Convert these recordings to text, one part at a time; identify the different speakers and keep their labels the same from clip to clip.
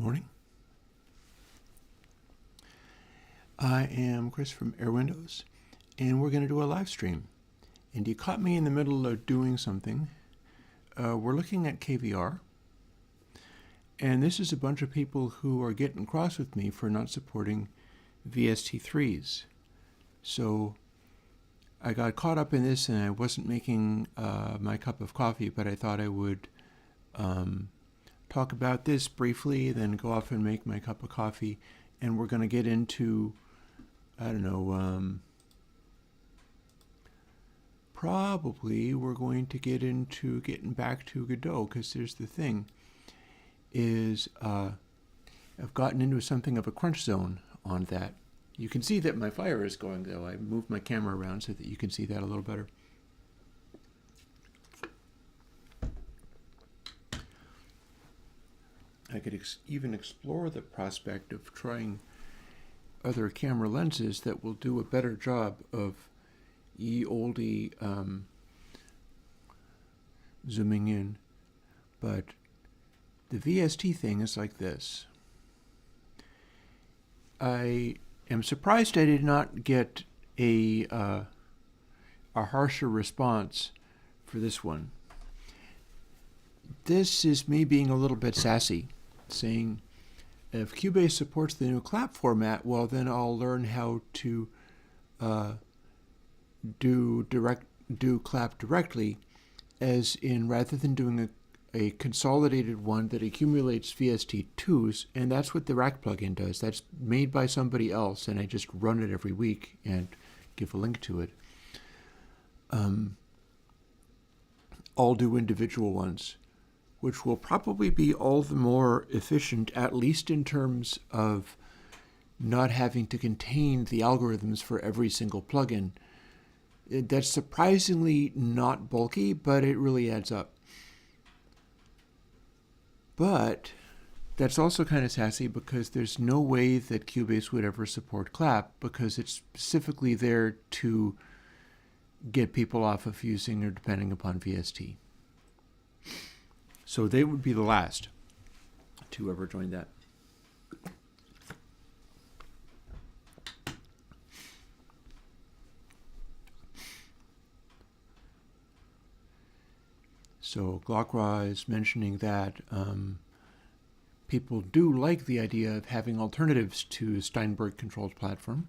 Speaker 1: morning. I am Chris from Airwindows, and we're going to do a live stream. And you caught me in the middle of doing something. We're looking at KVR, and this is a bunch of people who are getting cross with me for not supporting VST3s. So I got caught up in this, and I wasn't making my cup of coffee, but I thought I would talk about this briefly, then go off and make my cup of coffee, and we're going to get into, probably we're going to get into getting back to Godot, because there's the thing, is I've gotten into something of a crunch zone on that. You can see that my fire is going, though. I moved my camera around so that you can see that a little better. I could even explore the prospect of trying other camera lenses that will do a better job of ye-olde zooming in. But the VST thing is like this. I am surprised I did not get a harsher response for this one. This is me being a little bit sassy, saying if Cubase supports the new clap format, well, then I'll learn how to do clap directly, as in rather than doing a consolidated one that accumulates VST2s, and that's what the Rack plugin does. That's made by somebody else, and I just run it every week and give a link to it. I'll do individual ones, which will probably be all the more efficient, at least in terms of not having to contain the algorithms for every single plugin. That's surprisingly not bulky, but it really adds up. But that's also kind of sassy because there's no way that Cubase would ever support clap, because it's specifically there to get people off of using or depending upon VST. So they would be the last to ever join that. So Glockra is mentioning that people do like the idea of having alternatives to Steinberg-controlled platform.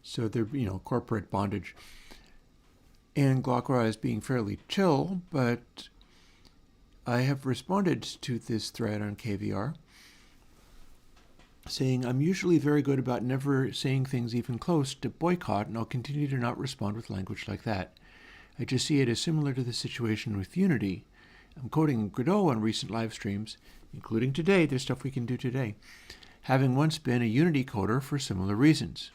Speaker 1: So they're, corporate bondage. And Glockra is being fairly chill, but I have responded to this thread on KVR, saying I'm usually very good about never saying things even close to boycott, and I'll continue to not respond with language like that. I just see it as similar to the situation with Unity. I'm quoting Godot on recent live streams, including today. There's stuff we can do today, having once been a Unity coder for similar reasons.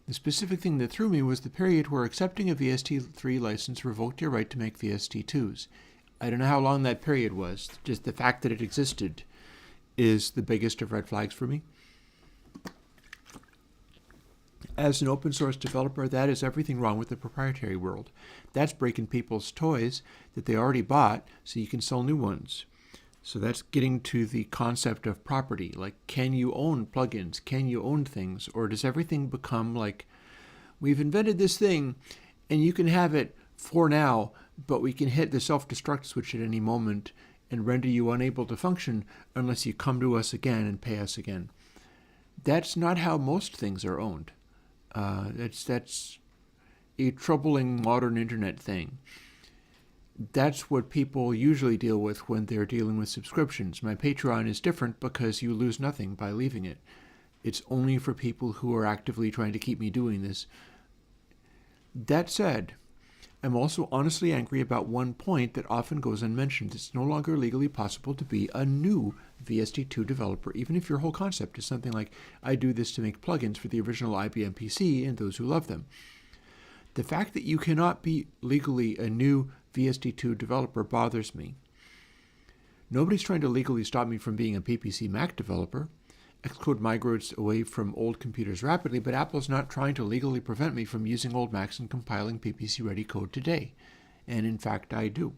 Speaker 1: The specific thing that threw me was the period where accepting a VST3 license revoked your right to make VST2s. I don't know how long that period was. Just the fact that it existed is the biggest of red flags for me. As an open source developer, that is everything wrong with the proprietary world. That's breaking people's toys that they already bought so you can sell new ones. So that's getting to the concept of property. Like, can you own plugins? Can you own things? Or does everything become like, we've invented this thing and you can have it for now, but we can hit the self-destruct switch at any moment and render you unable to function unless you come to us again and pay us again. That's not how most things are owned. That's a troubling modern internet thing. That's what people usually deal with when they're dealing with subscriptions. My Patreon is different because you lose nothing by leaving it. It's only for people who are actively trying to keep me doing this. That said, I'm also honestly angry about one point that often goes unmentioned. It's no longer legally possible to be a new VST2 developer, even if your whole concept is something like, I do this to make plugins for the original IBM PC and those who love them. The fact that you cannot be legally a new VST2 developer bothers me. Nobody's trying to legally stop me from being a PPC Mac developer. Xcode migrates away from old computers rapidly, but Apple's not trying to legally prevent me from using old Macs and compiling PPC-ready code today. And in fact, I do.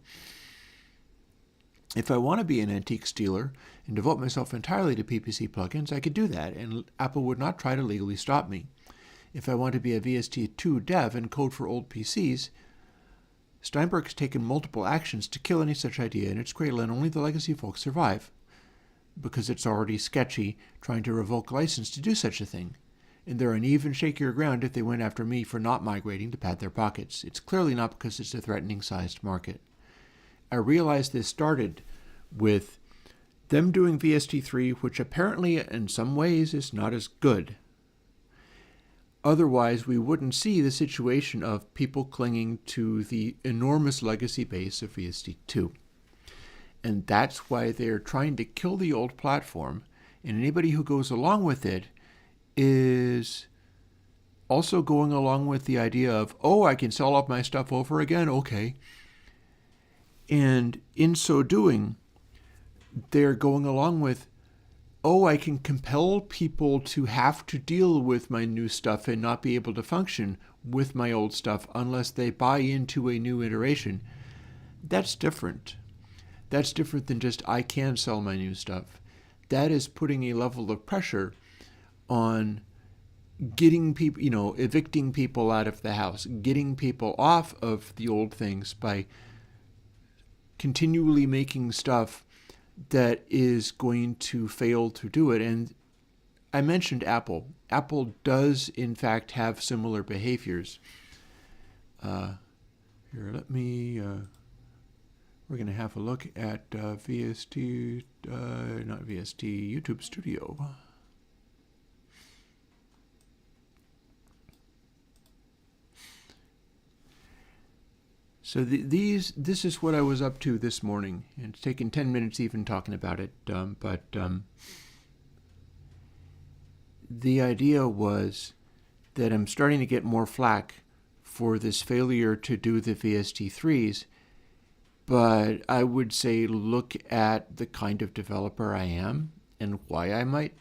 Speaker 1: If I want to be an antique stealer and devote myself entirely to PPC plugins, I could do that, and Apple would not try to legally stop me. If I want to be a VST2 dev and code for old PCs, Steinberg's taken multiple actions to kill any such idea in its cradle, and only the legacy folks survive, because it's already sketchy trying to revoke license to do such a thing. And they're on even shakier ground if they went after me for not migrating to pad their pockets. It's clearly not because it's a threatening-sized market. I realized this started with them doing VST3, which apparently in some ways is not as good. Otherwise, we wouldn't see the situation of people clinging to the enormous legacy base of VST2. And that's why they're trying to kill the old platform, and anybody who goes along with it is also going along with the idea of, oh, I can sell off my stuff over again, okay. And in so doing, they're going along with, oh, I can compel people to have to deal with my new stuff and not be able to function with my old stuff unless they buy into a new iteration. That's different. That's different than just, I can sell my new stuff. That is putting a level of pressure on getting people, evicting people out of the house, getting people off of the old things by continually making stuff that is going to fail to do it. And I mentioned Apple. Apple does, in fact, have similar behaviors. Here, we're going to have a look at VST, not VST, YouTube Studio. So this is what I was up to this morning, and it's taken 10 minutes even talking about it, but the idea was that I'm starting to get more flack for this failure to do the VST3s, but I would say look at the kind of developer I am and why I might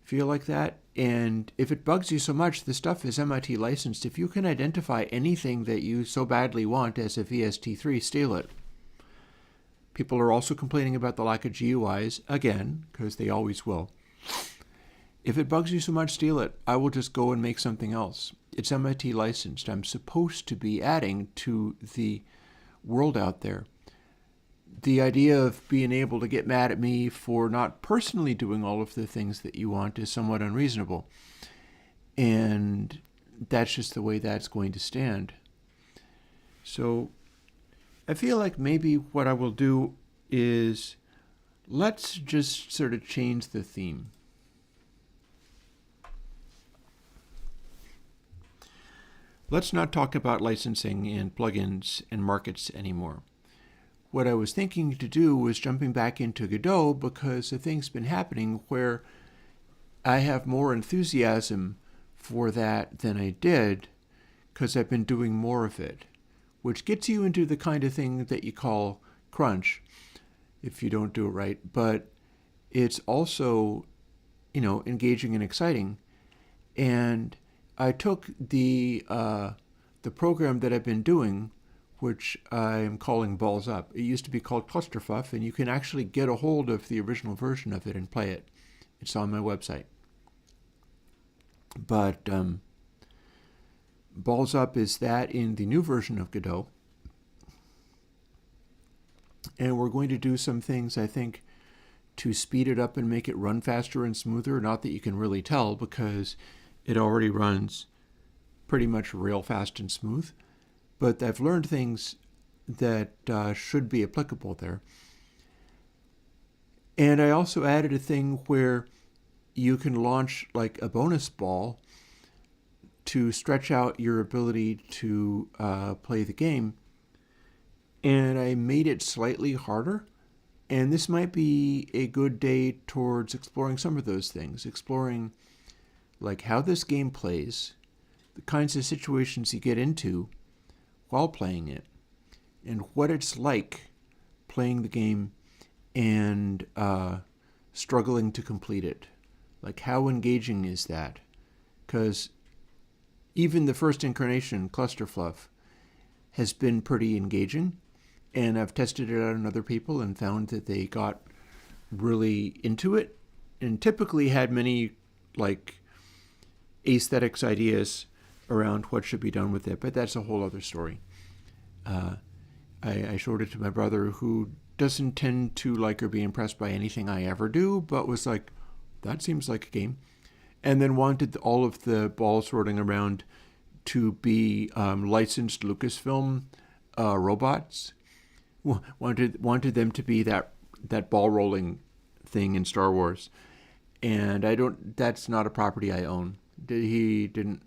Speaker 1: feel like that. And if it bugs you so much, the stuff is MIT licensed. If you can identify anything that you so badly want as a VST3, steal it. People are also complaining about the lack of GUIs, again, because they always will. If it bugs you so much, steal it. I will just go and make something else. It's MIT licensed. I'm supposed to be adding to the world out there. The idea of being able to get mad at me for not personally doing all of the things that you want is somewhat unreasonable. And that's just the way that's going to stand. So I feel like maybe what I will do is let's just sort of change the theme. Let's not talk about licensing and plugins and markets anymore. What I was thinking to do was jumping back into Godot, because the thing's been happening where I have more enthusiasm for that than I did because I've been doing more of it, which gets you into the kind of thing that you call crunch if you don't do it right. But it's also, engaging and exciting. And I took the program that I've been doing, which I'm calling Balls Up. It used to be called Clusterfuff, and you can actually get a hold of the original version of it and play it. It's on my website. But Balls Up is that in the new version of Godot. And we're going to do some things, I think, to speed it up and make it run faster and smoother. Not that you can really tell, because it already runs pretty much real fast and smooth. But I've learned things that should be applicable there. And I also added a thing where you can launch like a bonus ball to stretch out your ability to play the game. And I made it slightly harder. And this might be a good day towards exploring some of those things. Exploring like how this game plays, the kinds of situations you get into while playing it, and what it's like playing the game and struggling to complete it. Like, how engaging is that? Because even the first incarnation, Clusterfluff, has been pretty engaging, And I've tested it out on other people and found that they got really into it and typically had many like aesthetics ideas around what should be done with it, but that's a whole other story. I showed it to my brother, who doesn't tend to like or be impressed by anything I ever do, but was like, that seems like a game. And then wanted all of the balls swirling around to be licensed Lucasfilm robots. Wanted them to be that ball rolling thing in Star Wars. And that's not a property I own. He didn't.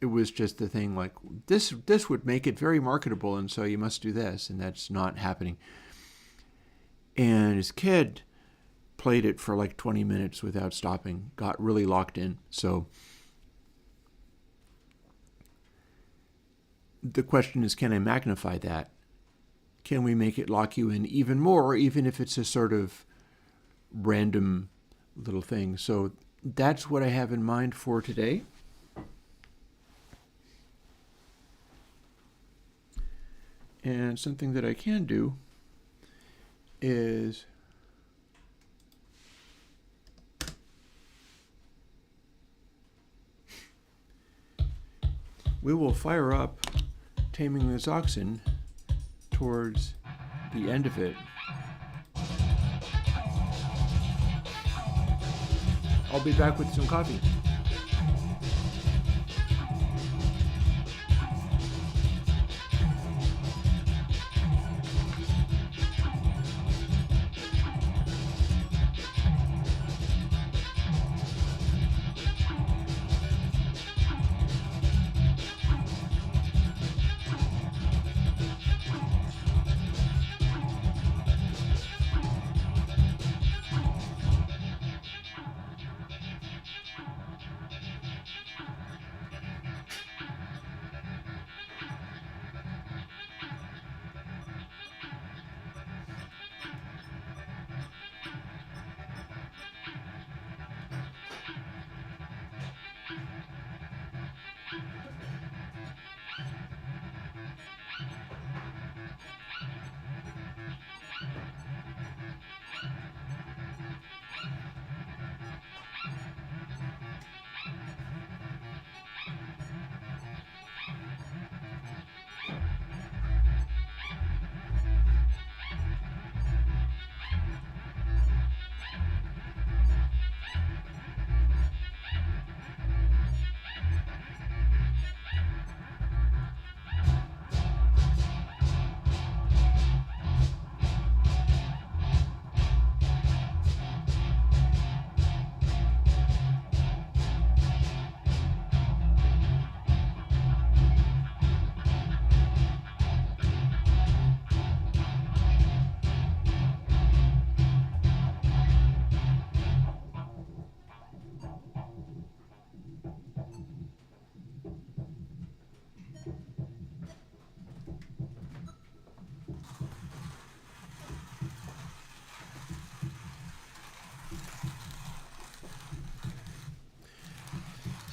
Speaker 1: It was just the thing like, this would make it very marketable, and so you must do this, and that's not happening. And his kid played it for like 20 minutes without stopping, got really locked in. So the question is, can I magnify that? Can we make it lock you in even more, even if it's a sort of random little thing? So that's what I have in mind for today. And something that I can do is we will fire up Taming This Oxen towards the end of it. I'll be back with some coffee.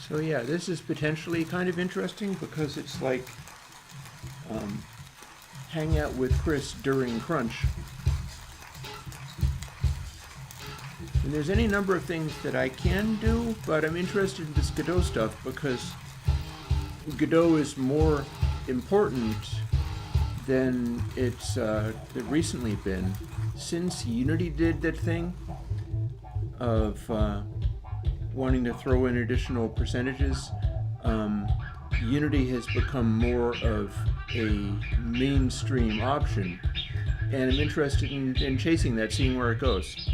Speaker 1: So yeah, this is potentially kind of interesting because it's like hang out with Chris during crunch. And there's any number of things that I can do, but I'm interested in this Godot stuff because Godot is more important than it's recently been. Since Unity did that thing of wanting to throw in additional percentages, Unity has become more of a mainstream option, and I'm interested in chasing that, seeing where it goes.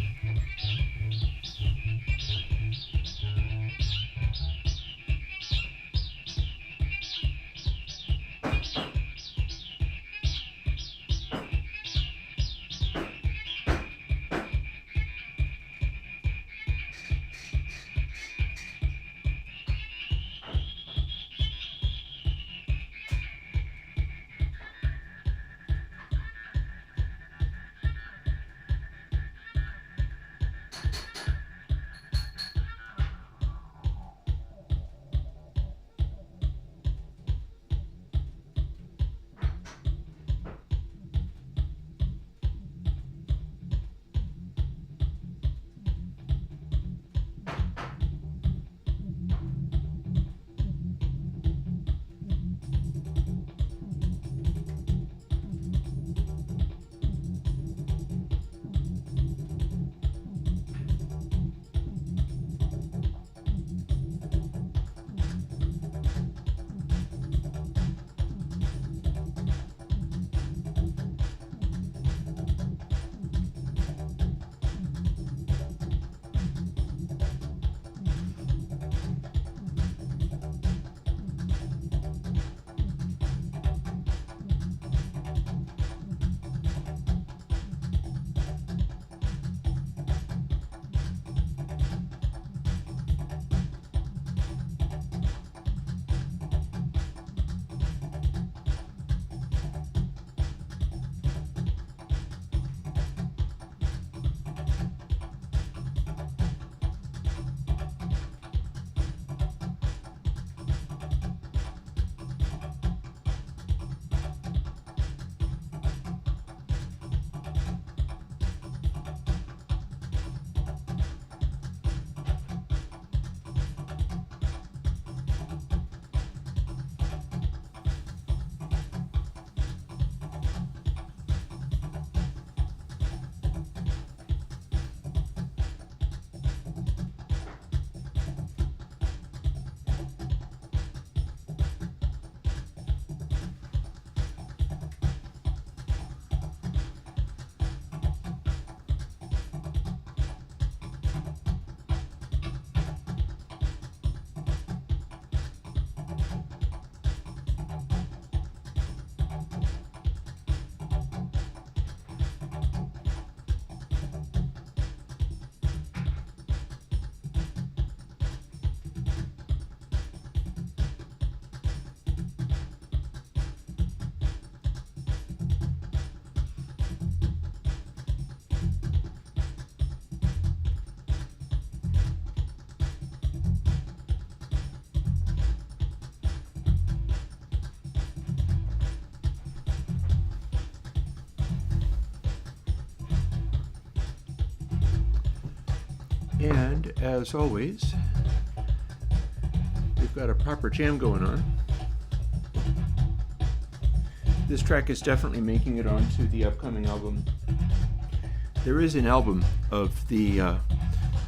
Speaker 1: And as always, we've got a proper jam going on. This track is definitely making it onto the upcoming album. There is an album of the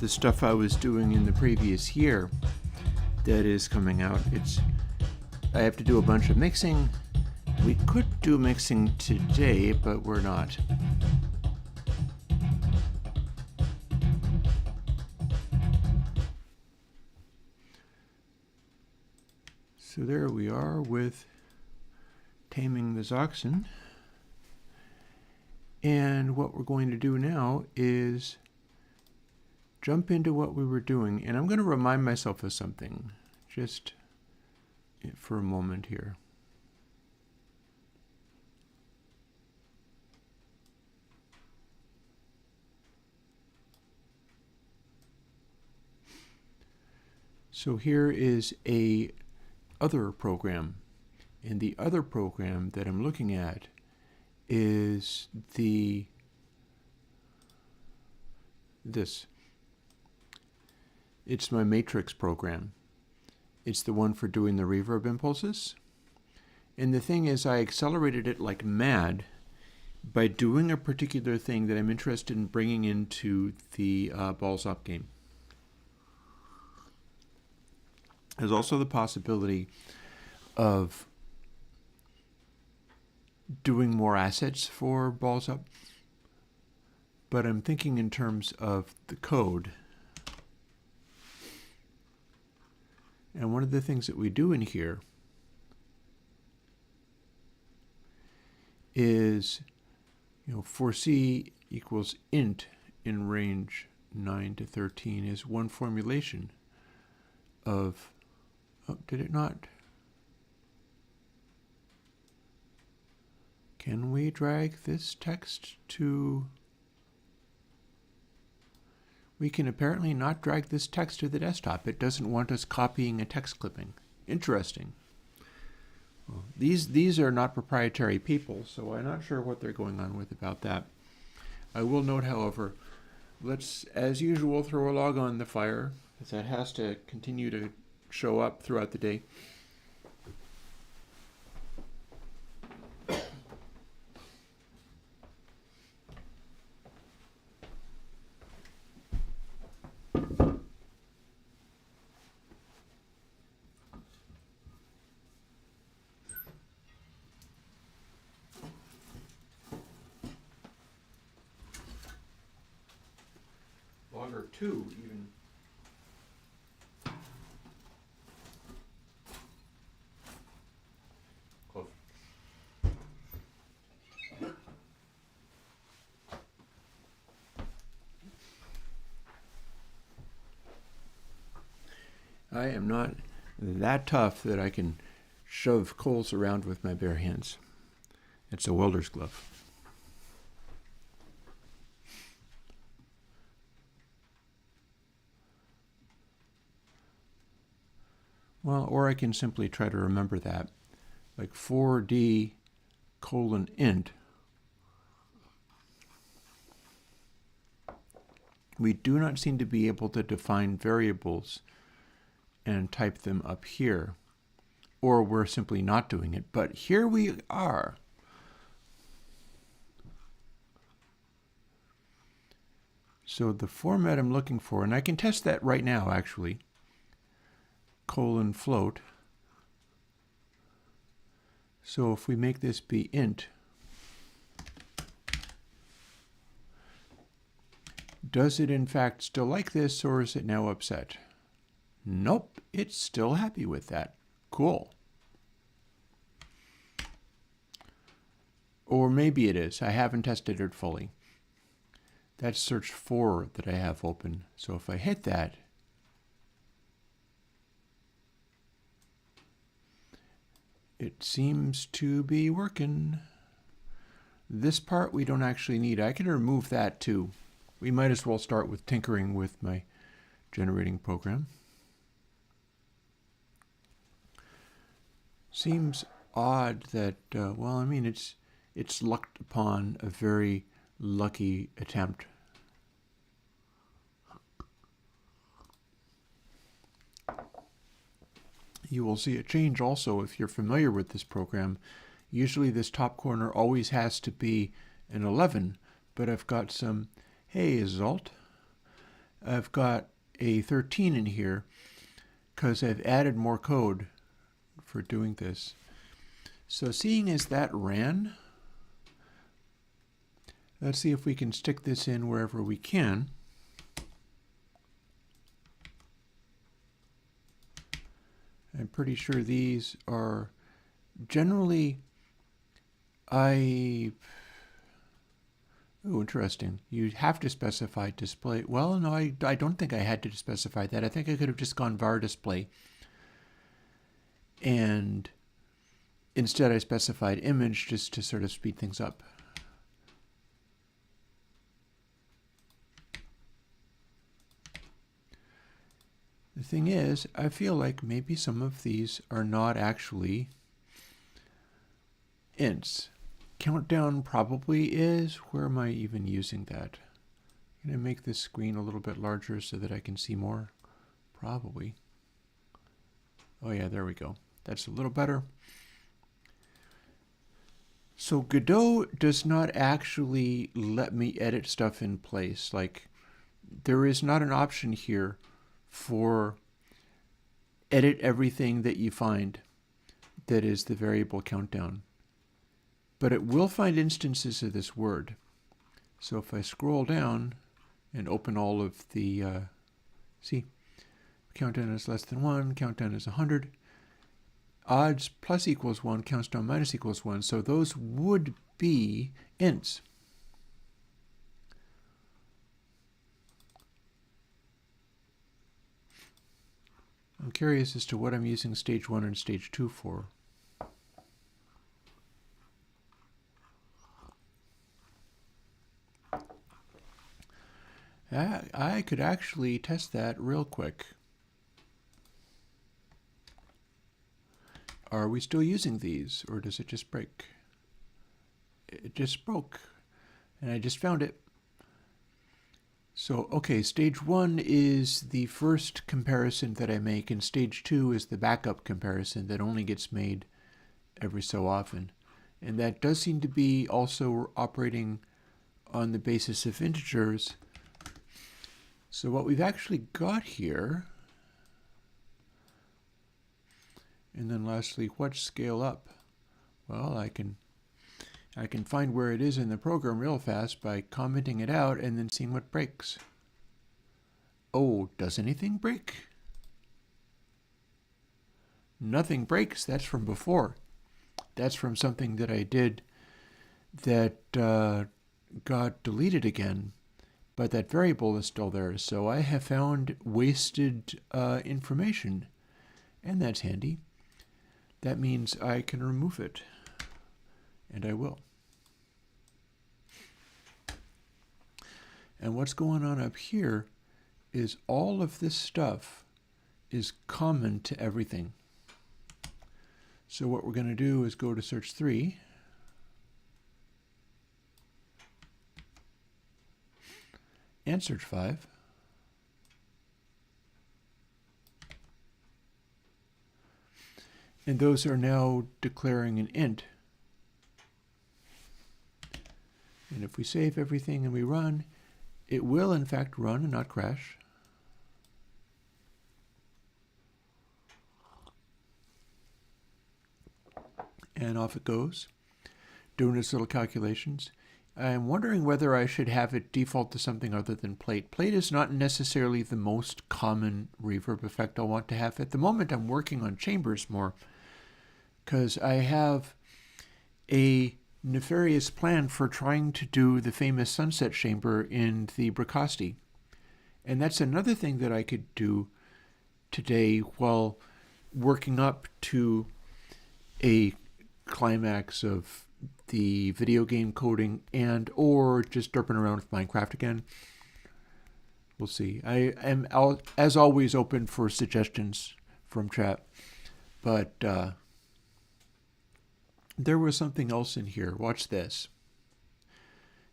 Speaker 1: stuff I was doing in the previous year that is coming out. I have to do a bunch of mixing. We could do mixing today, but we're not. So there we are with Taming the Zoxen. And what we're going to do now is jump into what we were doing. And I'm going to remind myself of something just for a moment here. So here is a other program. And the other program that I'm looking at is this. It's my matrix program. It's the one for doing the reverb impulses. And the thing is, I accelerated it like mad by doing a particular thing that I'm interested in bringing into the Balls Up game. There's also the possibility of doing more assets for Balls Up, but I'm thinking in terms of the code. And one of the things that we do in here is, for C equals int in range 9 to 13 is one formulation of, did it not? Can we drag this text to... We can apparently not drag this text to the desktop. It doesn't want us copying a text clipping. Interesting. Well, these are not proprietary people, so I'm not sure what they're going on with about that. I will note, however, let's, as usual, throw a log on the fire, because that has to continue to show up throughout the day. Logger 2 even. Close. I am not that tough that I can shove coals around with my bare hands. It's a welder's glove. Well, or I can simply try to remember that, like 4D :int. We do not seem to be able to define variables and type them up here, or we're simply not doing it, but here we are. So the format I'm looking for, and I can test that right now actually, :float. So if we make this be int, does it in fact still like this, or is it now upset? Nope, it's still happy with that. Cool. Or maybe it is. I haven't tested it fully. That's search 4 that I have open. So if I hit that, it seems to be working. This part we don't actually need. I can remove that too. We might as well start with tinkering with my generating program. Seems odd that, well, I mean, it's lucked upon a very lucky attempt. You will see a change also if you're familiar with this program. Usually this top corner always has to be an 11, but I've got some, hey Zalt, I've got a 13 in here because I've added more code for doing this. So seeing as that ran, let's see if we can stick this in wherever we can. I'm pretty sure these are generally, oh, interesting. You have to specify display. Well, no, I don't think I had to specify that. I think I could have just gone var display. And instead I specified image just to sort of speed things up. The thing is, I feel like maybe some of these are not actually ints. Countdown probably is. Where am I even using that? Can I make this screen a little bit larger so that I can see more? Probably. Oh yeah, there we go. That's a little better. So Godot does not actually let me edit stuff in place. Like, there is not an option here for edit everything that you find that is the variable countdown. But it will find instances of this word. So if I scroll down and open all of the, see, countdown is less than 1, countdown is 100. Odds plus equals 1, counts down minus equals 1. So those would be ints. I'm curious as to what I'm using stage 1 and stage 2 for. I could actually test that real quick. Are we still using these, or does it just break? It just broke, and I just found it. So, okay, stage 1 is the first comparison that I make, and stage 2 is the backup comparison that only gets made every so often. And that does seem to be also operating on the basis of integers. So what we've actually got here, and then lastly, what scale up? Well, I can find where it is in the program real fast by commenting it out and then seeing what breaks. Oh, does anything break? Nothing breaks. That's from before. That's from something that I did that got deleted again. But that variable is still there. So I have found wasted information. And that's handy. That means I can remove it. And I will. And what's going on up here is all of this stuff is common to everything. So what we're going to do is go to search 3. And search 5. And those are now declaring an int. And if we save everything and we run, it will in fact run and not crash. And off it goes, doing its little calculations. I'm wondering whether I should have it default to something other than plate. Plate is not necessarily the most common reverb effect I'll want to have. At the moment, I'm working on chambers more because I have a nefarious plan for trying to do the famous sunset chamber in the Bricasti. And that's another thing that I could do today while working up to a climax of the video game coding and or just derping around with Minecraft again. We'll see. I am, as always, open for suggestions from chat. But there was something else in here. Watch this.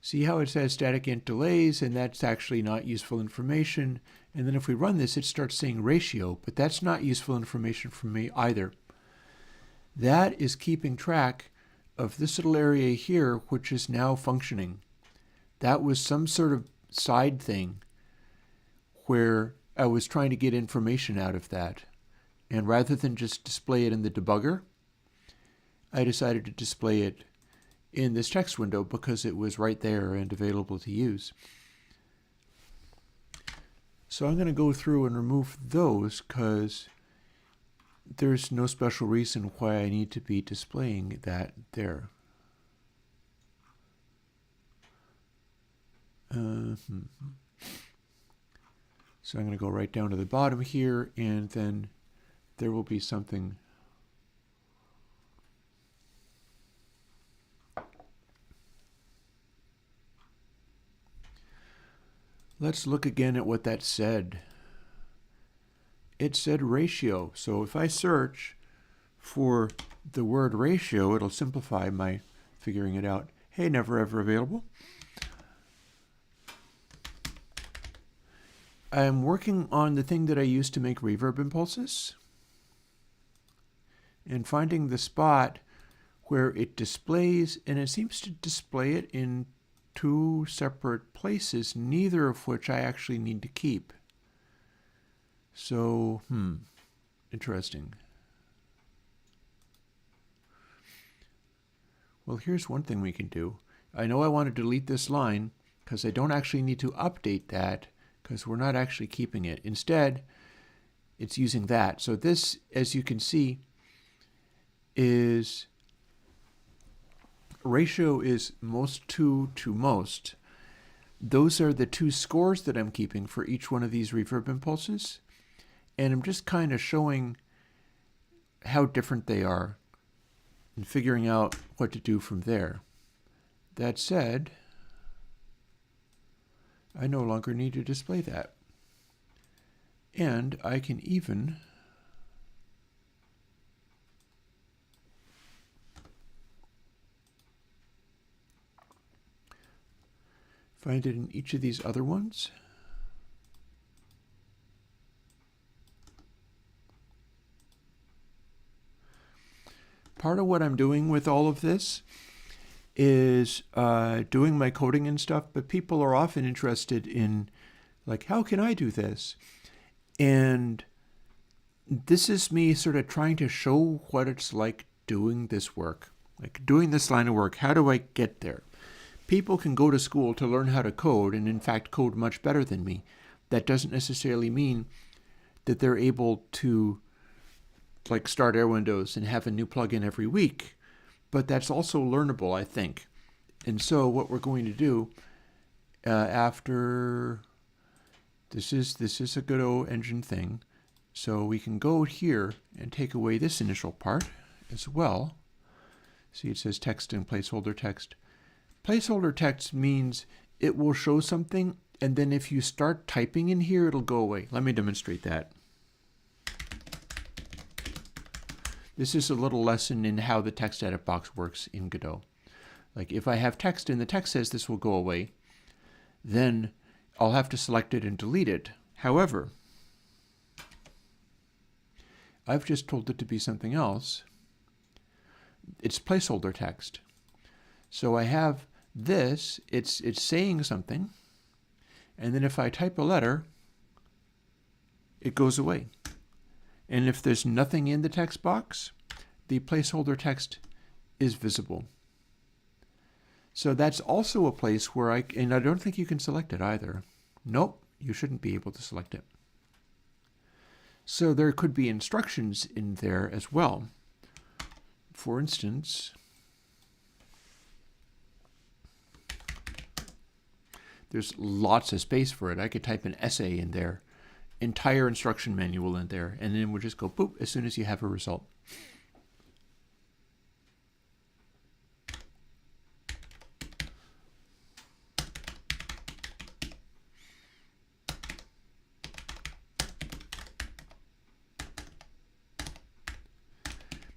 Speaker 1: See how it says static int delays, and that's actually not useful information. And then if we run this, it starts saying ratio, but that's not useful information for me either. That is keeping track of this little area here, which is now functioning. That was some sort of side thing where I was trying to get information out of that. And rather than just display it in the debugger, I decided to display it in this text window because it was right there and available to use. So I'm going to go through and remove those because there's no special reason why I need to be displaying that there. So I'm going to go right down to the bottom here, and then there will be something Let's look again at what that said. It said ratio. So if I search for the word ratio, it'll simplify my figuring it out. Hey, never ever available. I'm working on the thing that I use to make reverb impulses and finding the spot where it displays, and it seems to display it in two separate places, neither of which I actually need to keep. So, interesting. Well, here's one thing we can do. I know I want to delete this line because I don't actually need to update that because we're not actually keeping it. Instead, it's using that. So this, as you can see, is ratio is most to most. Those are the two scores that I'm keeping for each one of these reverb impulses. And I'm just kind of showing how different they are and figuring out what to do from there. That said, I no longer need to display that. And I can even find it in each of these other ones. Part of what I'm doing with all of this is doing my coding and stuff, but people are often interested in, like, how can I do this? And this is me sort of trying to show what it's like doing this work, like doing this line of work. How do I get there? People can go to school to learn how to code, and in fact code much better than me. That doesn't necessarily mean that they're able to like start Airwindows and have a new plugin every week, but that's also learnable, I think. And so what we're going to do after this is a Godot engine thing, so we can go here and take away this initial part as well. See, it says text and placeholder text. Placeholder text means it will show something, and then if you start typing in here, it'll go away. Let me demonstrate that. This is a little lesson in how the text edit box works in Godot. Like if I have text and the text says this will go away, then I'll have to select it and delete it. However, I've just told it to be something else. It's placeholder text. So I have this, it's saying something, and then if I type a letter, it goes away. And if there's nothing in the text box, the placeholder text is visible. So that's also a place where and I don't think you can select it either. Nope, you shouldn't be able to select it. So there could be instructions in there as well. For instance, there's lots of space for it. I could type an essay in there, entire instruction manual in there, and then we'll just go boop as soon as you have a result.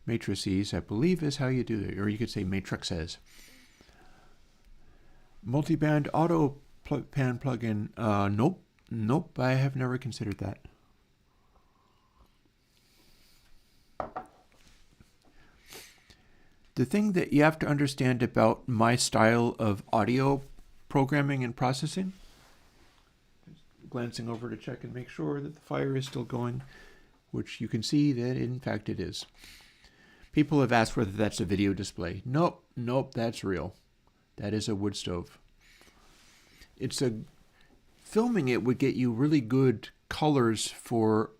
Speaker 1: Matrices, I believe, is how you do it, or you could say matrices. Multiband auto pan plugin. Nope, I have never considered that. The thing that you have to understand about my style of audio programming and processing, just glancing over to check and make sure that the fire is still going, which you can see that in fact it is. People have asked whether that's a video display. Nope, that's real. That is a wood stove. Filming it would get you really good colors for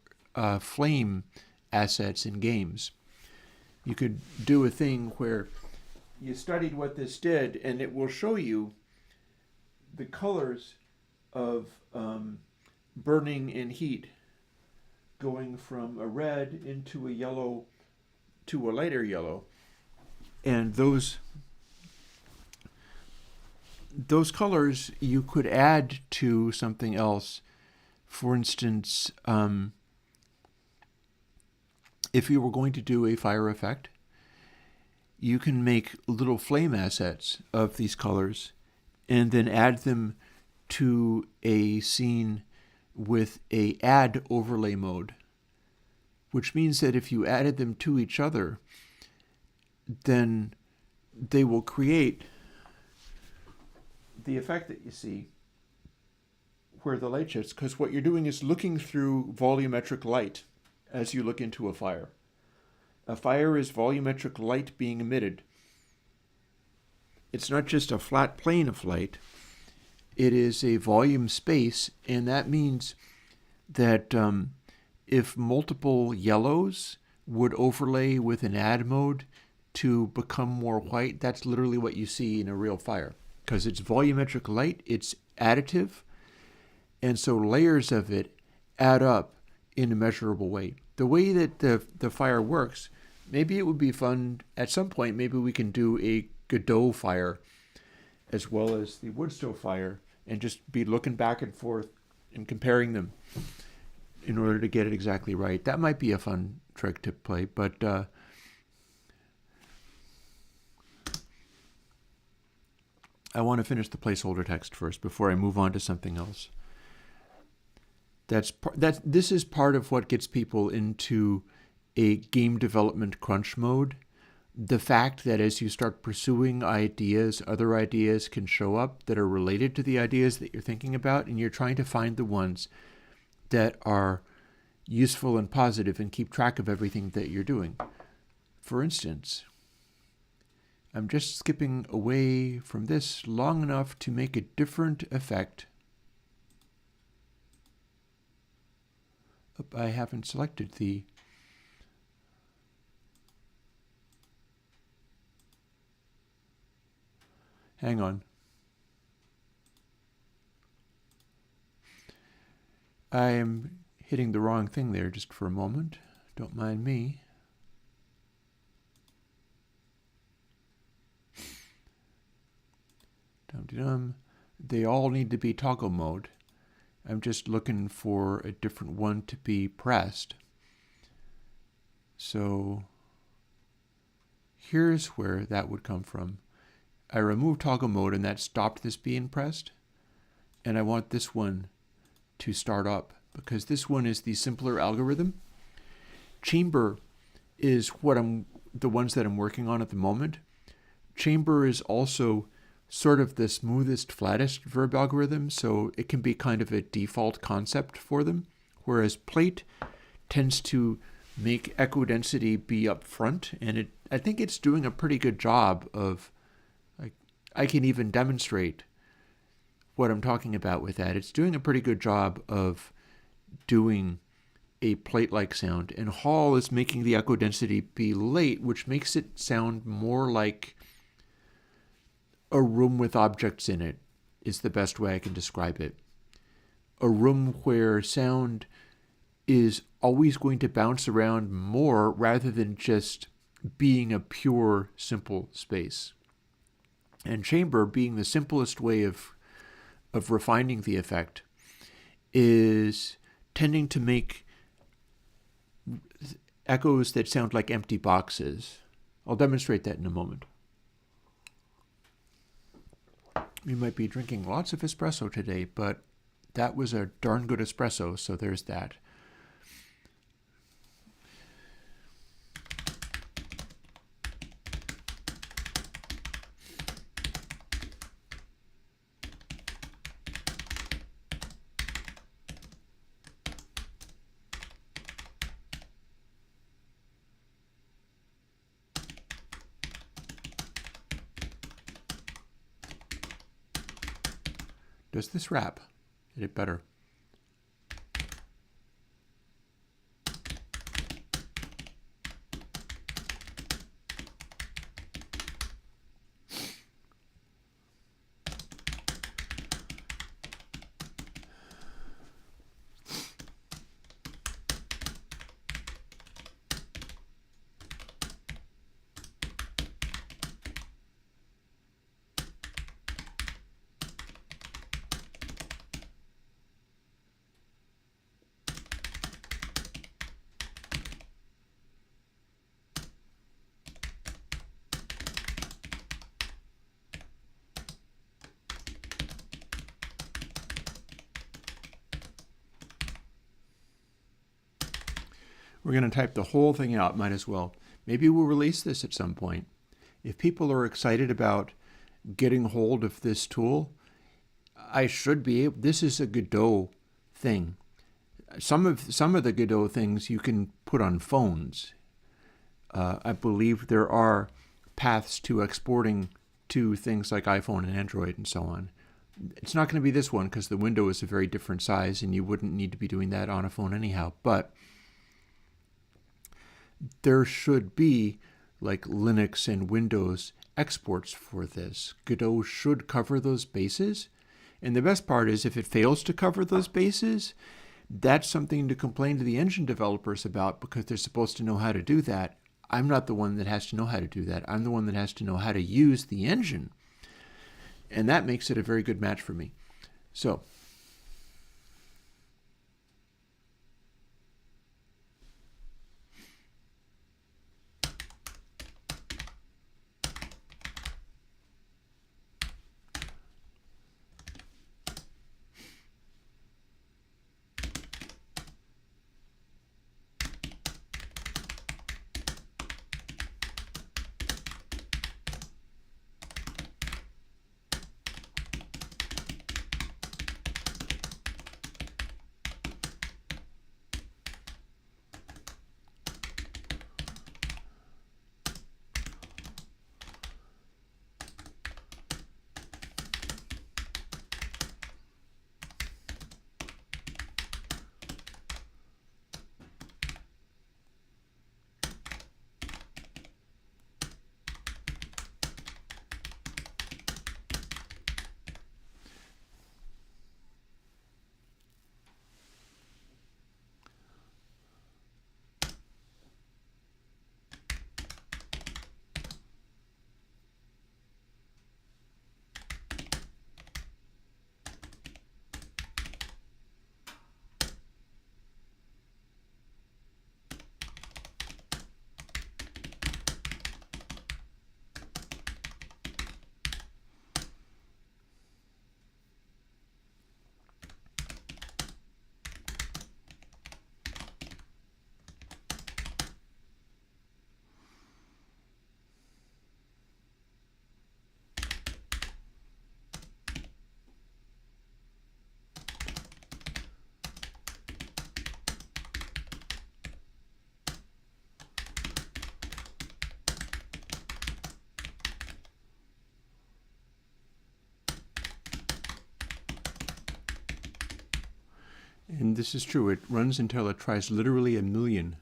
Speaker 1: flame assets in games. You could do a thing where you studied what this did, and it will show you the colors of burning and heat going from a red into a yellow to a lighter yellow. And those colors you could add to something else. For instance, if you were going to do a fire effect, you can make little flame assets of these colors and then add them to a scene with a add overlay mode, which means that if you added them to each other, then they will create the effect that you see where the light shifts, because what you're doing is looking through volumetric light as you look into a fire. A fire is volumetric light being emitted. It's not just a flat plane of light. It is a volume space, and that means that if multiple yellows would overlay with an add mode to become more white, that's literally what you see in a real fire. Because it's volumetric light, it's additive, and so layers of it add up in a measurable way. The way that the fire works, maybe it would be fun at some point, maybe we can do a Godot fire as well as the wood stove fire and just be looking back and forth and comparing them in order to get it exactly right. That might be a fun trick to play, but I want to finish the placeholder text first before I move on to something else. This is part of what gets people into a game development crunch mode. The fact that as you start pursuing ideas, other ideas can show up that are related to the ideas that you're thinking about, and you're trying to find the ones that are useful and positive and keep track of everything that you're doing. For instance, I'm just skipping away from this long enough to make a different effect. I haven't selected the hang on. I am hitting the wrong thing there just for a moment. Don't mind me. Dum-de-dum. They all need to be toggle mode. I'm just looking for a different one to be pressed. So here's where that would come from. I removed toggle mode and that stopped this being pressed. And I want this one to start up because this one is the simpler algorithm. Chamber is the ones that I'm working on at the moment. Chamber is also sort of the smoothest, flattest verb algorithm, so it can be kind of a default concept for them, whereas plate tends to make echo density be up front, and I think it's doing a pretty good job of, I can even demonstrate what I'm talking about with that. It's doing a pretty good job of doing a plate-like sound, and Hall is making the echo density be late, which makes it sound more like a room with objects in it is the best way I can describe it. A room where sound is always going to bounce around more rather than just being a pure, simple space. And chamber, being the simplest way of refining the effect, is tending to make echoes that sound like empty boxes. I'll demonstrate that in a moment. You might be drinking lots of espresso today, but that was a darn good espresso, so there's that. Does this wrap? Did it better? We're going to type the whole thing out, might as well. Maybe we'll release this at some point. If people are excited about getting hold of this tool, I should be able, this is a Godot thing. Some of the Godot things you can put on phones. I believe there are paths to exporting to things like iPhone and Android and so on. It's not going to be this one because the window is a very different size and you wouldn't need to be doing that on a phone anyhow. But there should be like Linux and Windows exports for this. Godot should cover those bases. And the best part is if it fails to cover those bases, that's something to complain to the engine developers about because they're supposed to know how to do that. I'm not the one that has to know how to do that. I'm the one that has to know how to use the engine. And that makes it a very good match for me. So and this is true. It runs until it tries literally a million.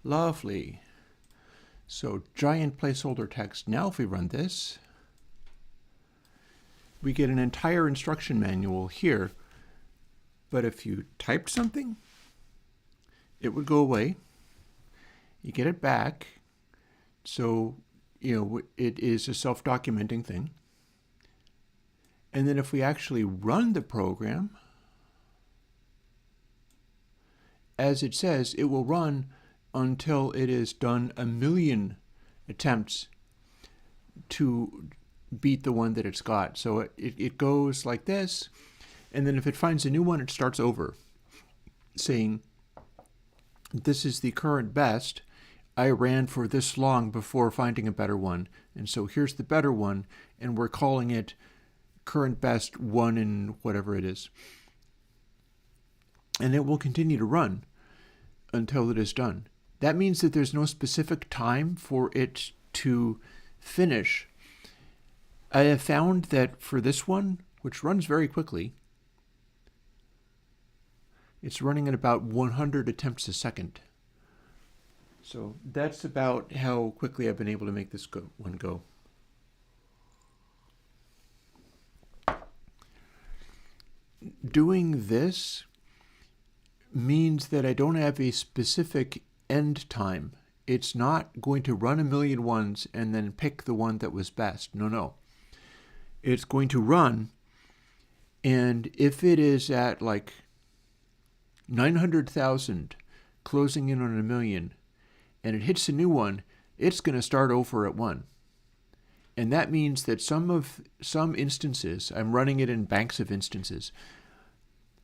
Speaker 1: Lovely. So giant placeholder text. Now if we run this, we get an entire instruction manual here But if you typed something, it would go away. You get it back. So, it is a self-documenting thing. And then if we actually run the program, as it says, it will run until it has done 1,000,000 attempts to beat the one that it's got. So it goes like this, and then if it finds a new one, it starts over, saying, this is the current best. I ran for this long before finding a better one, and so here's the better one, and we're calling it current best 1 in whatever it is. And it will continue to run until it is done. That means that there's no specific time for it to finish. I have found that for this one, which runs very quickly, it's running at about 100 attempts a second. So that's about how quickly I've been able to make this one go. Doing this means that I don't have a specific end time. It's not going to run 1,000,000 ones and then pick the one that was best. No. It's going to run, and if it is at like 900,000, closing in on 1,000,000, and it hits a new one, it's going to start over at 1. And that means that some instances, I'm running it in banks of instances,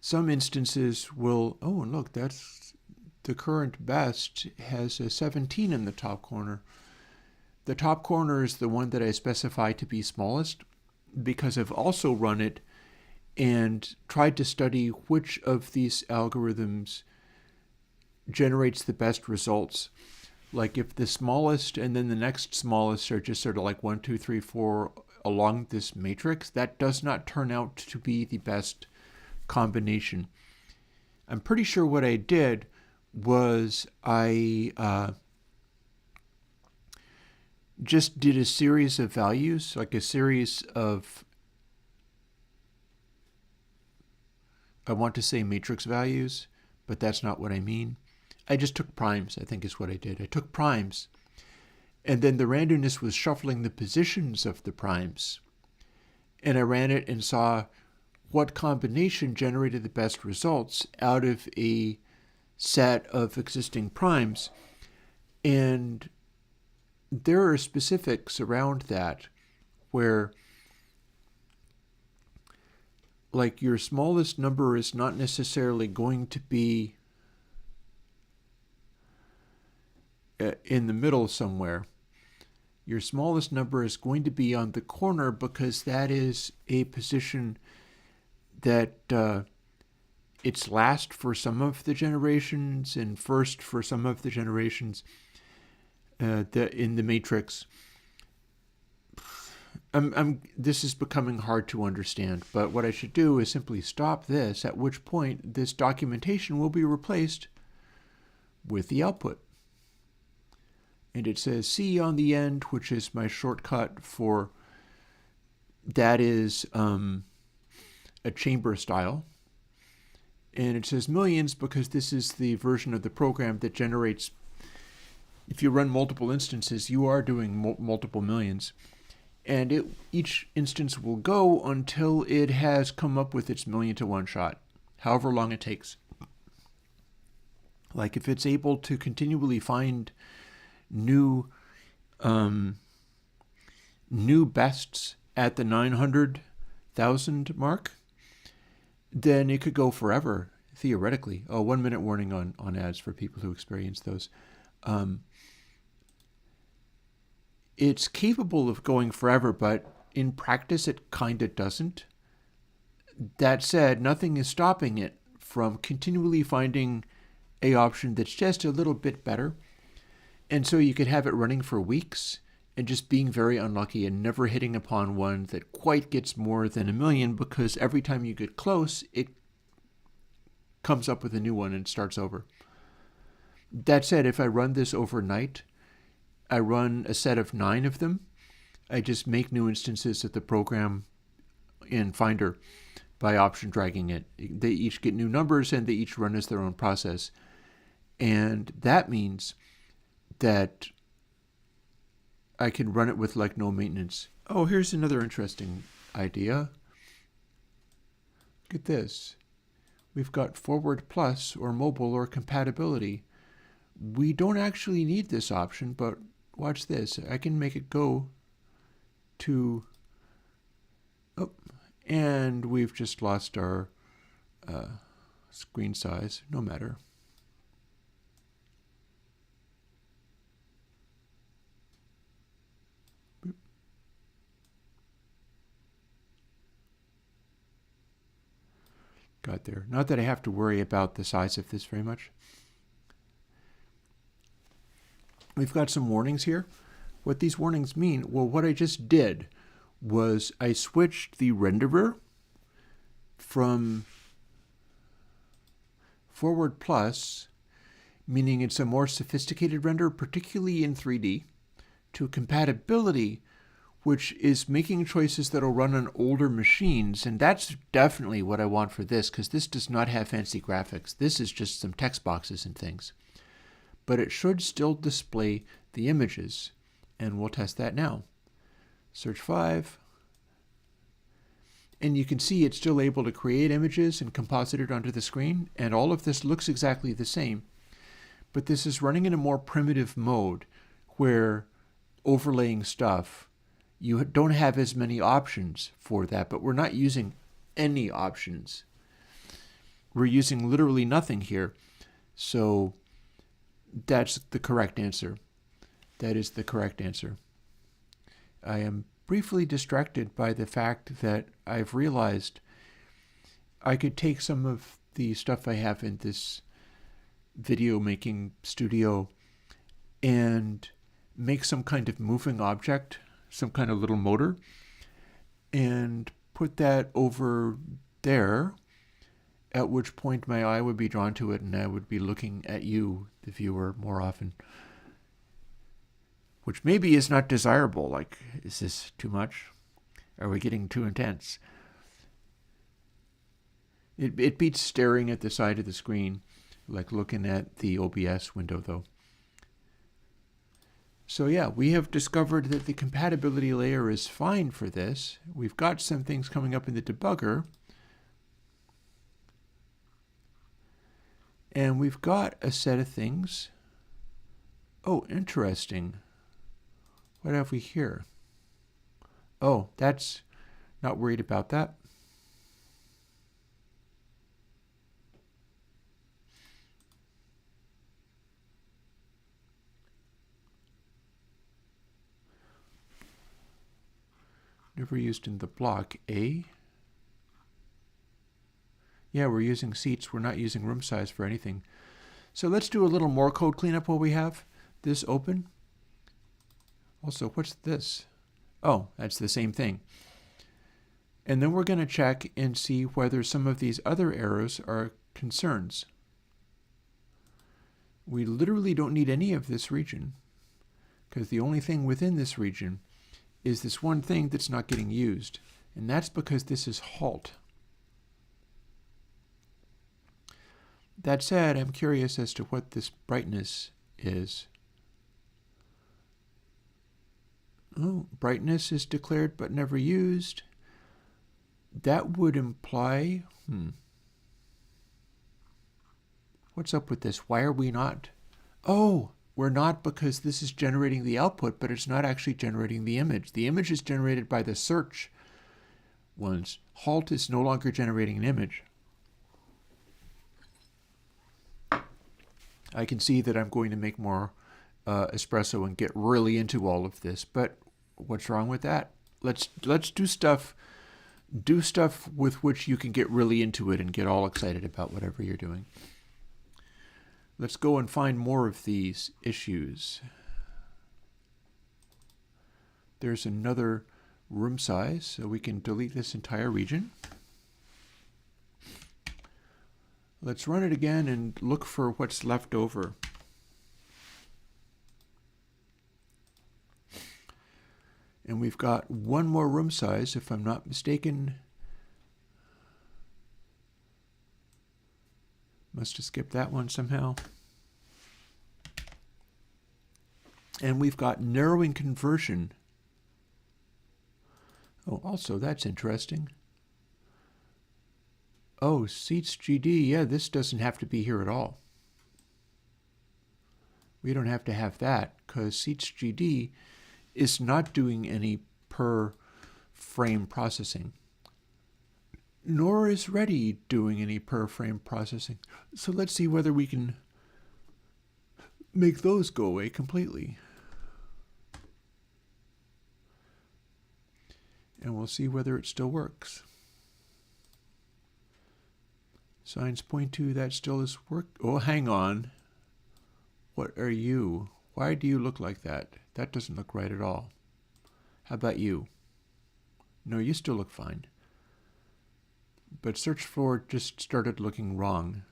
Speaker 1: some instances will, oh, look, that's the current best has a 17 in the top corner. The top corner is the one that I specify to be smallest, because I've also run it and tried to study which of these algorithms generates the best results. Like if the smallest and then the next smallest are just sort of like 1, 2, 3, 4 along this matrix, that does not turn out to be the best combination. I'm pretty sure what I did was I just did a series of values, like a series of, I want to say matrix values, but that's not what I mean. I just took primes, I think is what I did. I took primes, and then the randomness was shuffling the positions of the primes. And I ran it and saw what combination generated the best results out of a set of existing primes. And there are specifics around that where, like, your smallest number is not necessarily going to be in the middle somewhere. Your smallest number is going to be on the corner because that is a position that it's last for some of the generations and first for some of the generations in the matrix. This is becoming hard to understand, but what I should do is simply stop this, at which point this documentation will be replaced with the output. And it says C on the end, which is my shortcut for that is a chamber style. And it says millions because this is the version of the program that generates, if you run multiple instances, you are doing multiple millions. And each instance will go until it has come up with its 1,000,000 to 1 shot, however long it takes. Like if it's able to continually find new bests at the 900,000 mark, then it could go forever, theoretically. 1 minute warning on ads for people who experience those. It's capable of going forever, but in practice it kind of doesn't. That said, nothing is stopping it from continually finding a option that's just a little bit better. And so you could have it running for weeks and just being very unlucky and never hitting upon one that quite gets more than 1,000,000, because every time you get close, it comes up with a new one and starts over. That said, if I run this overnight, I run a set of 9 of them. I just make new instances of the program in Finder, by option dragging it. They each get new numbers and they each run as their own process. And that means that I can run it with like no maintenance. Oh, here's another interesting idea. Look at this. We've got forward plus or mobile or compatibility. We don't actually need this option, but watch this. I can make it go to, oh, and we've just lost our screen size. No matter. Got there. Not that I have to worry about the size of this very much. We've got some warnings here. What these warnings mean, well, what I just did was I switched the renderer from forward plus, meaning it's a more sophisticated render, particularly in 3D, to compatibility, which is making choices that'll run on older machines. And that's definitely what I want for this, because this does not have fancy graphics. This is just some text boxes and things. But it should still display the images. And we'll test that now. Search 5. And you can see it's still able to create images and composite it onto the screen. And all of this looks exactly the same. But this is running in a more primitive mode where overlaying stuff, you don't have as many options for that. But we're not using any options. We're using literally nothing here. So that's the correct answer. That is the correct answer. I am briefly distracted by the fact that I've realized I could take some of the stuff I have in this video making studio and make some kind of moving object, some kind of little motor, and put that over there, at which point my eye would be drawn to it and I would be looking at you, the viewer, more often. Which maybe is not desirable. Like, is this too much? Are we getting too intense? It beats staring at the side of the screen, like looking at the OBS window, though. So yeah, we have discovered that the compatibility layer is fine for this. We've got some things coming up in the debugger. And we've got a set of things. Oh, interesting. What have we here? Oh, that's not worried about that. Never used in the block A. Yeah, we're using seats. We're not using room size for anything. So let's do a little more code cleanup while we have this open. Also, what's this? Oh, that's the same thing. And then we're going to check and see whether some of these other errors are concerns. We literally don't need any of this region, because the only thing within this region is this one thing that's not getting used. And that's because this is halt. That said, I'm curious as to what this brightness is. Oh, brightness is declared but never used. That would imply, what's up with this? Why are we not? Oh, we're not because this is generating the output, but it's not actually generating the image. The image is generated by the search ones. Halt is no longer generating an image. I can see that I'm going to make more espresso and get really into all of this, but what's wrong with that? Let's do stuff with which you can get really into it and get all excited about whatever you're doing. Let's go and find more of these issues. There's another room size, so we can delete this entire region. Let's run it again and look for what's left over. And we've got one more room size, if I'm not mistaken. Must have skipped that one somehow. And we've got narrowing conversion. Oh, also, that's interesting. Oh, seats GD, yeah, this doesn't have to be here at all. We don't have to have that, because seats GD is not doing any per frame processing, nor is ready doing any per frame processing. So let's see whether we can make those go away completely. And we'll see whether it still works. Signs point to that still is work. Oh, hang on. What are you? Why do you look like that? That doesn't look right at all. How about you? No, you still look fine. But search for just started looking wrong.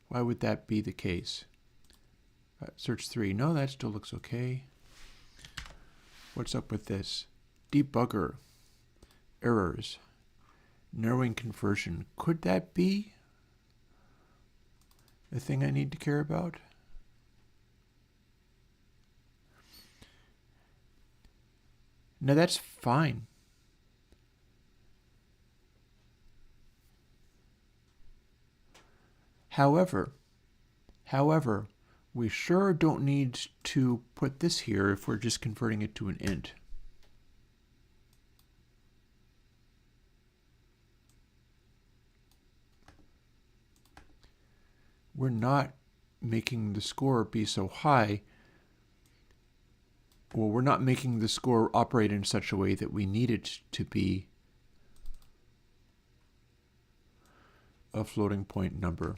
Speaker 1: Why would that be the case? Search 3. No, that still looks okay. What's up with this? Debugger. Errors. Narrowing conversion. Could that be the thing I need to care about? No, that's fine. However, we sure don't need to put this here if we're just converting it to an int. We're not making the score be so high. Well, we're not making the score operate in such a way that we need it to be a floating point number.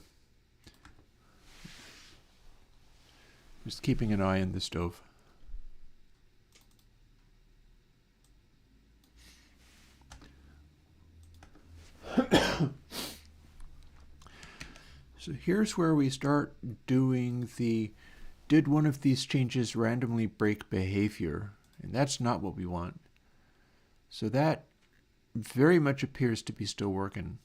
Speaker 1: Just keeping an eye on the stove. So here's where we start doing the did one of these changes randomly break behavior? And that's not what we want. So that very much appears to be still working.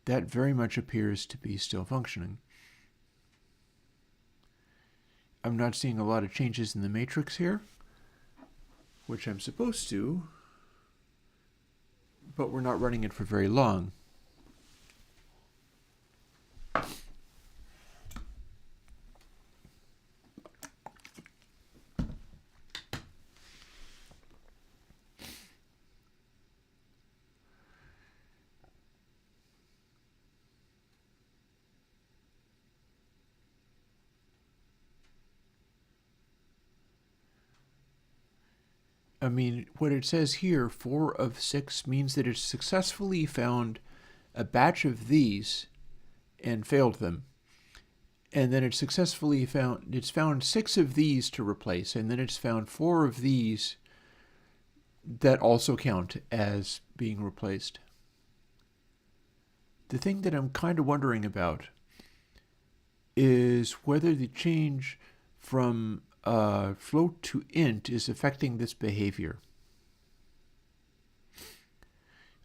Speaker 1: That very much appears to be still functioning. I'm not seeing a lot of changes in the matrix here, which I'm supposed to, but we're not running it for very long. I mean, what it says here, 4 of 6, means that it's successfully found a batch of these and failed them. And then it's successfully found 6 of these to replace, and then it's found 4 of these that also count as being replaced. The thing that I'm kind of wondering about is whether the change from float to int is affecting this behavior.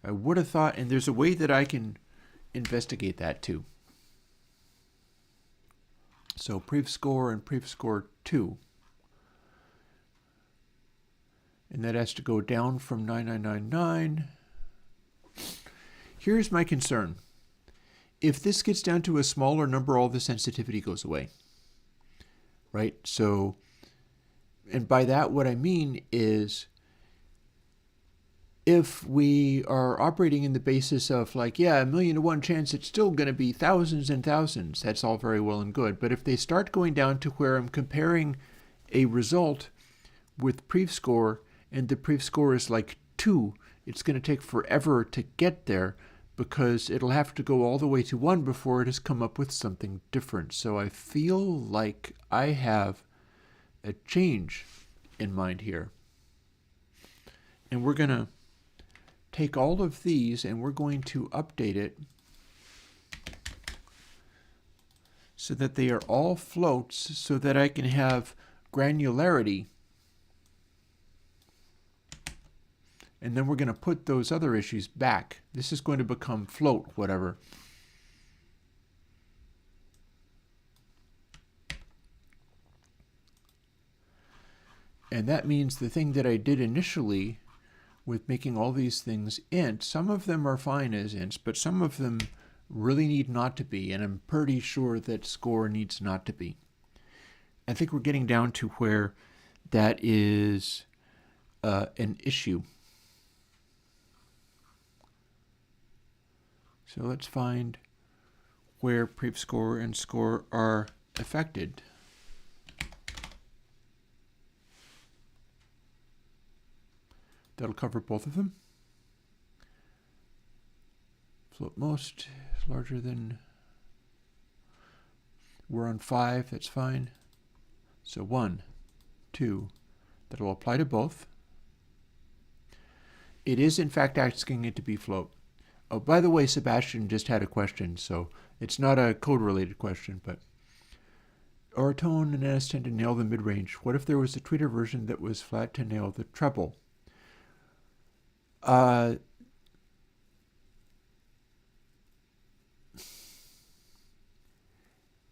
Speaker 1: I would have thought, and there's a way that I can investigate that too. So prev score and prev score 2. And that has to go down from 9999. Here's my concern. If this gets down to a smaller number, all the sensitivity goes away. Right? So, and by that what I mean is, if we are operating in the basis of like, yeah, 1,000,000 to 1 chance it's still going to be thousands and thousands, that's all very well and good. But if they start going down to where I'm comparing a result with prev score and the prev score is like 2, it's going to take forever to get there because it'll have to go all the way to 1 before it has come up with something different. So I feel like I have a change in mind here. And we're going to take all of these and we're going to update it so that they are all floats so that I can have granularity and then we're going to put those other issues back. This is going to become float, whatever. And that means the thing that I did initially with making all these things int, some of them are fine as ints, but some of them really need not to be, and I'm pretty sure that score needs not to be. I think we're getting down to where that is an issue. So let's find where prev score and score are affected. That'll cover both of them. Float most is larger than, we're on 5, that's fine. So 1, 2, that'll apply to both. It is in fact asking it to be float. Oh, by the way, Sebastian just had a question, so it's not a code-related question, but Oratone and NS tend to nail the mid-range. What if there was a tweeter version that was flat to nail the treble?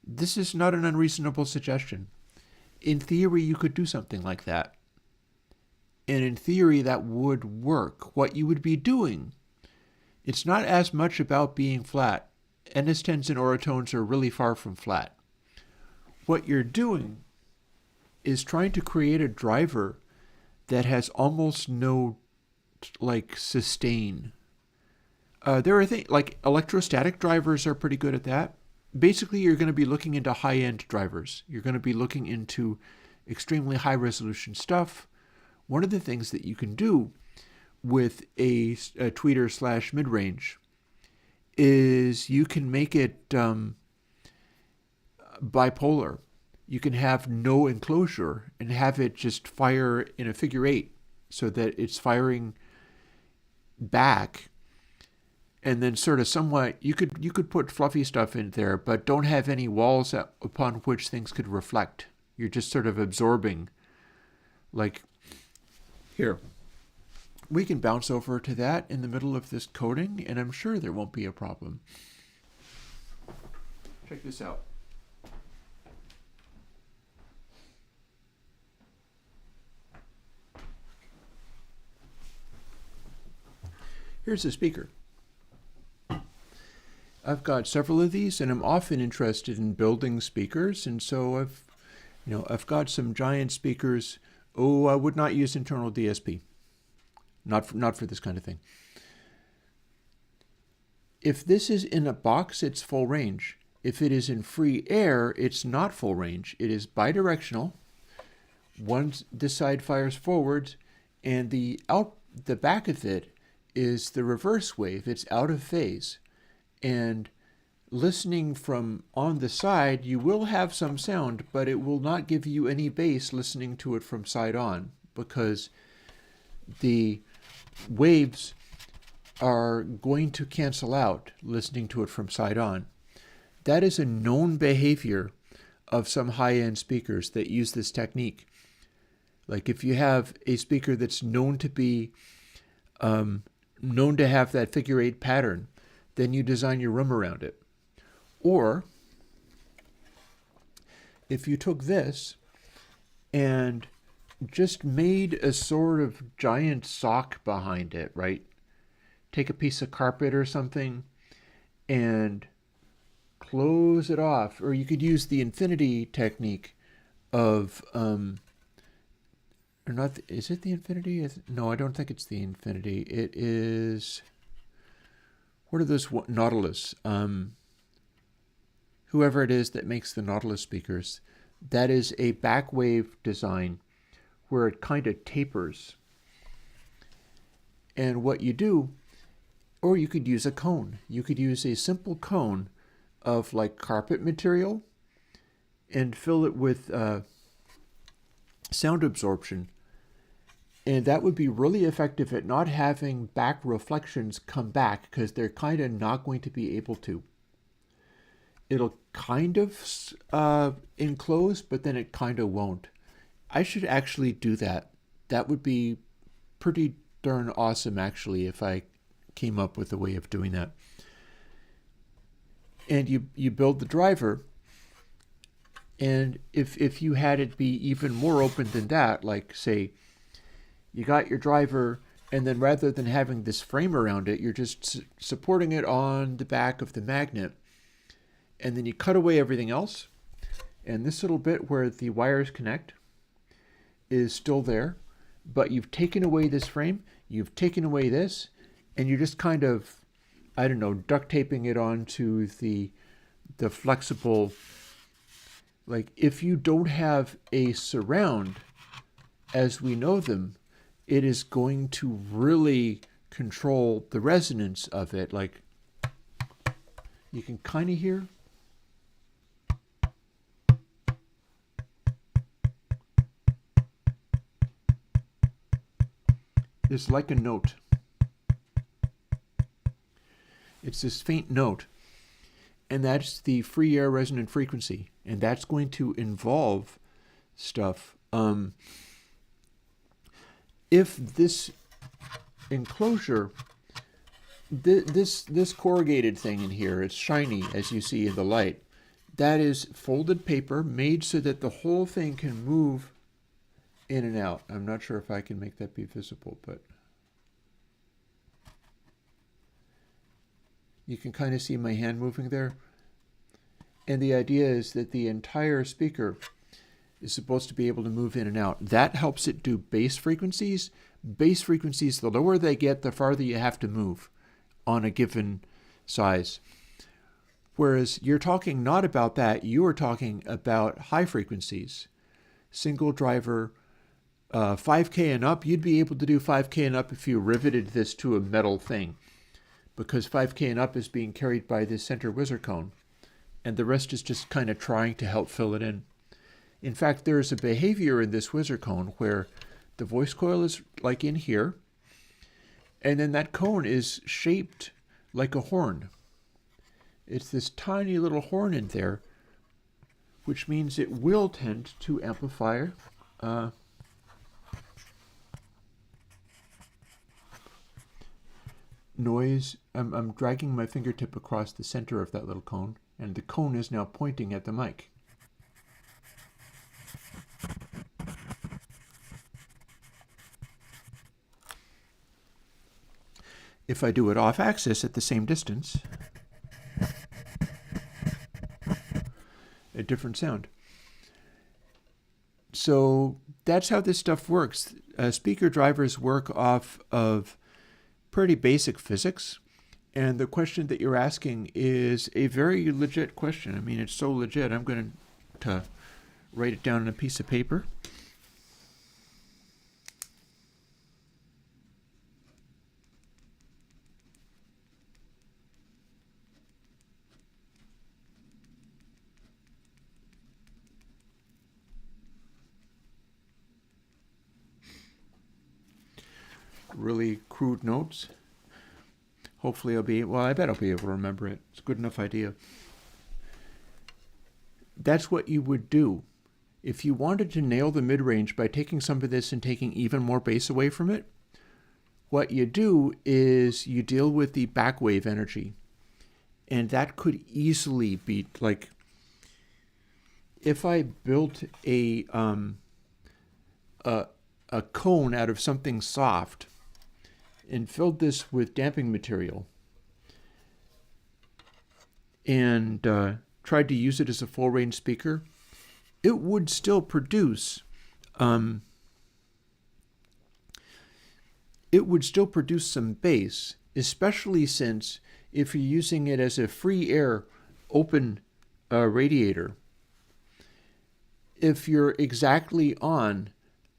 Speaker 1: This is not an unreasonable suggestion. In theory, you could do something like that. And in theory, that would work. What you would be doing, it's not as much about being flat. NS10s and Oratones are really far from flat. What you're doing is trying to create a driver that has almost no sustain. There are things like electrostatic drivers are pretty good at that. Basically, you're going to be looking into high-end drivers. You're going to be looking into extremely high-resolution stuff. One of the things that you can do with a tweeter / mid-range is you can make it bipolar. You can have no enclosure and have it just fire in a figure 8 so that it's firing back, and then sort of somewhat you could put fluffy stuff in there, but don't have any walls upon which things could reflect. You're just sort of absorbing. Like here, we can bounce over to that in the middle of this coding, and I'm sure there won't be a problem. Check this out. Here's a speaker. I've got several of these, and I'm often interested in building speakers, and so I've got some giant speakers. Oh, I would not use internal DSP. Not for this kind of thing. If this is in a box, it's full range. If it is in free air, it's not full range. It is bidirectional. This side fires forwards, and the back of it is the reverse wave. It's out of phase. And listening from on the side, you will have some sound, but it will not give you any bass listening to it from side on, because the waves are going to cancel out listening to it from side on. That is a known behavior of some high-end speakers that use this technique. Like if you have a speaker that's known to be known to have that figure 8 pattern, then you design your room around it. Or if you took this and just made a sort of giant sock behind it, right? Take a piece of carpet or something and close it off. Or you could use the infinity technique of or not. Is it the infinity? No, I don't think it's the infinity. It is. What are those Nautilus? Whoever it is that makes the Nautilus speakers, that is a back wave design where it kind of tapers. And what you do, or you could use a cone. You could use a simple cone of like carpet material and fill it with sound absorption. And that would be really effective at not having back reflections come back, because they're kind of not going to be able to. It'll kind of enclose, but then it kind of won't. I should actually do that. That would be pretty darn awesome, actually, if I came up with a way of doing that. And you build the driver, and if you had it be even more open than that, like say you got your driver, and then rather than having this frame around it, you're just supporting it on the back of the magnet, and then you cut away everything else, and this little bit where the wires connect is still there, but you've taken away this frame, you've taken away this, and you're just kind of, I don't know, duct taping it onto the flexible. Like if you don't have a surround as we know them, it is going to really control the resonance of it. Like you can kind of hear. It's like a note. It's this faint note, and that's the free air resonant frequency, and that's going to involve stuff. If this enclosure, this corrugated thing in here, it's shiny as you see in the light, that is folded paper made so that the whole thing can move in and out. I'm not sure if I can make that be visible, but you can kind of see my hand moving there. And the idea is that the entire speaker is supposed to be able to move in and out. That helps it do bass frequencies. Bass frequencies, the lower they get, the farther you have to move on a given size. Whereas you're talking not about that, you are talking about high frequencies. Single driver, 5K and up, you'd be able to do 5K and up if you riveted this to a metal thing, because 5K and up is being carried by this center whizzer cone, and the rest is just kind of trying to help fill it in. In fact, there's a behavior in this whizzer cone where the voice coil is like in here, and then that cone is shaped like a horn. It's this tiny little horn in there, which means it will tend to amplify noise. I'm dragging my fingertip across the center of that little cone, and the cone is now pointing at the mic. If I do it off axis at the same distance, a different sound. So that's how this stuff works. Speaker drivers work off of pretty basic physics, and the question that you're asking is a very legit question. I mean, it's so legit, I'm going to write it down on a piece of paper. Really crude notes. Hopefully I bet I'll be able to remember it. It's a good enough idea. That's what you would do. If you wanted to nail the mid-range by taking some of this and taking even more bass away from it, what you do is you deal with the backwave energy. And that could easily be like, if I built a cone out of something soft and filled this with damping material and tried to use it as a full range speaker, it would still produce some bass, especially since if you're using it as a free air open radiator, if you're exactly on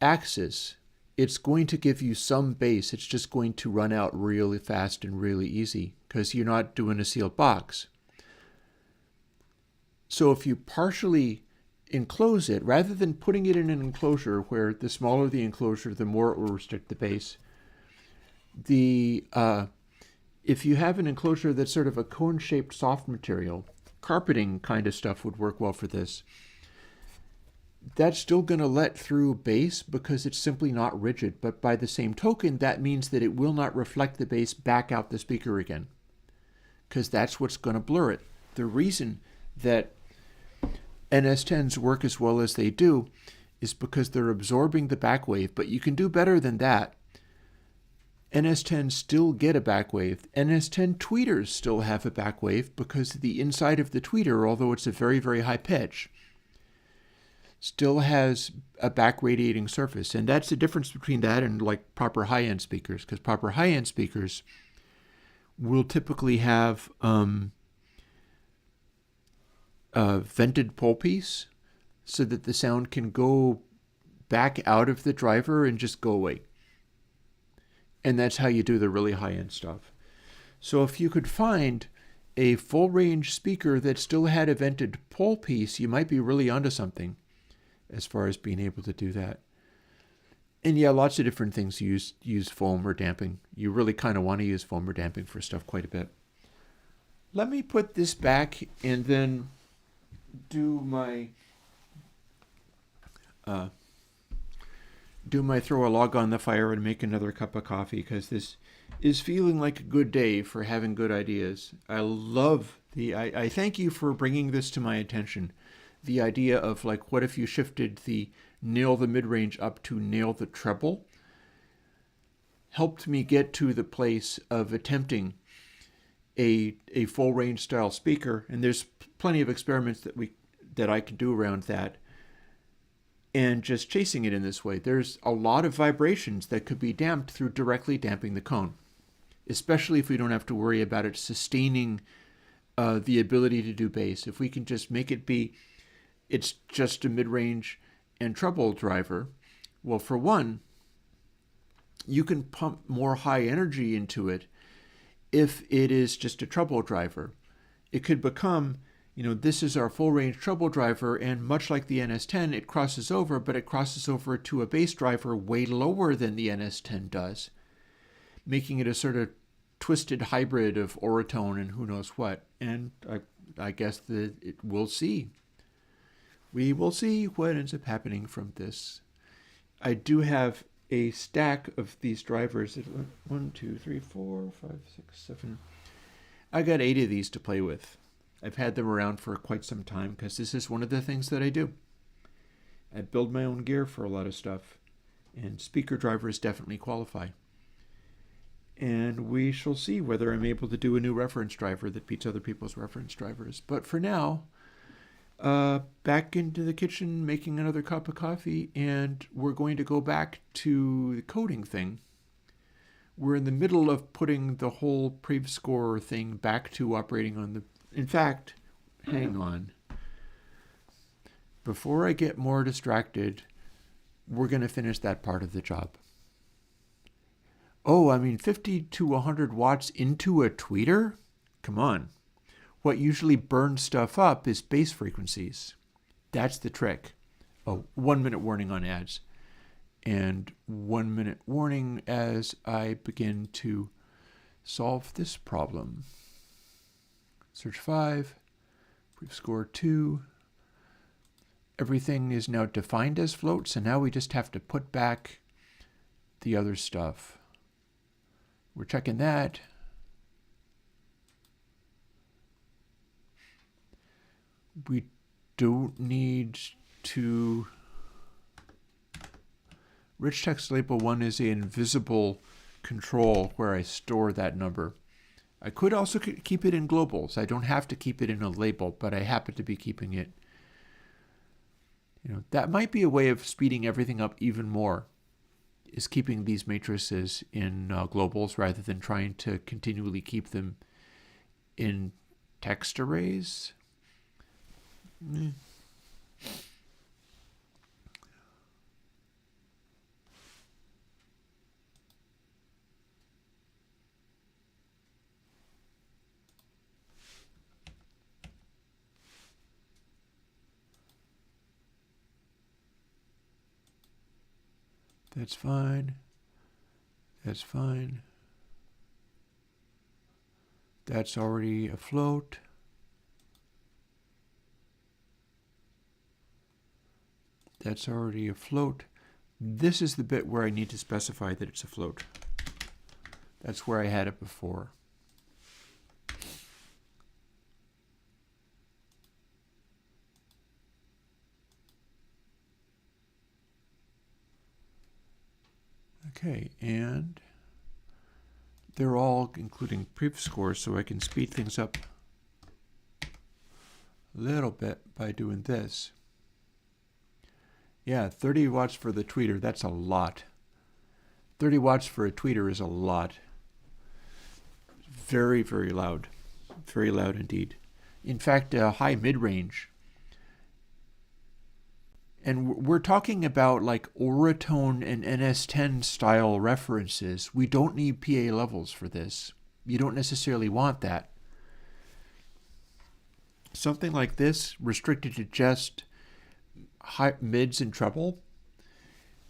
Speaker 1: axis, it's going to give you some bass. It's just going to run out really fast and really easy because you're not doing a sealed box. So if you partially enclose it, rather than putting it in an enclosure where the smaller the enclosure, the more it will restrict the bass, if you have an enclosure that's sort of a cone-shaped soft material, carpeting kind of stuff would work well for this. that's still going to let through bass because it's simply not rigid. But by the same token, that means that it will not reflect the bass back out the speaker again, because that's what's going to blur it. The reason that NS10s work as well as they do is because they're absorbing the back wave, but you can do better than that. NS10s still get a back wave. NS10 tweeters still have a back wave because the inside of the tweeter, although it's a very, very high pitch, still has a back radiating surface. And that's the difference between that and like proper high-end speakers, because proper high-end speakers will typically have a vented pole piece so that the sound can go back out of the driver and just go away. And that's how you do the really high-end stuff. So if you could find a full-range speaker that still had a vented pole piece, you might be really onto something as far as being able to do that. And yeah, lots of different things use foam or damping. You really kind of want to use foam or damping for stuff quite a bit. Let me put this back and then do my throw a log on the fire and make another cup of coffee, because this is feeling like a good day for having good ideas. I thank you for bringing this to my attention. The idea of like, what if you shifted the nail the mid-range up to nail the treble helped me get to the place of attempting a full range style speaker. And there's plenty of experiments that I can do around that. And just chasing it in this way, there's a lot of vibrations that could be damped through directly damping the cone, especially if we don't have to worry about it sustaining the ability to do bass. If we can just make it be, it's just a mid-range and treble driver, well, for one, you can pump more high energy into it if it is just a treble driver. It could become, this is our full-range treble driver, and much like the NS10, it crosses over, but it crosses over to a bass driver way lower than the NS10 does, making it a sort of twisted hybrid of Oratone and who knows what. And I guess that we'll see. We will see what ends up happening from this. I do have a stack of these drivers. 1, 2, 3, 4, 5, 6, 7. I got 8 of these to play with. I've had them around for quite some time because this is one of the things that I do. I build my own gear for a lot of stuff, and speaker drivers definitely qualify. And we shall see whether I'm able to do a new reference driver that beats other people's reference drivers. But for now, back into the kitchen making another cup of coffee, and we're going to go back to the coding thing. We're in the middle of putting the whole pre-score thing back to operating on the... In fact, hang on. Before I get more distracted, we're going to finish that part of the job. 50 to 100 watts into a tweeter? Come on. What usually burns stuff up is bass frequencies. That's the trick. 1 minute warning on ads. And 1 minute warning as I begin to solve this problem. Search 5, brief score 2. Everything is now defined as float, so now we just have to put back the other stuff. We're checking that. We don't need to... Rich text label 1 is an invisible control where I store that number. I could also keep it in globals. I don't have to keep it in a label, but I happen to be keeping it. That might be a way of speeding everything up even more, is keeping these matrices in globals rather than trying to continually keep them in text arrays. That's fine. That's fine. That's already afloat. that's already a float. This is the bit where I need to specify that it's a float. That's where I had it before. Okay, and they're all including pref scores, so I can speed things up a little bit by doing this. Yeah, 30 watts for the tweeter, that's a lot. 30 watts for a tweeter is a lot. Very, very loud. Very loud indeed. In fact, high mid-range. And we're talking about like Oratone and NS10 style references. We don't need PA levels for this. You don't necessarily want that. Something like this, restricted to just high mids and treble,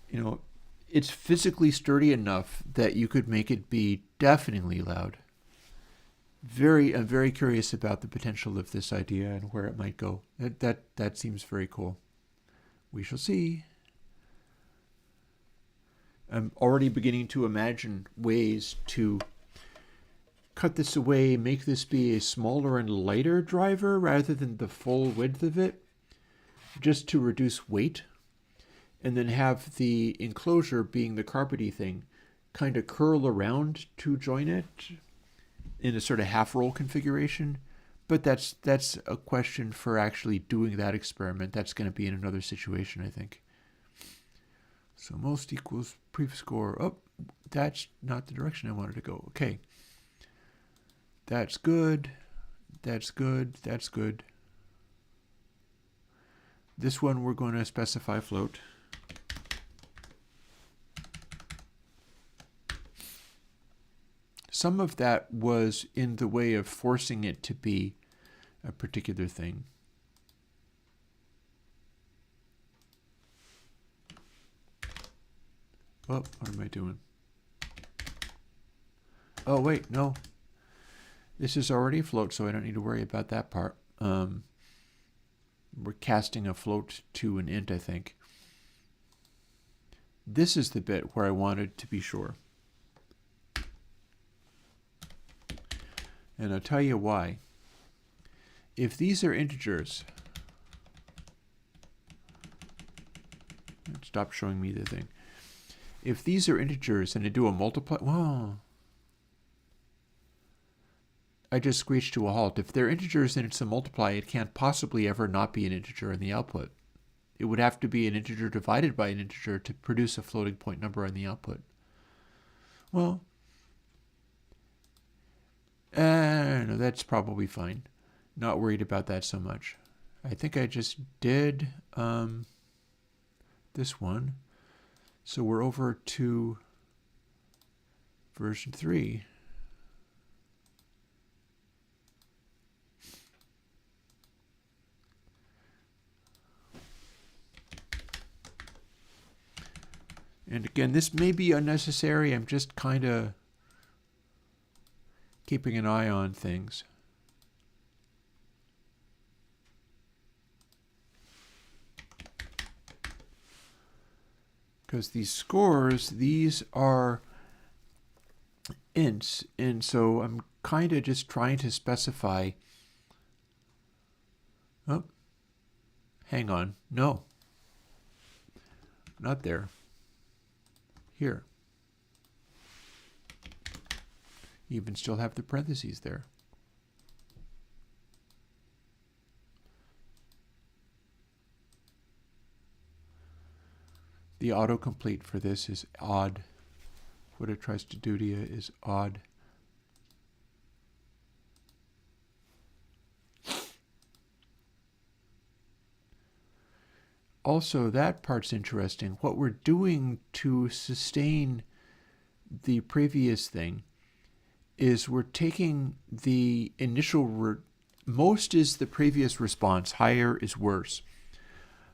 Speaker 1: you know, it's physically sturdy enough that you could make it be deafeningly loud. I'm very curious about the potential of this idea and where it might go. That seems very cool. We shall see. I'm already beginning to imagine ways to cut this away, make this be a smaller and lighter driver rather than the full width of it, just to reduce weight, and then have the enclosure, being the carpety thing, kind of curl around to join it in a sort of half-roll configuration. But that's a question for actually doing that experiment. That's going to be in another situation, I think. So most equals pref score. Oh, that's not the direction I wanted to go. Okay. That's good. That's good. That's good. This one we're going to specify float. Some of that was in the way of forcing it to be a particular thing. Oh, what am I doing? Oh, wait, no. This is already a float, so I don't need to worry about that part. We're casting a float to an int, I think. This is the bit where I wanted to be sure. And I'll tell you why. If these are integers, stop showing me the thing. If these are integers and I do a multiply, whoa. I just screeched to a halt. If they're integers and it's a multiply, it can't possibly ever not be an integer in the output. It would have to be an integer divided by an integer to produce a floating point number on the output. Well, no, that's probably fine. Not worried about that so much. I think I just did this one. So we're over to version 3. And again, this may be unnecessary. I'm just kind of keeping an eye on things. Because these scores, these are ints, and so I'm kind of just trying to specify. Oh, hang on. No, not there. Here. You even still have the parentheses there. The autocomplete for this is odd. What it tries to do to you is odd. Also, that part's interesting. What we're doing to sustain the previous thing is we're taking the initial, most is the previous response, higher is worse.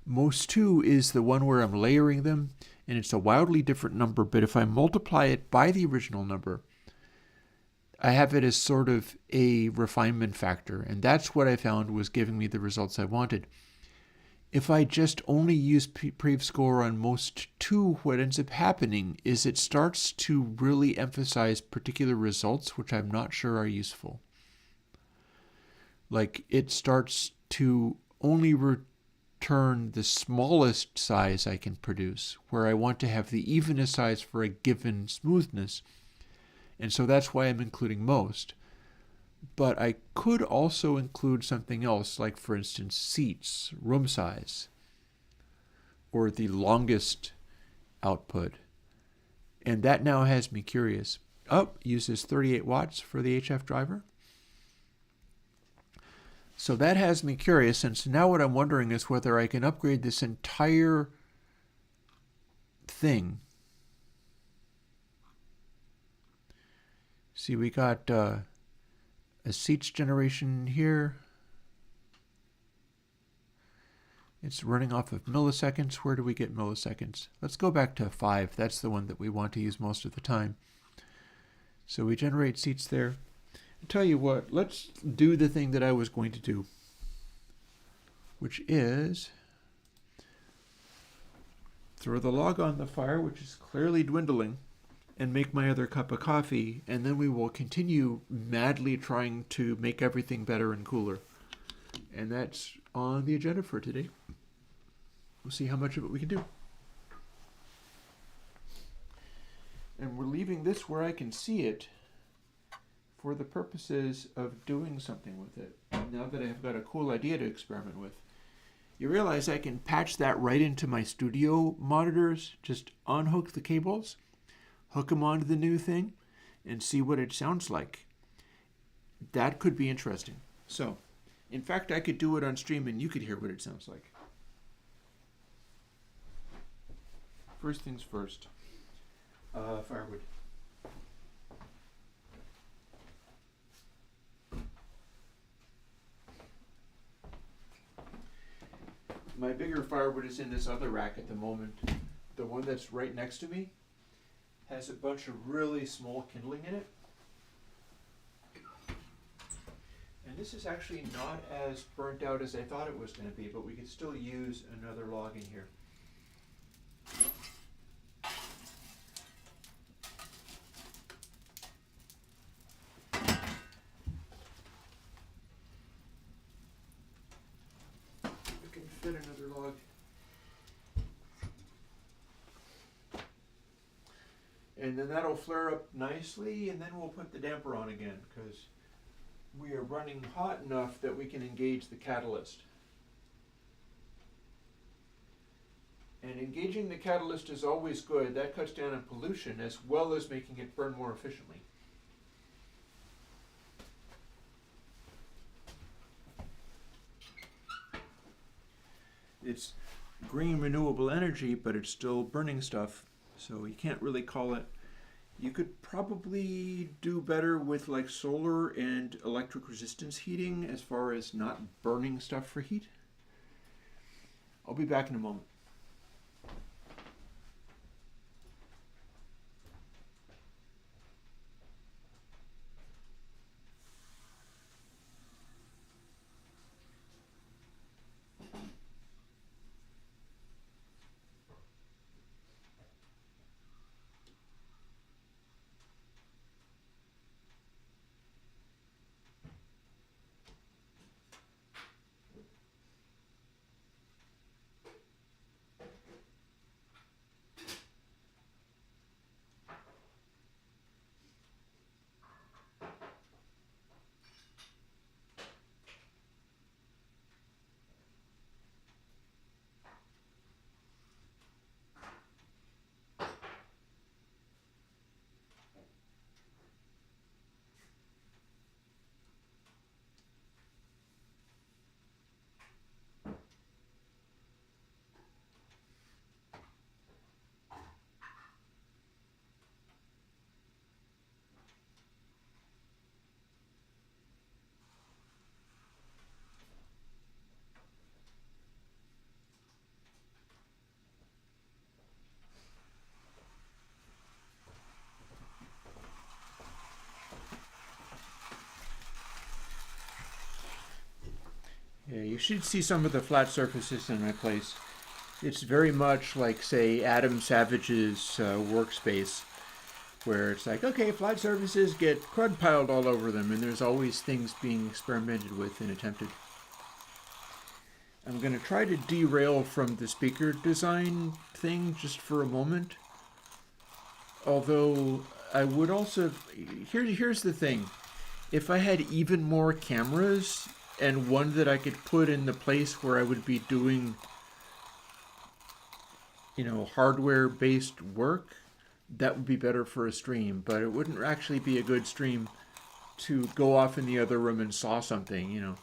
Speaker 1: Most 2 is the one where I'm layering them, and it's a wildly different number, but if I multiply it by the original number, I have it as sort of a refinement factor, and that's what I found was giving me the results I wanted. if I just only use pre-score on most 2, what ends up happening is it starts to really emphasize particular results, which I'm not sure are useful. Like it starts to only return the smallest size I can produce, where I want to have the evenest size for a given smoothness. And so that's why I'm including most. But I could also include something else, like for instance, seats, room size, or the longest output. And that now has me curious. Oh, uses 38 watts for the HF driver. So that has me curious, and so now what I'm wondering is whether I can upgrade this entire thing. See, we got a seats generation here. It's running off of milliseconds. Where do we get milliseconds? Let's go back to 5. That's the one that we want to use most of the time. So we generate seats there. I'll tell you what, let's do the thing that I was going to do, which is throw the log on the fire, which is clearly dwindling, and make my other cup of coffee, and then we will continue madly trying to make everything better and cooler. And that's on the agenda for today. We'll see how much of it we can do. And we're leaving this where I can see it for the purposes of doing something with it. Now that I've got a cool idea to experiment with. You realize I can patch that right into my studio monitors, just unhook the cables, hook them onto the new thing, and see what it sounds like. That could be interesting. So, in fact, I could do it on stream and you could hear what it sounds like. First things first. Firewood. My bigger firewood is in this other rack at the moment. The one that's right next to me has a bunch of really small kindling in it. And this is actually not as burnt out as I thought it was going to be, but we could still use another log in here. We can fit another log. And then that'll flare up nicely, and then we'll put the damper on again, because we are running hot enough that we can engage the catalyst. And engaging the catalyst is always good. That cuts down on pollution as well as making it burn more efficiently. It's green renewable energy, but it's still burning stuff, so you can't really call it. You could probably do better with like solar and electric resistance heating as far as not burning stuff for heat. I'll be back in a moment. you should see some of the flat surfaces in my place. It's very much like, say, Adam Savage's workspace, where it's like, okay, flat surfaces get crud piled all over them, and there's always things being experimented with and attempted. I'm going to try to derail from the speaker design thing just for a moment. Although I would also, here's the thing. If I had even more cameras and one that I could put in the place where I would be doing, hardware-based work, that would be better for a stream. But it wouldn't actually be a good stream to go off in the other room and saw something,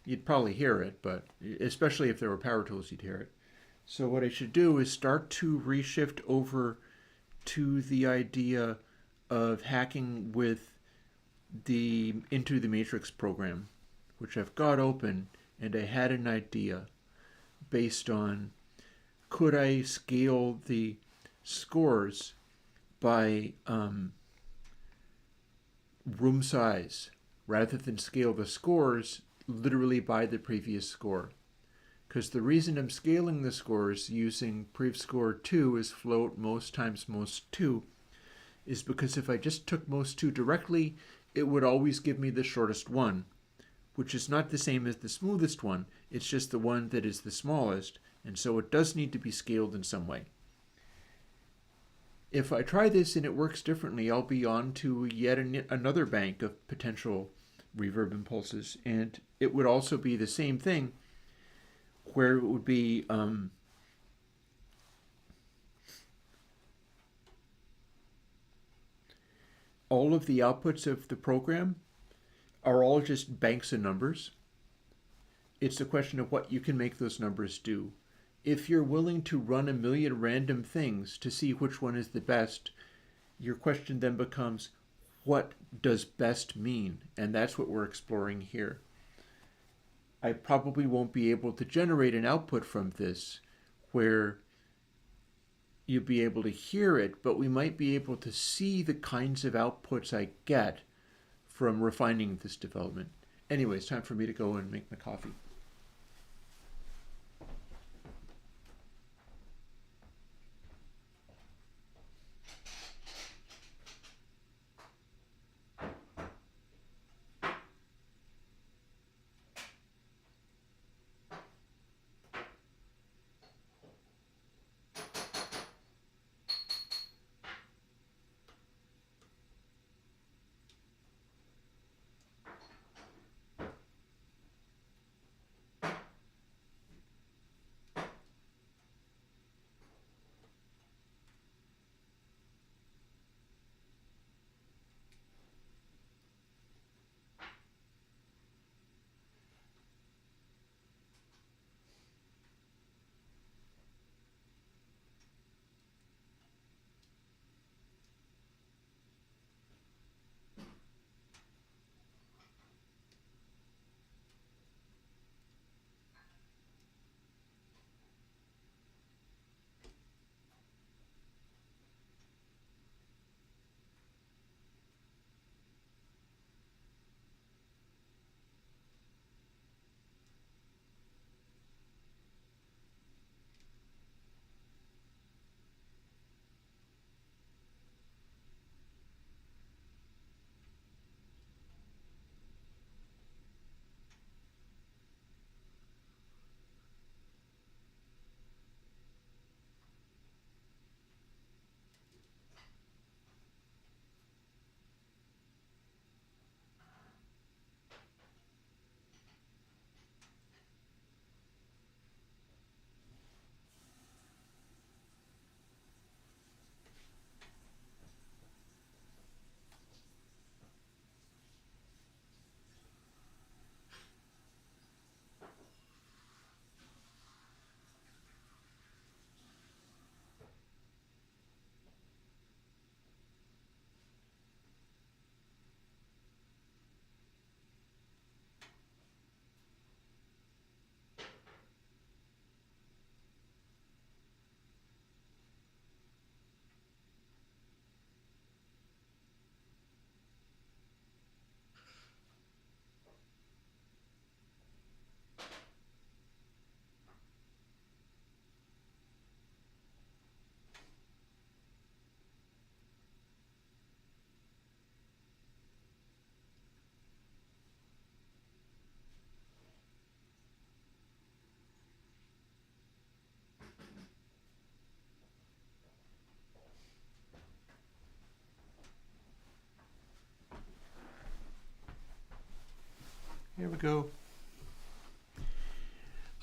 Speaker 1: You'd probably hear it, but especially if there were power tools, you'd hear it. So what I should do is start to reshift over to the idea of hacking with the Into the Matrix program, which I've got open, and I had an idea based on, could I scale the scores by room size rather than scale the scores literally by the previous score? Because the reason I'm scaling the scores using prev score 2 is float most times most 2 is because if I just took most 2 directly, it would always give me the shortest one, which is not the same as the smoothest one. It's just the one that is the smallest, and so it does need to be scaled in some way. If I try this and it works differently, I'll be on to yet another bank of potential reverb impulses, and it would also be the same thing where it would be all of the outputs of the program are all just banks of numbers. It's a question of what you can make those numbers do. If you're willing to run a million random things to see which one is the best, your question then becomes, what does best mean? And that's what we're exploring here. I probably won't be able to generate an output from this where you'll be able to hear it, but we might be able to see the kinds of outputs I get from refining this development. Anyway, it's time for me to go and make my coffee. There we go.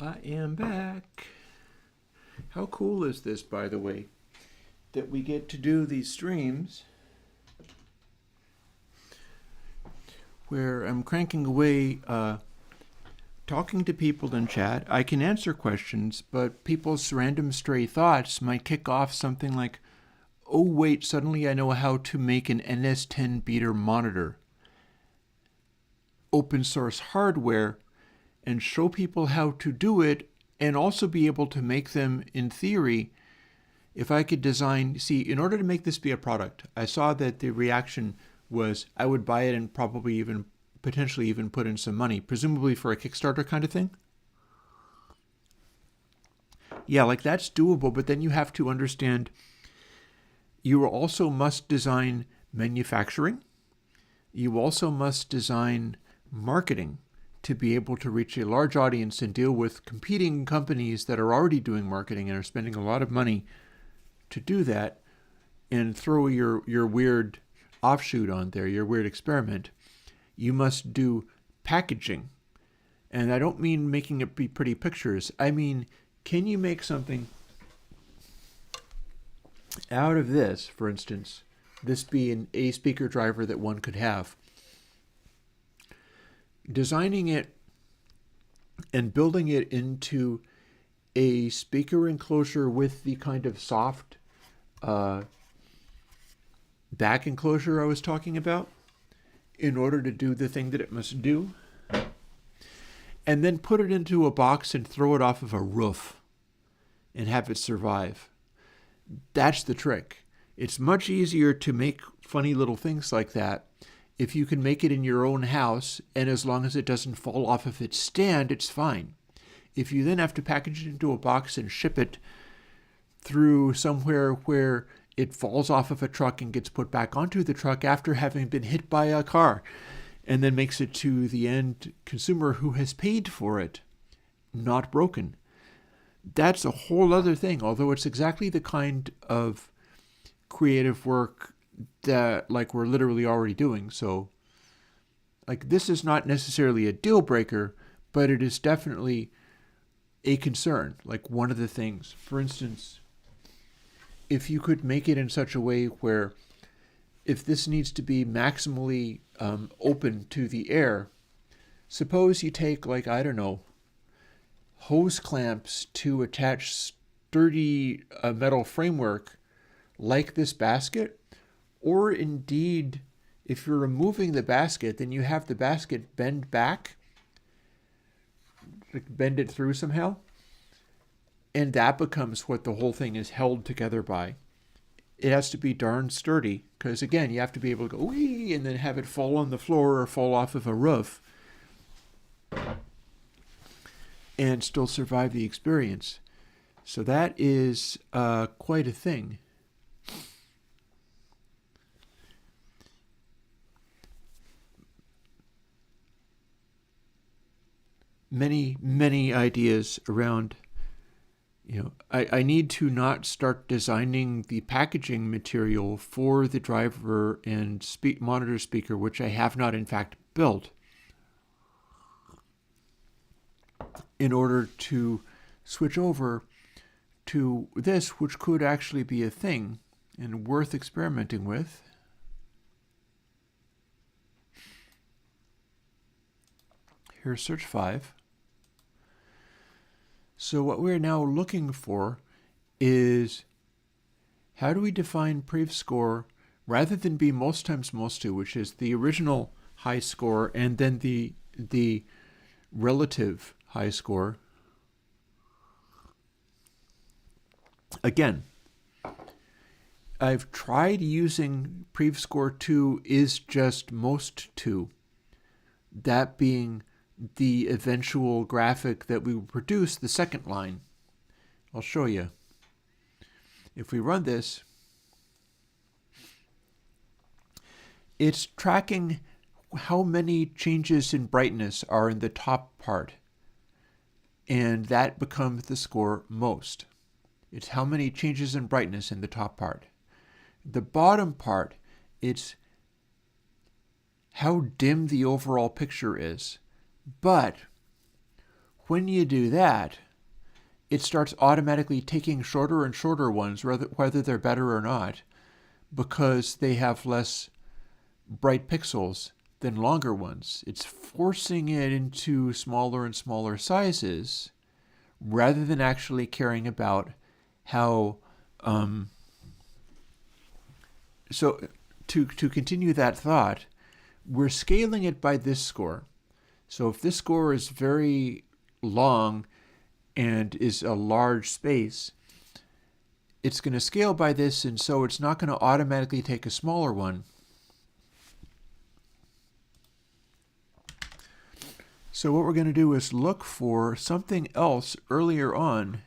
Speaker 1: I am back. How cool is this, by the way, that we get to do these streams where I'm cranking away, talking to people in chat. I can answer questions, but people's random stray thoughts might kick off something like, oh wait, suddenly I know how to make an NS10 beater monitor. Open source hardware, and show people how to do it, and also be able to make them in theory. If I could design, see, in order to make this be a product, I saw that the reaction was I would buy it and probably even potentially even put in some money, presumably for a Kickstarter kind of thing. Yeah, like that's doable, but then you have to understand you also must design manufacturing. You also must design marketing to be able to reach a large audience and deal with competing companies that are already doing marketing and are spending a lot of money to do that, and throw your weird offshoot on there, your weird experiment. You must do packaging. And I don't mean making it be pretty pictures. I mean, can you make something out of this, for instance, this being a speaker driver that one could have? Designing it and building it into a speaker enclosure with the kind of soft back enclosure I was talking about in order to do the thing that it must do, and then put it into a box and throw it off of a roof and have it survive. That's the trick. It's much easier to make funny little things like that if you can make it in your own house, and as long as it doesn't fall off of its stand, it's fine. If you then have to package it into a box and ship it through somewhere where it falls off of a truck and gets put back onto the truck after having been hit by a car, and then makes it to the end consumer who has paid for it, not broken, that's a whole other thing, although it's exactly the kind of creative work that like we're literally already doing. So like this is not necessarily a deal breaker, but it is definitely a concern. Like one of the things, for instance, if you could make it in such a way where if this needs to be maximally open to the air, suppose you take like, I don't know, hose clamps to attach sturdy metal framework like this basket, or indeed, if you're removing the basket, then you have the basket bend back, like bend it through somehow, and that becomes what the whole thing is held together by. It has to be darn sturdy, because again, you have to be able to go wee and then have it fall on the floor or fall off of a roof and still survive the experience. So that is quite a thing. Many ideas around, I need to not start designing the packaging material for the driver and monitor speaker, which I have not in fact built, in order to switch over to this, which could actually be a thing and worth experimenting with. Here's search 5. So what we're now looking for is how do we define prev score rather than be most times most to, which is the original high score and then the relative high score. Again, I've tried using prev score 2 is just most to, that being the eventual graphic that we will produce, the second line. I'll show you. If we run this, it's tracking how many changes in brightness are in the top part, and that becomes the score most. It's how many changes in brightness in the top part. The bottom part, it's how dim the overall picture is. But when you do that, it starts automatically taking shorter and shorter ones, whether they're better or not, because they have less bright pixels than longer ones. It's forcing it into smaller and smaller sizes rather than actually caring about how. So to continue that thought, we're scaling it by this score. So if this score is very long and is a large space, it's going to scale by this, and so it's not going to automatically take a smaller one. So what we're going to do is look for something else earlier on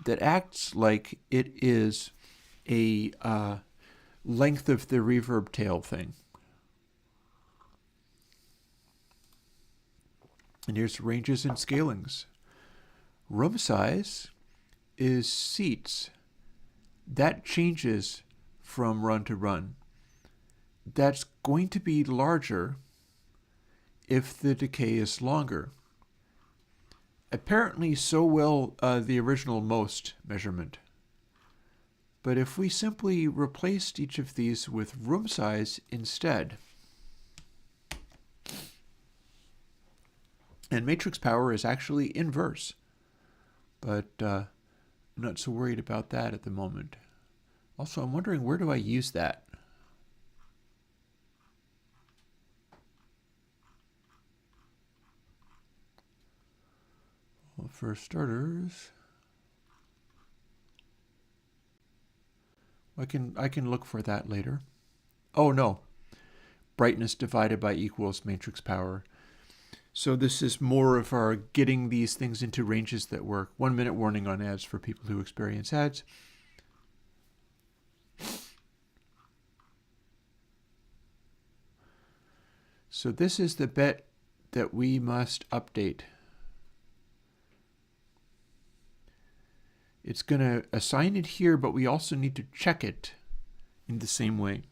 Speaker 1: that acts like it is a length of the reverb tail thing. And here's ranges and scalings. Room size is seats. That changes from run to run. That's going to be larger if the decay is longer. Apparently, so will the original most measurement. But if we simply replaced each of these with room size instead, and matrix power is actually inverse, but I'm not so worried about that at the moment. Also, I'm wondering, where do I use that? Well, for starters, I can look for that later. Oh no, brightness divided by equals matrix power. So this is more of our getting these things into ranges that work. 1 minute warning on ads for people who experience ads. So this is the bit that we must update. It's going to assign it here, but we also need to check it in the same way.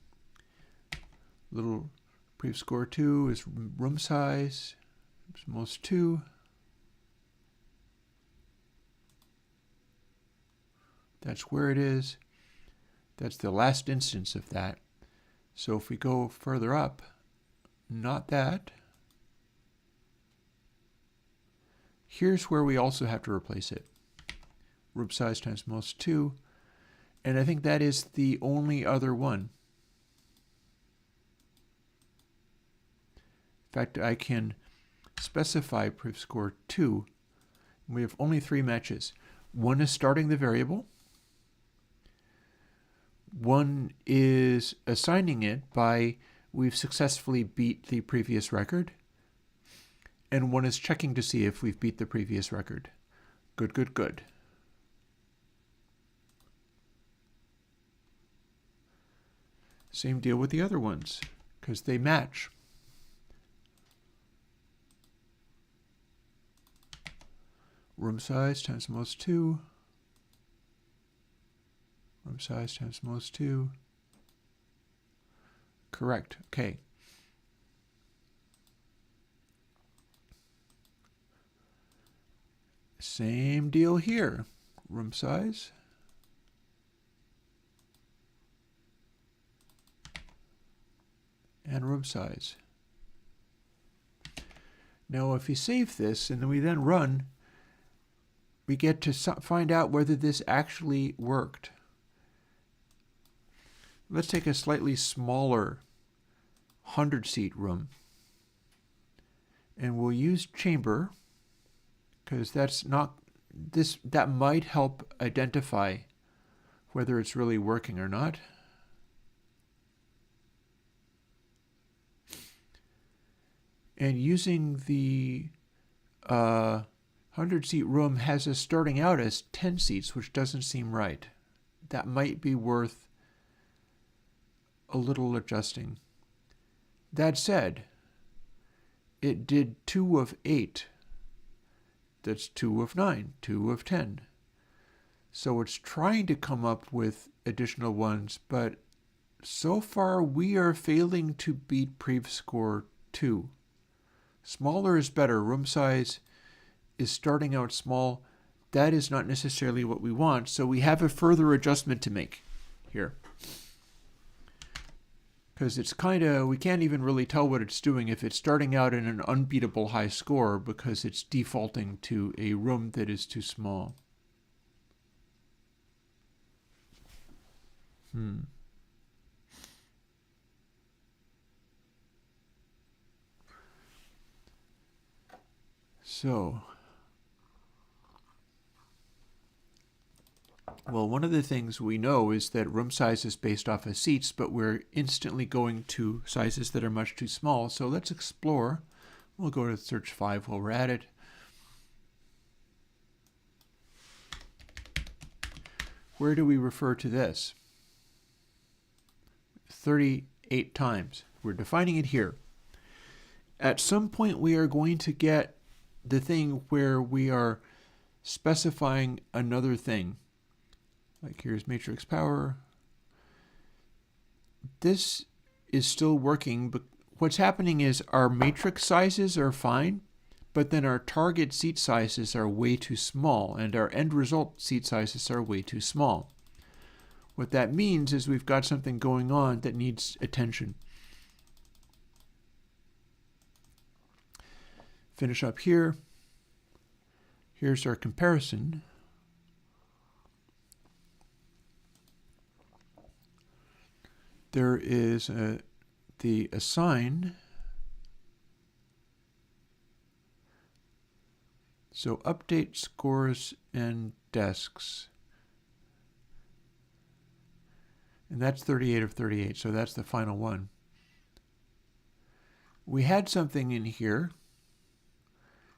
Speaker 1: Little prev score 2 is room size. Most 2. That's where it is. That's the last instance of that. So if we go further up, not that. Here's where we also have to replace it. Room size times most 2. And I think that is the only other one. In fact, I can specify prev score 2. We have only 3 matches. One is starting the variable. One is assigning it by we've successfully beat the previous record. And one is checking to see if we've beat the previous record. Good, good, good. Same deal with the other ones, because they match. Room size times most 2. Room size times most 2. Correct. Okay. Same deal here. Room size. And room size. Now if you save this and then we then run, we get to find out whether this actually worked. Let's take a slightly smaller 100-seat room. And we'll use chamber, because that's not this. That might help identify whether it's really working or not. And using the 100-seat room has us starting out as 10 seats, which doesn't seem right. That might be worth a little adjusting. That said, it did 2 of 8. That's 2 of 9, 2 of 10. So it's trying to come up with additional ones, but so far we are failing to beat prev score 2. Smaller is better. Room size is starting out small. That is not necessarily what we want, so we have a further adjustment to make here. Because it's we can't even really tell what it's doing if it's starting out in an unbeatable high score because it's defaulting to a room that is too small. So, well, one of the things we know is that room size is based off of seats, but we're instantly going to sizes that are much too small. So let's explore. We'll go to search 5 while we're at it. Where do we refer to this? 38 times. We're defining it here. At some point, we are going to get the thing where we are specifying another thing. Like here's matrix power. This is still working, but what's happening is our matrix sizes are fine, but then our target seat sizes are way too small, and our end result seat sizes are way too small. What that means is we've got something going on that needs attention. Finish up here. Here's our comparison. There is the assign. So update scores and desks. And that's 38 of 38, so that's the final one. We had something in here,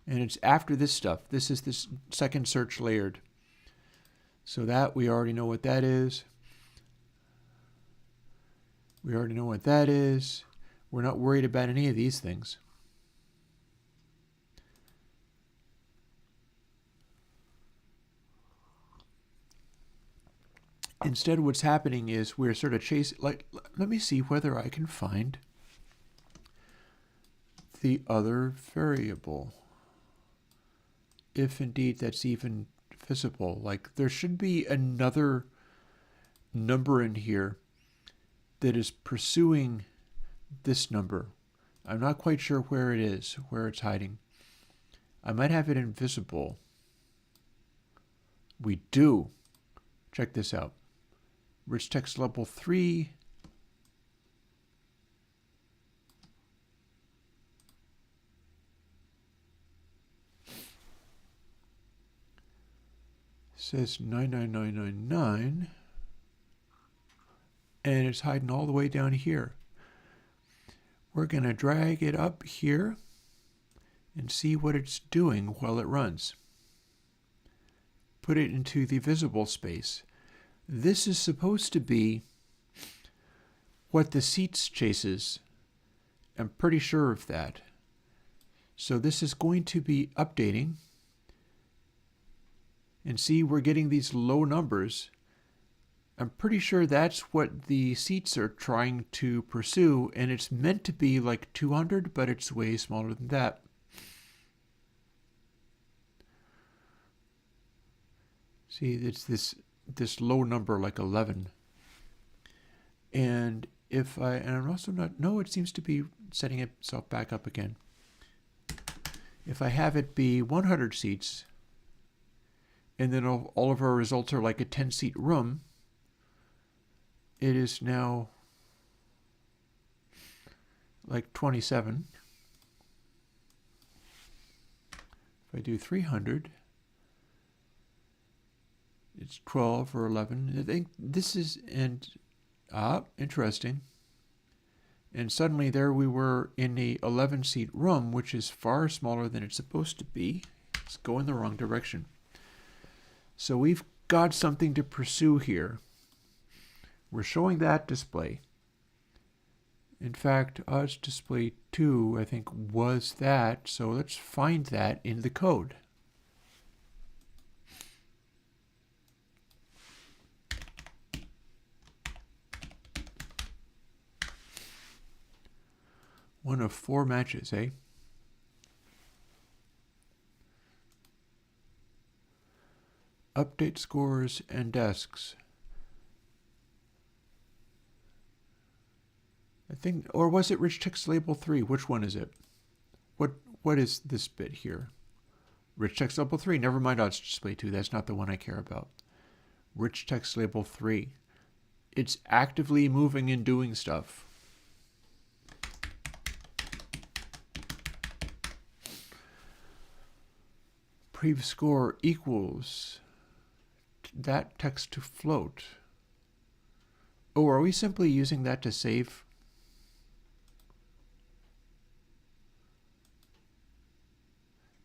Speaker 1: and it's after this stuff. This is this second search layered. So that, we already know what that is. We already know what that is. We're not worried about any of these things. Instead, what's happening is we're sort of chasing, let me see whether I can find the other variable. If indeed that's even visible. Like there should be another number in here that is pursuing this number. I'm not quite sure where it is, where it's hiding. I might have it invisible. We do. Check this out. Rich text level 3. Says 99999. And it's hiding all the way down here. We're going to drag it up here and see what it's doing while it runs. Put it into the visible space. This is supposed to be what the seats chases. I'm pretty sure of that. So this is going to be updating. And see, we're getting these low numbers. I'm pretty sure that's what the seats are trying to pursue, and it's meant to be like 200, but it's way smaller than that. See, it's this low number like 11. And if and I'm also not, no, it seems to be setting itself back up again. If I have it be 100 seats, and then all of our results are like a 10-seat room, it is now like 27. If I do 300, it's 12 or 11. I think this is, interesting. And suddenly there we were in a 11-seat room, which is far smaller than it's supposed to be. It's going the wrong direction. So we've got something to pursue here. We're showing that display. In fact, odds display 2, I think, was that. So let's find that in the code. One of 4 matches, eh? Update scores and desks. I think, or was it rich text label 3? Which one is it? What is this bit here? Rich text label 3. Never mind odds display 2. That's not the one I care about. Rich text label 3. It's actively moving and doing stuff. Prev score equals that text to float. Oh, are we simply using that to save?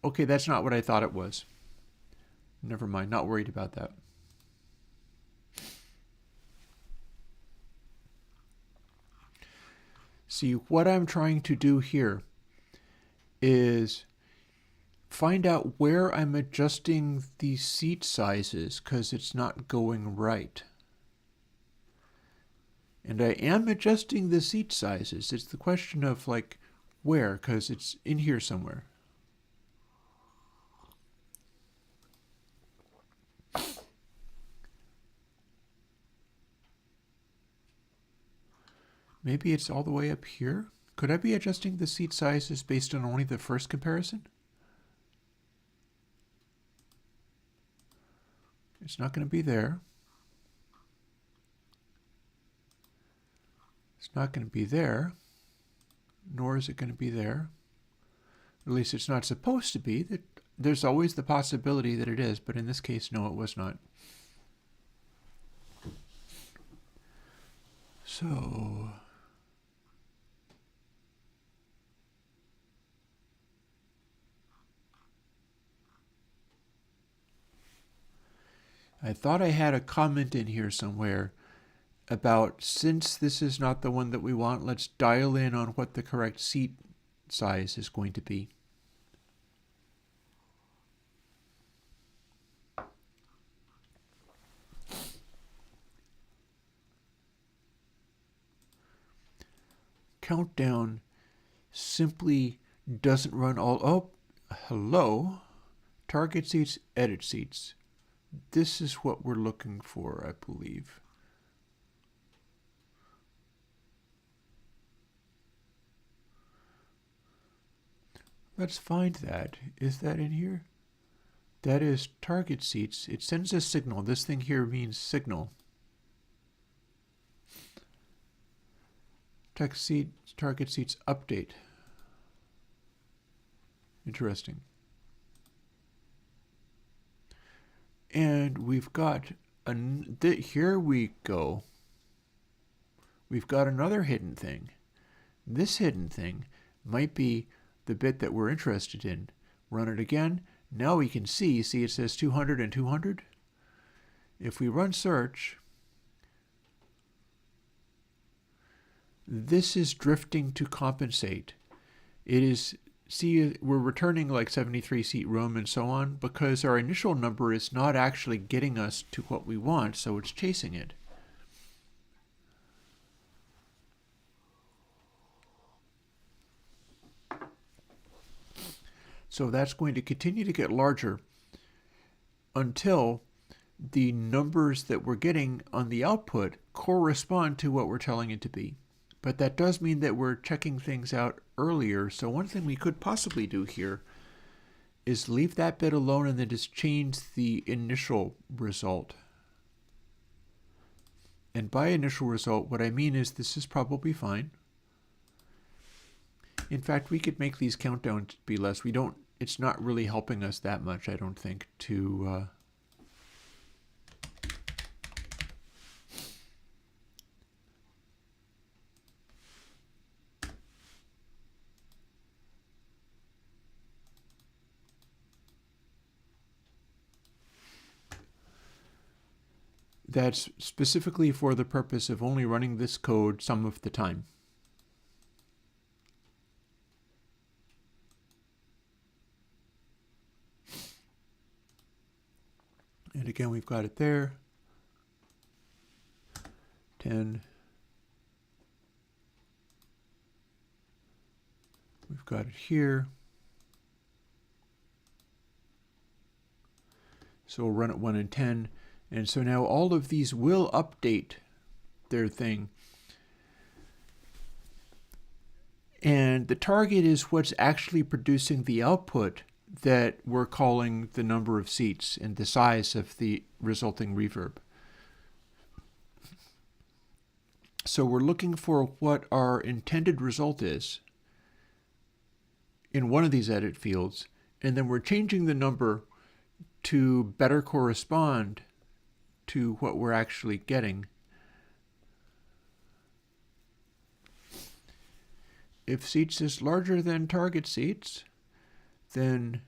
Speaker 1: Okay, that's not what I thought it was. Never mind, not worried about that. See, what I'm trying to do here is find out where I'm adjusting the seat sizes because it's not going right. And I am adjusting the seat sizes. It's the question of like where, because it's in here somewhere. Maybe it's all the way up here? Could I be adjusting the seat sizes based on only the first comparison? It's not going to be there. It's not going to be there. Nor is it going to be there. At least it's not supposed to be. There's always the possibility that it is, but in this case, no, it was not. So I thought I had a comment in here somewhere about, since this is not the one that we want, let's dial in on what the correct seat size is going to be. Countdown simply doesn't run all. Oh, hello. Target seats, edit seats. This is what we're looking for, I believe. Let's find that. Is that in here? That is target seats. It sends a signal. This thing here means signal. Text seats, target seats, update. Interesting. And we've got, here we go. We've got another hidden thing. This hidden thing might be the bit that we're interested in. Run it again. Now we can see it says 200 and 200. If we run search, this is drifting to compensate. It is, see, we're returning like 73 seat room and so on because our initial number is not actually getting us to what we want, so it's chasing it. So that's going to continue to get larger until the numbers that we're getting on the output correspond to what we're telling it to be. But that does mean that we're checking things out earlier. So one thing we could possibly do here is leave that bit alone and then just change the initial result. And by initial result, what I mean is this is probably fine. In fact, we could make these countdowns be less. It's not really helping us that much, I don't think, to that's specifically for the purpose of only running this code some of the time. And again, we've got it there. 10. We've got it here. So we'll run at 1 and 10. And so now all of these will update their thing. And the target is what's actually producing the output that we're calling the number of seats and the size of the resulting reverb. So we're looking for what our intended result is in one of these edit fields, and then we're changing the number to better correspond to what we're actually getting. If seats is larger than target seats, then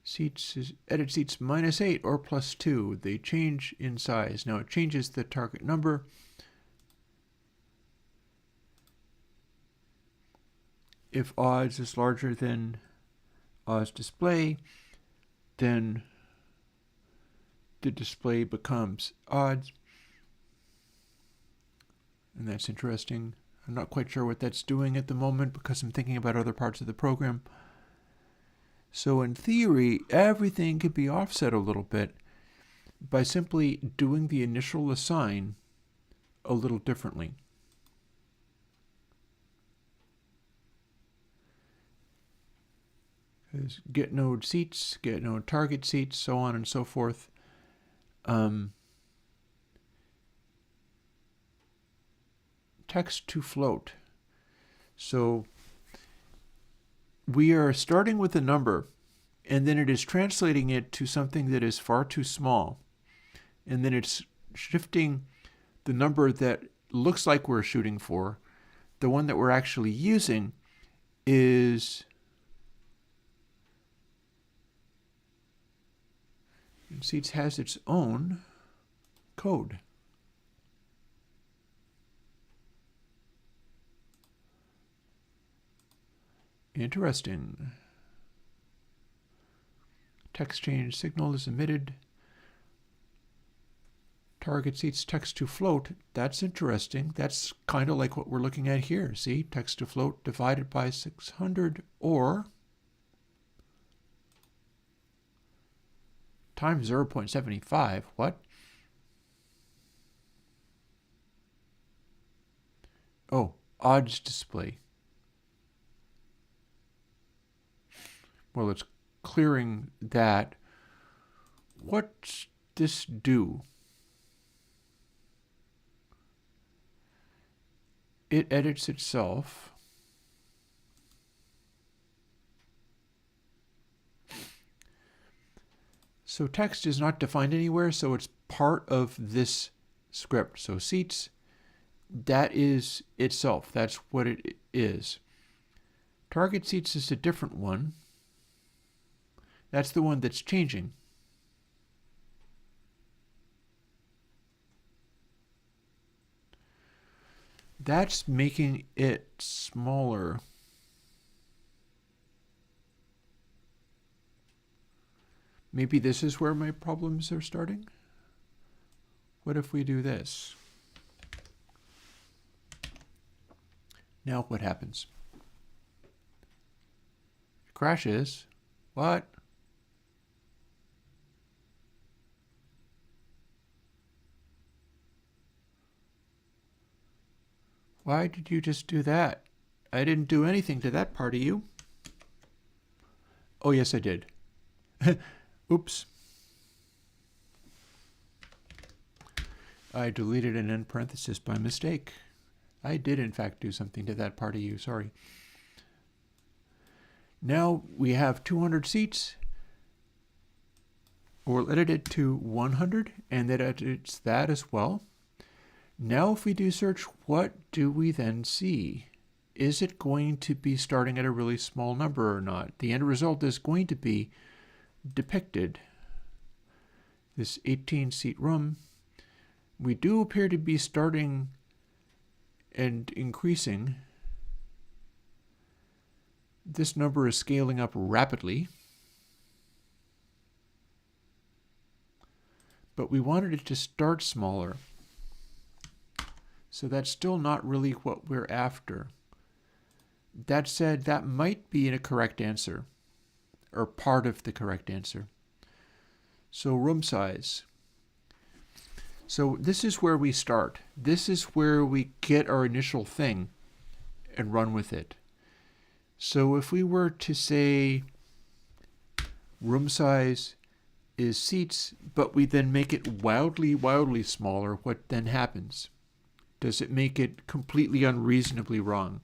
Speaker 1: seats is edit seats -8 or +2. They change in size. Now it changes the target number. If odds is larger than odds display, then the display becomes odds. And that's interesting. I'm not quite sure what that's doing at the moment because I'm thinking about other parts of the program. So in theory, everything could be offset a little bit by simply doing the initial assign a little differently. There's get node seats, get node target seats, so on and so forth. Text to float. So we are starting with a number, and then it is translating it to something that is far too small. And then it's shifting the number that looks like we're shooting for. The one that we're actually using is Seats has its own code. Interesting. Text change signal is emitted. Target seats text to float. That's interesting. That's kind of like what we're looking at here. See, text to float divided by 600 or times 0.75. What? Oh, odds display. Well, it's clearing that. What's this do? It edits itself. So text is not defined anywhere, so it's part of this script. So seats, that is itself. That's what it is. Target seats is a different one. That's the one that's changing. That's making it smaller. Maybe this is where my problems are starting. What if we do this? Now what happens? It crashes. What? Why did you just do that? I didn't do anything to that part of you. Oh, yes, I did. Oops. I deleted an end parenthesis by mistake. I did, in fact, do something to that part of you. Sorry. Now we have 200 seats. We'll edit it to 100, and that edits that as well. Now if we do search, what do we then see? Is it going to be starting at a really small number or not? The end result is going to be depicted. This 18-seat room. We do appear to be starting and increasing. This number is scaling up rapidly. But we wanted it to start smaller. So that's still not really what we're after. That said, that might be a correct answer, or part of the correct answer. So room size. So this is where we start. This is where we get our initial thing and run with it. So if we were to say room size is seats, but we then make it wildly, wildly smaller, what then happens? Does it make it completely unreasonably wrong?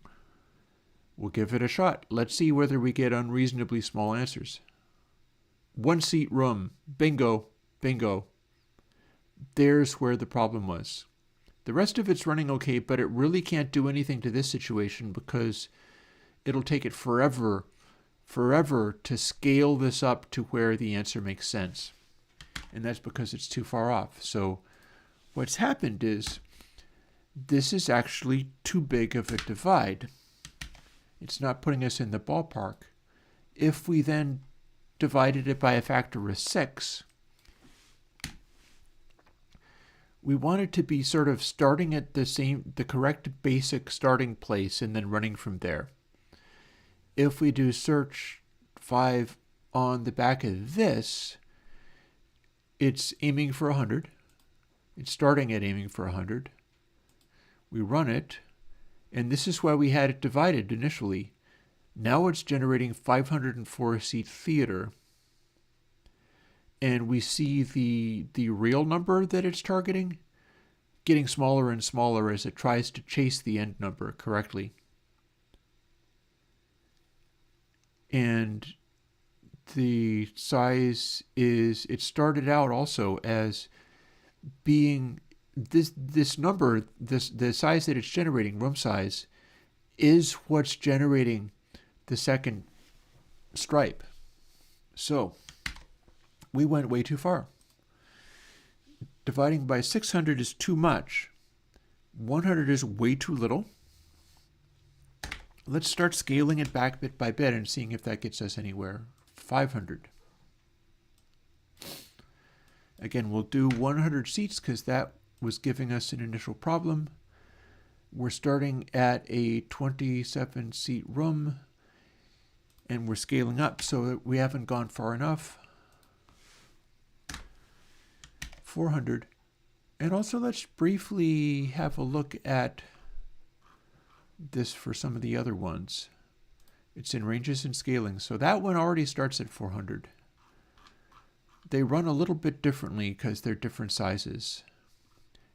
Speaker 1: We'll give it a shot. Let's see whether we get unreasonably small answers. 1 seat room. Bingo. Bingo. There's where the problem was. The rest of it's running okay, but it really can't do anything to this situation because it'll take it forever to scale this up to where the answer makes sense. And that's because it's too far off. So what's happened is this is actually too big of a divide. It's not putting us in the ballpark. If we then divided it by a factor of 6, we want it to be sort of starting at the correct basic starting place and then running from there. If we do search 5 on the back of this, it's aiming for 100. It's starting at aiming for 100. We run it, and this is why we had it divided initially. Now it's generating 504 seat theater. And we see the real number that it's targeting getting smaller and smaller as it tries to chase the end number correctly. And the size is, it started out also as being this number, the size that it's generating, room size, is what's generating the second stripe. So we went way too far. Dividing by 600 is too much. 100 is way too little. Let's start scaling it back bit by bit and seeing if that gets us anywhere. 500. Again, we'll do 100 seats because that was giving us an initial problem. We're starting at a 27 seat room and we're scaling up so that we haven't gone far enough. 400. And also let's briefly have a look at this for some of the other ones. It's in ranges and scaling. So that one already starts at 400. They run a little bit differently because they're different sizes.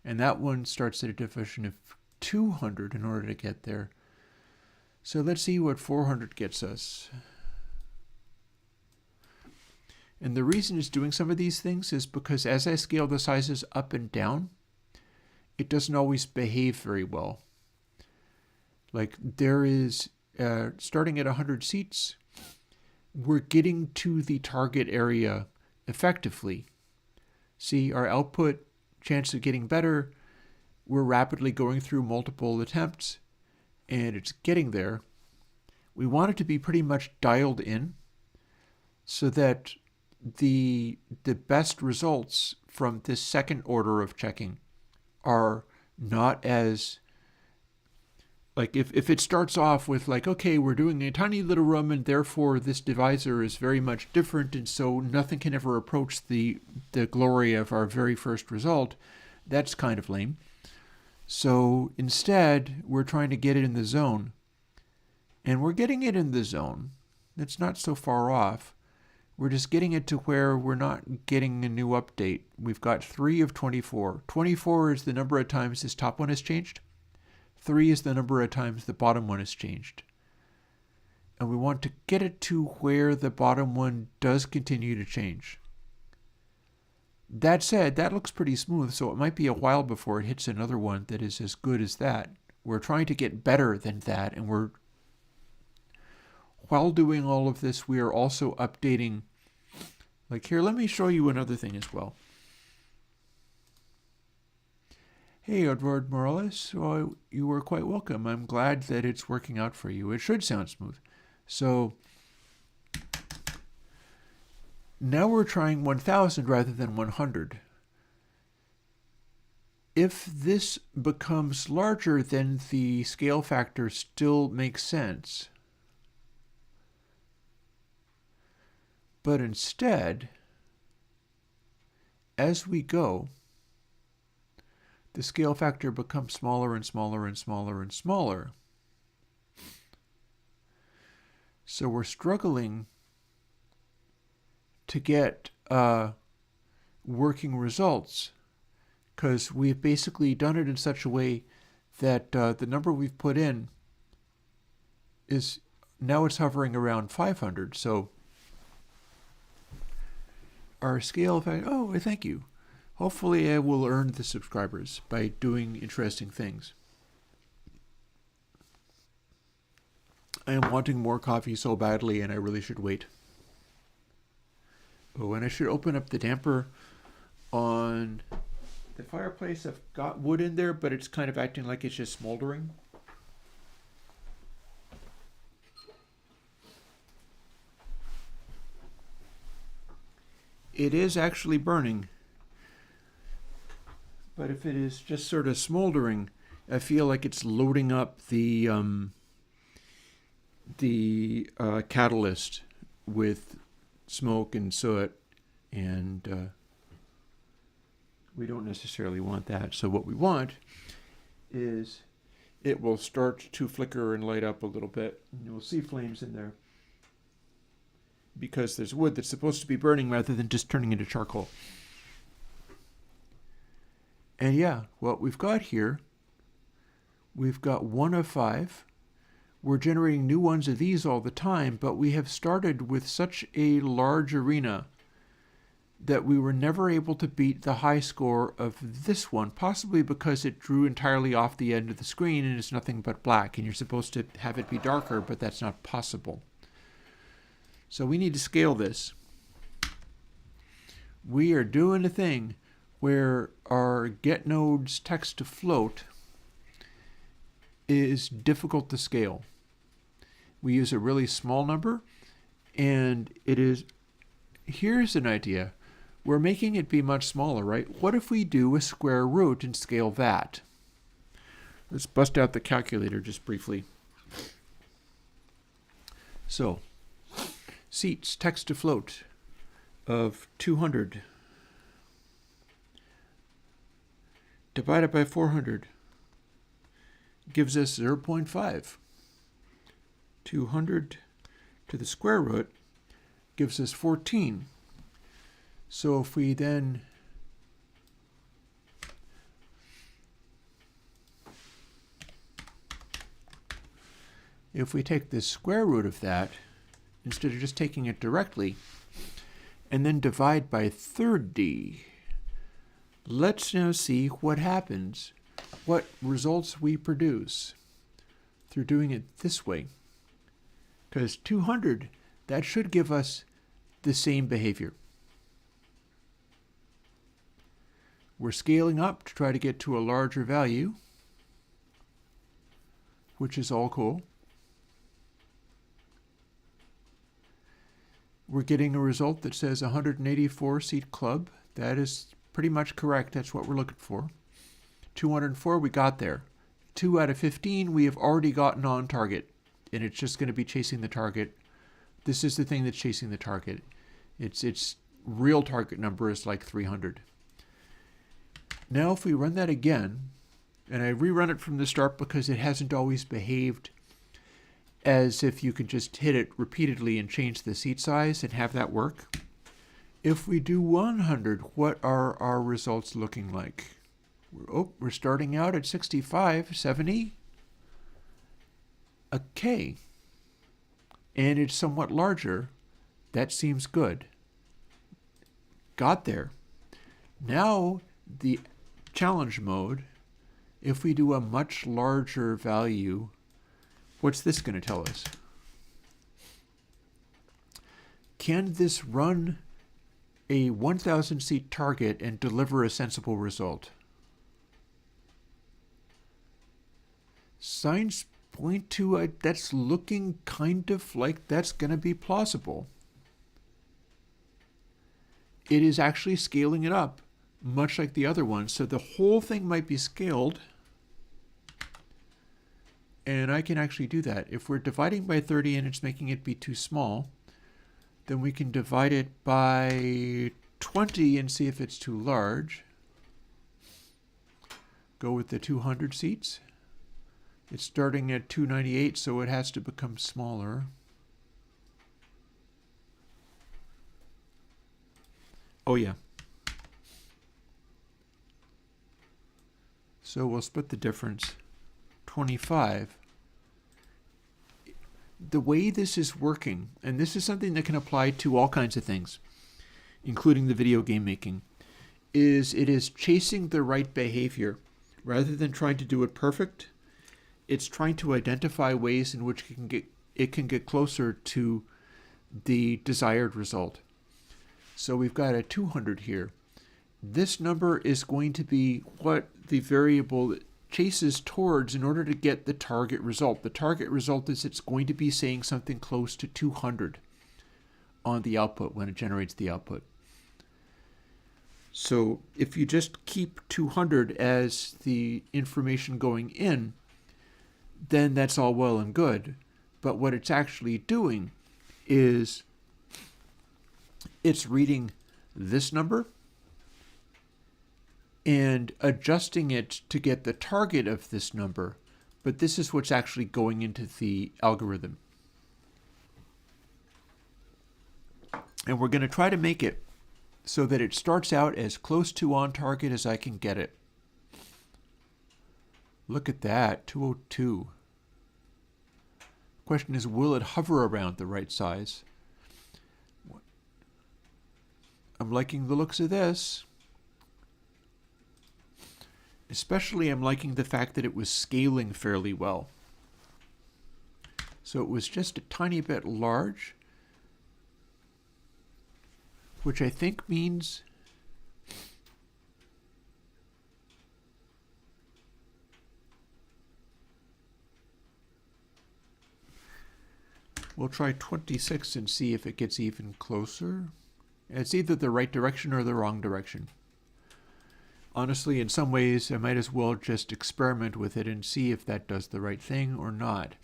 Speaker 1: And that one starts at a division of 200 in order to get there. So let's see what 400 gets us. And the reason it's doing some of these things is because as I scale the sizes up and down, it doesn't always behave very well. Like there is, starting at 100 seats, we're getting to the target area effectively. See, our output chance of getting better, we're rapidly going through multiple attempts, and it's getting there. We want it to be pretty much dialed in so that the best results from this second order of checking are not as, like if it starts off with like, okay, we're doing a tiny little room and therefore this divisor is very much different and so nothing can ever approach the glory of our very first result, that's kind of lame. So instead, we're trying to get it in the zone. And we're getting it in the zone. It's not so far off. We're just getting it to where we're not getting a new update. We've got 3 of 24. 24 is the number of times this top one has changed. 3 is the number of times the bottom one has changed. And we want to get it to where the bottom one does continue to change. That said, that looks pretty smooth, so it might be a while before it hits another one that is as good as that. We're trying to get better than that, and while doing all of this, we are also updating. Like here, let me show you another thing as well. Hey, Edward Morales, well, you were quite welcome. I'm glad that it's working out for you. It should sound smooth. So now we're trying 1000 rather than 100. If this becomes larger, then the scale factor still makes sense. But instead, as we go, the scale factor becomes smaller and smaller and smaller and smaller. So we're struggling to get working results because we've basically done it in such a way that the number we've put in is now it's hovering around 500. So our scale factor, oh, thank you. Hopefully I will earn the subscribers by doing interesting things. I am wanting more coffee so badly, and I really should wait. Oh, and I should open up the damper on the fireplace. I've got wood in there, but it's kind of acting like it's just smoldering. It is actually burning. But if it is just sort of smoldering, I feel like it's loading up the catalyst with smoke and soot, and we don't necessarily want that. So what we want is it will start to flicker and light up a little bit. And you'll see flames in there because there's wood that's supposed to be burning rather than just turning into charcoal. And yeah, what we've got here, we've got 1 of 5. We're generating new ones of these all the time, but we have started with such a large arena that we were never able to beat the high score of this one, possibly because it drew entirely off the end of the screen and it's nothing but black, and you're supposed to have it be darker, but that's not possible. So we need to scale this. We are doing a thing where our get nodes text to float is difficult to scale. We use a really small number, and it is, here's an idea. We're making it be much smaller, right? What if we do a square root and scale that? Let's bust out the calculator just briefly. So, seats text to float of 200 divided by 400 gives us 0.5. 200 to the square root gives us 14. So if we then take the square root of that, instead of just taking it directly, and then divide by 30, let's now see what happens, what results we produce through doing it this way. Because 200, that should give us the same behavior. We're scaling up to try to get to a larger value, which is all cool. We're getting a result that says 184 seat club. That is pretty much correct. That's what we're looking for. 204, we got there. 2 out of 15, we have already gotten on target, and it's just going to be chasing the target. This is the thing that's chasing the target. Its real target number is like 300. Now if we run that again, and I rerun it from the start because it hasn't always behaved as if you could just hit it repeatedly and change the seat size and have that work. If we do 100, what are our results looking like? We're starting out at 65, 70, a K, and it's somewhat larger. That seems good. Got there. Now the challenge mode, if we do a much larger value, what's this going to tell us? Can this run a 1,000 seat target and deliver a sensible result? Signs point to that's looking kind of like that's going to be plausible. It is actually scaling it up much like the other one. So the whole thing might be scaled. And I can actually do that. If we're dividing by 30 and it's making it be too small, then we can divide it by 20 and see if it's too large. Go with the 200 seats. It's starting at 298, so it has to become smaller. Oh yeah. So we'll split the difference. 25. The way this is working, and this is something that can apply to all kinds of things, including the video game making, is it is chasing the right behavior. Rather than trying to do it perfect, it's trying to identify ways in which it can get closer to the desired result. So we've got a 200 here. This number is going to be what the variable chases towards in order to get the target result. The target result is it's going to be saying something close to 200 on the output when it generates the output. So if you just keep 200 as the information going in, then that's all well and good. But what it's actually doing is it's reading this number and adjusting it to get the target of this number. But this is what's actually going into the algorithm. And we're going to try to make it so that it starts out as close to on target as I can get it. Look at that, 202. Question is, will it hover around the right size? I'm liking the looks of this. Especially I'm liking the fact that it was scaling fairly well. So it was just a tiny bit large, which I think means we'll try 26 and see if it gets even closer. It's either the right direction or the wrong direction. Honestly, in some ways, I might as well just experiment with it and see if that does the right thing or not.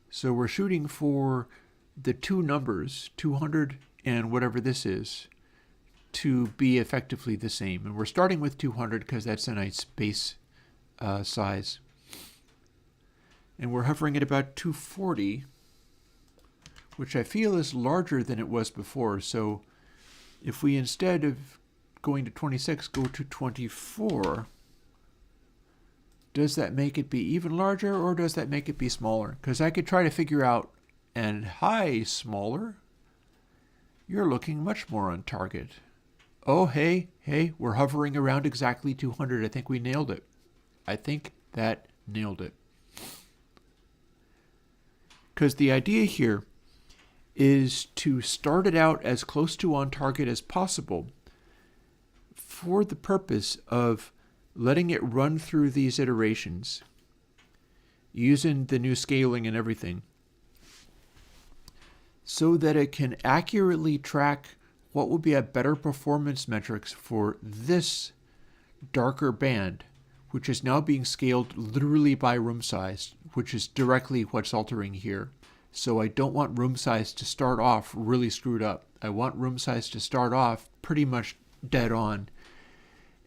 Speaker 1: So we're shooting for the two numbers, 200 and whatever this is, to be effectively the same. And we're starting with 200 because that's a nice base size. And we're hovering at about 240, which I feel is larger than it was before. So if we, instead of going to 26, go to 24, does that make it be even larger or does that make it be smaller? Because I could try to figure out, and hi, smaller, you're looking much more on target. Oh, hey, we're hovering around exactly 200. I think we nailed it. I think that nailed it. Because the idea here is to start it out as close to on target as possible for the purpose of letting it run through these iterations using the new scaling and everything so that it can accurately track what will be a better performance metrics for this darker band, which is now being scaled literally by room size, which is directly what's altering here. So I don't want room size to start off really screwed up. I want room size to start off pretty much dead on.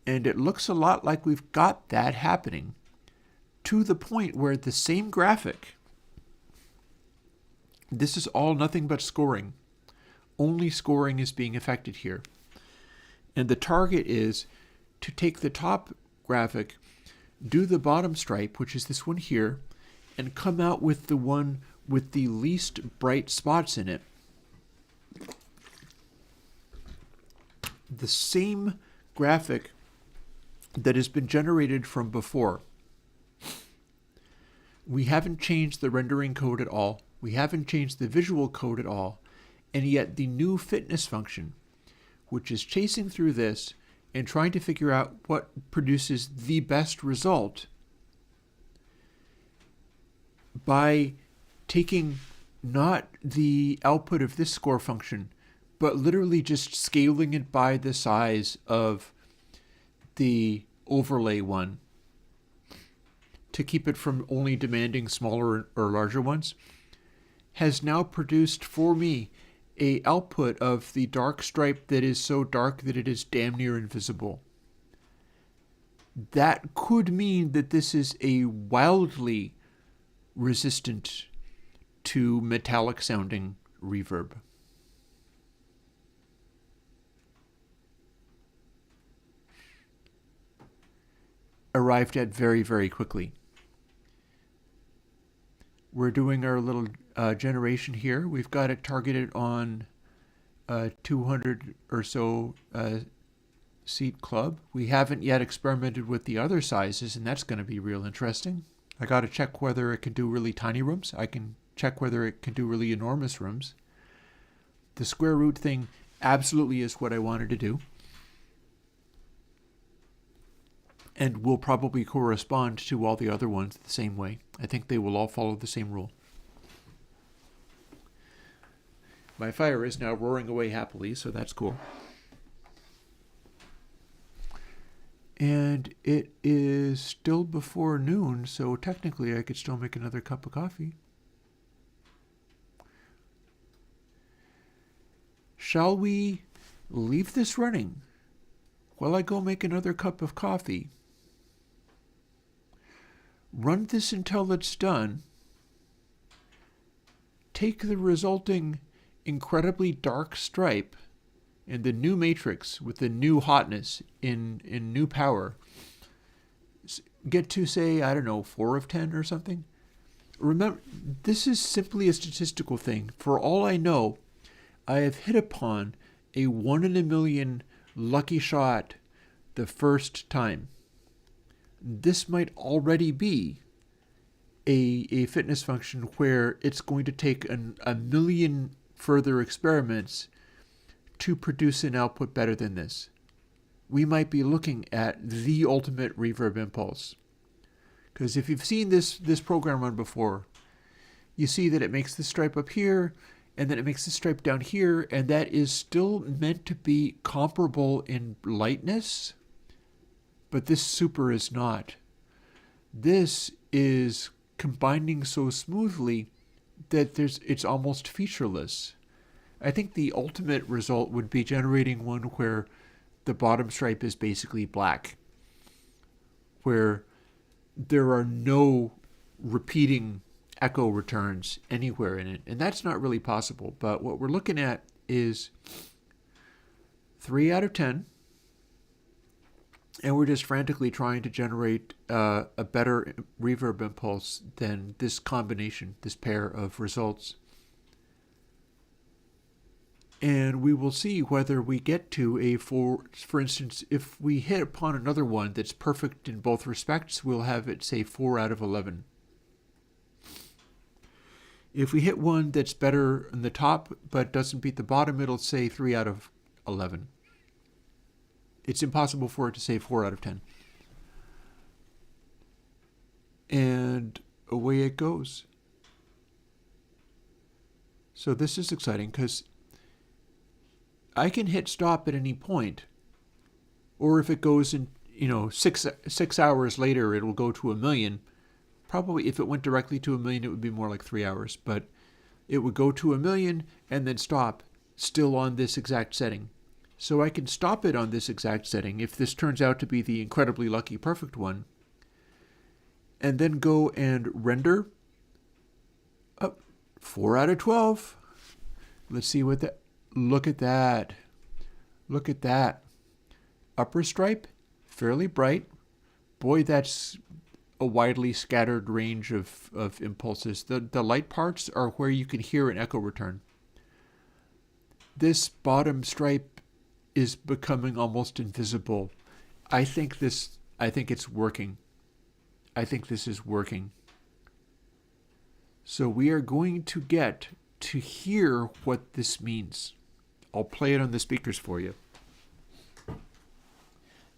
Speaker 1: And it looks a lot like we've got that happening, to the point where the same graphic, this is all nothing but scoring. Only scoring is being affected here. And the target is to take the top graphic, do the bottom stripe, which is this one here, and come out with the one with the least bright spots in it. The same graphic that has been generated from before. We haven't changed the rendering code at all. We haven't changed the visual code at all. And yet the new fitness function, which is chasing through this and trying to figure out what produces the best result by taking not the output of this score function, but literally just scaling it by the size of the overlay one to keep it from only demanding smaller or larger ones, has now produced for me a output of the dark stripe that is so dark that it is damn near invisible. That could mean that this is a wildly resistant to metallic sounding reverb. Arrived at very, very quickly. We're doing our little generation here. We've got it targeted on 200 or so seat club. We haven't yet experimented with the other sizes, and that's going to be real interesting. I got to check whether it can do really tiny rooms. I can check whether it can do really enormous rooms. The square root thing absolutely is what I wanted to do, and will probably correspond to all the other ones the same way. I think they will all follow the same rule. My fire is now roaring away happily, so that's cool. And it is still before noon, so technically I could still make another cup of coffee. Shall we leave this running while I go make another cup of coffee? Run this until it's done. Take the resulting incredibly dark stripe and the new matrix with the new hotness in new power. Get to, say, I don't know, 4 of 10 or something. Remember, this is simply a statistical thing. For all I know, I have hit upon a 1 in a million lucky shot the first time. This might already be a fitness function where it's going to take a million further experiments to produce an output better than this. We might be looking at the ultimate reverb impulse. Because if you've seen this program run before, you see that it makes the stripe up here, and then it makes the stripe down here, and that is still meant to be comparable in lightness, but this super is not. This is combining so smoothly that it's almost featureless. I think the ultimate result would be generating one where the bottom stripe is basically black, where there are no repeating echo returns anywhere in it. And that's not really possible. But what we're looking at is 3 out of 10. And we're just frantically trying to generate a better reverb impulse than this combination, this pair of results. And we will see whether we get to a 4, for instance, if we hit upon another one that's perfect in both respects, we'll have it say 4 out of 11. If we hit one that's better in the top but doesn't beat the bottom, it'll say 3 out of 11. It's impossible for it to say 4 out of 10. And away it goes. So this is exciting because I can hit stop at any point. Or if it goes in, 6 hours later, it'll go to 1 million. Probably if it went directly to 1 million, it would be more like 3 hours. But it would go to 1 million and then stop, still on this exact setting. So I can stop it on this exact setting if this turns out to be the incredibly lucky perfect one, and then go and render up 4 out of 12. Let's see what that, look at that. Look at that. Upper stripe, fairly bright. Boy, that's a widely scattered range of impulses. The light parts are where you can hear an echo return. This bottom stripe is becoming almost invisible. I think it's working. I think this is working. So we are going to get to hear what this means. I'll play it on the speakers for you.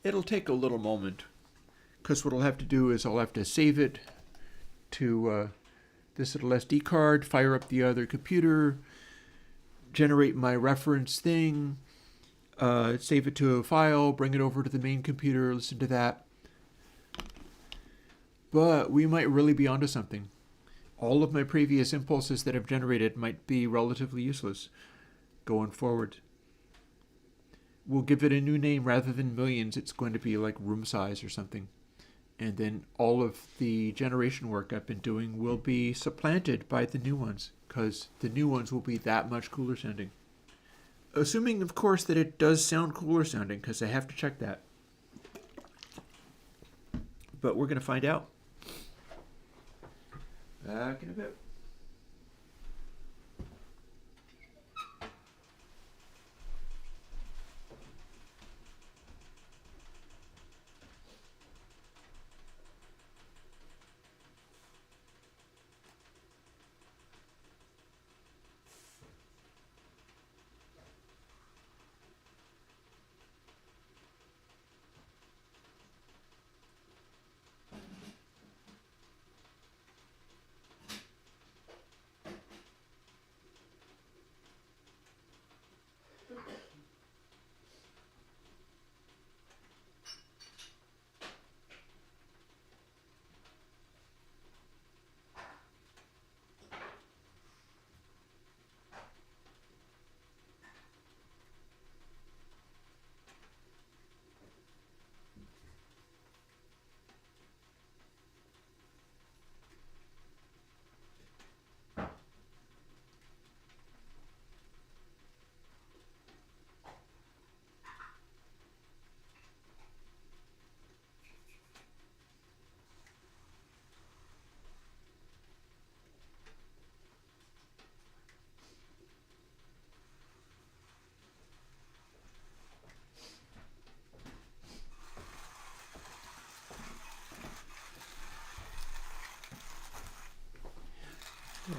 Speaker 1: It'll take a little moment, because what I'll have to do is I'll have to save it to this little SD card, fire up the other computer, generate my reference thing, save it to a file, bring it over to the main computer, listen to that. But we might really be onto something. All of my previous impulses that I've generated might be relatively useless going forward. We'll give it a new name rather than millions. It's going to be like room size or something. And then all of the generation work I've been doing will be supplanted by the new ones, because the new ones will be that much cooler sounding. Assuming, of course, that it does sound cooler sounding, because I have to check that. But we're going to find out. Back in a bit.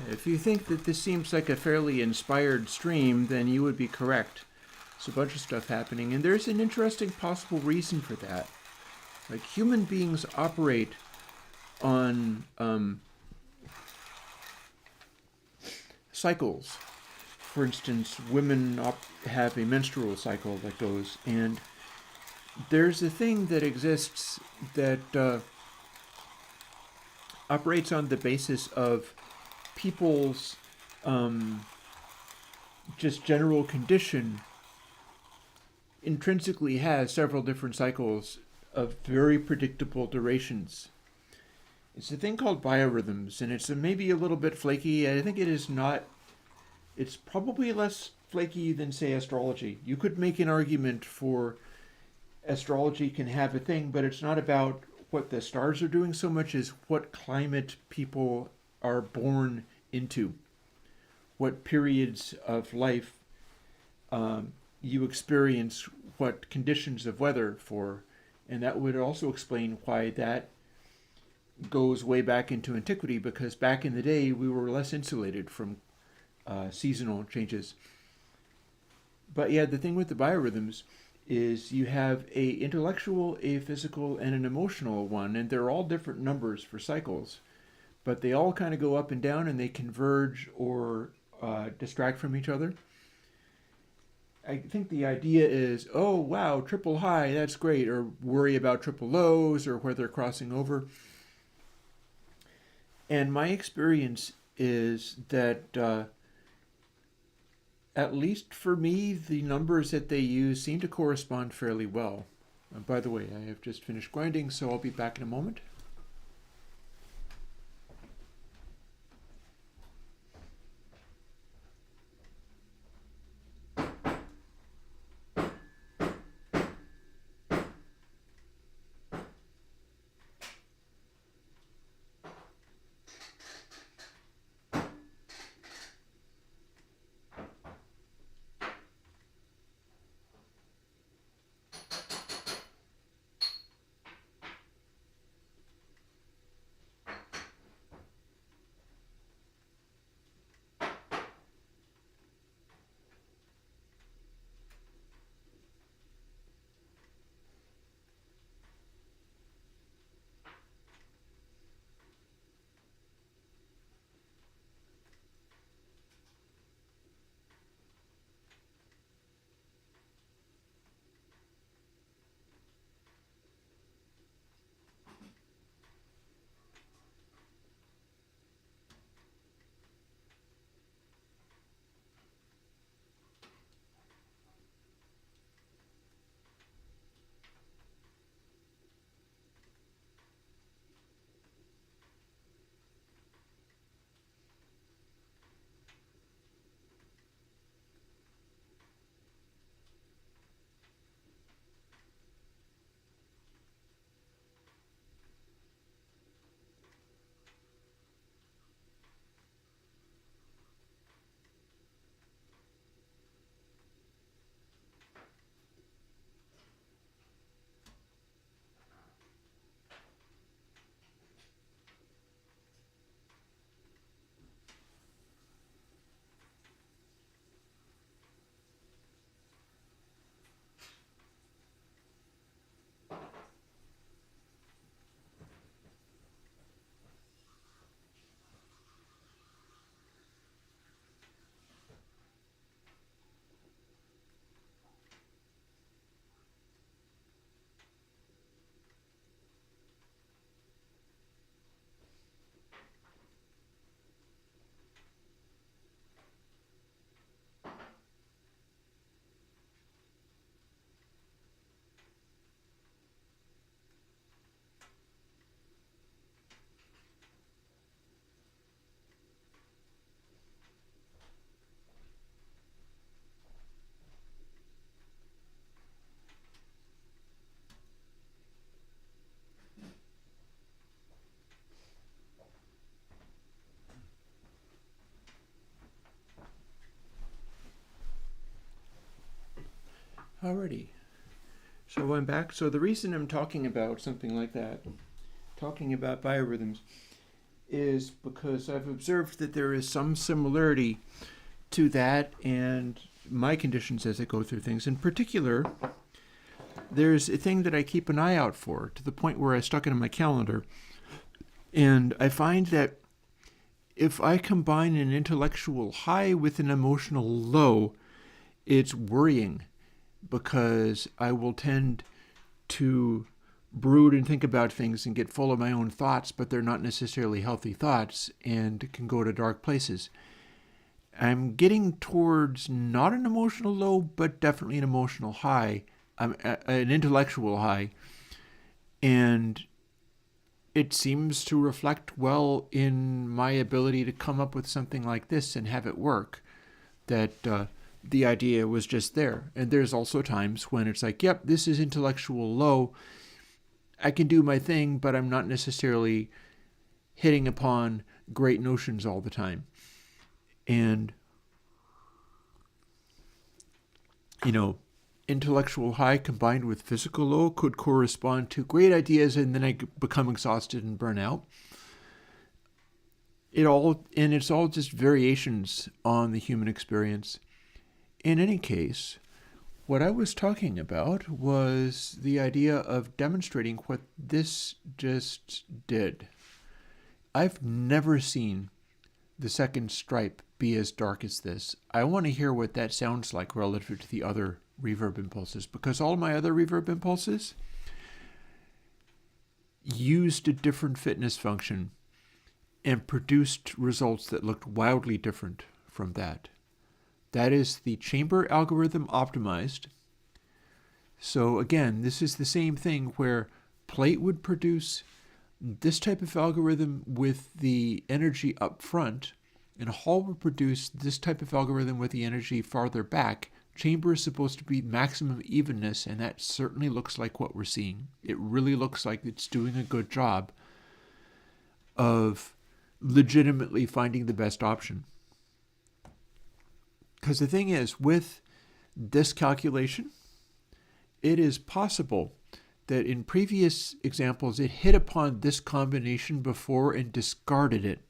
Speaker 1: If you think that this seems like a fairly inspired stream, then you would be correct. There's a bunch of stuff happening, and there's an interesting possible reason for that. Like, human beings operate on cycles. For instance, women have a menstrual cycle that goes, and there's a thing that exists that operates on the basis of people's just general condition intrinsically has several different cycles of very predictable durations. It's a thing called biorhythms, and it's maybe a little bit flaky. I think it is not. It's probably less flaky than, say, astrology. You could make an argument for astrology can have a thing, but it's not about what the stars are doing so much as what climate people are born into, what periods of life you experience, what conditions of weather for, and that would also explain why that goes way back into antiquity, because back in the day we were less insulated from seasonal changes. But yeah, the thing with the biorhythms is you have a intellectual, a physical, and an emotional one, and they're all different numbers for cycles, but they all kind of go up and down, and they converge or distract from each other. I think the idea is, oh wow, triple high, that's great, or worry about triple lows or where they're crossing over. And my experience is that at least for me, the numbers that they use seem to correspond fairly well. By the way, I have just finished grinding, so I'll be back in a moment. Alrighty. So I'm back. So the reason I'm talking about something like that, talking about biorhythms, is because I've observed that there is some similarity to that and my conditions as I go through things. In particular, there's a thing that I keep an eye out for, to the point where I stuck it in my calendar. And I find that if I combine an intellectual high with an emotional low, it's worrying, because I will tend to brood and think about things and get full of my own thoughts, but they're not necessarily healthy thoughts and can go to dark places. I'm getting towards not an emotional low, but definitely an emotional high, an intellectual high, and it seems to reflect well in my ability to come up with something like this and have it work, that the idea was just there. And there's also times when it's like, yep, this is intellectual low, I can do my thing, but I'm not necessarily hitting upon great notions all the time. And, intellectual high combined with physical low could correspond to great ideas, and then I become exhausted and burn out. It's all just variations on the human experience. In any case, what I was talking about was the idea of demonstrating what this just did. I've never seen the second stripe be as dark as this. I want to hear what that sounds like relative to the other reverb impulses, because all my other reverb impulses used a different fitness function and produced results that looked wildly different from that. That is the chamber algorithm optimized. So again, this is the same thing where Plate would produce this type of algorithm with the energy up front, and Hall would produce this type of algorithm with the energy farther back. Chamber is supposed to be maximum evenness, and that certainly looks like what we're seeing. It really looks like it's doing a good job of legitimately finding the best option. Because the thing is, with this calculation, it is possible that in previous examples it hit upon this combination before and discarded it,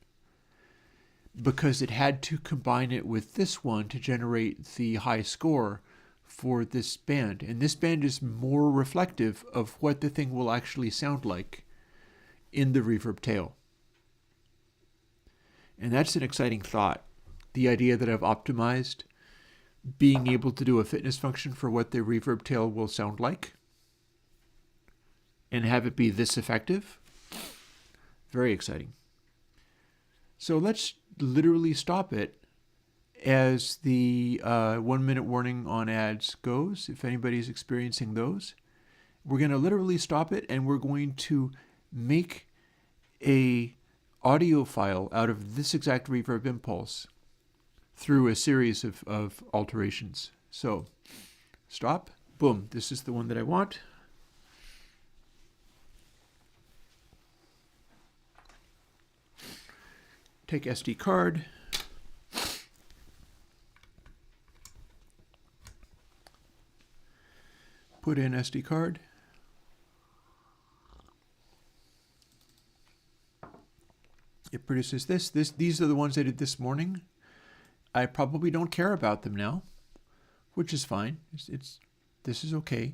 Speaker 1: because it had to combine it with this one to generate the high score for this band. And this band is more reflective of what the thing will actually sound like in the reverb tail. And that's an exciting thought. The idea that I've optimized being able to do a fitness function for what the reverb tail will sound like and have it be this effective. Very exciting. So let's literally stop it as the 1 minute warning on ads goes, if anybody's experiencing those. We're going to literally stop it, and we're going to make a audio file out of this exact reverb impulse through a series of alterations. So stop, boom, this is the one that I want. Take SD card. Put in SD card. It produces this. These are the ones I did this morning. I probably don't care about them now, which is fine. This is okay.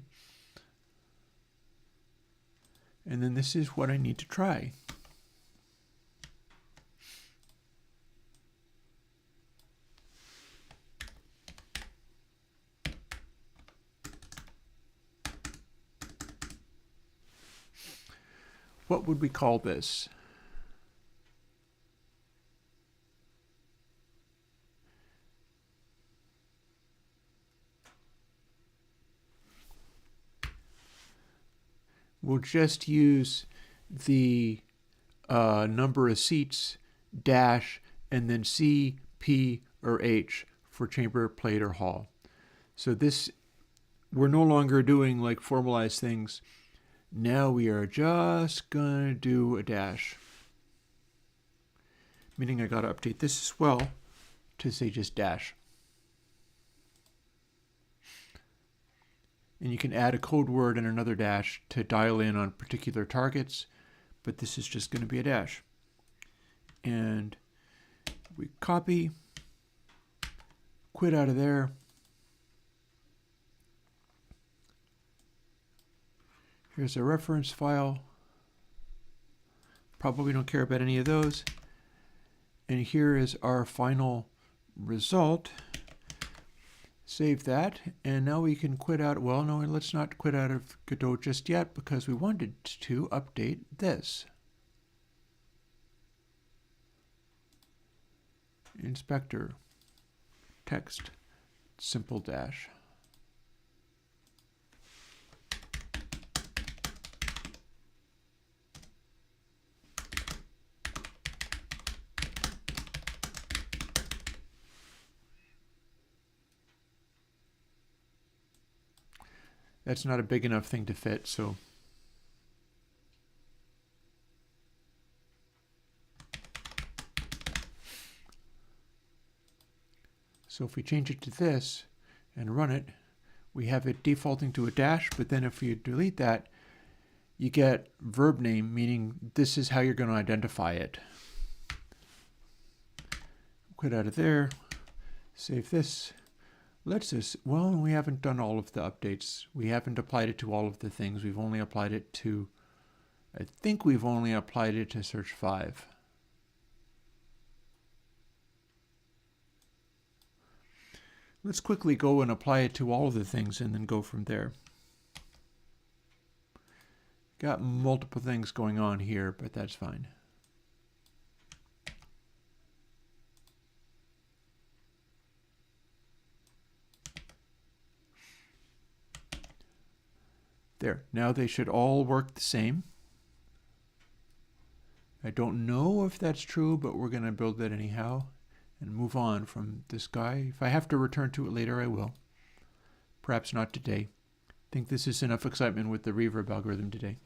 Speaker 1: And then this is what I need to try. What would we call this? We'll just use the number of seats, dash, and then C, P, or H for chamber, plate, or hall. So this, we're no longer doing like formalized things. Now we are just gonna do a dash. Meaning I gotta update this as well to say just dash. And you can add a code word and another dash to dial in on particular targets, but this is just going to be a dash. And we copy, quit out of there. Here's a reference file. Probably don't care about any of those. And here is our final result. Save that, and now we can quit out. Well, no, let's not quit out of Godot just yet because we wanted to update this. Inspector, text, simple dash. That's not a big enough thing to fit, so if we change it to this and run it, we have it defaulting to a dash, but then if you delete that, you get verb name, meaning this is how you're going to identify it. Quit out of there, save this. Let's just, well, we haven't done all of the updates. We haven't applied it to all of the things. We've only applied it to, I think we've only applied it to search 5. Let's quickly go and apply it to all of the things and then go from there. Got multiple things going on here, but that's fine. There, now they should all work the same. I don't know if that's true, but we're going to build it anyhow and move on from this guy. If I have to return to it later, I will. Perhaps not today. I think this is enough excitement with the reverb algorithm today.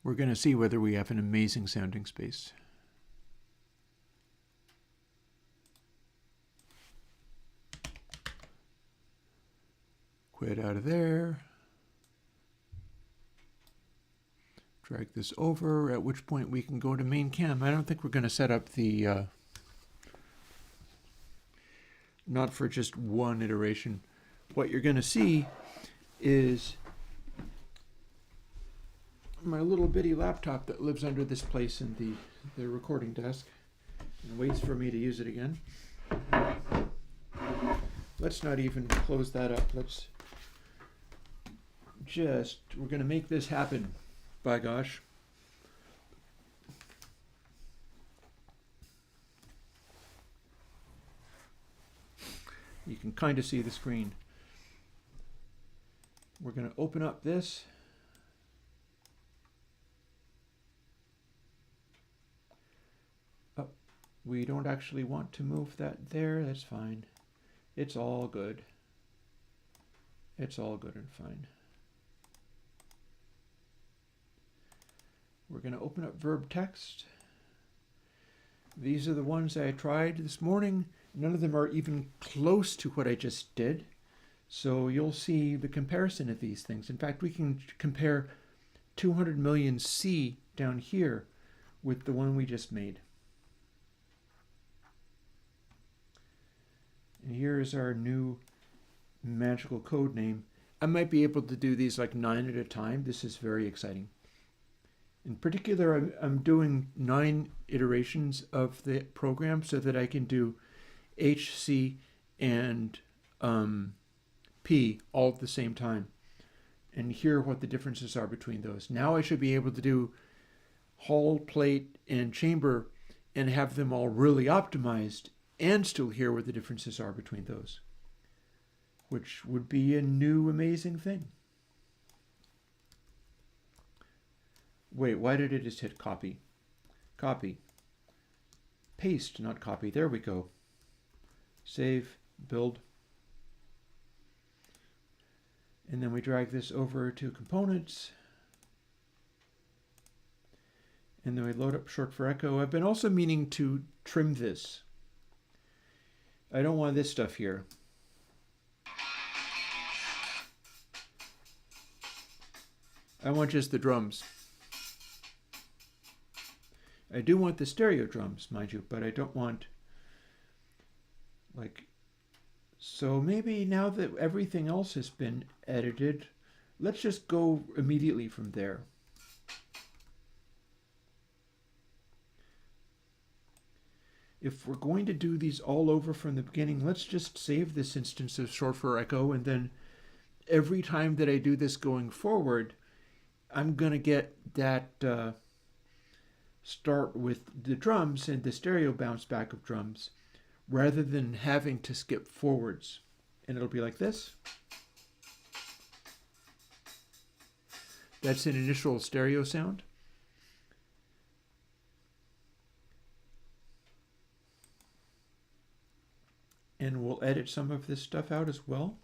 Speaker 1: We're going to see whether we have an amazing sounding space. Quit out of there. Drag this over, at which point we can go to main cam. I don't think we're going to set up the, not for just one iteration. What you're going to see is my little bitty laptop that lives under this place in the recording desk and waits for me to use it again. Let's not even close that up. Let's just, we're going to make this happen. By gosh. You can kind of see the screen. We're going to open up this. Oh, we don't actually want to move that there. That's fine. It's all good. It's all good and fine. We're going to open up verb text. These are the ones I tried this morning. None of them are even close to what I just did. So you'll see the comparison of these things. In fact, we can compare 200 million C down here with the one we just made. And here is our new magical code name. I might be able to do these like 9 at a time. This is very exciting. In particular, I'm doing 9 iterations of the program so that I can do H, C, and P all at the same time and hear what the differences are between those. Now I should be able to do hall, plate, and chamber and have them all really optimized and still hear what the differences are between those, which would be a new amazing thing. Wait, why did it just hit copy? Copy. Paste, not copy. There we go. Save, build. And then we drag this over to components. And then we load up short for echo. I've been also meaning to trim this. I don't want this stuff here. I want just the drums. I do want the stereo drums, mind you, but I don't want, like, so maybe now that everything else has been edited, let's just go immediately from there. If we're going to do these all over from the beginning, let's just save this instance of short for echo, and then every time that I do this going forward, I'm going to get that start with the drums and the stereo bounce back of drums, rather than having to skip forwards. And it'll be like this. That's an initial stereo sound. And we'll edit some of this stuff out as well.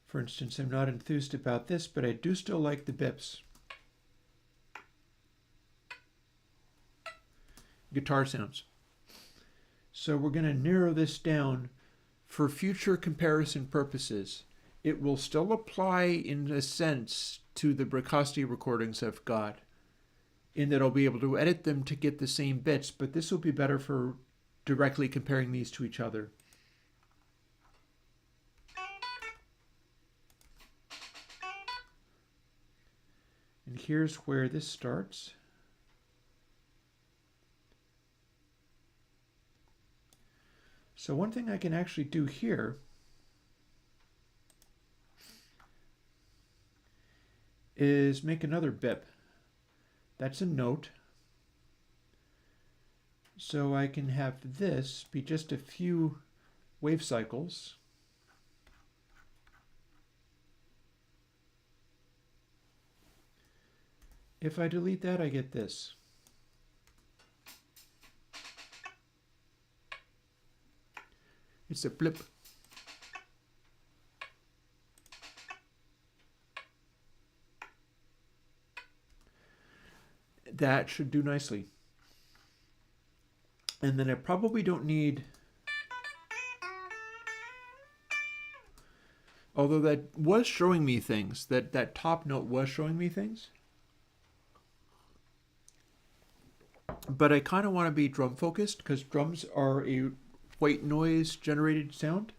Speaker 1: For instance, I'm not enthused about this, but I do still like the bips. Guitar sounds. So we're going to narrow this down for future comparison purposes. It will still apply in a sense to the Bricasti recordings I've got, in that I'll be able to edit them to get the same bits, but this will be better for directly comparing these to each other. And here's where this starts. So one thing I can actually do here is make another bip. That's a note. So I can have this be just a few wave cycles. If I delete that, I get this. It's a blip. That should do nicely. And then I probably don't need, although that was showing me things, that top note was showing me things. But I kind of want to be drum focused because drums are a white noise generated sound.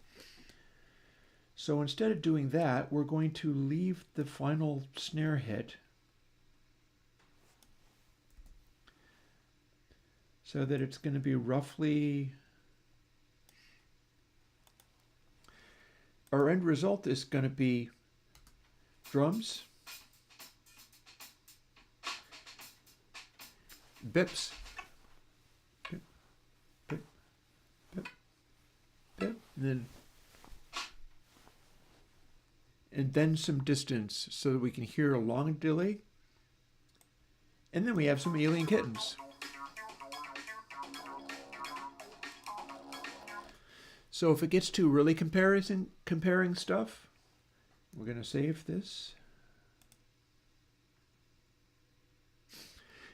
Speaker 1: So instead of doing that, we're going to leave the final snare hit so that it's going to be roughly, our end result is going to be drums, bips, bip, bip, bip, bip, and then some distance so that we can hear a long delay. And then we have some alien kittens. So if it gets to really comparing stuff, we're going to save this.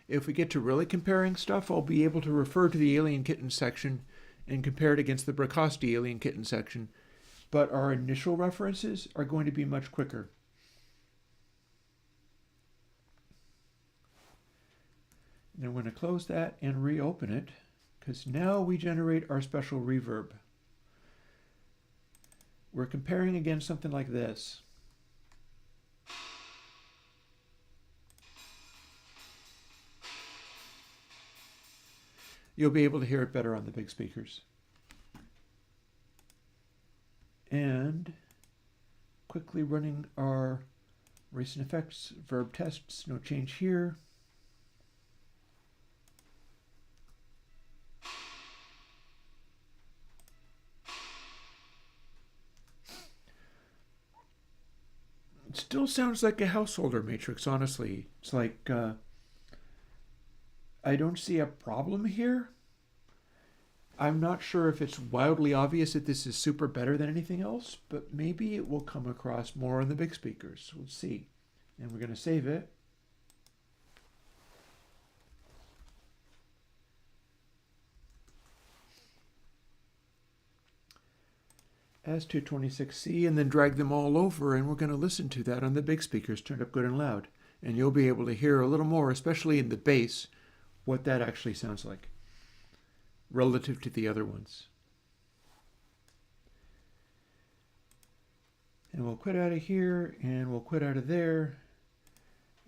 Speaker 1: If we get to really comparing stuff, I'll be able to refer to the alien kitten section and compare it against the Bricasti alien kitten section. But our initial references are going to be much quicker. And I'm going to close that and reopen it, because now we generate our special reverb. We're comparing against something like this. You'll be able to hear it better on the big speakers. And quickly running our recent effects verb tests, no change here. It still sounds like a householder matrix, honestly. It's like, I don't see a problem here. I'm not sure if it's wildly obvious that this is super better than anything else, but maybe it will come across more on the big speakers. We'll see. And we're going to save it. As 226C, and then drag them all over, and we're going to listen to that on the big speakers turned up good and loud. And you'll be able to hear a little more, especially in the bass, what that actually sounds like relative to the other ones. And we'll quit out of here, and we'll quit out of there,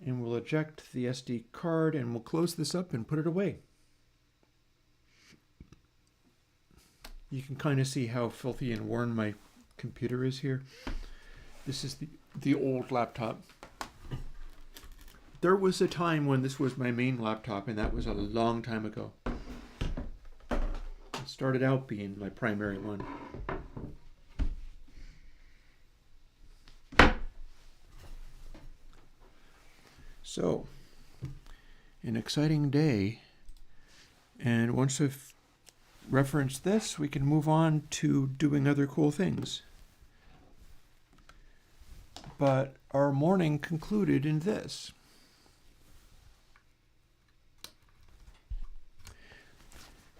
Speaker 1: and we'll eject the SD card, and we'll close this up and put it away. You can kind of see how filthy and worn my computer is here. This is the old laptop. There was a time when this was my main laptop, and that was a long time ago. It started out being my primary one. So, an exciting day. And once I've referenced this, we can move on to doing other cool things. But our morning concluded in this.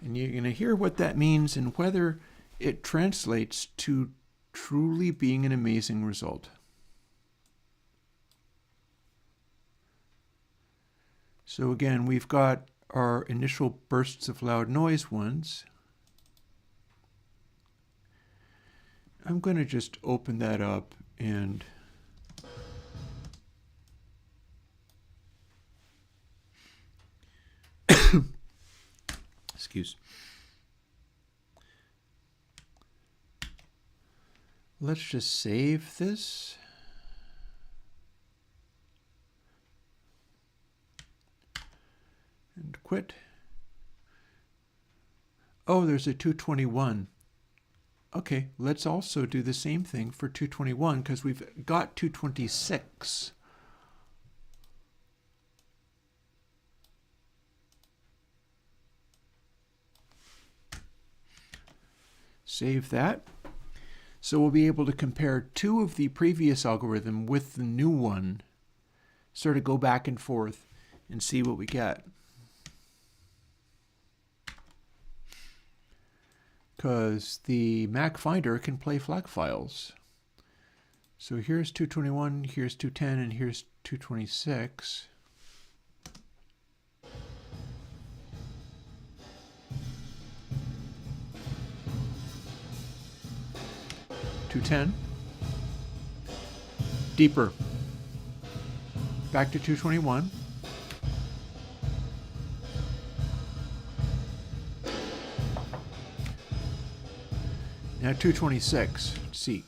Speaker 1: And you're going to hear what that means and whether it translates to truly being an amazing result. So again, we've got our initial bursts of loud noise ones. I'm going to just open that up and excuse. Let's just save this. And quit. Oh, there's a 221. Okay, let's also do the same thing for 221 because we've got 226. Save that. So we'll be able to compare two of the previous algorithm with the new one, sort of go back and forth and see what we get. Because the Mac Finder can play FLAC files. So here's 221, here's 210, and here's 226. Deeper. Back to 221. Now 226, C.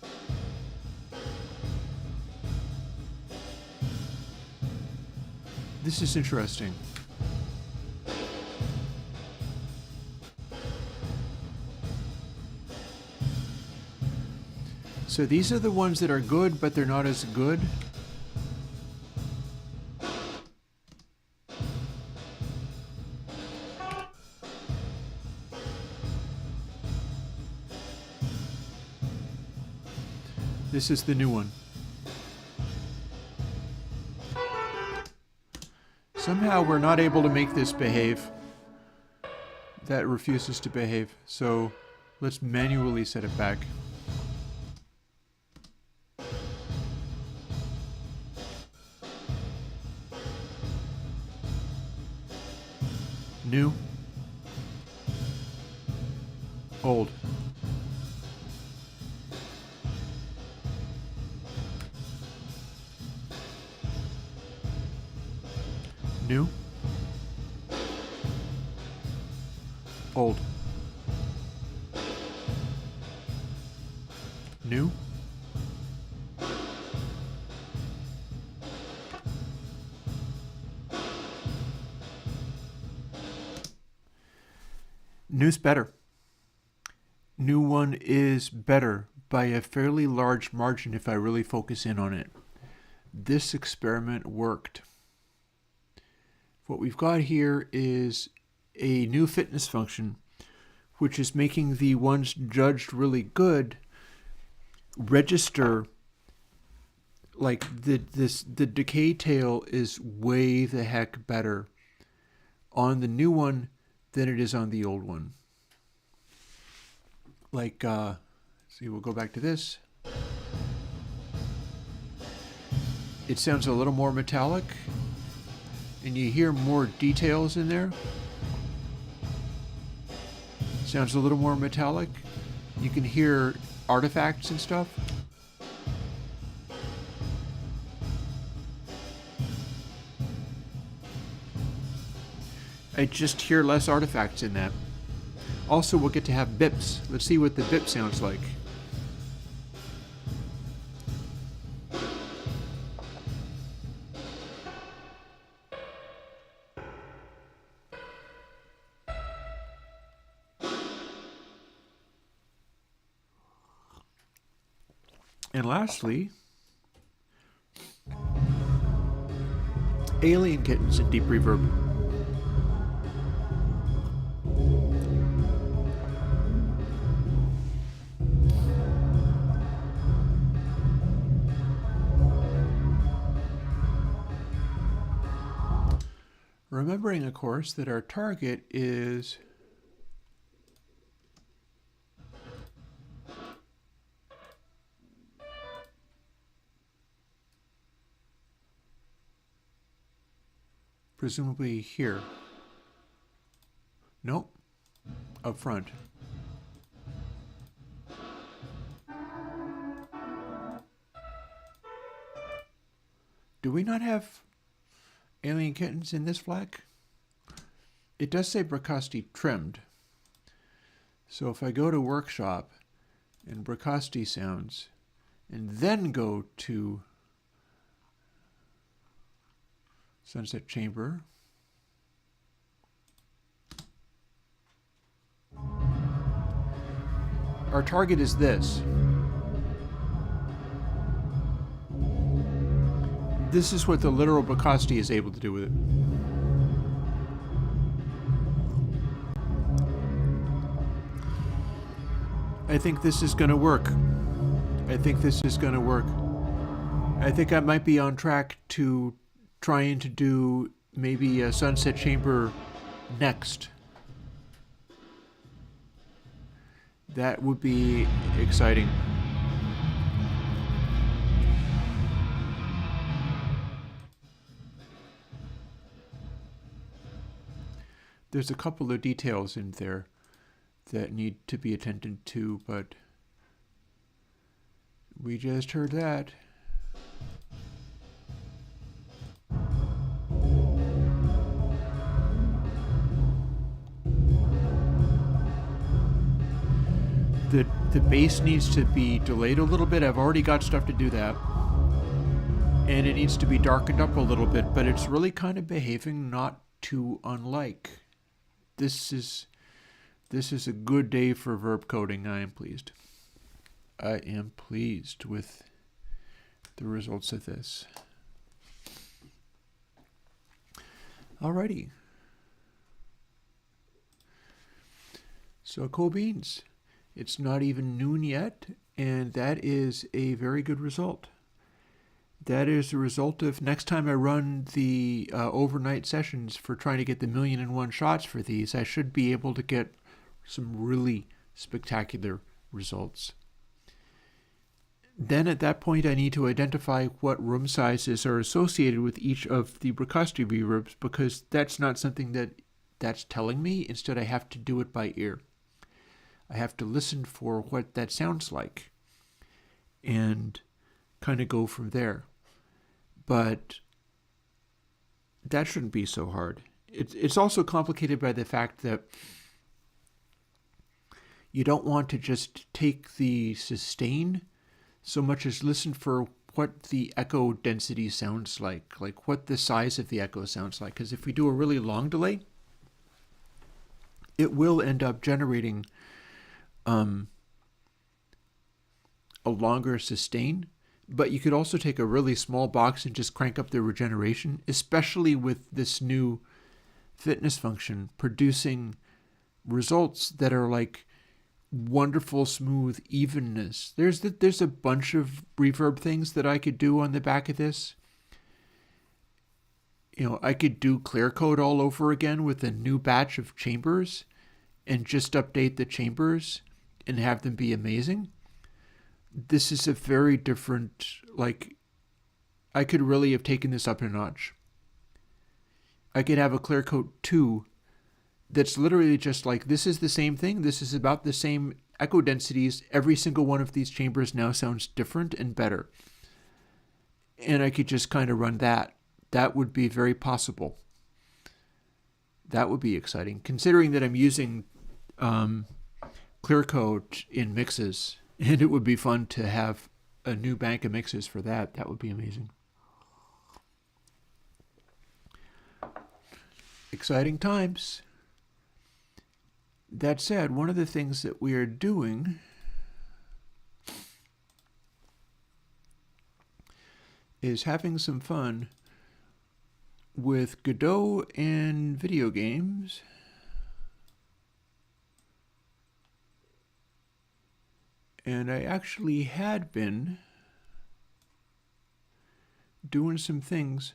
Speaker 1: This is interesting. So these are the ones that are good, but they're not as good. This is the new one. Somehow we're not able to make this behave. That refuses to behave. So let's manually set it back. New. Old. New. Old. New. New's better. New one is better by a fairly large margin if I really focus in on it. This experiment worked. What we've got here is a new fitness function which is making the ones judged really good register like the decay tail is way the heck better on the new one than it is on the old one. Like, see, we'll go back to this. It sounds a little more metallic, and you hear more details in there. Sounds a little more metallic. You can hear artifacts and stuff. I just hear less artifacts in that. Also, we'll get to have bips. Let's see what the bip sounds like. And lastly, alien kittens in deep reverb. Remembering, of course, that our target is presumably here. Nope, up front. Do we not have alien kittens in this FLAC? It does say Bracasti trimmed. So if I go to workshop and Bracasti sounds, and then go to Sunset Chamber, our target is this. This is what the literal Bracasti is able to do with it. I think this is going to work. I think this is going to work. I think I might be on track to trying to do maybe a Sunset Chamber next. That would be exciting. There's a couple of details in there that need to be attended to, but we just heard that. The bass needs to be delayed a little bit. I've already got stuff to do that. And it needs to be darkened up a little bit, but it's really kind of behaving not too unlike. This is a good day for verb coding. I am pleased. I am pleased with the results of this. Alrighty. So cool beans. It's not even noon yet, and that is a very good result. That is the result of next time I run the overnight sessions for trying to get the 1,000,001 shots for these, I should be able to get some really spectacular results. Then at that point I need to identify what room sizes are associated with each of the Bracasti reverbs, because that's not something that's telling me. Instead I have to do it by ear. I have to listen for what that sounds like and kind of go from there. But that shouldn't be so hard. It's also complicated by the fact that you don't want to just take the sustain so much as listen for what the echo density sounds like what the size of the echo sounds like. Because if we do a really long delay, it will end up generating a longer sustain. But you could also take a really small box and just crank up the regeneration, especially with this new fitness function producing results that are like wonderful, smooth evenness. There's a bunch of reverb things that I could do on the back of this. I could do clear code all over again with a new batch of chambers and just update the chambers and have them be amazing. This is a very different, I could really have taken this up a notch. I could have a clear code 2 that's literally just like, this is the same thing. This is about the same echo densities. Every single one of these chambers now sounds different and better. And I could just kind of run that. That would be very possible. That would be exciting, considering that I'm using clear code in mixes. And it would be fun to have a new bank of mixes for that. That would be amazing. Exciting times. That said, one of the things that we are doing is having some fun with Godot and video games. And I actually had been doing some things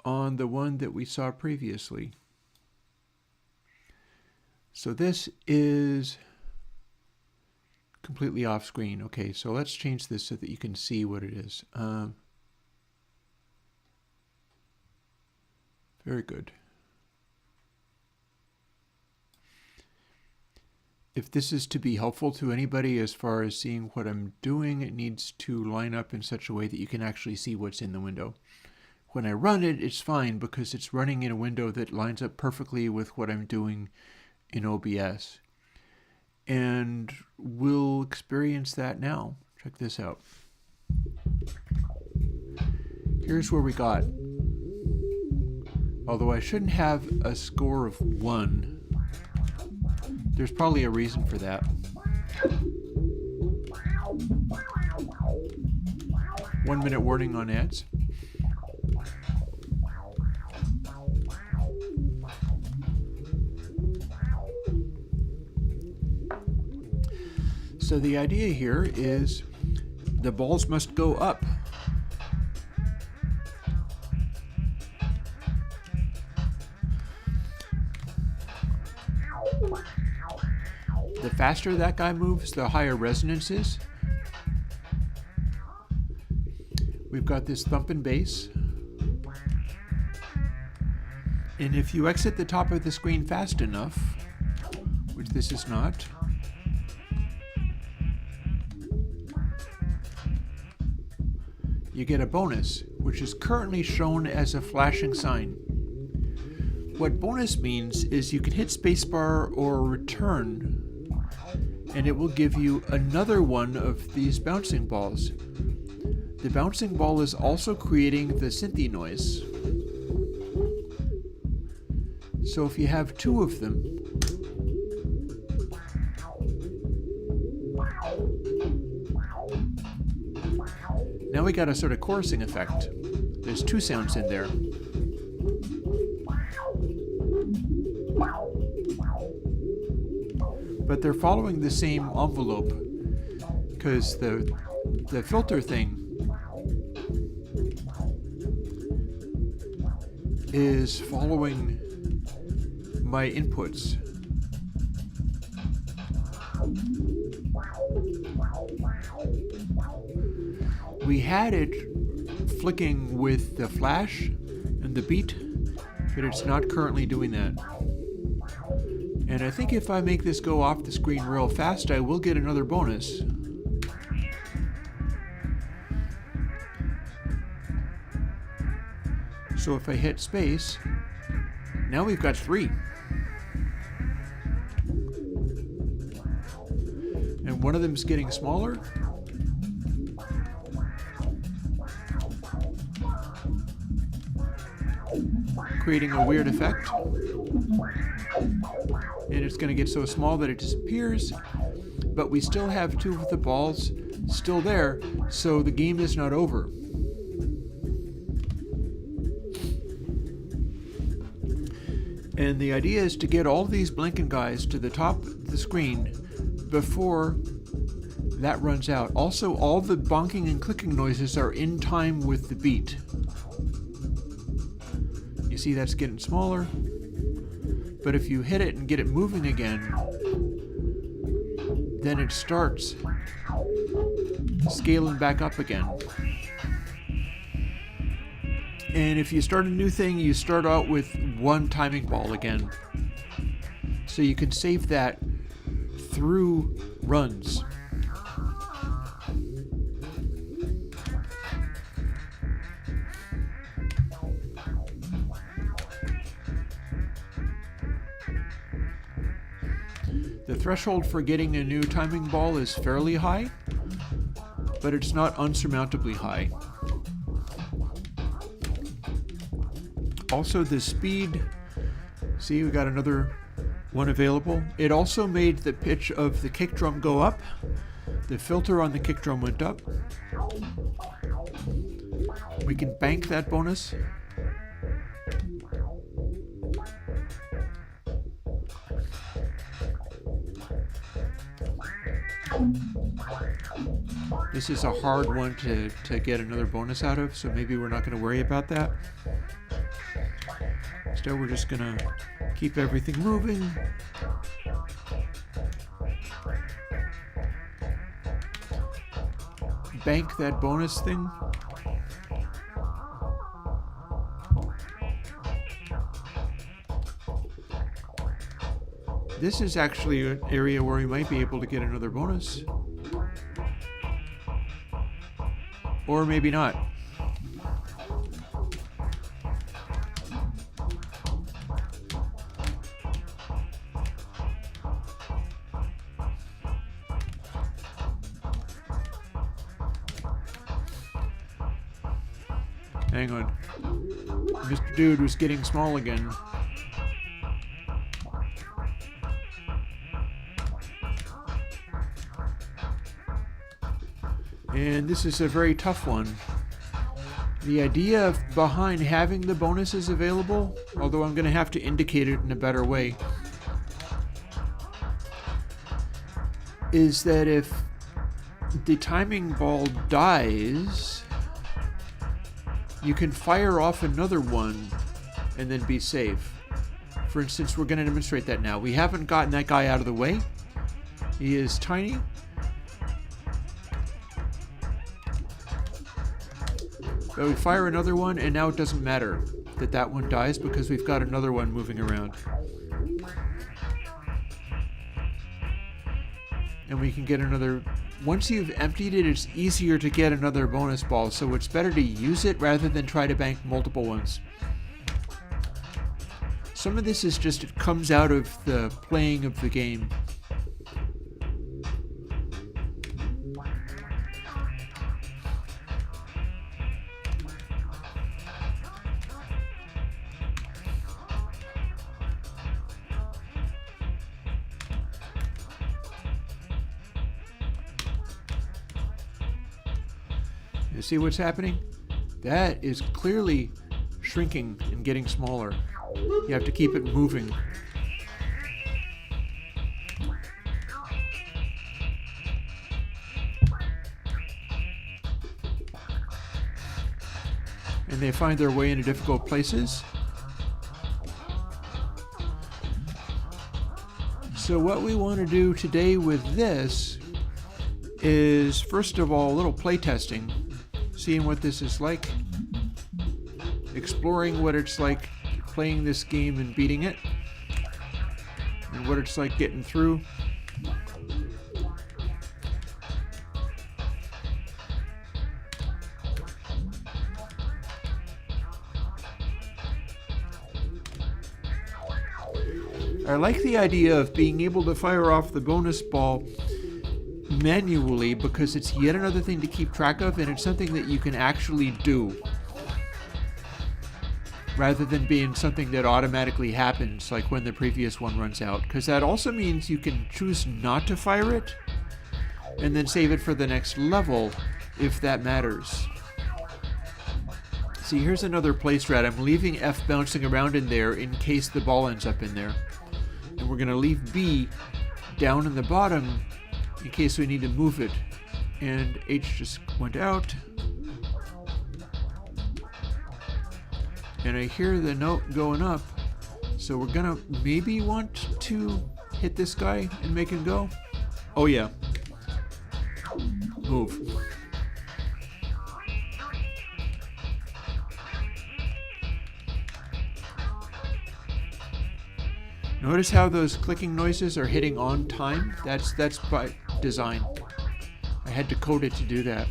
Speaker 1: on the one that we saw previously. So this is completely off screen. Okay, so let's change this so that you can see what it is. Very good. If this is to be helpful to anybody as far as seeing what I'm doing, it needs to line up in such a way that you can actually see what's in the window. When I run it, it's fine because it's running in a window that lines up perfectly with what I'm doing in OBS. And we'll experience that now. Check this out. Here's where we got. Although I shouldn't have a score of 1. There's probably a reason for that. 1 minute warning on ads. So the idea here is the balls must go up. The faster that guy moves, the higher resonance is. We've got this thumping bass. And if you exit the top of the screen fast enough, which this is not, you get a bonus, which is currently shown as a flashing sign. What bonus means is you can hit spacebar or return, and it will give you another one of these bouncing balls. The bouncing ball is also creating the synthy noise. So if you have 2 of them, now we got a sort of chorusing effect. There's 2 sounds in there. But they're following the same envelope because the filter thing is following my inputs. We had it flicking with the flash and the beat, but it's not currently doing that. And I think if I make this go off the screen real fast, I will get another bonus. So if I hit space, now we've got 3. And one of them's getting smaller. Creating a weird effect. And it's going to get so small that it disappears, but we still have 2 of the balls still there, so the game is not over. And the idea is to get all these blinking guys to the top of the screen before that runs out. Also, all the bonking and clicking noises are in time with the beat. You see that's getting smaller, but if you hit it and get it moving again, then it starts scaling back up again. And if you start a new thing, you start out with one timing ball again. So you can save that through runs. The threshold for getting a new timing ball is fairly high, but it's not unsurmountably high. Also, the speed, see, we got another one available. It also made the pitch of the kick drum go up. The filter on the kick drum went up. We can bank that bonus. This is a hard one to get another bonus out of, so maybe we're not going to worry about that. So we're just going to keep everything moving. Bank that bonus thing. This is actually an area where we might be able to get another bonus. Or maybe not. Hang on. Mr. Dude was getting small again. And this is a very tough one. The idea behind having the bonuses available, although I'm going to have to indicate it in a better way, is that if the timing ball dies, you can fire off another one and then be safe. For instance, we're going to demonstrate that now. We haven't gotten that guy out of the way. He is tiny. But we fire another one, and now it doesn't matter that that one dies because we've got another one moving around. And we can get another. Once you've emptied it, it's easier to get another bonus ball, so it's better to use it rather than try to bank multiple ones. Some of this is just, it comes out of the playing of the game. You see what's happening? That is clearly shrinking and getting smaller. You have to keep it moving. And they find their way into difficult places. So what we want to do today with this is, first of all, a little play testing. Seeing what this is like, exploring what it's like playing this game and beating it, and what it's like getting through. I like the idea of being able to fire off the bonus ball manually because it's yet another thing to keep track of, and it's something that you can actually do rather than being something that automatically happens like when the previous one runs out, because that also means you can choose not to fire it and then save it for the next level if that matters. See, here's another place rat. I'm leaving F bouncing around in there in case the ball ends up in there. And we're going to leave B down in the bottom in case we need to move it. And H just went out. And I hear the note going up. So we're going to maybe want to hit this guy and make him go. Oh yeah. Move. Notice how those clicking noises are hitting on time? That's by design. I had to code it to do that.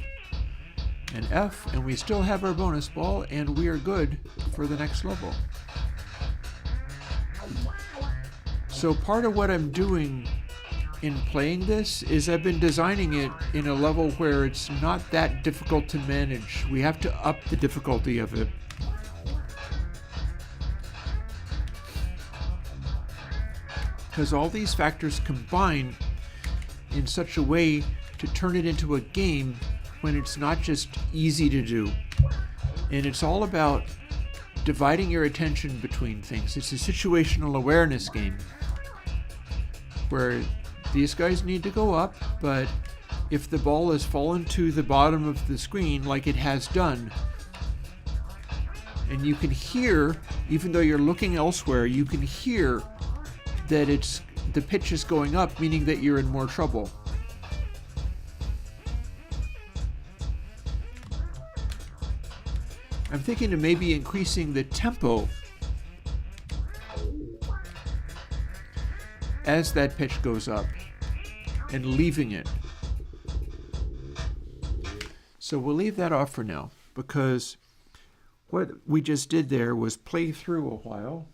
Speaker 1: And F, and we still have our bonus ball, and we are good for the next level. So part of what I'm doing in playing this is I've been designing it in a level where it's not that difficult to manage. We have to up the difficulty of it. Because all these factors combine in such a way to turn it into a game when it's not just easy to do. And it's all about dividing your attention between things. It's a situational awareness game where these guys need to go up, but if the ball has fallen to the bottom of the screen like it has done, and you can hear, even though you're looking elsewhere, you can hear that the pitch is going up, meaning that you're in more trouble. I'm thinking of maybe increasing the tempo as that pitch goes up and leaving it. So we'll leave that off for now, because what we just did there was play through a while.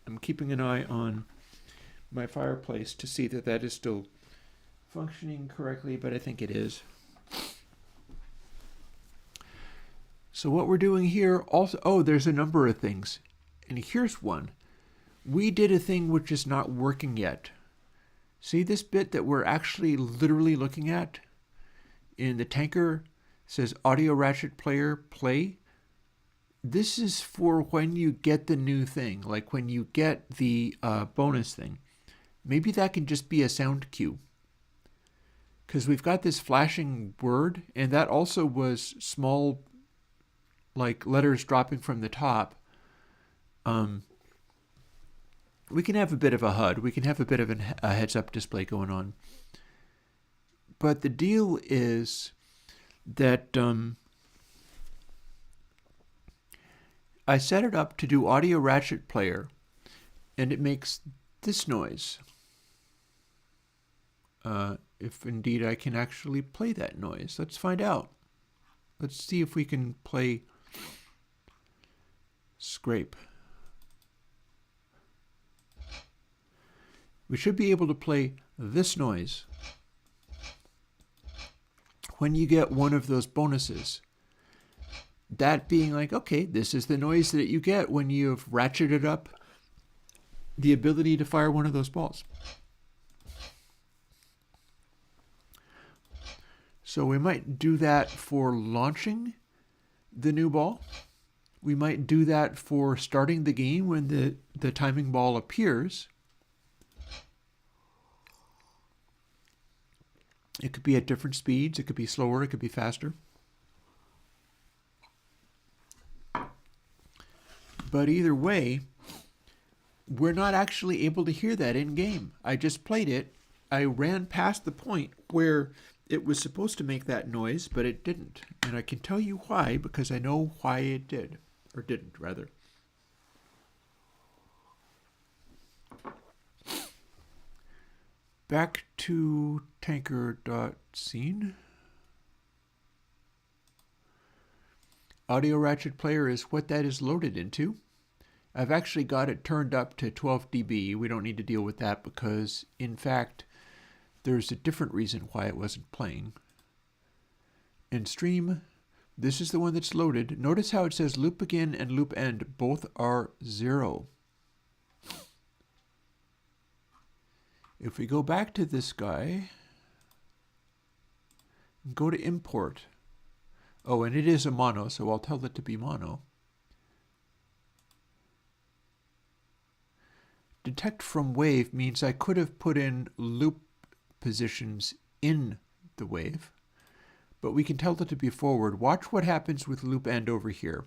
Speaker 1: I'm keeping an eye on my fireplace to see that that is still functioning correctly, but I think it is. So what we're doing here also, there's a number of things. And here's one. We did a thing which is not working yet. See this bit that we're actually literally looking at? In the tanker, says audio ratchet player play. This is for when you get the new thing, like when you get the bonus thing. Maybe that can just be a sound cue. Because we've got this flashing word, and that also was small, like letters dropping from the top. We can have a bit of a HUD. We can have a bit of a heads-up display going on. But the deal is that I set it up to do audio ratchet player, and it makes this noise. If indeed I can actually play that noise. Let's find out. Let's see if we can play scrape. We should be able to play this noise when you get one of those bonuses. That being like, okay, this is the noise that you get when you've ratcheted up the ability to fire one of those balls. So we might do that for launching the new ball. We might do that for starting the game when the timing ball appears. It could be at different speeds. It could be slower. It could be faster. But either way, we're not actually able to hear that in game. I just played it. I ran past the point where it was supposed to make that noise, but it didn't. And I can tell you why, because I know why it did. Or didn't, rather. Back to tanker.scene. Audio ratchet player is what that is loaded into. I've actually got it turned up to 12 dB. We don't need to deal with that because, in fact, there's a different reason why it wasn't playing. And stream, this is the one that's loaded. Notice how it says loop begin and loop end. Both are 0. If we go back to this guy, and go to import, Oh, and it is a mono, so I'll tell it to be mono. Detect from wave means I could have put in loop positions in the wave, but we can tell it to be forward. Watch what happens with loop end over here.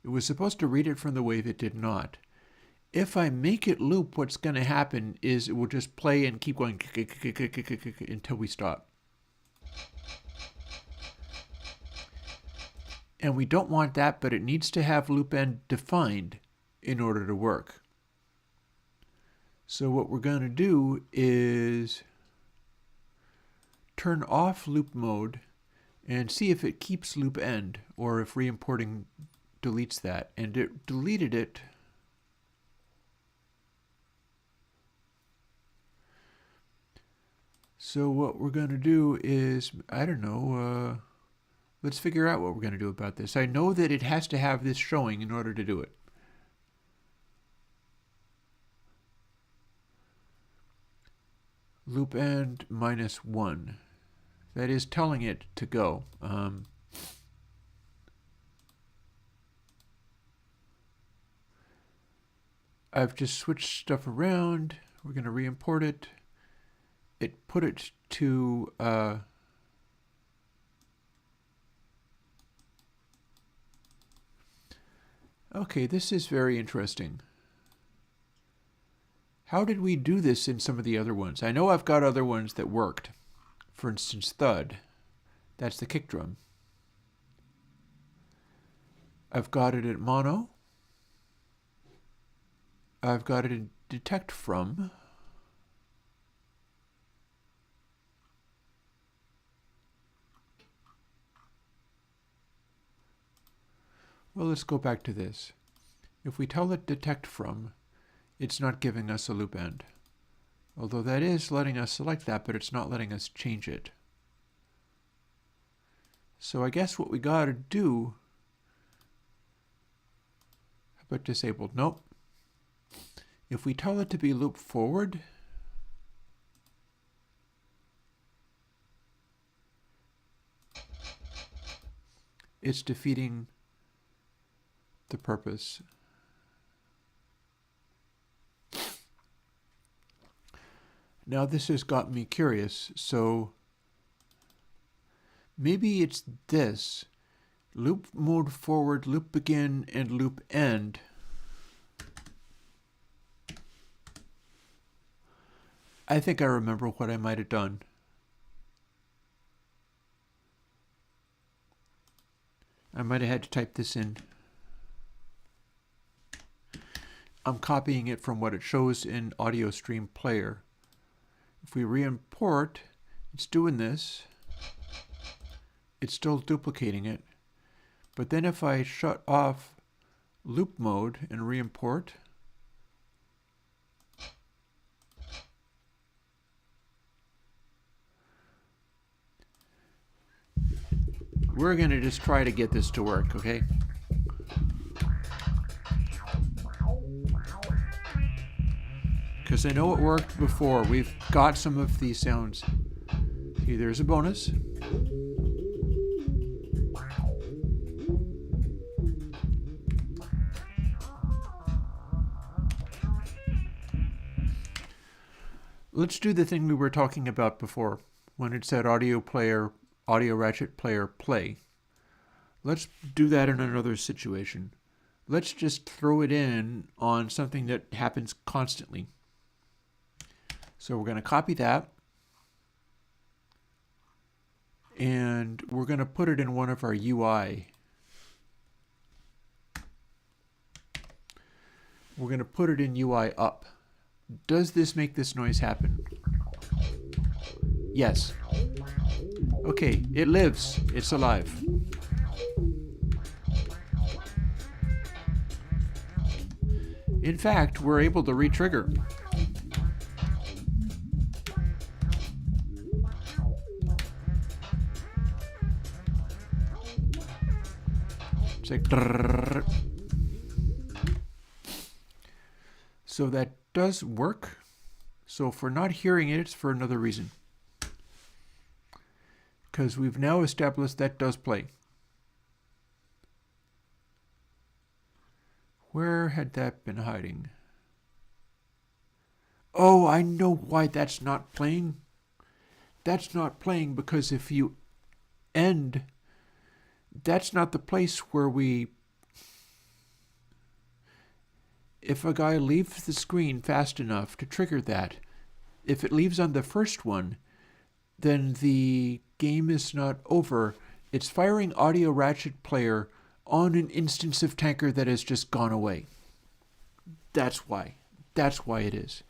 Speaker 1: It was supposed to read it from the wave, it did not. If I make it loop, what's going to happen is it will just play and keep going until we stop. And we don't want that, but it needs to have loop end defined in order to work. So what we're going to do is turn off loop mode and see if it keeps loop end or if re-importing deletes that. And it deleted it. So what we're going to do is, I don't know, let's figure out what we're going to do about this. I know that it has to have this showing in order to do it. Loop end -1. That is telling it to go. I've just switched stuff around. We're going to re-import it. It put it to okay, this is very interesting. How did we do this in some of the other ones? I know I've got other ones that worked. For instance, thud. That's the kick drum. I've got it at mono. I've got it in detect from. Well, let's go back to this. If we tell it detect from, it's not giving us a loop end. Although that is letting us select that, but it's not letting us change it. So I guess what we got to do, how about disabled? Nope. If we tell it to be loop forward, it's defeating the purpose. Now this has got me curious, so maybe it's this. Loop mode forward, loop begin, and loop end. I think I remember what I might have done. I might have had to type this in. I'm copying it from what it shows in Audio Stream Player. If we re-import, it's doing this. It's still duplicating it. But then if I shut off loop mode and re-import, we're going to just try to get this to work, okay? Because I know it worked before. We've got some of these sounds. See, there's a bonus. Let's do the thing we were talking about before when it said audio player, audio ratchet player play. Let's do that in another situation. Let's just throw it in on something that happens constantly. So we're going to copy that, and we're going to put it in one of our UI. We're going to put it in UI up. Does this make this noise happen? Yes. Okay, it lives. It's alive. In fact, we're able to re-trigger. It's like drrrr. So that does work. So if we're not hearing it, it's for another reason. Because we've now established that does play. Where had that been hiding? Oh, I know why that's not playing. That's not playing because if you end, that's not the place where we... If a guy leaves the screen fast enough to trigger that, if it leaves on the first one, then the game is not over. It's firing audio ratchet player on an instance of tanker that has just gone away. That's why. That's why it is.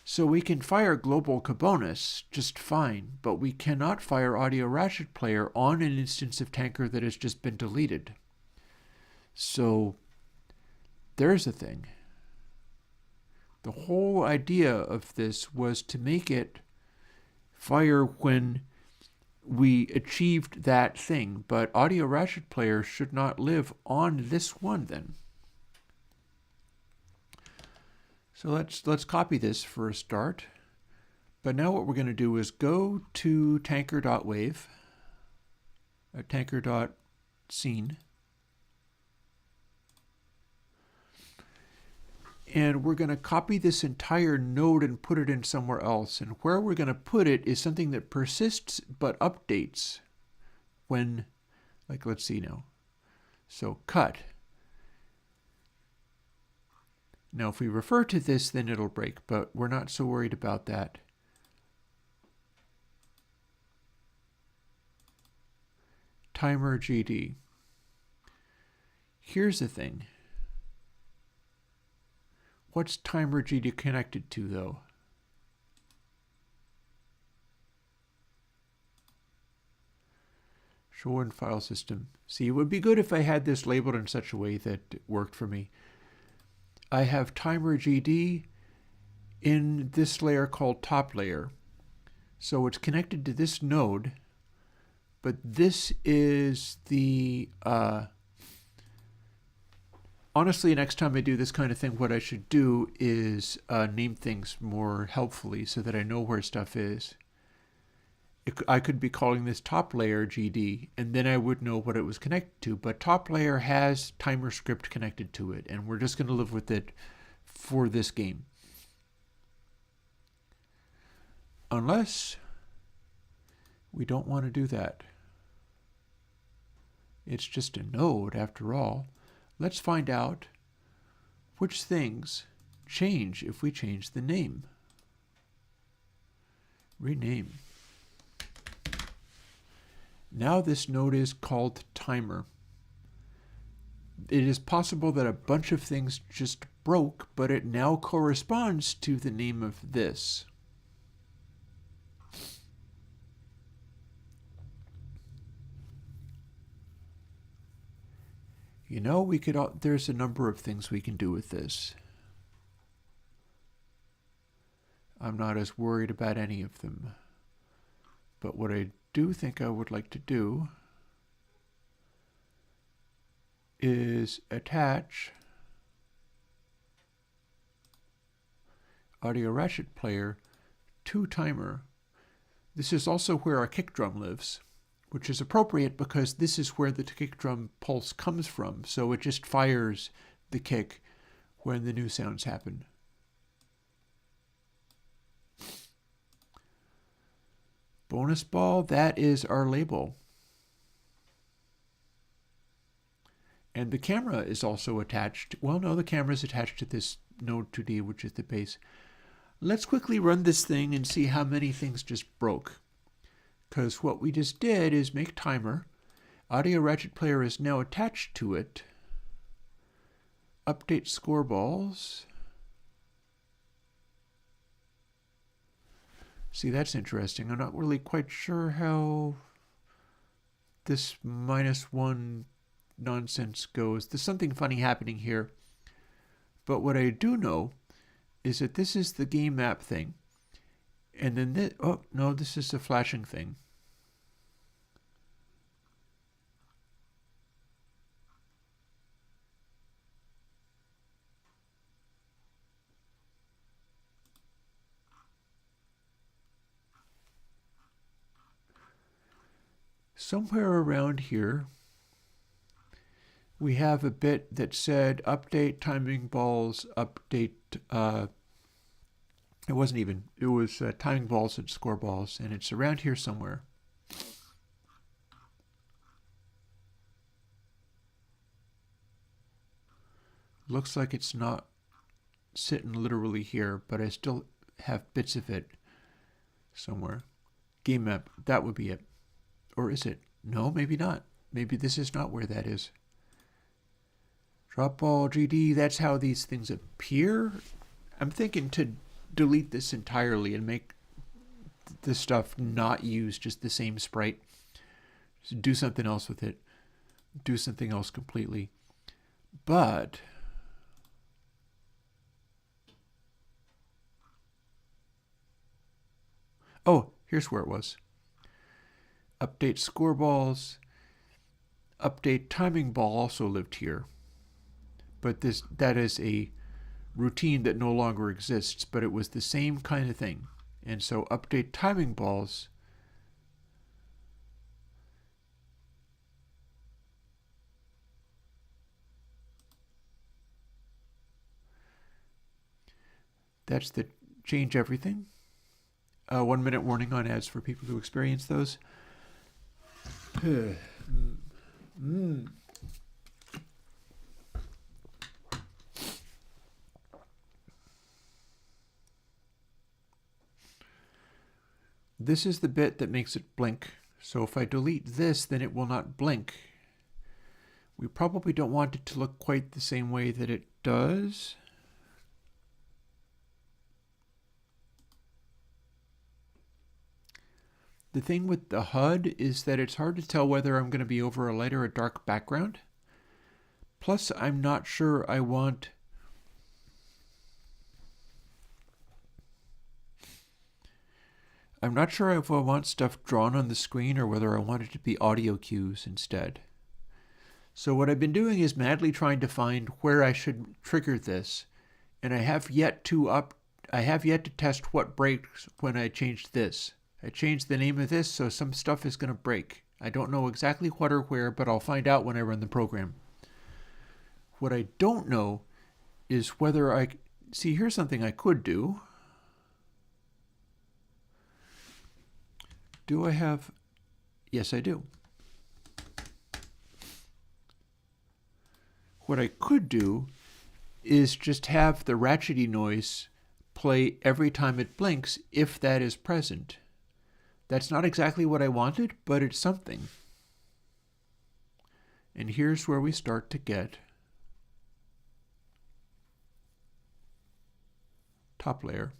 Speaker 1: So we can fire global Cabonus just fine, but we cannot fire audio ratchet player on an instance of tanker that has just been deleted. So there's a thing. The whole idea of this was to make it fire when we achieved that thing, but audio ratchet player should not live on this one then. So let's copy this for a start. But now what we're going to do is go to tanker.wave, tanker.scene, and we're going to copy this entire node and put it in somewhere else. And where we're going to put it is something that persists but updates when, like, let's see now. So cut. Now if we refer to this, then it'll break, but we're not so worried about that. Timer GD. Here's the thing. What's timer GD connected to, though? Show in file system. See, it would be good if I had this labeled in such a way that it worked for me. I have timer GD in this layer called top layer. So it's connected to this node, but this is the... Honestly, next time I do this kind of thing, what I should do is name things more helpfully so that I know where stuff is. I could be calling this top layer GD, and then I would know what it was connected to. But top layer has timer script connected to it, and we're just going to live with it for this game. Unless we don't want to do that. It's just a node after all. Let's find out which things change if we change the name. Rename. Now this node is called timer. It is possible that a bunch of things just broke, but it now corresponds to the name of this. You know, there's a number of things we can do with this. I'm not as worried about any of them. But what I do think I would like to do is attach audio ratchet player to timer. This is also where our kick drum lives, which is appropriate because this is where the kick drum pulse comes from. So it just fires the kick when the new sounds happen. Bonus ball, that is our label. And the camera is also attached. Well, no, the camera is attached to this node 2D, which is the base. Let's quickly run this thing and see how many things just broke. Because what we just did is make timer. Audio ratchet player is now attached to it. Update score balls. See, that's interesting. I'm not really quite sure how this -1 nonsense goes. There's something funny happening here. But what I do know is that this is the game map thing. And then this, oh no, this is the flashing thing. Somewhere around here, we have a bit that said update timing balls, update, it wasn't even, it was timing balls and score balls, and it's around here somewhere. Looks like it's not sitting literally here, but I still have bits of it somewhere. Game map, that would be it. Or is it? No, maybe not. Maybe this is not where that is. Drop ball GD, that's how these things appear. I'm thinking to delete this entirely and make this stuff not use just the same sprite. Just do something else with it. Do something else completely. But oh, here's where it was. Update score balls. Update timing ball also lived here. But that is a routine that no longer exists, but it was the same kind of thing. And so update timing balls that's the change everything. 1 minute warning on ads for people who experience those. This is the bit that makes it blink. So if I delete this, then it will not blink. We probably don't want it to look quite the same way that it does. The thing with the HUD is that it's hard to tell whether I'm going to be over a light or a dark background. Plus, I'm not sure I want if I want stuff drawn on the screen or whether I want it to be audio cues instead. So what I've been doing is madly trying to find where I should trigger this, and I have yet to test what breaks when I change this. I changed the name of this, so some stuff is going to break. I don't know exactly what or where, but I'll find out when I run the program. What I don't know is whether see, here's something I could do. Do I have? Yes, I do. What I could do is just have the ratchety noise play every time it blinks if that is present. That's not exactly what I wanted, but it's something. And here's where we start to get top layer.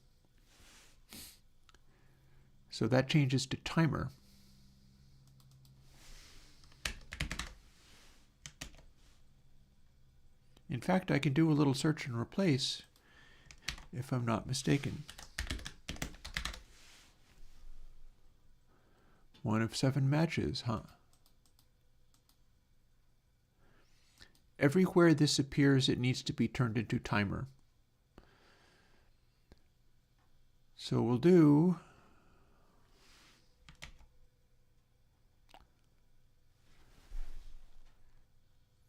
Speaker 1: So that changes to timer. In fact, I can do a little search and replace if I'm not mistaken. 1 of 7 matches, huh? Everywhere this appears, it needs to be turned into timer. So we'll do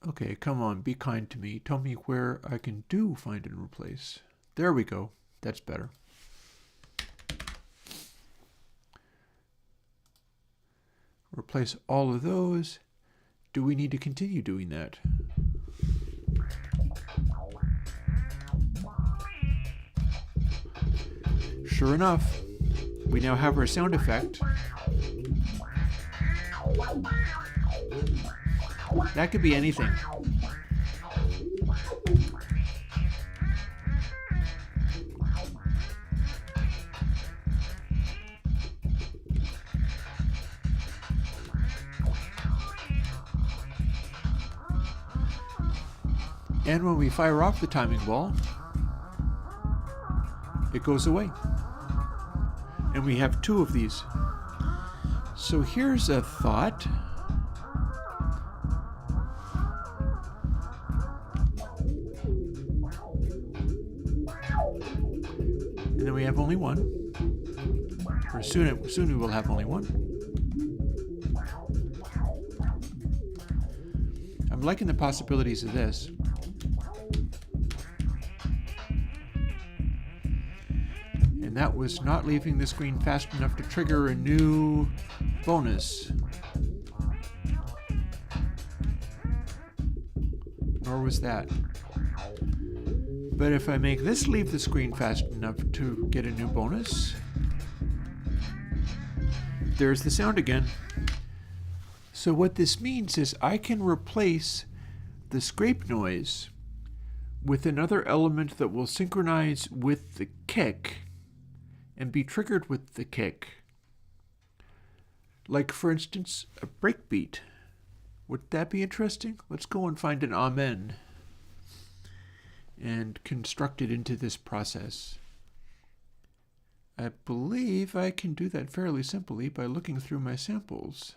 Speaker 1: okay, come on, be kind to me. Tell me where I can do find and replace. There we go. That's better. Replace all of those. Do we need to continue doing that? Sure enough, we now have our sound effect. That could be anything. And when we fire off the timing ball, it goes away. And we have 2 of these. So here's a thought. And then we have only 1. Or soon we will have only 1. I'm liking the possibilities of this. And that was not leaving the screen fast enough to trigger a new bonus. Nor was that. But if I make this leave the screen fast enough to get a new bonus, there's the sound again. So what this means is I can replace the scrape noise with another element that will synchronize with the kick and be triggered with the kick. Like, for instance, a breakbeat. Would that be interesting? Let's go and find an amen and construct it into this process. I believe I can do that fairly simply by looking through my samples.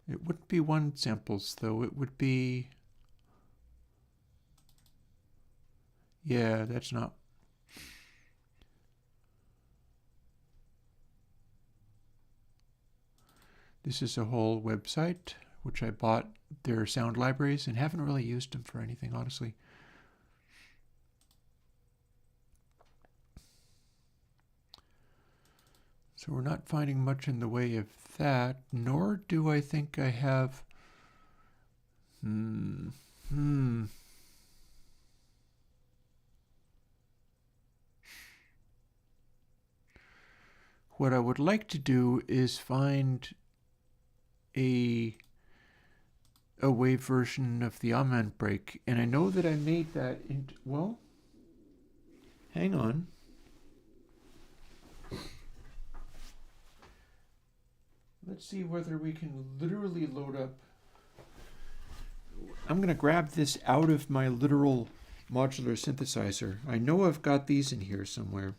Speaker 1: It wouldn't be one samples, though. It would be... Yeah, that's not... This is a whole website, which I bought their sound libraries and haven't really used them for anything, honestly. So we're not finding much in the way of that, nor do I think I have... What I would like to do is find a wave version of the amen break, and I know that I made that into, well, hang on. Let's see whether we can literally load up. I'm going to grab this out of my literal modular synthesizer. I know I've got these in here somewhere.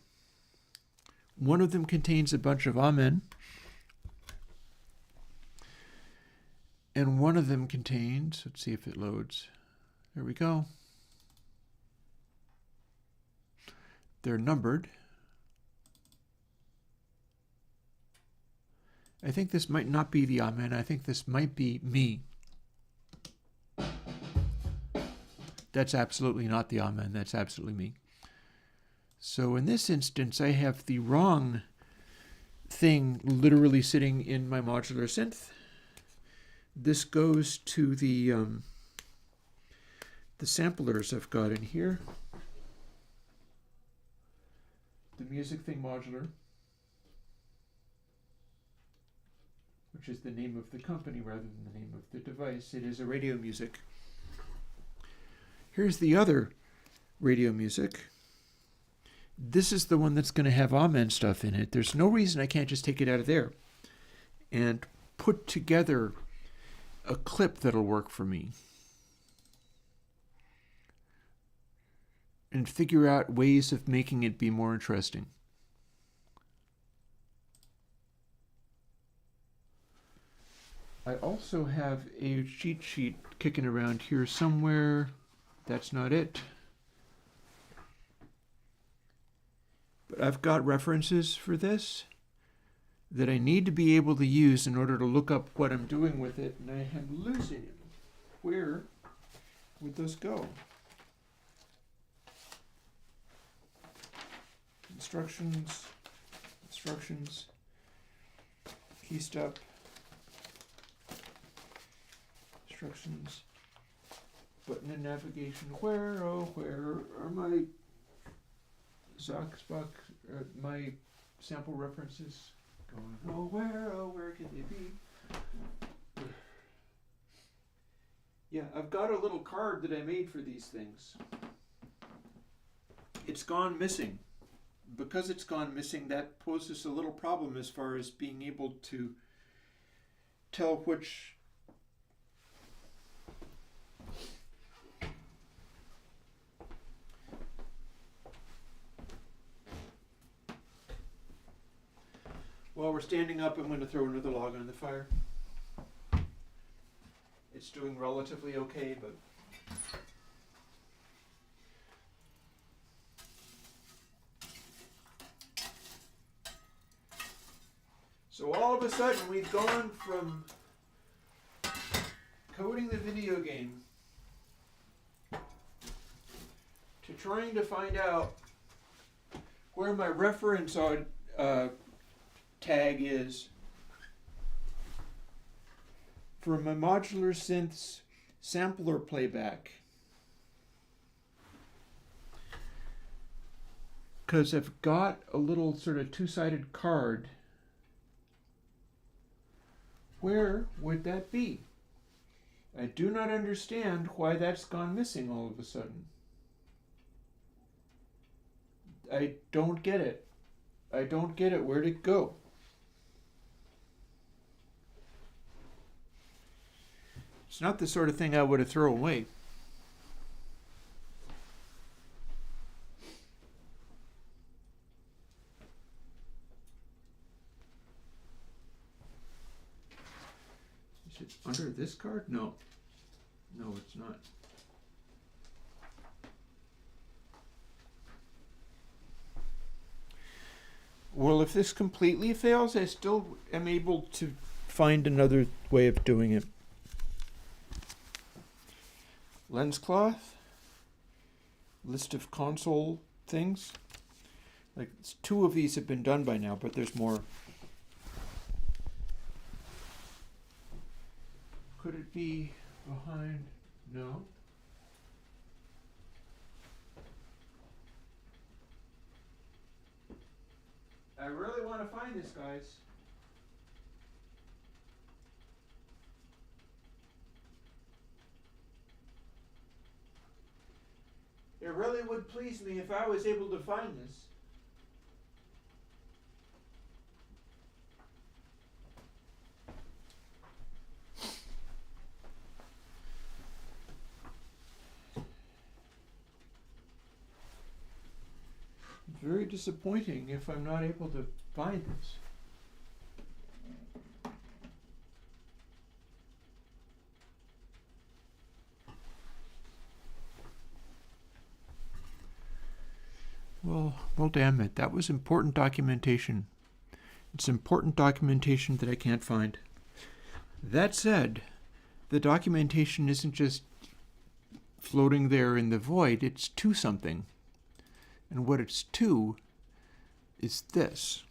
Speaker 1: One of them contains a bunch of amen, and one of them contains, let's see if it loads. There we go. They're numbered. I think this might not be the amen. I think this might be me. That's absolutely not the amen. That's absolutely me. So in this instance, I have the wrong thing literally sitting in my modular synth. This goes to the samplers I've got in here. The music thing modular, which is the name of the company rather than the name of the device. It is a radio music. Here's the other radio music. This is the one that's going to have amen stuff in it. There's no reason I can't just take it out of there and put together a clip that'll work for me and figure out ways of making it be more interesting. I also have a cheat sheet kicking around here somewhere. That's not it. But I've got references for this that I need to be able to use in order to look up what I'm doing with it, and I am losing it. Where would those go? Instructions, key step, instructions, button and navigation. Where, oh, where are my my sample references going? Oh, where could they be? Yeah, I've got a little card that I made for these things. It's gone missing. Because it's gone missing, that poses a little problem as far as being able to tell which while we're standing up, I'm going to throw another log on the fire. It's doing relatively okay, but so all of a sudden we've gone from coding the video game to trying to find out where my reference tag is for my modular synths sampler playback. Because I've got a little sort of two-sided card. Where would that be? I do not understand why that's gone missing all of a sudden. I don't get it. I don't get it. Where'd it go? It's not the sort of thing I would have thrown away. Is it under this card? No. No, it's not. Well, if this completely fails, I still am able to find another way of doing it. Lens cloth, list of console things. Like 2 of these have been done by now, but there's more. Could it be behind? No. I really want to find this, guys. It really would please me if I was able to find this. Very disappointing if I'm not able to find this. Well, damn it. That was important documentation. It's important documentation that I can't find. That said, the documentation isn't just floating there in the void. It's to something. And what it's to is this.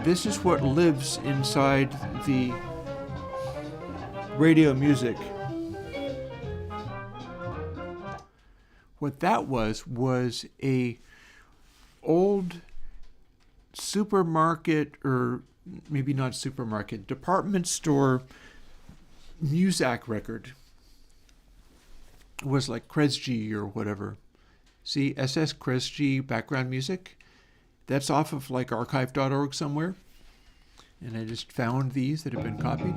Speaker 1: This is what lives inside the radio music. What that was a old supermarket, or maybe not supermarket, department store Muzak record. It was like Kresge or whatever. See, SS Kresge background music? That's off of like archive.org somewhere. And I just found these that have been copied.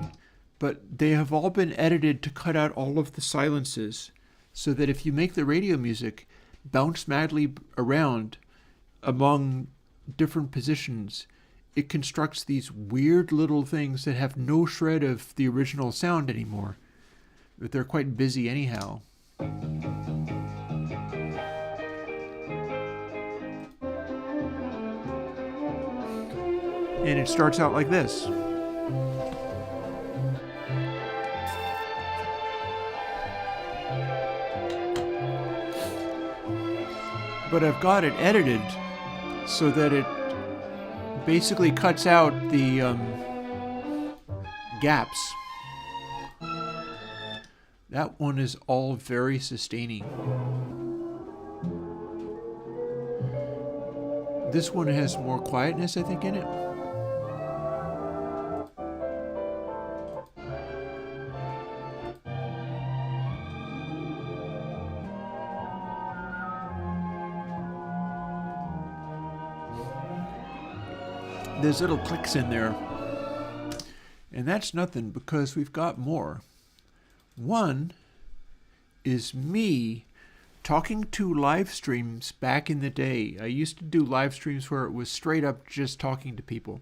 Speaker 1: But they have all been edited to cut out all of the silences, so that if you make the radio music bounce madly around among different positions, it constructs these weird little things that have no shred of the original sound anymore. But they're quite busy anyhow. And it starts out like this. But I've got it edited so that it basically cuts out the gaps. That one is all very sustaining. This one has more quietness, I think, in it. There's little clicks in there. And that's nothing, because we've got more. One is me talking to live streams back in the day. I used to do live streams where it was straight up just talking to people.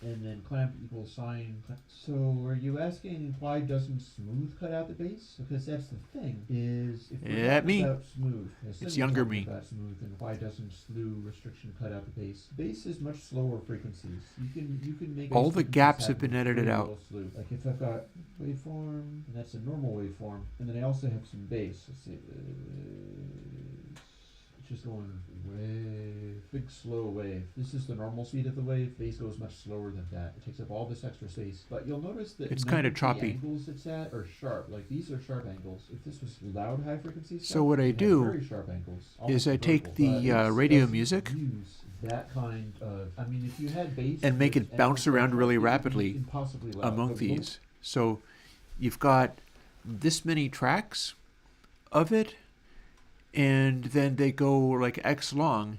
Speaker 1: and then clamp equals sine. So are you asking why doesn't smooth cut out the bass? Because that's the thing, is if we're talking about smooth,
Speaker 2: it's younger me.
Speaker 1: About smooth, and why doesn't slew restriction cut out the bass? Bass is much slower frequencies. You can make
Speaker 2: all the gaps have been edited out.
Speaker 1: Slew. Like if I've got waveform, and that's a normal waveform, and then I also have some bass. Let's see, it's just going wave, big slow wave. This is the normal speed of the wave. Bass goes much slower than that. It takes up all this extra space. But you'll notice that
Speaker 2: it's kind of choppy.
Speaker 1: The angles it's at are sharp. Like these are sharp angles. If this was loud high frequency stuff,
Speaker 2: so what I do
Speaker 1: very sharp angles,
Speaker 2: is I take the radio music
Speaker 1: that kind of, I mean, if you had bass
Speaker 2: and make it bounce around really rapidly among these. So you've got this many tracks of it, and then they go like X long,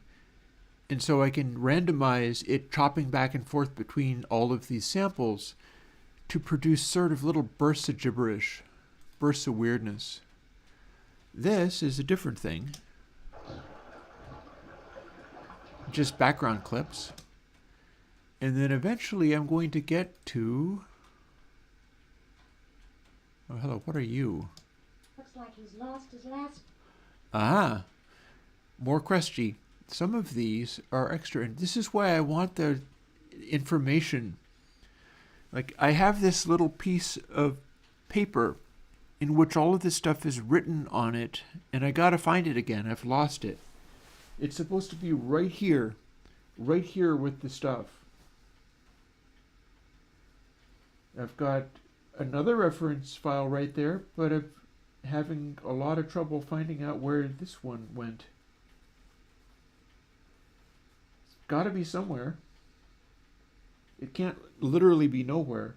Speaker 2: and so I can randomize it chopping back and forth between all of these samples to produce sort of little bursts of gibberish, bursts of weirdness. This is a different thing. Just background clips. And then eventually I'm going to get to... Oh, hello, what are you?
Speaker 3: Looks like he's lost his last...
Speaker 2: Ah, more Cresty. Some of these are extra, and this is why I want the information. Like, I have this little piece of paper in which all of this stuff is written on it, and I gotta find it again. I've lost it. It's supposed to be right here with the stuff. I've got another reference file right there, but I'm having a lot of trouble finding out where this one went. It's got to be somewhere. It can't literally be nowhere.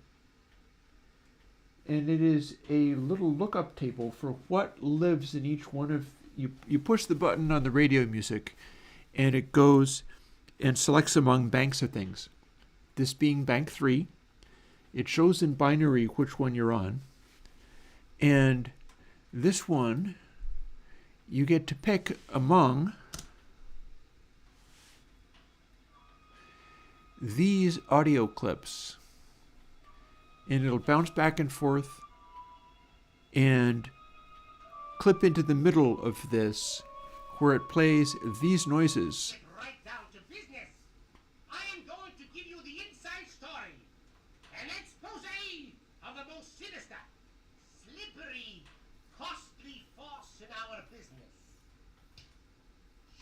Speaker 2: And it is a little lookup table for what lives in each one of... You push the button on the radio music, and it goes and selects among banks of things. This being bank 3. It shows in binary which one you're on. And this one, you get to pick among these audio clips. And it'll bounce back and forth and clip into the middle of this where it plays these noises.
Speaker 4: Get right down to business. I am going to give you the inside story. An expose of the most sinister, slippery, costly force in our business.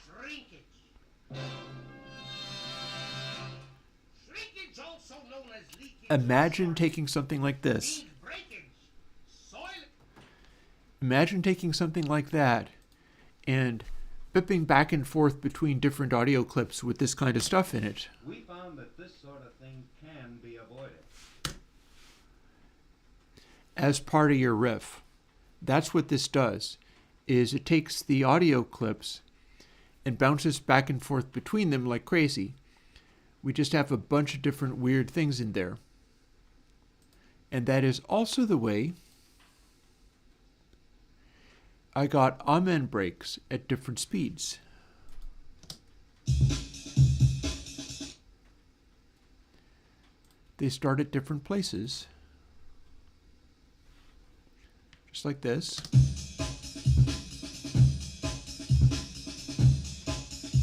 Speaker 4: Shrinkage. Shrinkage, also known as leakage.
Speaker 2: Imagine taking something like this. Imagine taking something like that and bipping back and forth between different audio clips with this kind of stuff in it.
Speaker 5: We found that this sort of thing can be avoided.
Speaker 2: As part of your riff. That's what this does, is it takes the audio clips and bounces back and forth between them like crazy. We just have a bunch of different weird things in there. And that is also the way I got amen breaks at different speeds. They start at different places, just like this.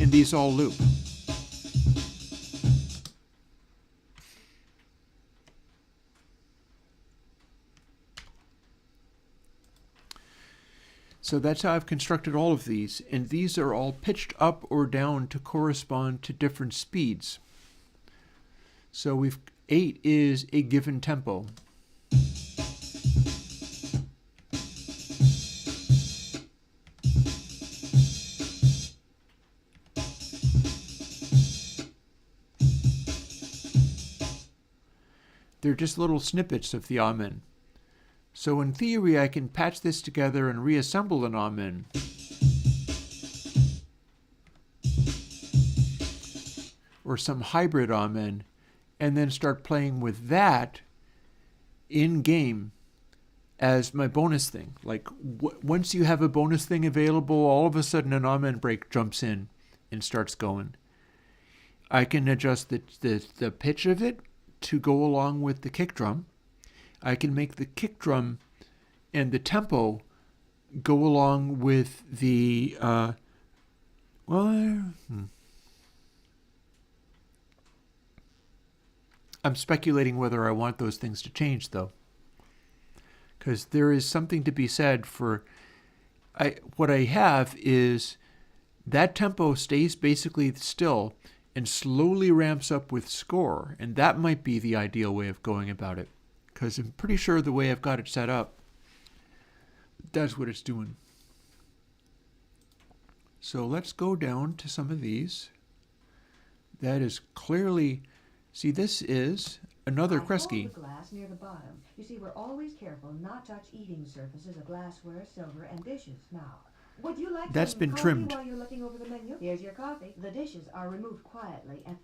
Speaker 2: And these all loop. So that's how I've constructed all of these, and these are all pitched up or down to correspond to different speeds. So 8 is a given tempo. They're just little snippets of the amen. So in theory, I can patch this together and reassemble an amen. Or some hybrid amen, and then start playing with that in-game as my bonus thing. Like, once you have a bonus thing available, all of a sudden an amen break jumps in and starts going. I can adjust the pitch of it to go along with the kick drum. I can make the kick drum and the tempo go along with the, I'm speculating whether I want those things to change, though. Because there is something to be said for, what I have is that tempo stays basically still and slowly ramps up with score. And that might be the ideal way of going about it. Because I'm pretty sure the way I've got it set up, that's what it's doing. So let's go down to some of these. That is clearly, see, this is another Kresge.
Speaker 6: Hold the glass near the bottom. You see, we're always careful not touch eating surfaces of glassware, silver, and dishes. Now, would you like
Speaker 2: That's
Speaker 6: some
Speaker 2: been
Speaker 6: coffee
Speaker 2: trimmed.
Speaker 6: while you're looking over the menu? Here's your coffee. The dishes are removed quietly and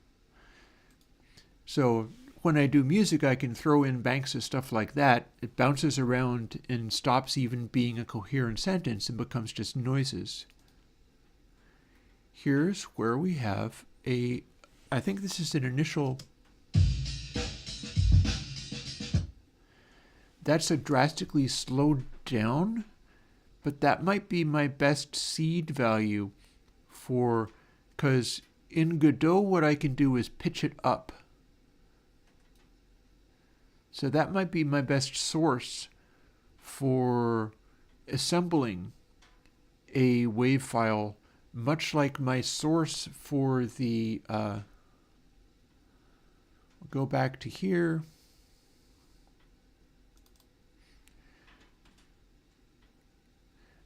Speaker 2: So when I do music, I can throw in banks of stuff like that. It bounces around and stops even being a coherent sentence and becomes just noises. Here's where we have a, I think this is an initial, that's a drastically slowed down, but that might be my best seed value for, because in Godot what I can do is pitch it up. So that might be my best source for assembling a wave file, much like my source for the, we'll go back to here.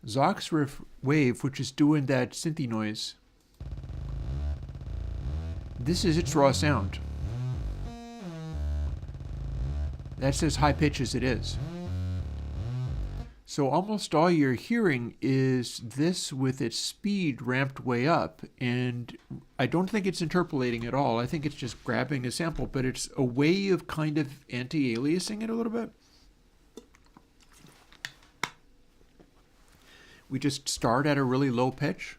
Speaker 2: Zox wave, which is doing that synthy noise. This is its raw sound. That's as high pitch as it is. So almost all you're hearing is this with its speed ramped way up, and I don't think it's interpolating at all. I think it's just grabbing a sample, but it's a way of kind of anti-aliasing it a little bit. We just start at a really low pitch.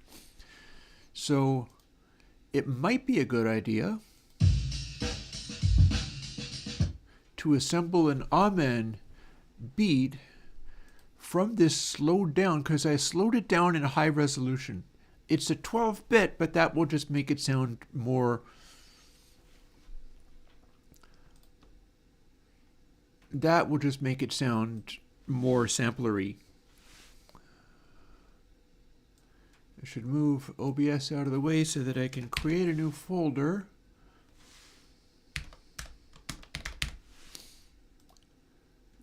Speaker 2: So it might be a good idea to assemble an amen beat from this slowed down, because I slowed it down in high resolution. It's a 12-bit, but that will just make it sound more, samplery. I should move OBS out of the way so that I can create a new folder.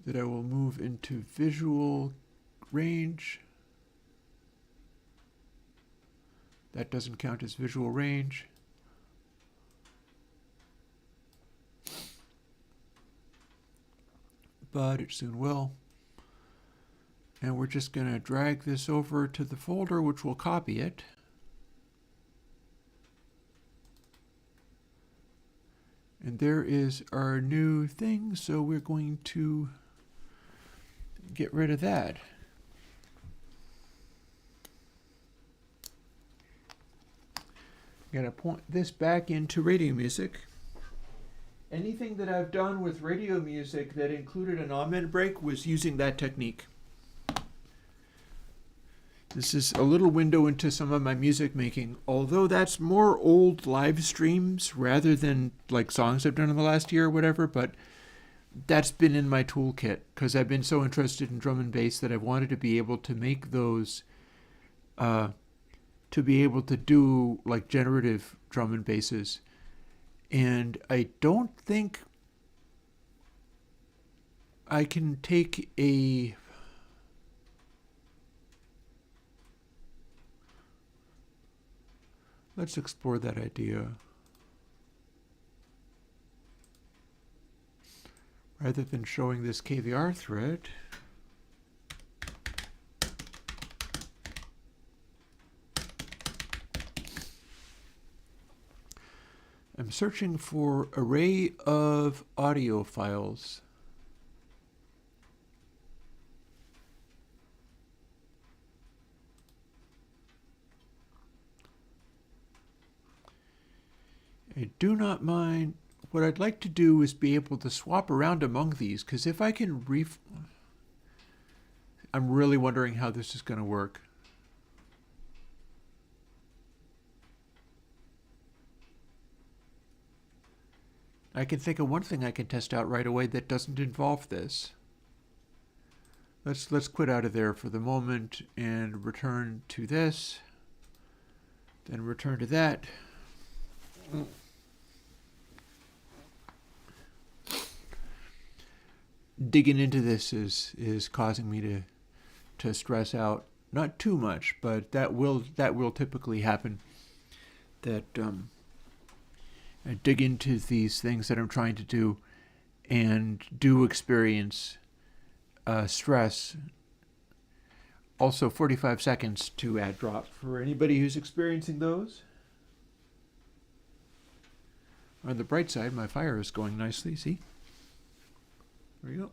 Speaker 2: That I will move into visual range. That doesn't count as visual range. But it soon will. And we're just going to drag this over to the folder, which will copy it. And there is our new thing, so we're going to get rid of that. I'm going to point this back into radio music. Anything that I've done with radio music that included an amen break was using that technique. This is a little window into some of my music making, although that's more old live streams rather than like songs I've done in the last year or whatever, but that's been in my toolkit because I've been so interested in drum and bass that I wanted to be able to make those, to be able to do like generative drum and basses. And I don't think I can take a let's explore that idea. Rather than showing this KVR thread, I'm searching for array of audio files. I do not mind. what I'd like to do is be able to swap around among these, because if I can I'm really wondering how this is going to work. I can think of one thing I can test out right away that doesn't involve this. Let's quit out of there for the moment and return to this, then return to that. Digging into this is causing me to stress out. Not too much, but that will typically happen. That I dig into these things that I'm trying to do and do experience stress. Also 45 seconds to add drop for anybody who's experiencing those. On the bright side, my fire is going nicely, see? There you go.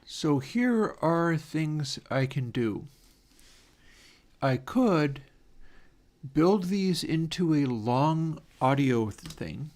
Speaker 2: So here are things I can do. I could build these into a long audio thing.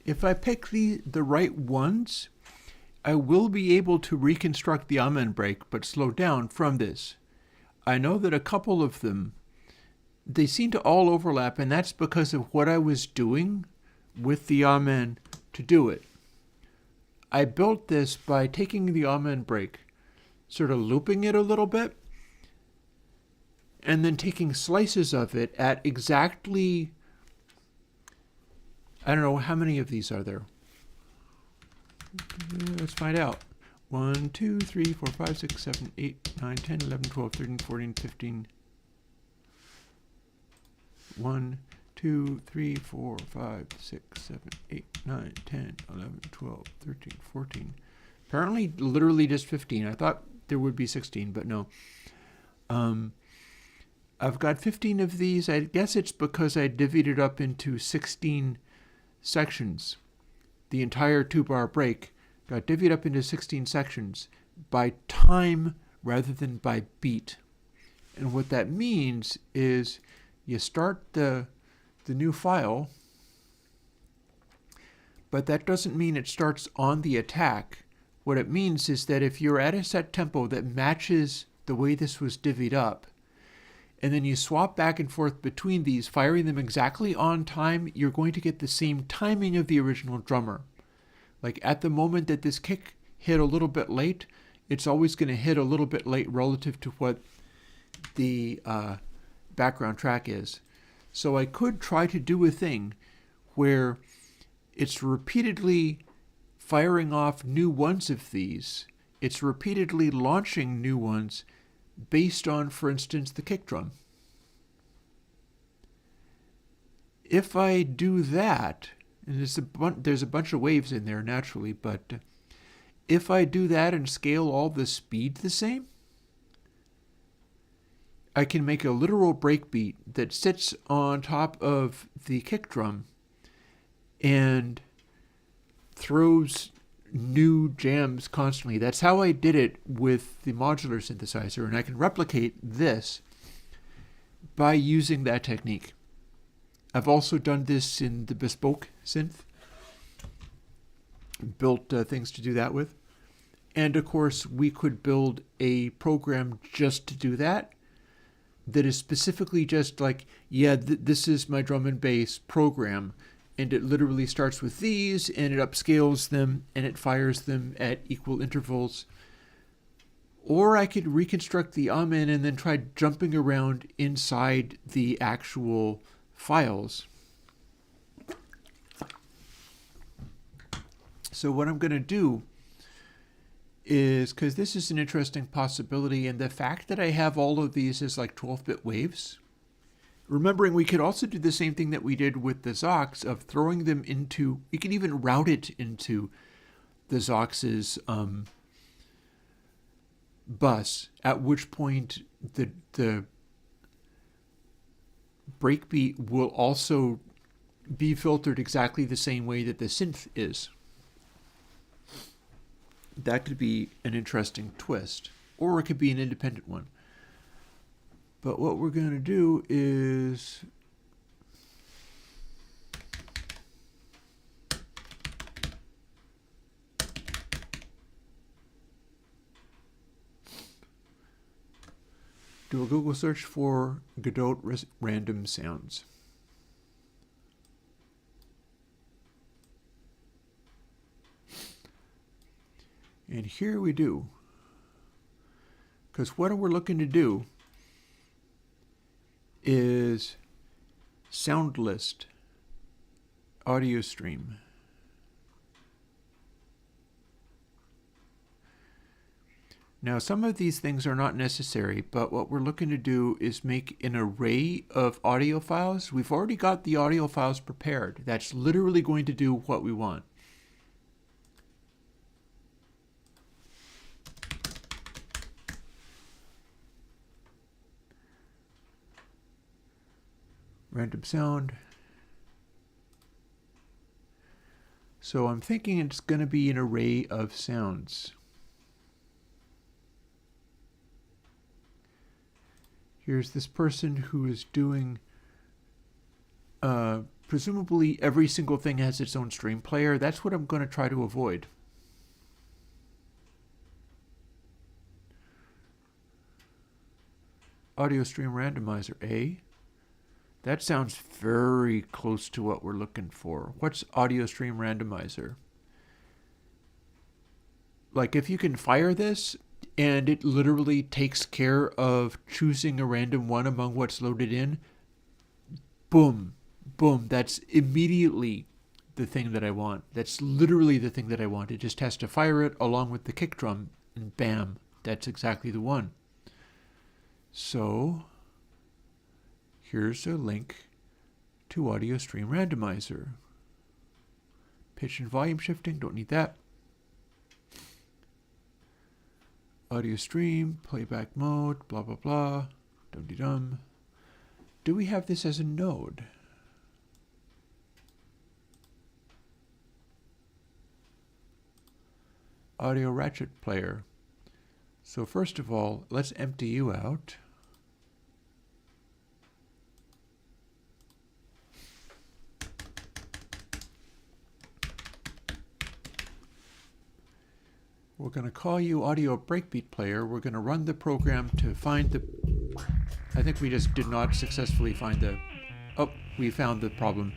Speaker 2: If I pick the right ones, I will be able to reconstruct the amen break, but slow down from this. I know that a couple of them, they seem to all overlap, and that's because of what I was doing with the amen to do it. I built this by taking the amen break, sort of looping it a little bit, and then taking slices of it at exactly, I don't know, how many of these are there? Let's find out. 1, 2, 3, 4, 5, 6, 7, 8, 9, 10, 11, 12, 13, 14, 15. 1, 2, 3, 4, 5, 6, 7, 8, 9, 10, 11, 12, 13, 14. Apparently, literally just 15. I thought there would be 16, but no. I've got 15 of these. I guess it's because I divvied it up into 16 sections. The entire 2-bar break got divvied up into 16 sections by time rather than by beat. And what that means is you start the new file, but that doesn't mean it starts on the attack. What it means is that if you're at a set tempo that matches the way this was divvied up, and then you swap back and forth between these, firing them exactly on time, you're going to get the same timing of the original drummer. Like at the moment that this kick hit a little bit late, it's always going to hit a little bit late relative to what the background track is. So I could try to do a thing where it's repeatedly firing off new ones of these. It's repeatedly launching new ones based on, for instance, the kick drum. If I do that, and there's a bunch of waves in there naturally, but if I do that and scale all the speed the same, I can make a literal breakbeat that sits on top of the kick drum and throws new jams constantly. That's how I did it with the modular synthesizer, and I can replicate this by using that technique. I've also done this in the bespoke synth, built things to do that with. And of course, we could build a program just to do that is specifically just like, this is my drum and bass program. And it literally starts with these, and it upscales them, and it fires them at equal intervals. Or I could reconstruct the in and then try jumping around inside the actual files. So what I'm going to do is, because this is an interesting possibility, and the fact that I have all of these as like 12-bit waves, remembering we could also do the same thing that we did with the Zox of throwing them into, we can even route it into the Zox's bus, at which point the breakbeat will also be filtered exactly the same way that the synth is. That could be an interesting twist, or it could be an independent one. But what we're going to do is do a Google search for Godot random sounds. And here we do. Because what we're looking to do is sound list, audio stream. Now, some of these things are not necessary, but what we're looking to do is make an array of audio files. We've already got the audio files prepared. That's literally going to do what we want. Random sound. So I'm thinking it's going to be an array of sounds. Here's this person who is doing, presumably every single thing has its own stream player. That's what I'm going to try to avoid. Audio stream randomizer A. That sounds very close to what we're looking for. What's audio stream randomizer? Like if you can fire this and it literally takes care of choosing a random one among what's loaded in, boom, boom, that's immediately the thing that I want. That's literally the thing that I want. It just has to fire it along with the kick drum and bam, that's exactly the one. So here's a link to audio stream randomizer. Pitch and volume shifting, don't need that. Audio stream, playback mode, blah, blah, blah, dum-de-dum. Do we have this as a node? Audio ratchet player. So first of all, let's empty you out. We're going to call you audio breakbeat player. We're going to run the program to find the, I think we just did not successfully find the, oh, we found the problem.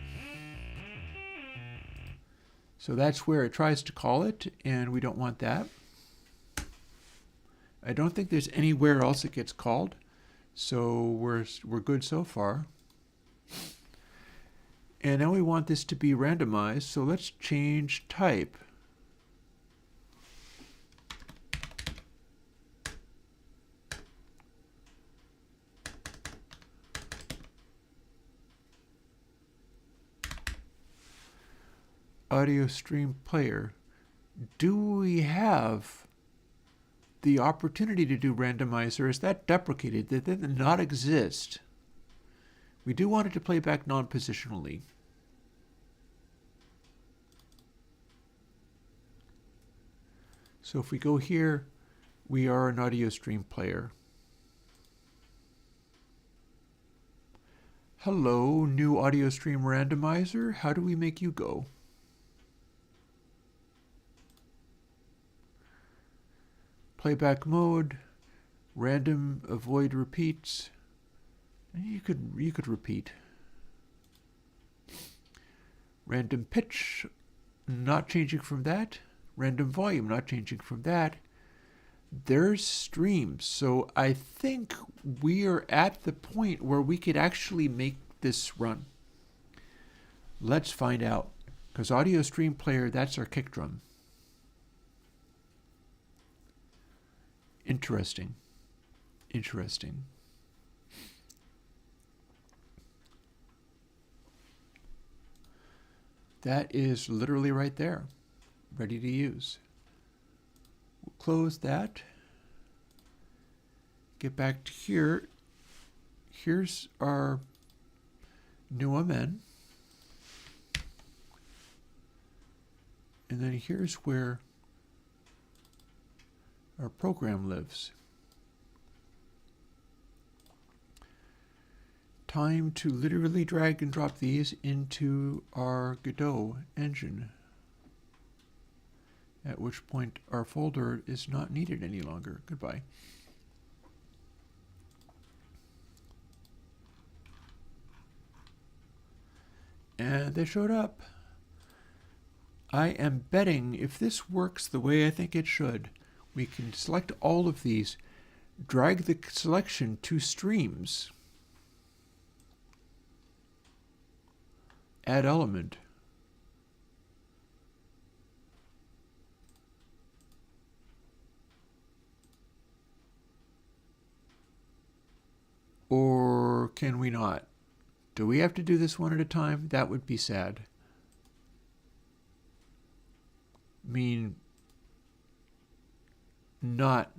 Speaker 2: So that's where it tries to call it, and we don't want that. I don't think there's anywhere else it gets called, so we're good so far. And now we want this to be randomized, so let's change type. Audio stream player. Do we have the opportunity to do randomizer? Is that deprecated? Did that not exist? We do want it to play back non-positionally. So if we go here, we are an audio stream player. Hello, new audio stream randomizer. How do we make you go? Playback mode, random, avoid repeats. You could repeat. Random pitch, not changing from that. Random volume, not changing from that. there's streams. So I think we are at the point where we could actually make this run. Let's find out. Because audio stream player, that's our kick drum. Interesting. Interesting. That is literally right there, ready to use. We'll close that. Get back to here. Here's our new amen. And then here's where our program lives. Time to literally drag and drop these into our Godot engine, at which point our folder is not needed any longer. Goodbye. And they showed up. I am betting if this works the way I think it should, we can select all of these, drag the selection to streams, add element, or can we not? Do we have to do this one at a time? That would be sad. I mean, not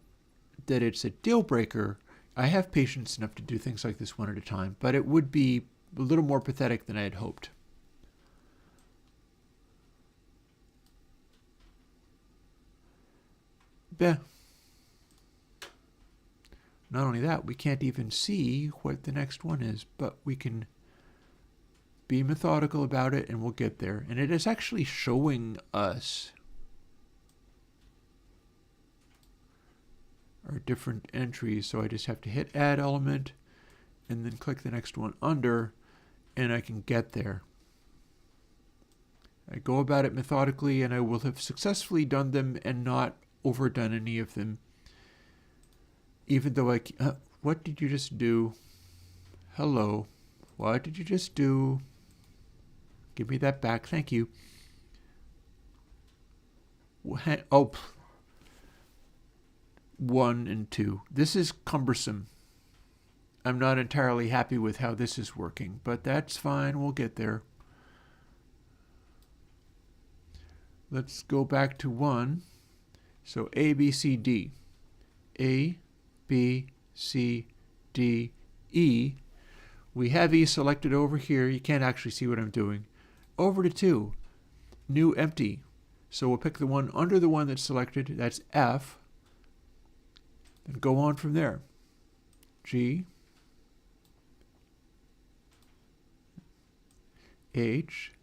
Speaker 2: that it's a deal breaker. I have patience enough to do things like this one at a time, but it would be a little more pathetic than I had hoped. Yeah. Not only that, we can't even see what the next one is, but we can be methodical about it and we'll get there. And it is actually showing us our different entries. So I just have to hit add element and then click the next one under and I can get there. I go about it methodically and I will have successfully done them and not overdone any of them. Even though what did you just do? Hello. What did you just do? Give me that back. Thank you. Oh. 1 and 2. This is cumbersome. I'm not entirely happy with how this is working, but that's fine. We'll get there. Let's go back to 1. So A, B, C, D. A, B, C, D, E. We have E selected over here. You can't actually see what I'm doing. Over to 2. New empty. So we'll pick the one under the one that's selected. That's F. And go on from there. G. H.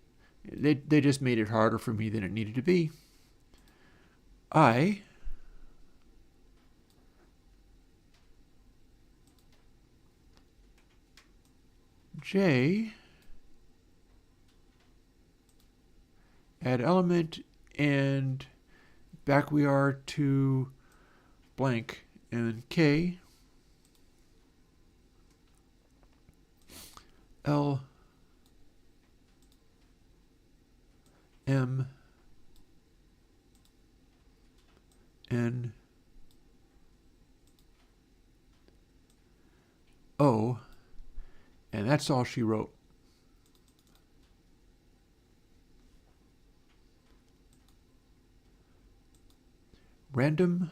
Speaker 2: They just made it harder for me than it needed to be. I. J. Add element, and back we are to blank. And then K. L. M. N. O. And that's all she wrote. Random.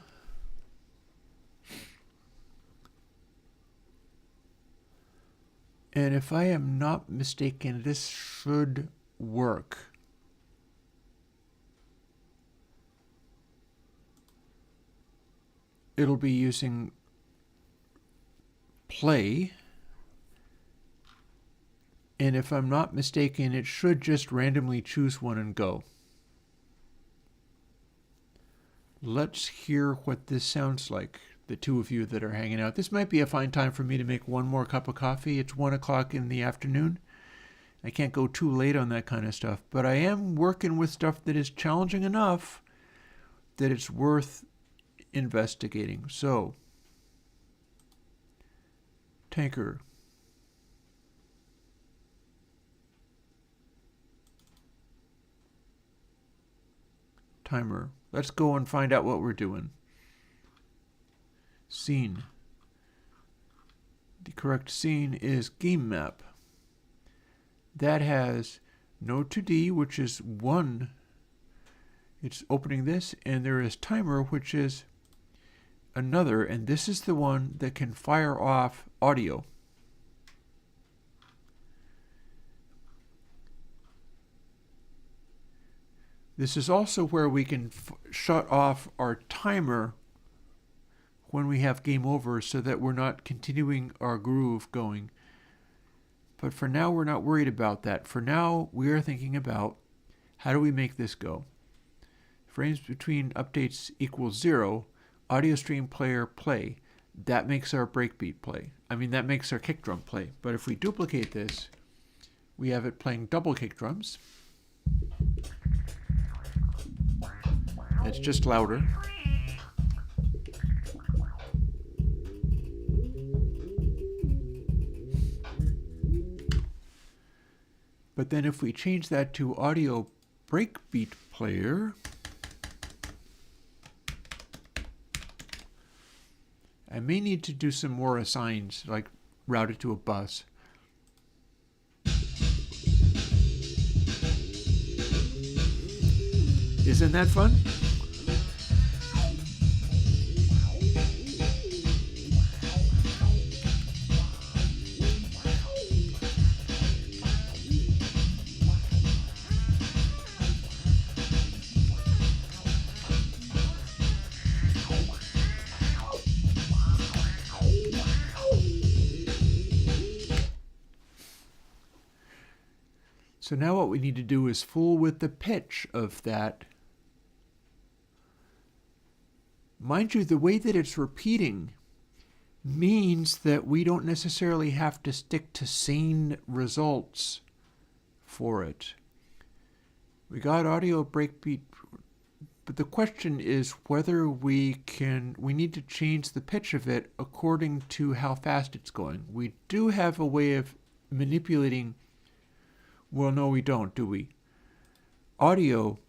Speaker 2: And if I am not mistaken, this should work. It'll be using play. And if I'm not mistaken, it should just randomly choose one and go. Let's hear what this sounds like, the two of you that are hanging out. This might be a fine time for me to make one more cup of coffee. It's 1 o'clock in the afternoon. I can't go too late on that kind of stuff, but I am working with stuff that is challenging enough that it's worth investigating. So, tanker. Timer. Let's go and find out what we're doing. Scene. The correct scene is game map. That has node to D, which is 1. It's opening this, and there is timer, which is another, and this is the one that can fire off audio. This is also where we can shut off our timer when we have game over so that we're not continuing our groove going. But for now, we're not worried about that. For now, we are thinking about how do we make this go? Frames between updates equals 0, audio stream player play. That makes our breakbeat play. I mean, that makes our kick drum play. But if we duplicate this, we have it playing double kick drums. It's just louder. But then if we change that to audio breakbeat player, I may need to do some more assigns, like route it to a bus. Isn't that fun? So now what we need to do is fool with the pitch of that. Mind you, the way that it's repeating means that we don't necessarily have to stick to sane results for it. We got audio breakbeat, but the question is whether we need to change the pitch of it according to how fast it's going. We do have a way of manipulating. Well, no, we don't, do we? Audio,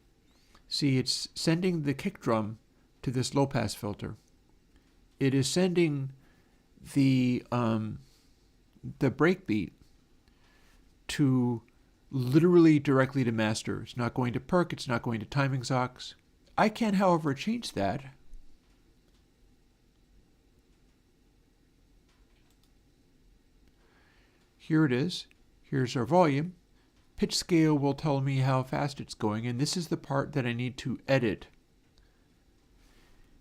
Speaker 2: see, it's sending the kick drum to this low-pass filter. It is sending the breakbeat to literally directly to master. It's not going to perk, it's not going to timing Zox. I can, however, change that. Here it is. Here's our volume. Pitch scale will tell me how fast it's going, and this is the part that I need to edit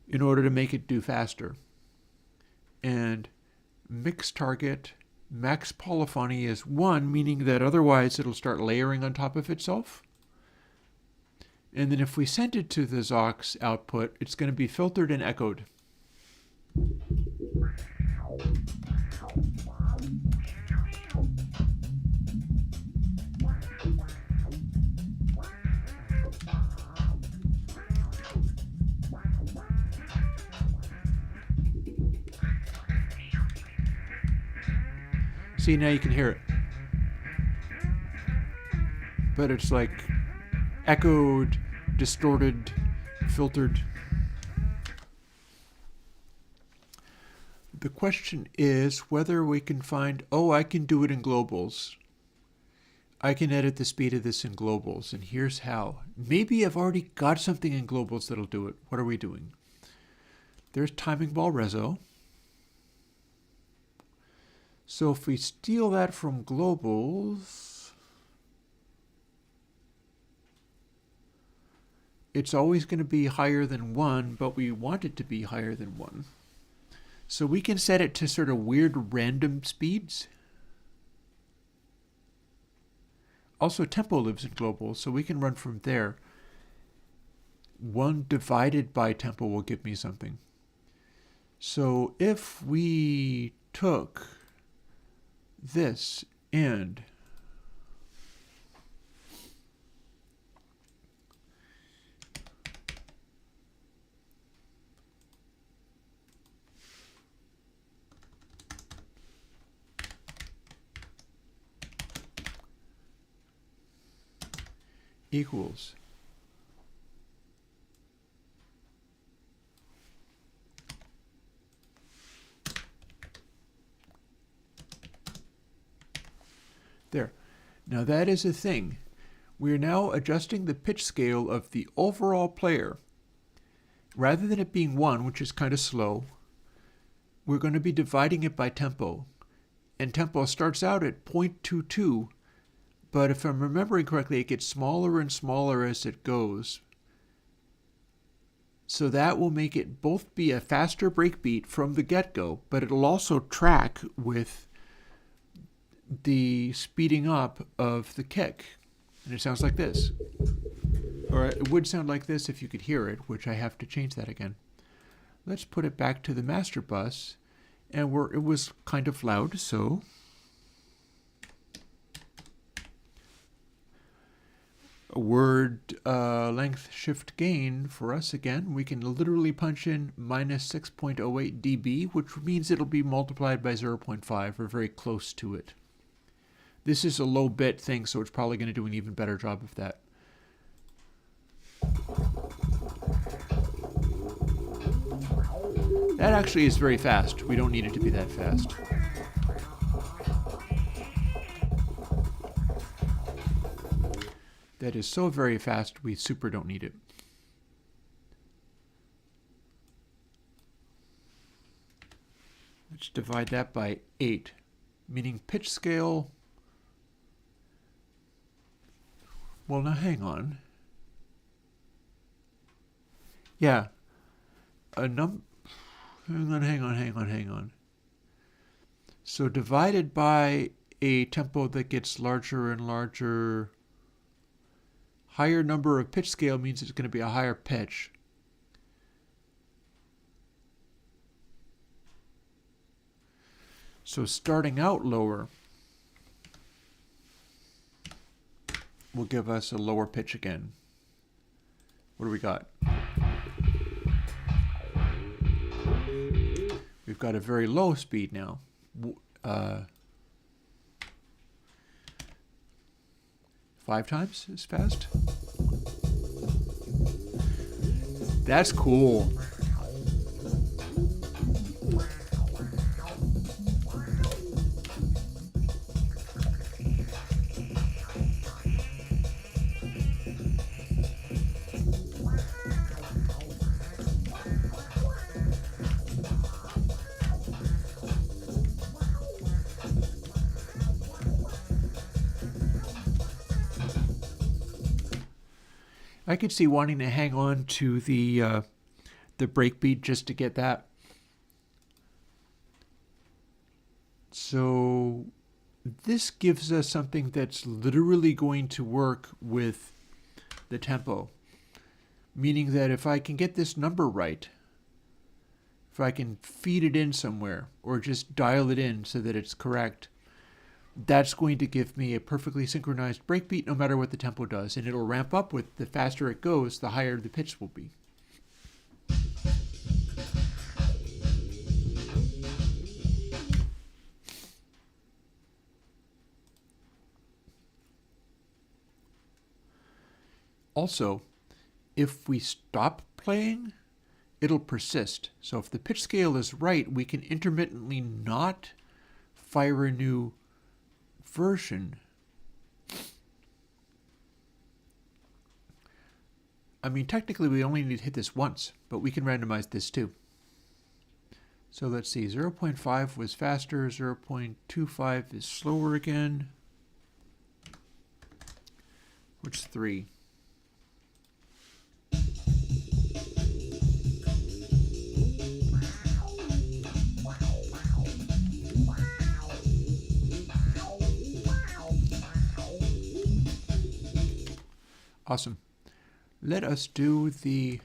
Speaker 2: in order to make it do faster. And mix target, max polyphony is 1, meaning that otherwise it'll start layering on top of itself. And then if we send it to the Zox output, it's going to be filtered and echoed. See, now you can hear it. But it's like echoed, distorted, filtered. The question is whether we can find, I can do it in globals. I can edit the speed of this in globals, and here's how. Maybe I've already got something in globals that'll do it. What are we doing? There's timing ball reso. So if we steal that from globals, it's always going to be higher than 1, but we want it to be higher than 1. So we can set it to sort of weird random speeds. Also, tempo lives in globals, so we can run from there. 1 divided by tempo will give me something. So if we took this and equals there. Now that is a thing. We are now adjusting the pitch scale of the overall player. Rather than it being 1, which is kind of slow, we're going to be dividing it by tempo. And tempo starts out at 0.22, but if I'm remembering correctly, it gets smaller and smaller as it goes. So that will make it both be a faster breakbeat from the get-go, but it'll also track with the speeding up of the kick. And it sounds like this. Or it would sound like this if you could hear it, which I have to change that again. Let's put it back to the master bus, and it was kind of loud, so a word length shift gain for us again. We can literally punch in minus 6.08 dB, which means it'll be multiplied by 0.5 or very close to it. This is a low bit thing, so it's probably going to do an even better job of that. That actually is very fast. We don't need it to be that fast. That is so very fast, we super don't need it. Let's divide that by 8, meaning pitch scale. Well, now hang on. Yeah, hang on. So divided by a tempo that gets larger and larger, higher number of pitch scale means it's going to be a higher pitch. So starting out lower will give us a lower pitch again. What do we got? We've got a very low speed now. 5 times as fast. That's cool. I could see wanting to hang on to the breakbeat just to get that. So this gives us something that's literally going to work with the tempo, meaning that if I can get this number right, if I can feed it in somewhere or just dial it in so that it's correct, that's going to give me a perfectly synchronized breakbeat no matter what the tempo does, and it'll ramp up with the faster it goes, the higher the pitch will be. Also, if we stop playing, it'll persist. So if the pitch scale is right, we can intermittently not fire a new version. I mean, technically we only need to hit this once, but we can randomize this too. So let's see, 0.5 was faster, 0.25 is slower again. Which 3? Awesome. Let us do the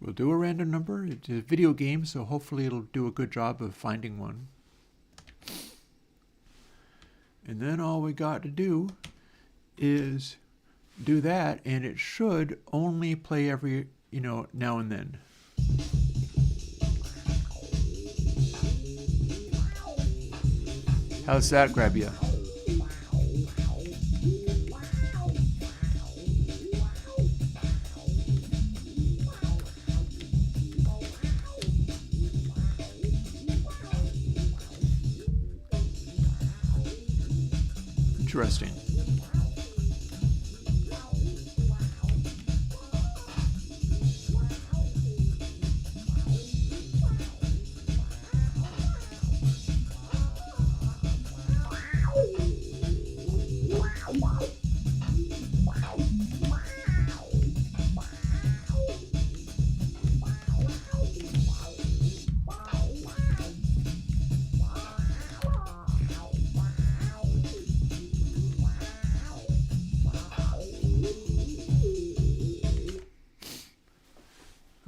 Speaker 2: We'll do a random number. It's a video game, so hopefully it'll do a good job of finding one. And then all we got to do is do that, and it should only play every, now and then. How's that grab you? Interesting.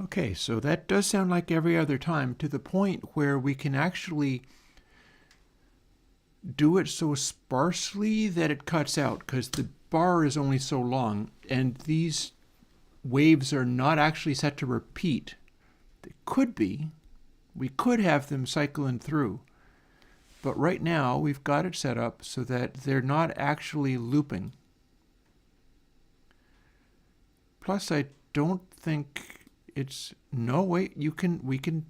Speaker 2: Okay, so that does sound like every other time, to the point where we can actually do it so sparsely that it cuts out, because the bar is only so long, and these waves are not actually set to repeat. They could be. We could have them cycling through. But right now, we've got it set up so that they're not actually looping. Plus, I don't think it's, no, wait, we can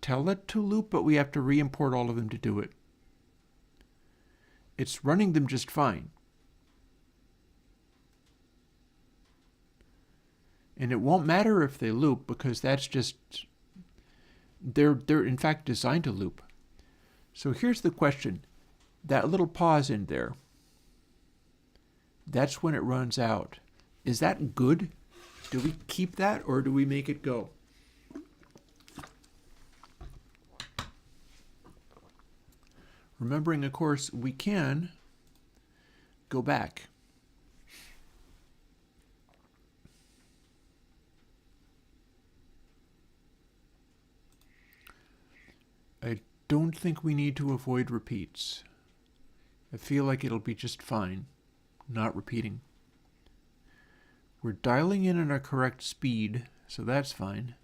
Speaker 2: tell it to loop, but we have to re-import all of them to do it. It's running them just fine. And it won't matter if they loop, because that's just, they're in fact designed to loop. So here's the question. That little pause in there, that's when it runs out. Is that good? Do we keep that, or do we make it go? Remembering, of course, we can go back. I don't think we need to avoid repeats. I feel like it'll be just fine, not repeating. We're dialing in at our correct speed, so that's fine.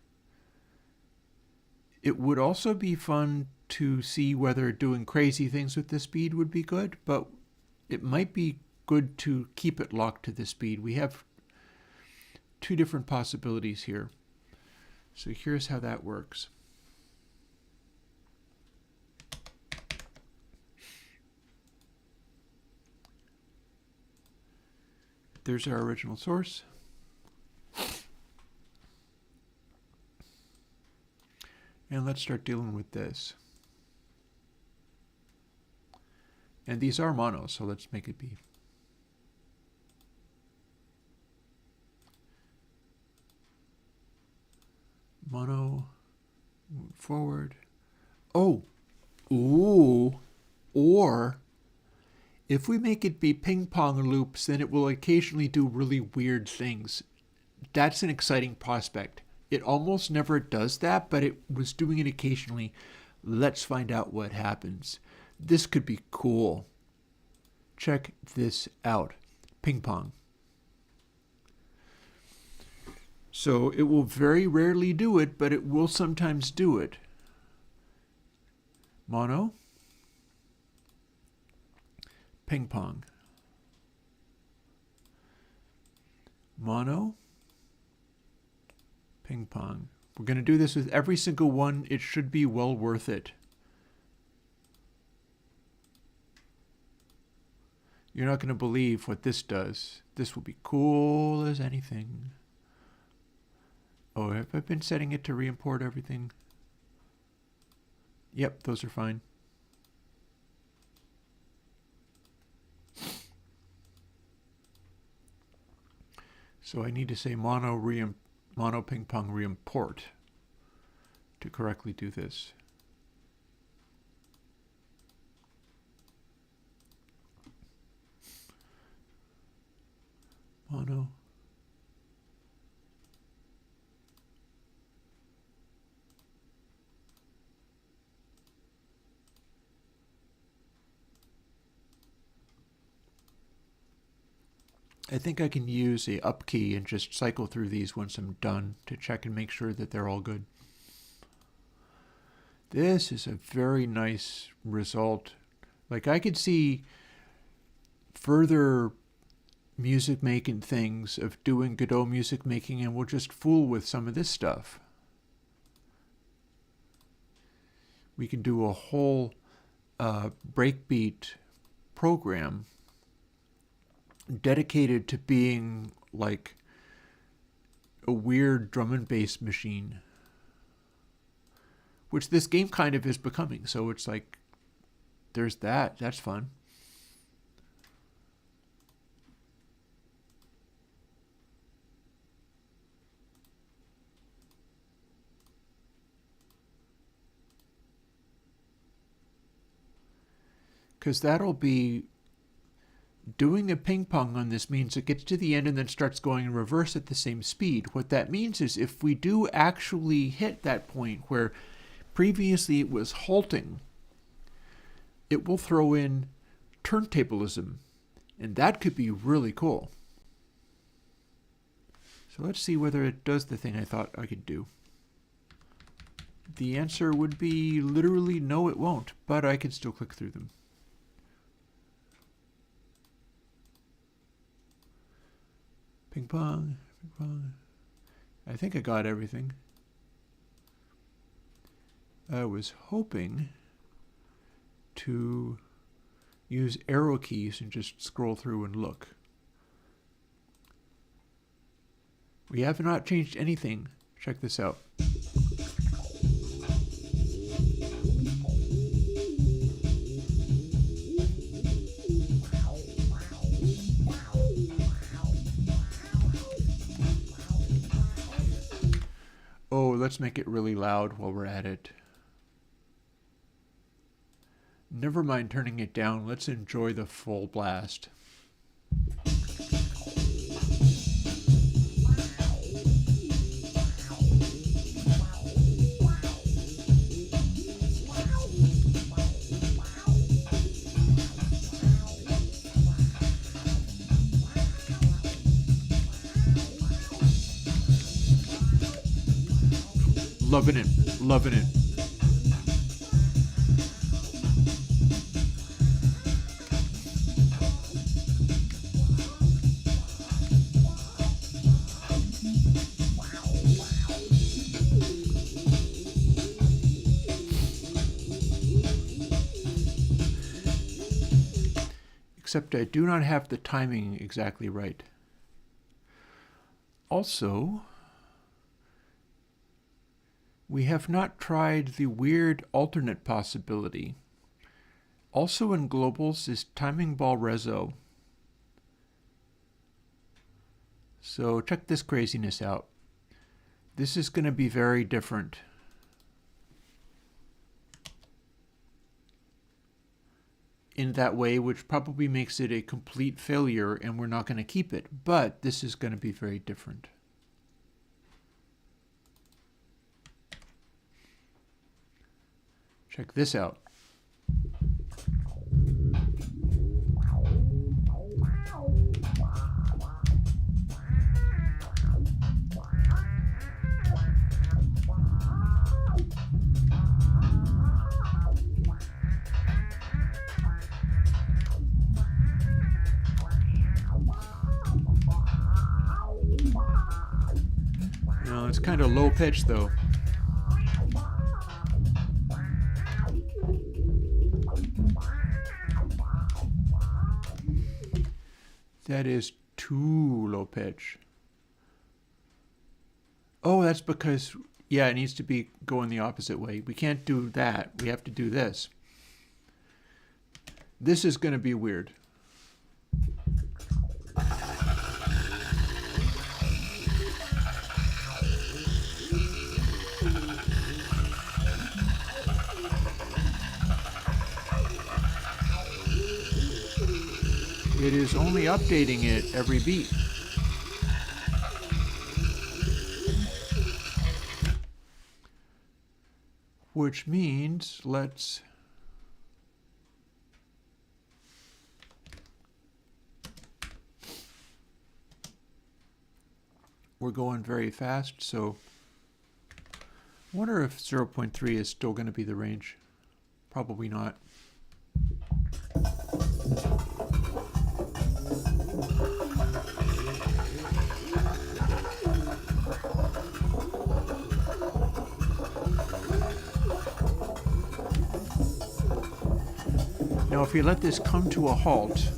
Speaker 2: It would also be fun to see whether doing crazy things with the speed would be good, but it might be good to keep it locked to the speed. We have two different possibilities here. So here's how that works. There's our original source. And let's start dealing with this. And these are mono, so let's make it be. Mono, move forward. Oh, ooh, or if we make it be ping pong loops, then it will occasionally do really weird things. That's an exciting prospect. It almost never does that, but it was doing it occasionally. Let's find out what happens. This could be cool. Check this out. Ping pong. So it will very rarely do it, but it will sometimes do it. Mono. Ping pong. Mono. Ping pong. We're going to do this with every single one. It should be well worth it. You're not going to believe what this does. This will be cool as anything. Oh, have I been setting it to re-import everything? Yep, those are fine. So I need to say mono ping pong re-import to correctly do this. Mono I think I can use a up key and just cycle through these once I'm done to check and make sure that they're all good. This is a very nice result. Like, I could see further music making things of doing Godot music making, and we'll just fool with some of this stuff. We can do a whole breakbeat program dedicated to being like a weird drum and bass machine, which this game kind of is becoming. So it's like, there's that. That's fun. Because that'll be doing a ping pong on this means it gets to the end and then starts going in reverse at the same speed. What that means is if we do actually hit that point where previously it was halting, it will throw in turntablism, and that could be really cool. So let's see whether it does the thing I thought I could do. The answer would be literally no, it won't, but I can still click through them. Ping pong, ping pong. I think I got everything. I was hoping to use arrow keys and just scroll through and look. We have not changed anything. Check this out. Oh, let's make it really loud while we're at it. Never mind turning it down. Let's enjoy the full blast. Loving it, loving it. Except I do not have the timing exactly right. Also, we have not tried the weird alternate possibility. Also in globals is timing ball reso. So check this craziness out. This is going to be very different. In that way, which probably makes it a complete failure and we're not going to keep it. But this is going to be very different. Check this out. No, it's kind of low pitch though. That is too low pitch. Oh, that's because, yeah, it needs to be going the opposite way. We can't do that. We have to do this. This is going to be weird. It is only updating it every beat. Which means let's we're going very fast, so I wonder if 0.3 is still going to be the range. Probably not. Now, if you let this come to a halt,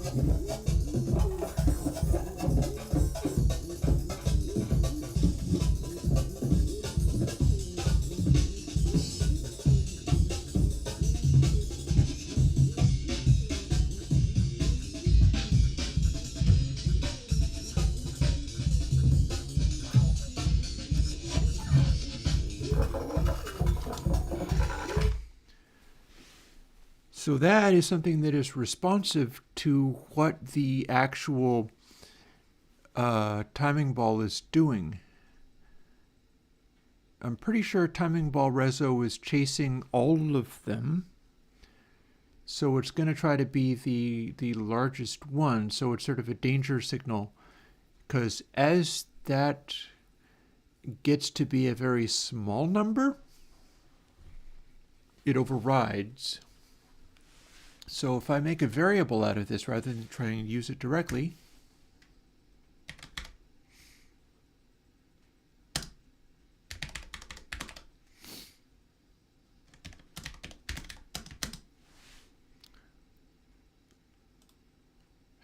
Speaker 2: so that is something that is responsive to what the actual timing ball is doing. I'm pretty sure timing ball reso is chasing all of them. So it's going to try to be the largest one. So it's sort of a danger signal. Because as that gets to be a very small number, it overrides. So if I make a variable out of this rather than trying to use it directly,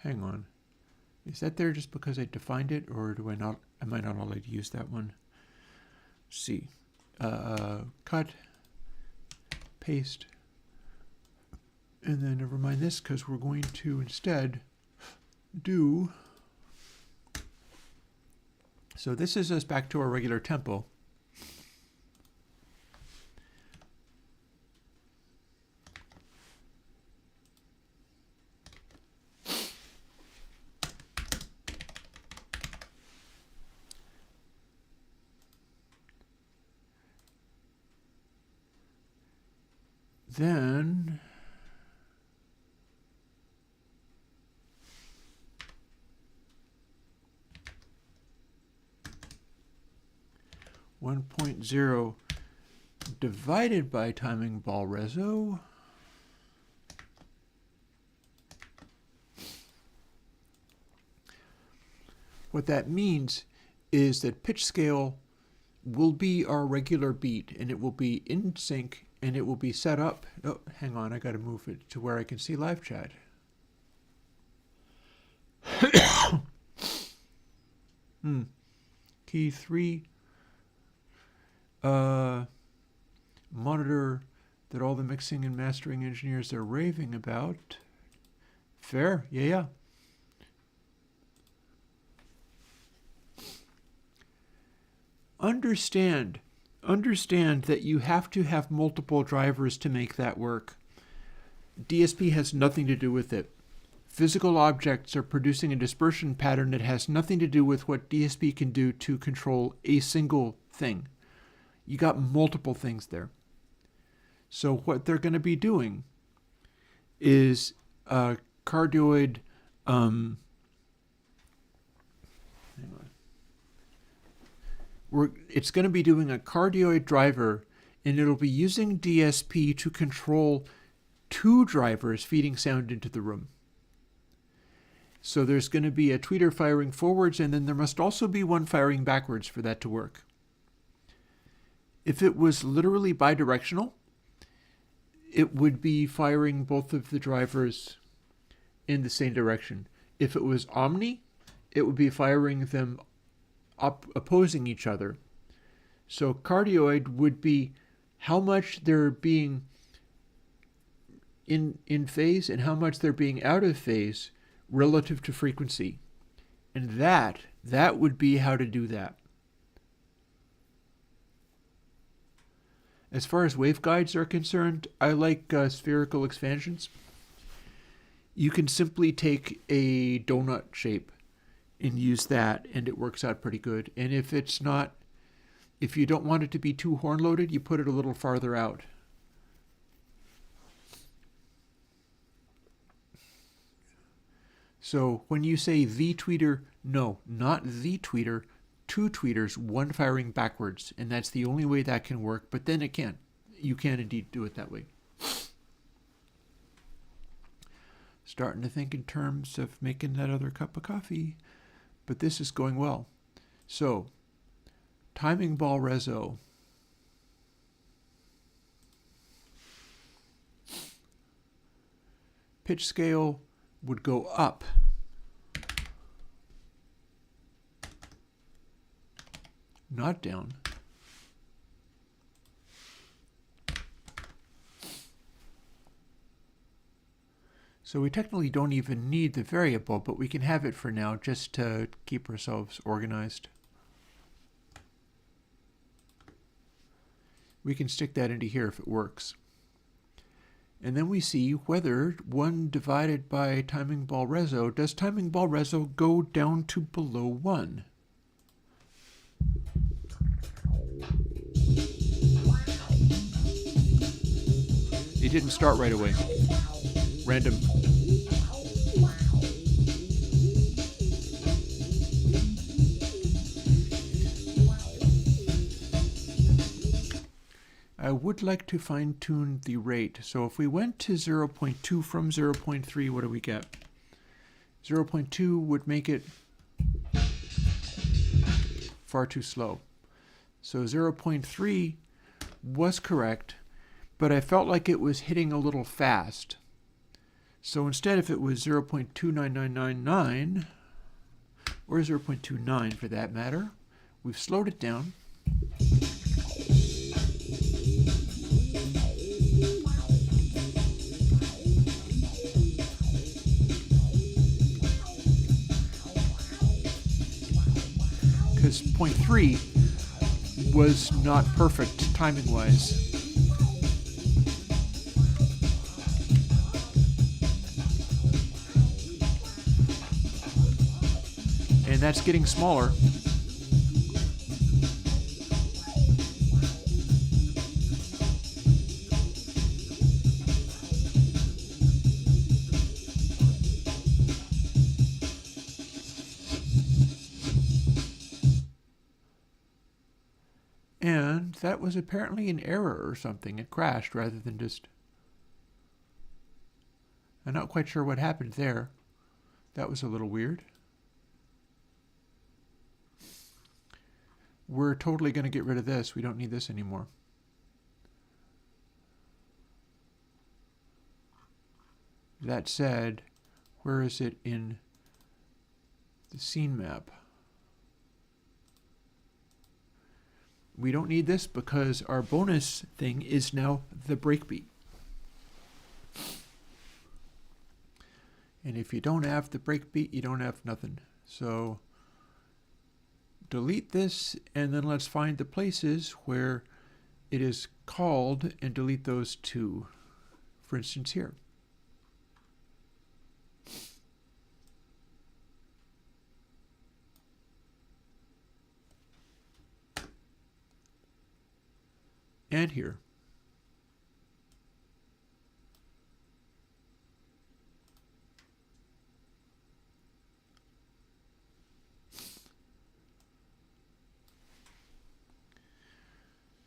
Speaker 2: hang on, is that there just because I defined it, or do I not? Am I not allowed to use that one? Let's see, cut, paste. And then never mind this, because we're going to instead do, so this is us back to our regular tempo. Then 1.0 divided by timing ball reso. What that means is that pitch scale will be our regular beat, and it will be in sync, and it will be set up. Oh, hang on, I got to move it to where I can see live chat. Key 3. Monitor that all the mixing and mastering engineers are raving about. Fair, yeah. Understand that you have to have multiple drivers to make that work. DSP has nothing to do with it. Physical objects are producing a dispersion pattern that has nothing to do with what DSP can do to control a single thing. You got multiple things there. So what they're going to be doing is cardioid. Hang on. It's going to be doing a cardioid driver, and it'll be using DSP to control two drivers feeding sound into the room. So there's going to be a tweeter firing forwards, and then there must also be one firing backwards for that to work. If it was literally bidirectional, it would be firing both of the drivers in the same direction. If it was omni, it would be firing them opposing each other. So cardioid would be how much they're being in phase and how much they're being out of phase relative to frequency. And that would be how to do that. As far as waveguides are concerned, I like spherical expansions. You can simply take a donut shape and use that, and it works out pretty good. And if you don't want it to be too horn loaded, you put it a little farther out. So when you say the tweeter, no, not the tweeter, 2 tweeters, one firing backwards, and that's the only way that can work, but then it can. You can indeed do it that way. Starting to think in terms of making that other cup of coffee, but this is going well. So, timing ball reso. Pitch scale would go up. Not down. So we technically don't even need the variable, but we can have it for now just to keep ourselves organized. We can stick that into here if it works. And then we see whether 1 divided by timing ball reso, does timing ball reso go down to below 1? It didn't start right away. Random. I would like to fine-tune the rate. So if we went to 0.2 from 0.3, what do we get? 0.2 would make it far too slow. So 0.3 was correct, but I felt like it was hitting a little fast. So instead, if it was 0.29999, or 0.29 for that matter, we've slowed it down. Because 0.3 was not perfect timing-wise. And that's getting smaller. And that was apparently an error or something. It crashed rather than just... I'm not quite sure what happened there. That was a little weird. We're totally going to get rid of this. We don't need this anymore. That said, where is it in the scene map? We don't need this because our bonus thing is now the breakbeat. And if you don't have the breakbeat, you don't have nothing. So delete this, and then let's find the places where it is called and delete those two. For instance, here. And here.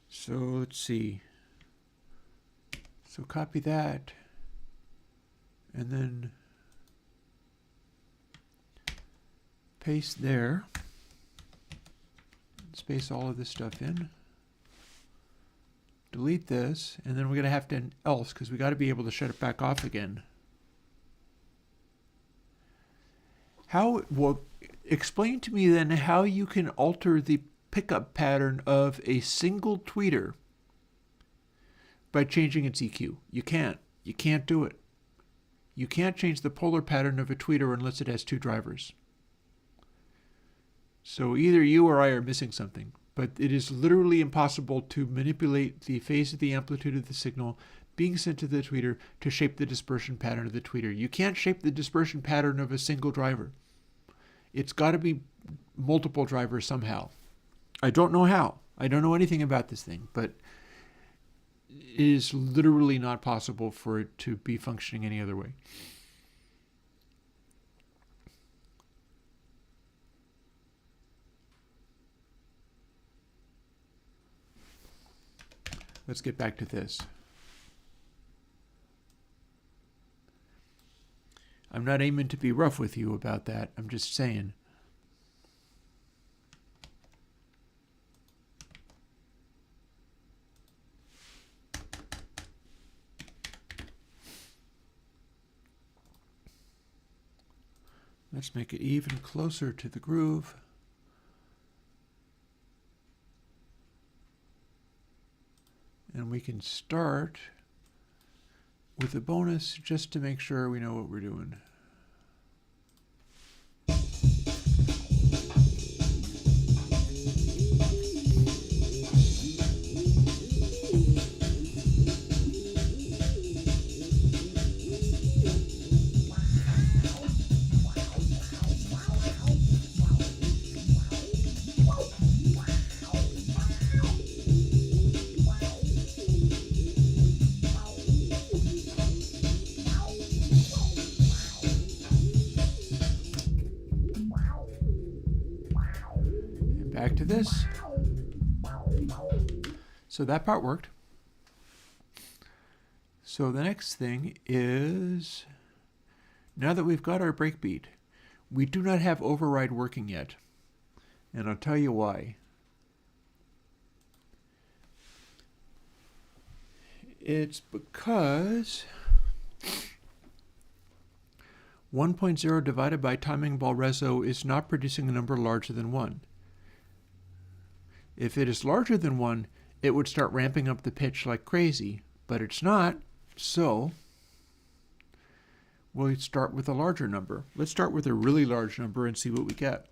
Speaker 2: So let's see. So copy that, and then paste there. Space all of this stuff in. Delete this, and then we're going to have to else, because we got to be able to shut it back off again. How, well, explain to me then how you can alter the pickup pattern of a single tweeter by changing its EQ. You can't. You can't do it. You can't change the polar pattern of a tweeter unless it has two drivers. So either you or I are missing something. But it is literally impossible to manipulate the phase of the amplitude of the signal being sent to the tweeter to shape the dispersion pattern of the tweeter. You can't shape the dispersion pattern of a single driver. It's got to be multiple drivers somehow. I don't know how. I don't know anything about this thing, but it is literally not possible for it to be functioning any other way. Let's get back to this. I'm not aiming to be rough with you about that. I'm just saying. Let's make it even closer to the groove. And we can start with a bonus just to make sure we know what we're doing. Back to this. So that part worked. So the next thing is, now that we've got our breakbeat, we do not have override working yet. And I'll tell you why. It's because 1.0 divided by timing ball reso is not producing a number larger than 1. If it is larger than 1, it would start ramping up the pitch like crazy, but it's not, so we'll start with a larger number. Let's start with a really large number and see what we get.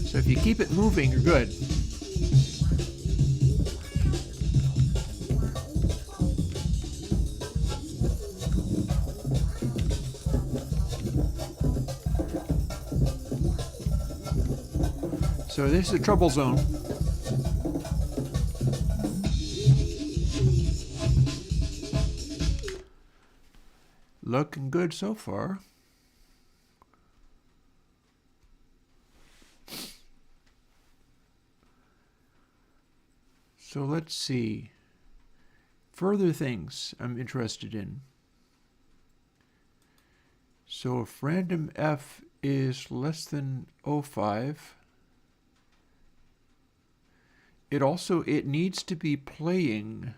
Speaker 2: So if you keep it moving, you're good. So this is a trouble zone. Looking good so far. So let's see. Further things I'm interested in. So if random f is less than 0.5, it needs to be playing.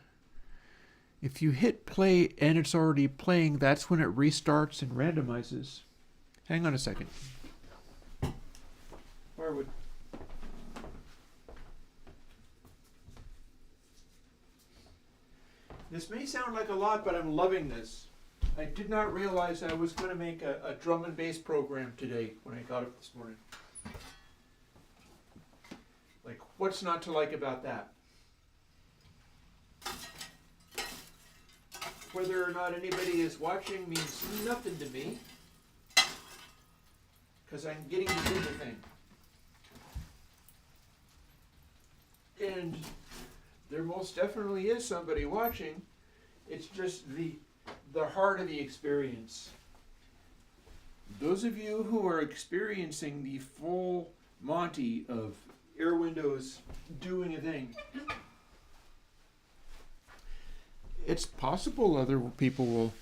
Speaker 2: If you hit play and it's already playing, that's when it restarts and randomizes. Hang on a second. Firewood. This may sound like a lot, but I'm loving this. I did not realize I was going to make a drum and bass program today when I got up this morning. Like, what's not to like about that? Whether or not anybody is watching means nothing to me, because I'm getting to do the thing. And there most definitely is somebody watching. It's just the heart of the experience. Those of you who are experiencing the full Monty of Airwindows doing a thing, it's possible other people will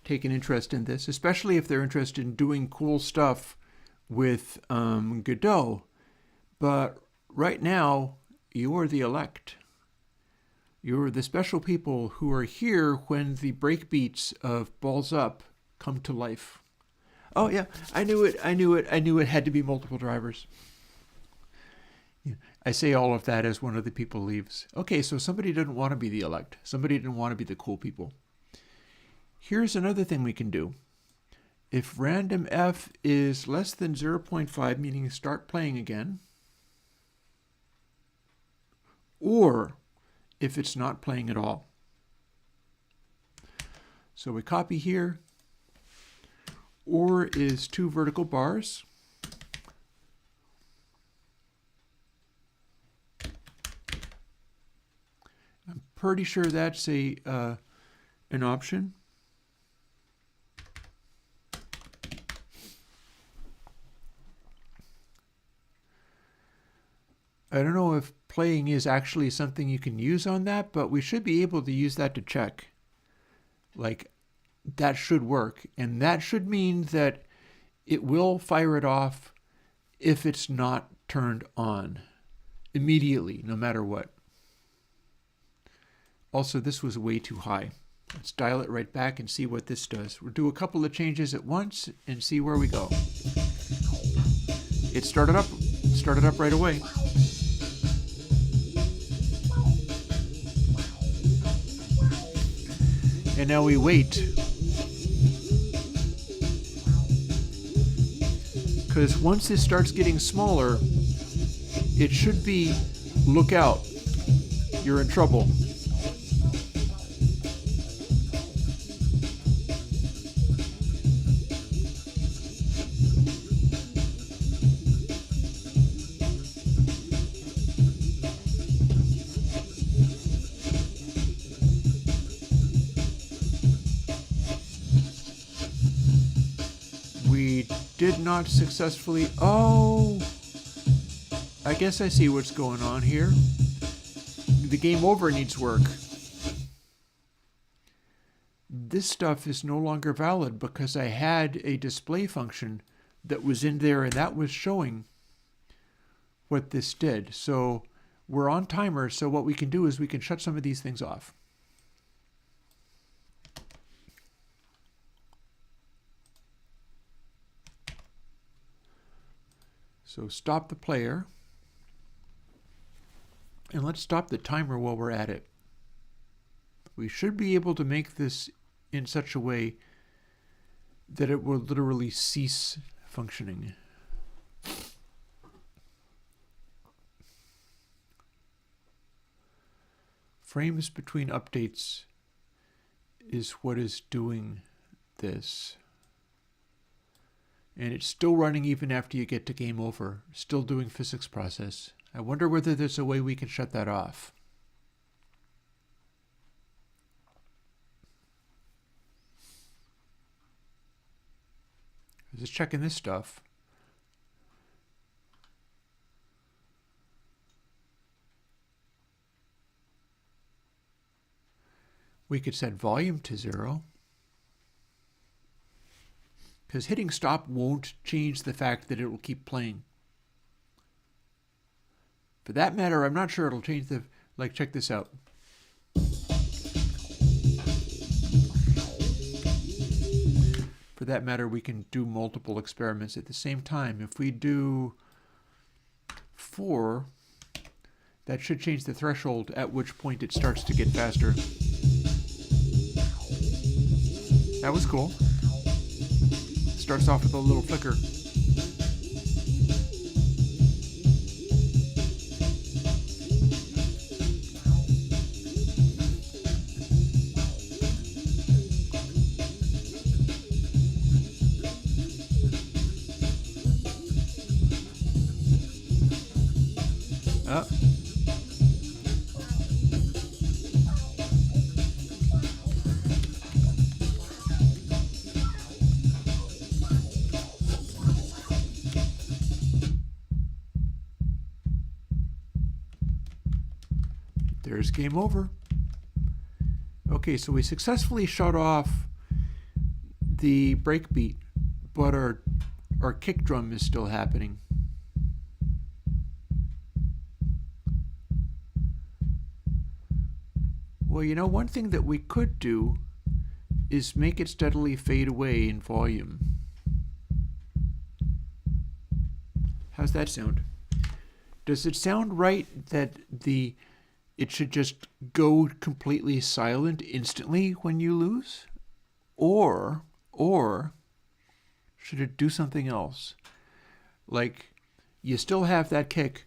Speaker 2: take an interest in this, especially if they're interested in doing cool stuff with Godot. But right now, you are the elect. You're the special people who are here when the breakbeats of Balls Up come to life. Oh yeah, I knew it. I knew it had to be multiple drivers. Yeah, I say all of that as one of the people leaves. Okay, so somebody didn't want to be the elect. Somebody didn't want to be the cool people. Here's another thing we can do. If random f is less than 0.5, meaning start playing again, or if it's not playing at all. So we copy here. Or is 2 vertical bars. pretty sure that's a an option. I don't know if playing is actually something you can use on that, but we should be able to use that to check. Like, that should work. And that should mean that it will fire it off if it's not turned on immediately, no matter what. Also, this was way too high. Let's dial it right back and see what this does. We'll do a couple of changes at once and see where we go. It started up right away. And now we wait. Because once this starts getting smaller, it should be, look out, you're in trouble. We did not successfully, oh, I guess I see what's going on here. The game over needs work. This stuff is no longer valid because I had a display function that was in there and that was showing what this did. So we're on timer, so what we can do is we can shut some of these things off. So stop the player. And let's stop the timer while we're at it. We should be able to make this in such a way that it will literally cease functioning. Frames between updates is what is doing this. And it's still running even after you get to game over, still doing physics process. I wonder whether there's a way we can shut that off. Just checking this stuff. We could set volume to 0. Because hitting stop won't change the fact that it will keep playing. For that matter, I'm not sure it'll change the, like, check this out. For that matter, we can do multiple experiments at the same time. If we do 4, that should change the threshold at which point it starts to get faster. That was cool. Starts off with a little flicker. Up. There's game over. Okay, so we successfully shut off the breakbeat, but our kick drum is still happening. Well, you know, one thing that we could do is make it steadily fade away in volume. How's that sound? Does it sound right that it should just go completely silent instantly when you lose? Or should it do something else? Like, you still have that kick,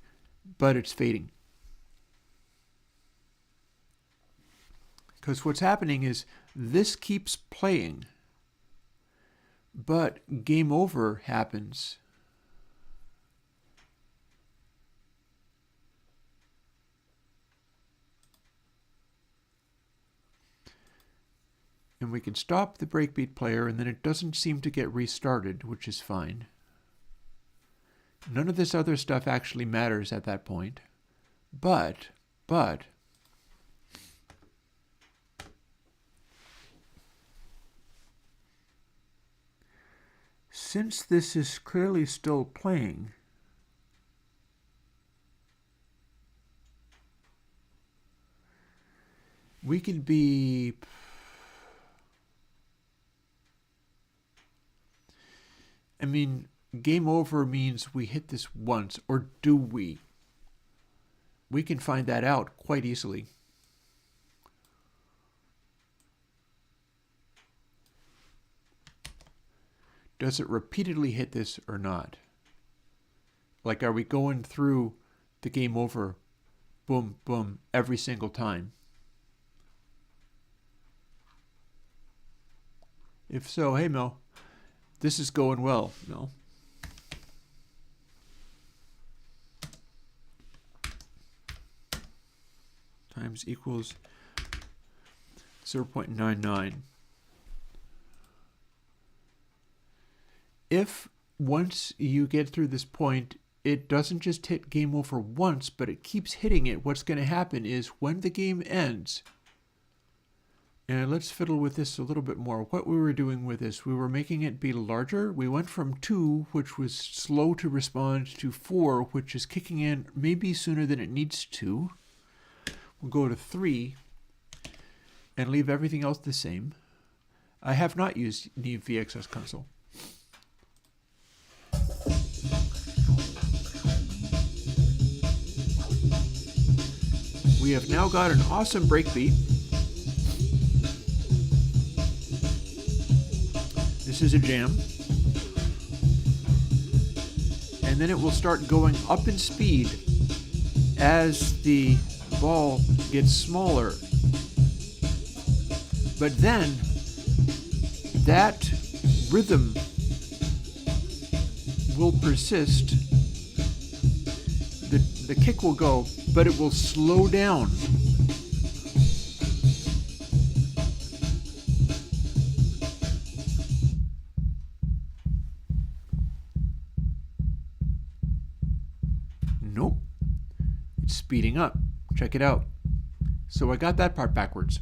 Speaker 2: but it's fading. Because what's happening is this keeps playing, but game over happens. And we can stop the breakbeat player, and then it doesn't seem to get restarted, which is fine. None of this other stuff actually matters at that point. But, since this is clearly still playing, we can be... I mean, game over means we hit this once, or do we? We can find that out quite easily. Does it repeatedly hit this or not? Like, are we going through the game over, boom, boom, every single time? If so, hey Mel, this is going well, Mel. Times equals 0.99. If once you get through this point, it doesn't just hit game over once, but it keeps hitting it, what's going to happen is when the game ends, and let's fiddle with this a little bit more. What we were doing with this, we were making it be larger. We went from 2, which was slow to respond, to 4, which is kicking in maybe sooner than it needs to. We'll go to 3 and leave everything else the same. I have not used Neve VXS console. We have now got an awesome breakbeat. This is a jam. And then it will start going up in speed as the ball gets smaller. But then that rhythm will persist. The kick will go, but it will slow down. Nope. It's speeding up. Check it out. So I got that part backwards.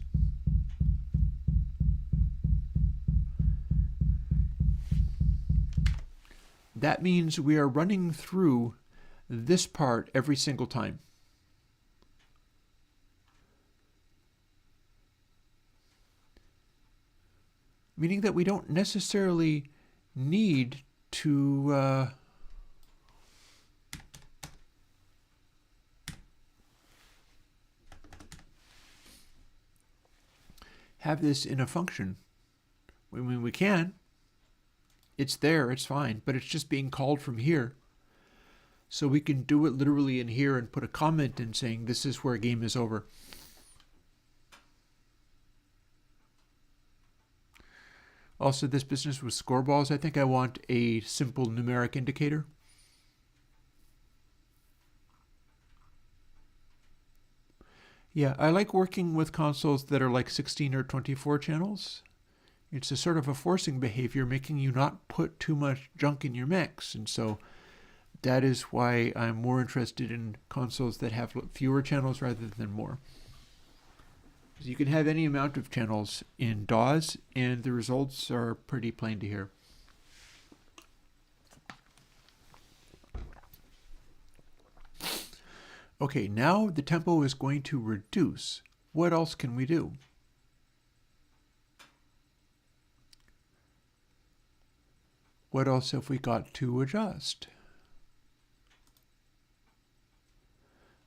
Speaker 2: That means we are running through this part every single time. Meaning that we don't necessarily need to have this in a function. I mean, we can. It's there, it's fine, but it's just being called from here. So we can do it literally in here and put a comment in saying this is where a game is over. Also, this business with score balls, I think I want a simple numeric indicator. Yeah, I like working with consoles that are like 16 or 24 channels. It's a sort of a forcing behavior, making you not put too much junk in your mix. And so that is why I'm more interested in consoles that have fewer channels rather than more. You can have any amount of channels in DAWs, and the results are pretty plain to hear. Okay, now the tempo is going to reduce. What else can we do? What else have we got to adjust?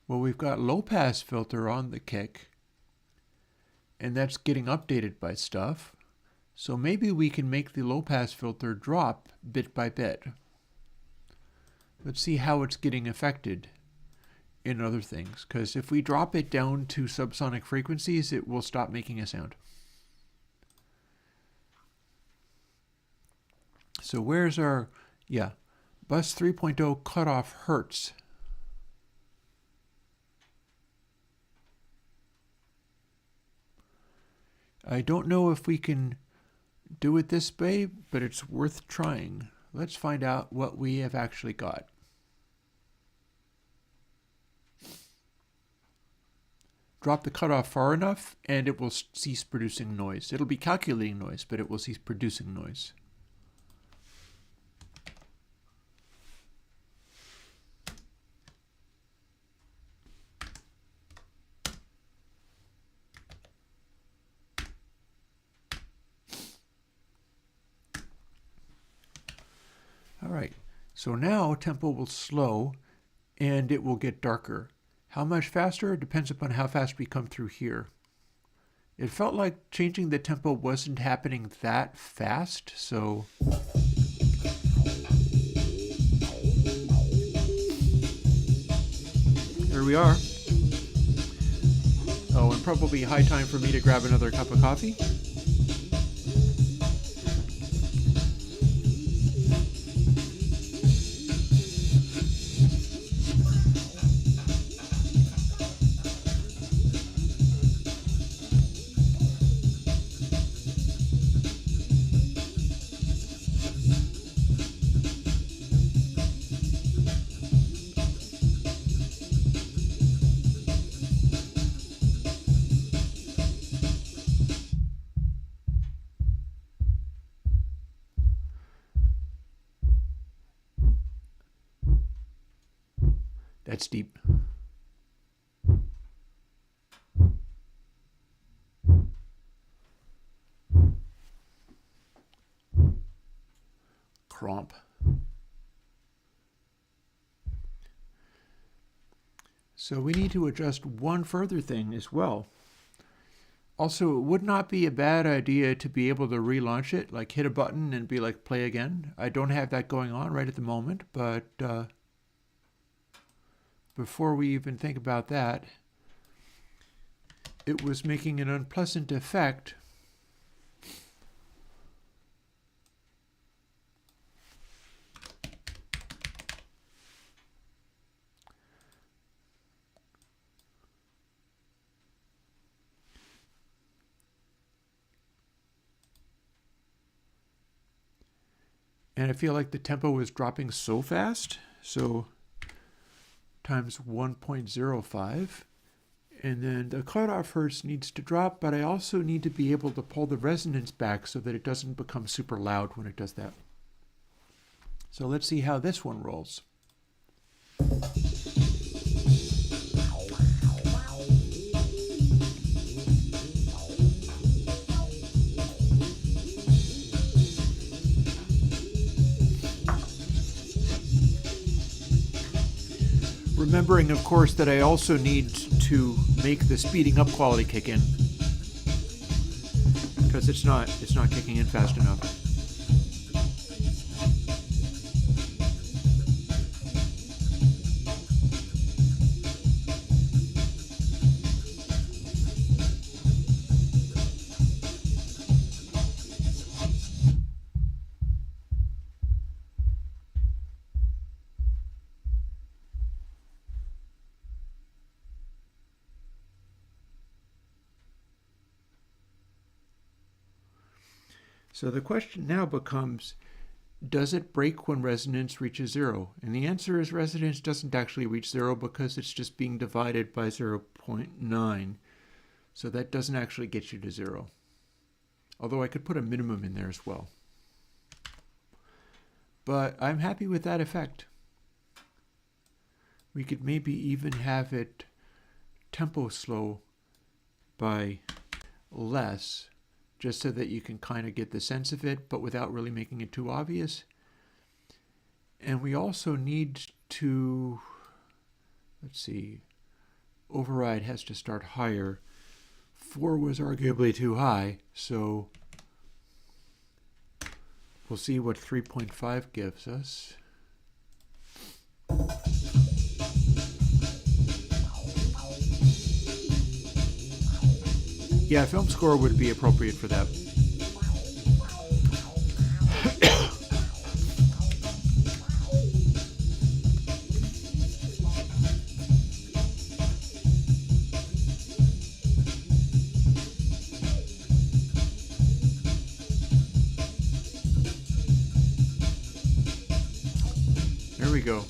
Speaker 2: Well, we've got low pass filter on the kick, and that's getting updated by stuff. So maybe we can make the low pass filter drop bit by bit. Let's see how it's getting affected in other things, because if we drop it down to subsonic frequencies, it will stop making a sound. So where's our, bus 3.0 cutoff hertz. I don't know if we can do it this way, but it's worth trying. Let's find out what we have actually got. Drop the cutoff far enough and it will cease producing noise. It'll be calculating noise, but it will cease producing noise. All right, so now tempo will slow and it will get darker. How much faster? It depends upon how fast we come through here. It felt like changing the tempo wasn't happening that fast, so here we are. Oh, and probably high time for me to grab another cup of coffee. That's deep. Cromp. So we need to adjust one further thing as well. Also, it would not be a bad idea to be able to relaunch it, like hit a button and be like play again. I don't have that going on right at the moment, but before we even think about that, it was making an unpleasant effect. And I feel like the tempo was dropping so fast, so times 1.05, and then the cutoff hertz needs to drop, but I also need to be able to pull the resonance back so that it doesn't become super loud when it does that. So let's see how this one rolls. Remembering, of course, that I also need to make the speeding up quality kick in, because it's not kicking in fast enough. So the question now becomes, does it break when resonance reaches 0? And the answer is resonance doesn't actually reach 0 because it's just being divided by 0.9. So that doesn't actually get you to 0. Although I could put a minimum in there as well. But I'm happy with that effect. We could maybe even have it tempo slow by less, just so that you can kind of get the sense of it, but without really making it too obvious. And we also need to, let's see, override has to start higher. 4 was arguably too high, so we'll see what 3.5 gives us. Yeah, film score would be appropriate for that. go.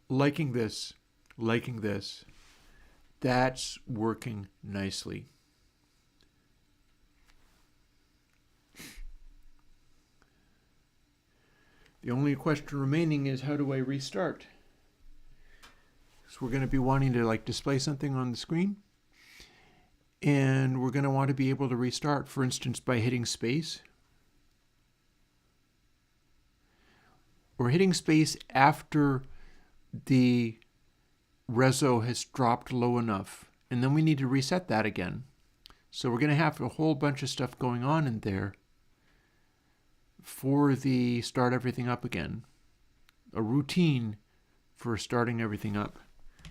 Speaker 2: Liking this, liking this. That's working nicely. The only question remaining is, how do I restart? So we're going to be wanting to display something on the screen, and we're going to want to be able to restart, for instance, by hitting space. Or hitting space after the reso has dropped low enough, and then we need to reset that again. So we're going to have a whole bunch of stuff going on in there for the start everything up again. A routine for starting everything up.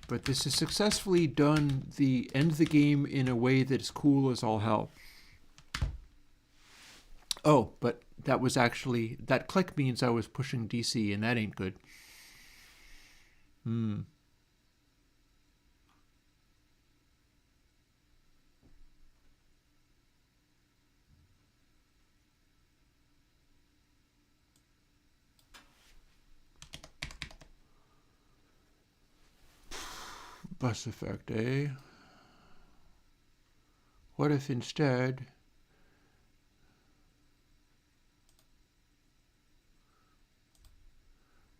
Speaker 2: But this has successfully done the end the game in a way that's cool as all hell. Oh, but that was actually, that click means I was pushing DC, and that ain't good. Bus effect, eh? What if instead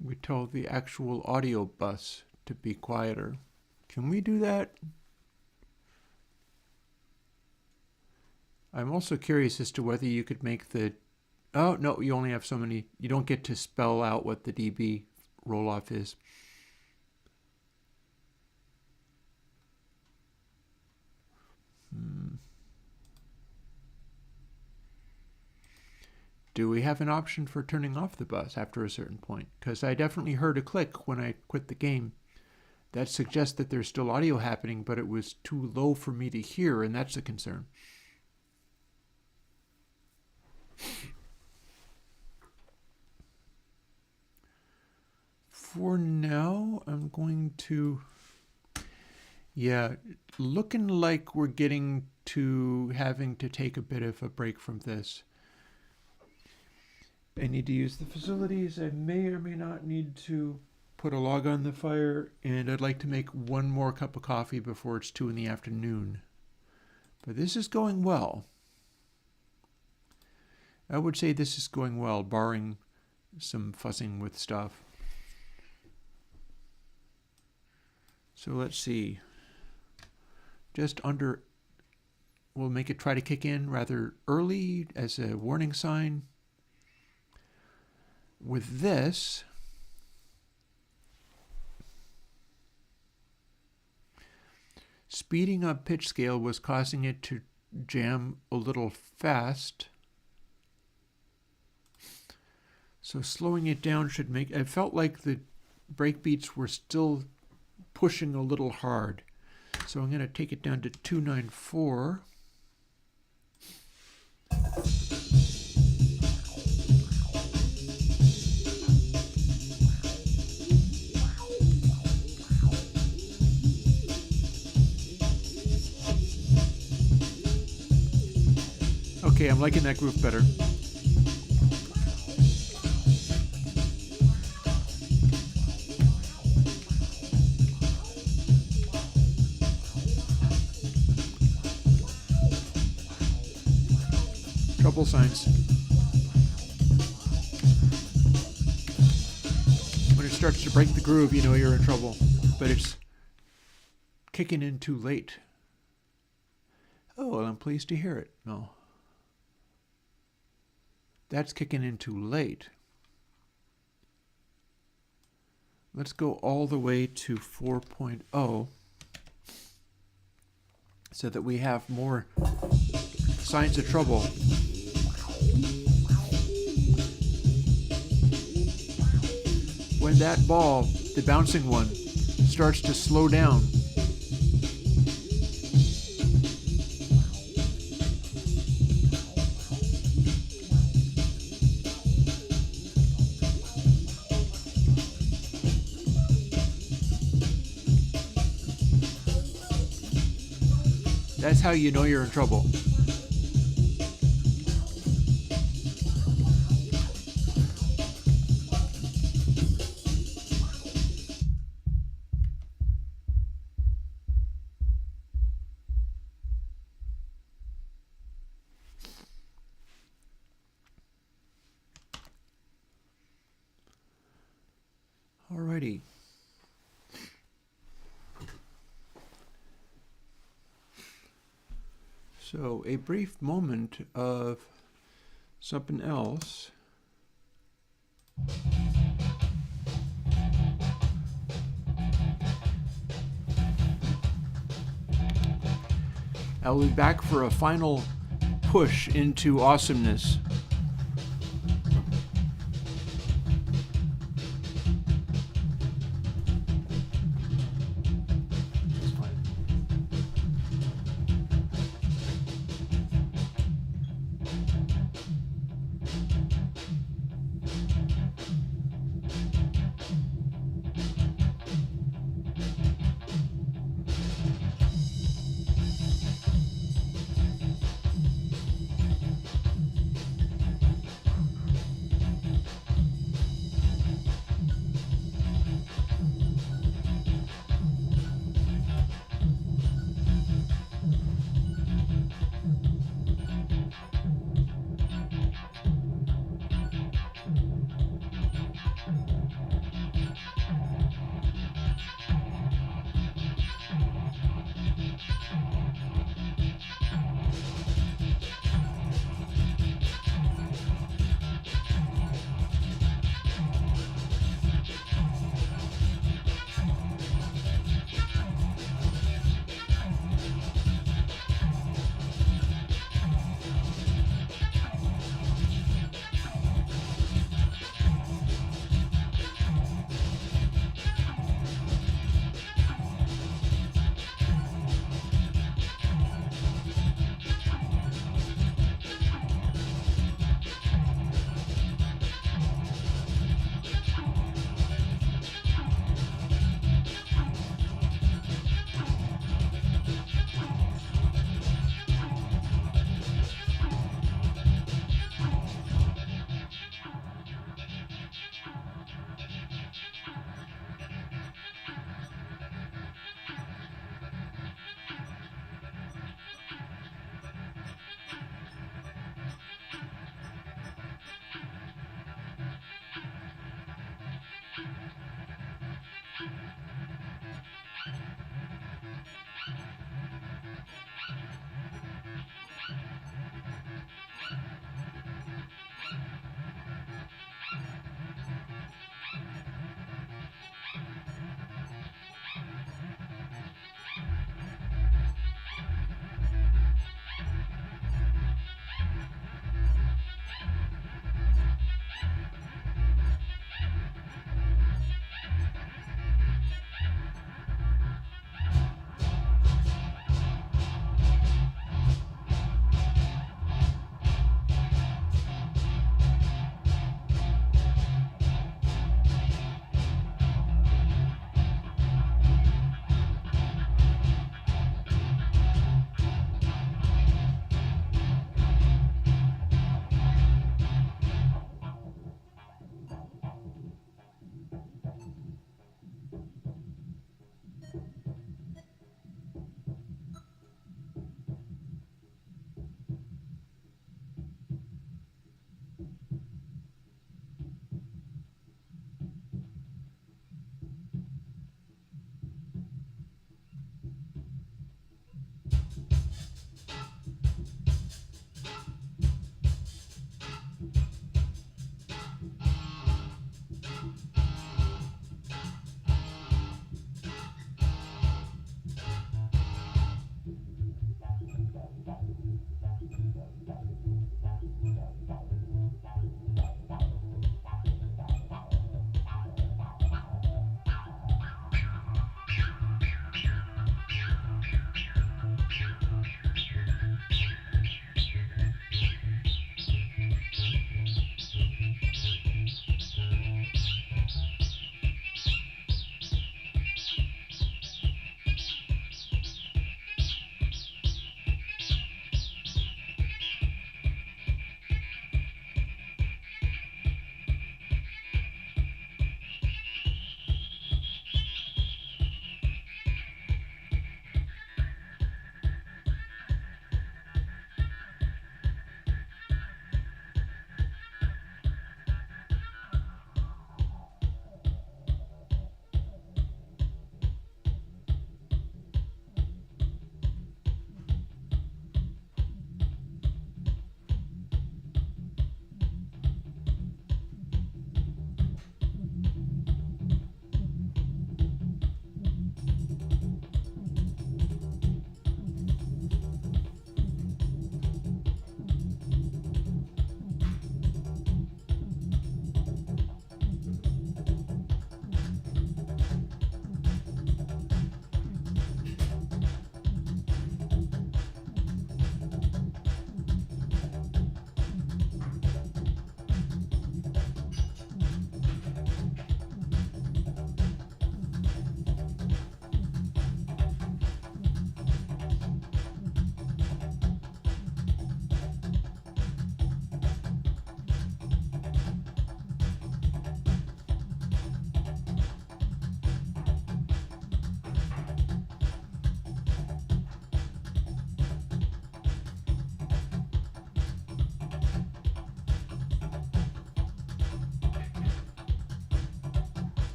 Speaker 2: we tell the actual audio bus to be quieter? Can we do that? I'm also curious as to whether you could make the... Oh, no, you only have so many. You don't get to spell out what the dB roll-off is. Do we have an option for turning off the bus after a certain point? Because I definitely heard a click when I quit the game. That suggests that there's still audio happening, but it was too low for me to hear, and that's a concern. For now, I'm going to... Yeah, looking like we're getting to having to take a bit of a break from this. I need to use the facilities. I may or may not need to put a log on the fire, and I'd like to make one more cup of coffee before it's 2 in the afternoon. But this is going well. I would say this is going well, barring some fussing with stuff. So let's see. Just under, we'll make it try to kick in rather early as a warning sign. With this, speeding up pitch scale was causing it to jam a little fast. So slowing it down should make, I felt like the breakbeats were still pushing a little hard. So I'm going to take it down to 294. Okay, I'm liking that groove better. Trouble signs. When it starts to break the groove, you know you're in trouble. But it's kicking in too late. Oh, well, I'm pleased to hear it. No. That's kicking in too late. Let's go all the way to 4.0 so that we have more signs of trouble. When that ball, the bouncing one, starts to slow down, That's how you know you're in trouble. Alrighty. So a brief moment of something else. I'll be back for a final push into awesomeness.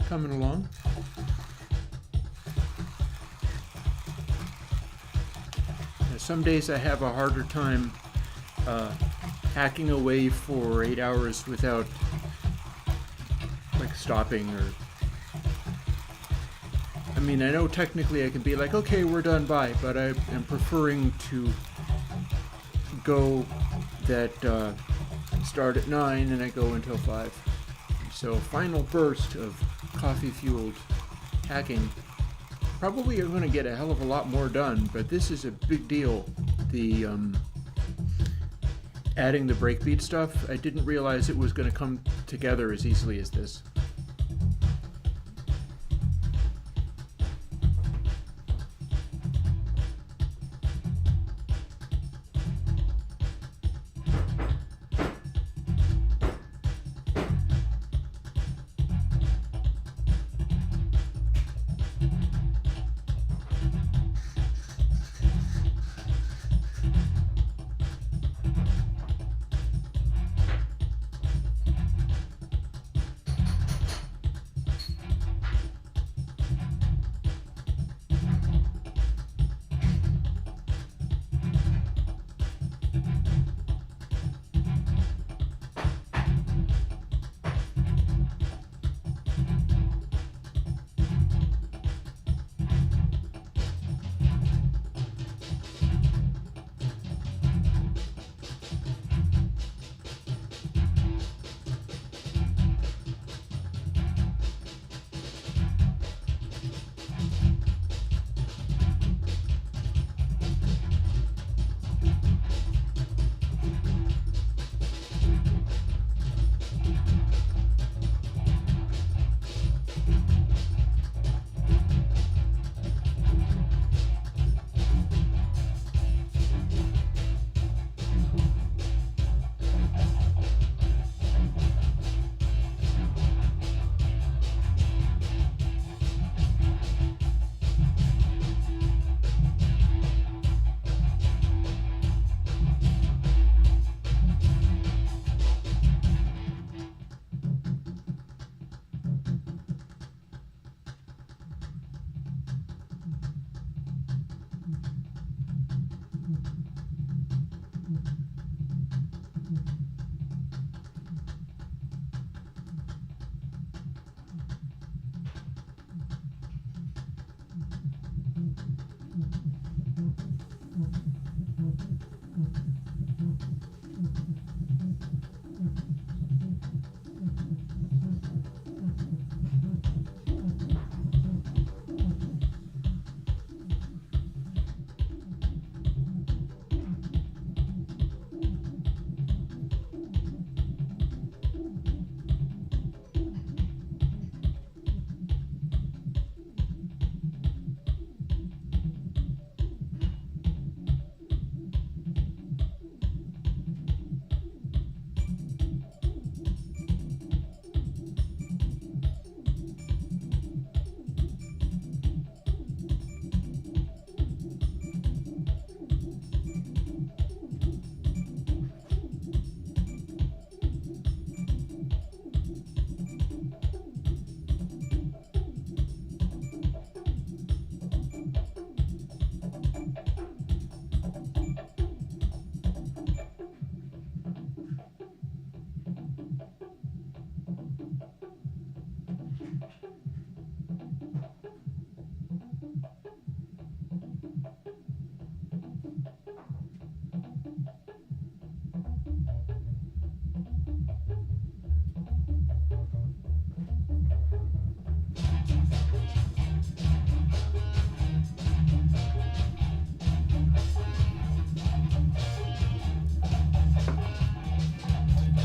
Speaker 2: coming along. Now, some days I have a harder time hacking away for 8 hours without like stopping or. I mean, I know technically I can be like, okay, we're done, bye, but I am preferring to go that start at 9 and I go until 5. So final burst of coffee-fueled hacking. Probably are going to get a hell of a lot more done, but this is a big deal. The adding the breakbeat stuff, I didn't realize it was going to come together as easily as this.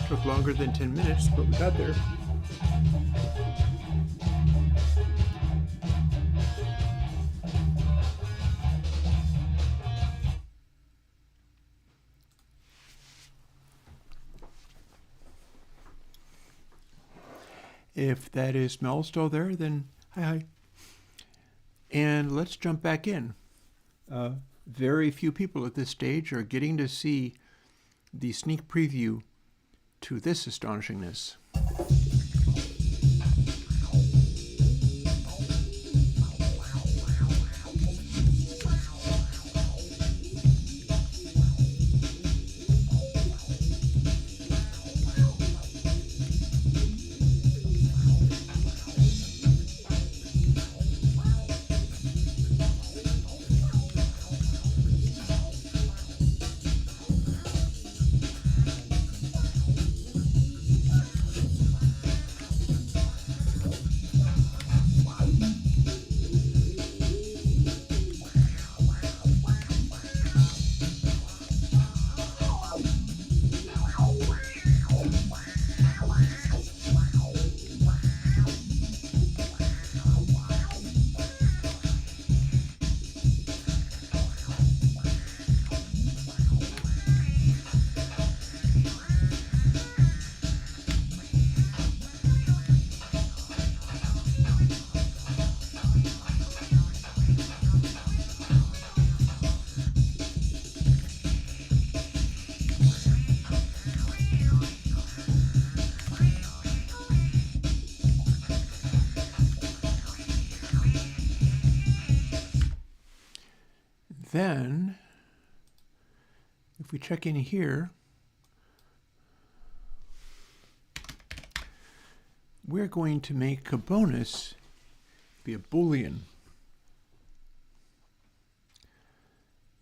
Speaker 1: Took longer than 10 minutes, but we got there. If that is Mel still there, then hi. And let's jump back in. Very few people at this stage are getting to see the sneak preview to this astonishingness.
Speaker 2: then, if we check in here, we're going to make a bonus be a Boolean.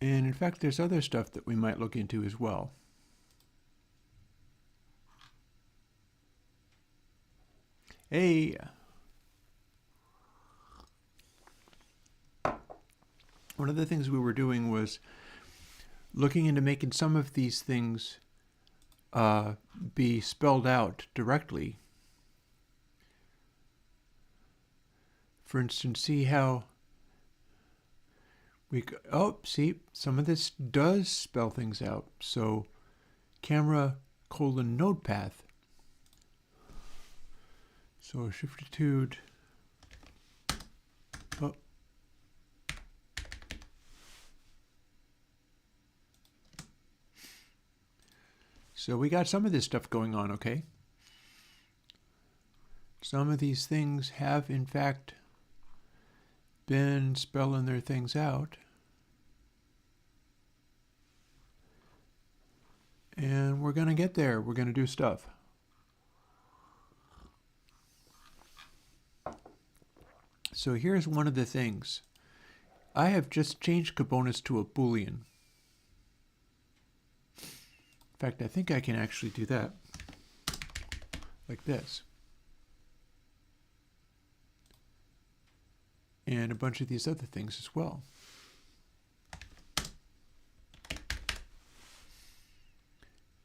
Speaker 2: And in fact, there's other stuff that we might look into as well. Hey! One of the things we were doing was looking into making some of these things be spelled out directly. For instance, see how see, some of this does spell things out. So camera : node path. So shiftitude. Oh. So we got some of this stuff going on, okay? Some of these things have, in fact, been spelling their things out. And we're going to get there. We're going to do stuff. So here's one of the things. I have just changed Kubonus to a Boolean. In fact, I think I can actually do that. Like this. And a bunch of these other things as well.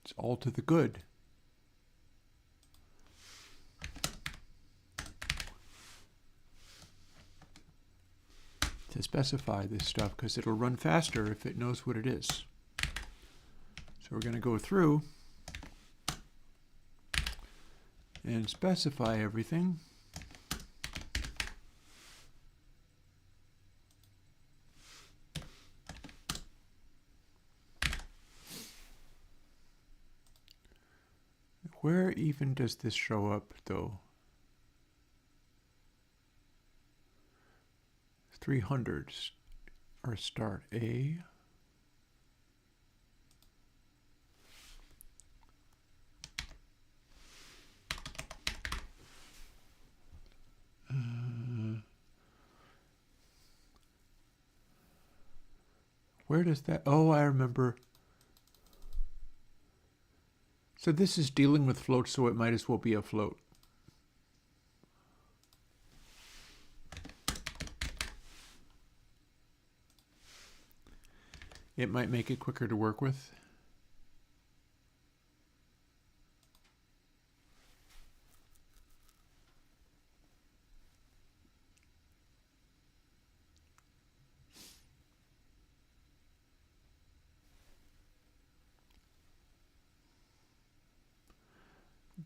Speaker 2: It's all to the good. To specify this stuff, because it'll run faster if it knows what it is. So we're going to go through and specify everything. Where even does this show up, though? 300 or start A. Where does that? Oh, I remember. So this is dealing with floats, so it might as well be a float. It might make it quicker to work with.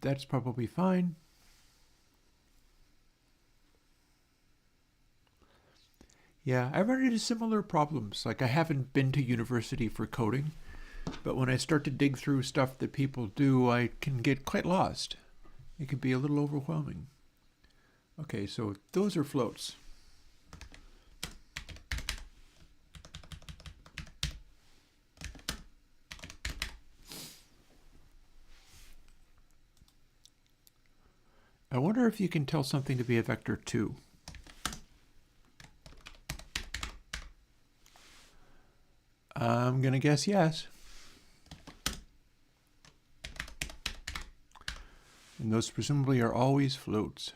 Speaker 2: That's probably fine. Yeah, I run into similar problems. Like, I haven't been to university for coding, but when I start to dig through stuff that people do, I can get quite lost. It can be a little overwhelming. Okay, so those are floats. I wonder if you can tell something to be a vector too. I'm going to guess yes. And those presumably are always floats.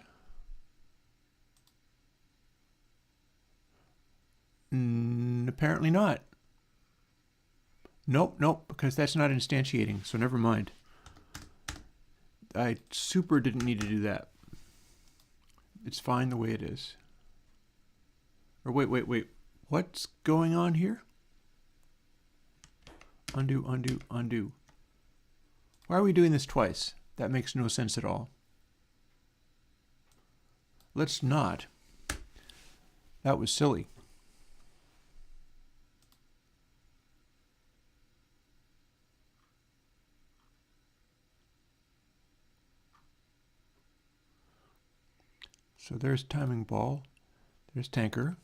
Speaker 2: Apparently not. Nope, because that's not instantiating, so never mind. I super didn't need to do that. It's fine the way it is. Or wait. What's going on here? Undo. Why are we doing this twice? That makes no sense at all. Let's not. That was silly. So there's timing ball. There's tanker.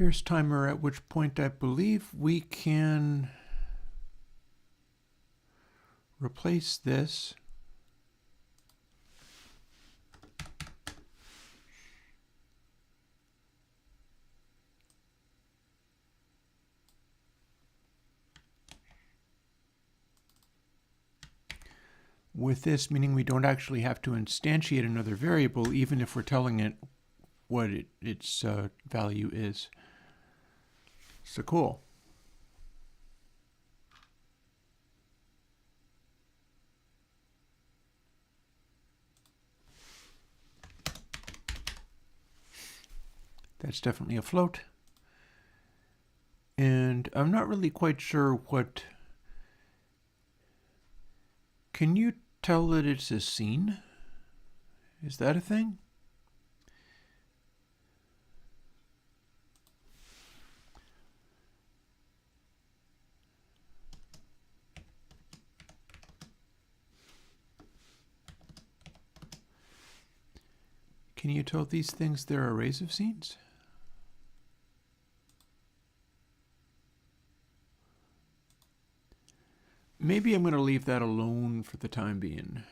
Speaker 2: Here's timer, at which point I believe we can replace this. With this, meaning we don't actually have to instantiate another variable, even if we're telling it what its value is. So cool. That's definitely a float. And I'm not really quite sure what... Can you tell that it's a scene? Is that a thing? Can you tell these things they're arrays of scenes? Maybe I'm going to leave that alone for the time being.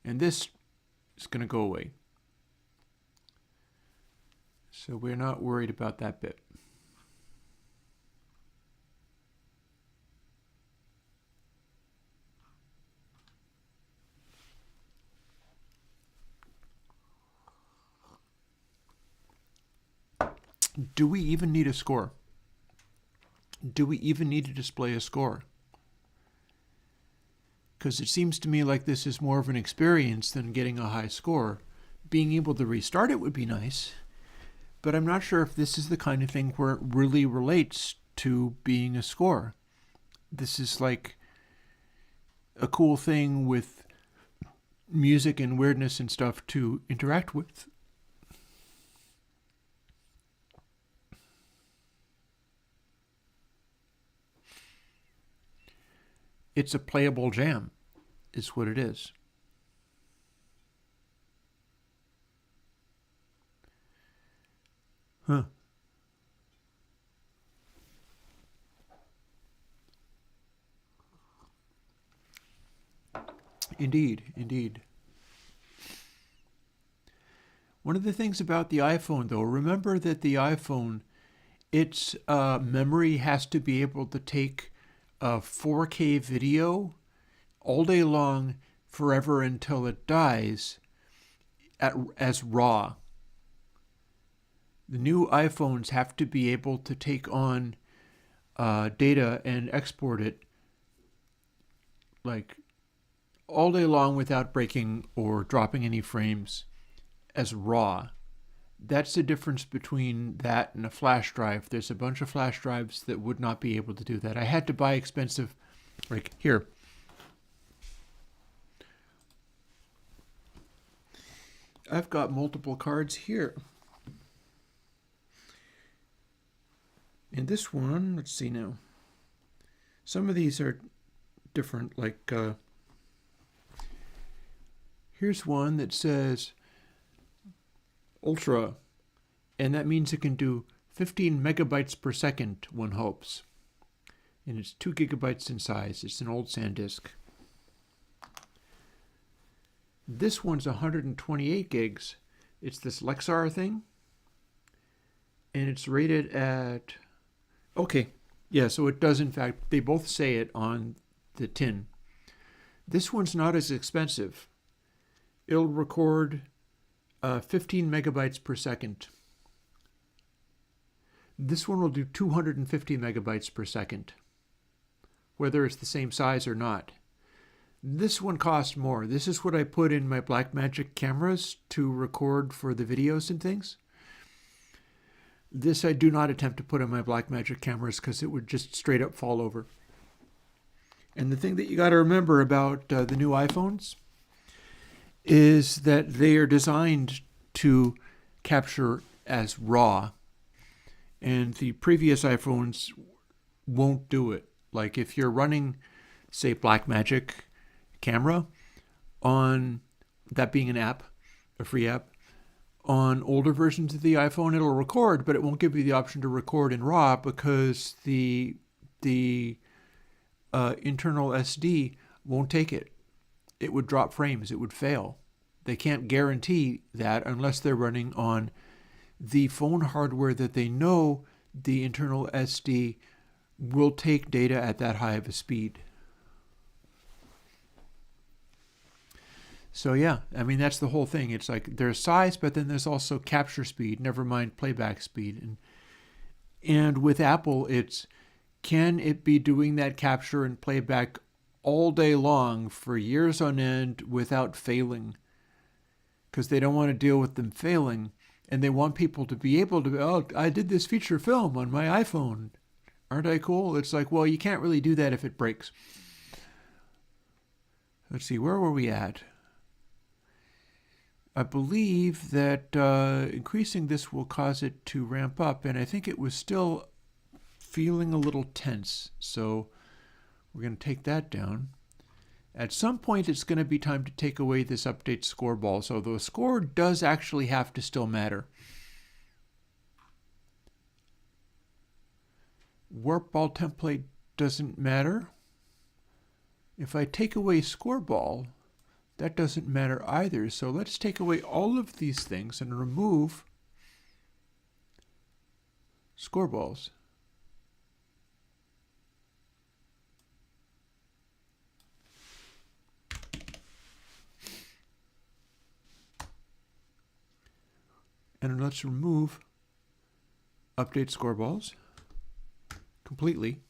Speaker 2: And this is going to go away. So we're not worried about that bit. Do we even need a score? Do we even need to display a score? Because it seems to me like this is more of an experience than getting a high score. Being able to restart it would be nice, but I'm not sure if this is the kind of thing where it really relates to being a score. This is like a cool thing with music and weirdness and stuff to interact with. It's a playable jam, is what it is. Huh. Indeed, indeed. One of the things about the iPhone, though, remember that the iPhone, its memory has to be able to take a 4K video all day long, forever until it dies, as RAW. The new iPhones have to be able to take on data and export it like all day long without breaking or dropping any frames as RAW. That's the difference between that and a flash drive. There's a bunch of flash drives that would not be able to do that. I had to buy expensive, like here. I've got multiple cards here. And this one, let's see now. Some of these are different, like here's one that says Ultra, and that means it can do 15 megabytes per second, one hopes. And it's 2 gigabytes in size. It's an old SanDisk. This one's 128 gigs. It's this Lexar thing. And it's rated at... Okay, yeah, so it does in fact, they both say it on the tin. This one's not as expensive. It'll record 15 megabytes per second. This one will do 250 megabytes per second, whether it's the same size or not. This one costs more. This is what I put in my Blackmagic cameras to record for the videos and things. This I do not attempt to put in my Blackmagic cameras because it would just straight up fall over. And the thing that you got to remember about the new iPhones is that they are designed to capture as RAW. And the previous iPhones won't do it. Like if you're running, say, Blackmagic camera on, that being an app, a free app, on older versions of the iPhone, it'll record, but it won't give you the option to record in RAW because the internal SD won't take it. It would drop frames. It would fail. They can't guarantee that unless they're running on the phone hardware that they know the internal SD will take data at that high of a speed. So yeah, I mean, that's the whole thing. It's like there's size, but then there's also capture speed, never mind playback speed. And with Apple, it's, can it be doing that capture and playback all day long for years on end without failing? Because they don't want to deal with them failing, and they want people to be able to, oh, I did this feature film on my iPhone. Aren't I cool? It's like, well, you can't really do that if it breaks. Let's see, where were we at? I believe that increasing this will cause it to ramp up, and I think it was still feeling a little tense, so we're going to take that down. At some point, it's going to be time to take away this update score ball, so the score does actually have to still matter. Warp ball template doesn't matter. If I take away score ball, that doesn't matter either. So let's take away all of these things and remove score balls. And let's remove update score balls completely.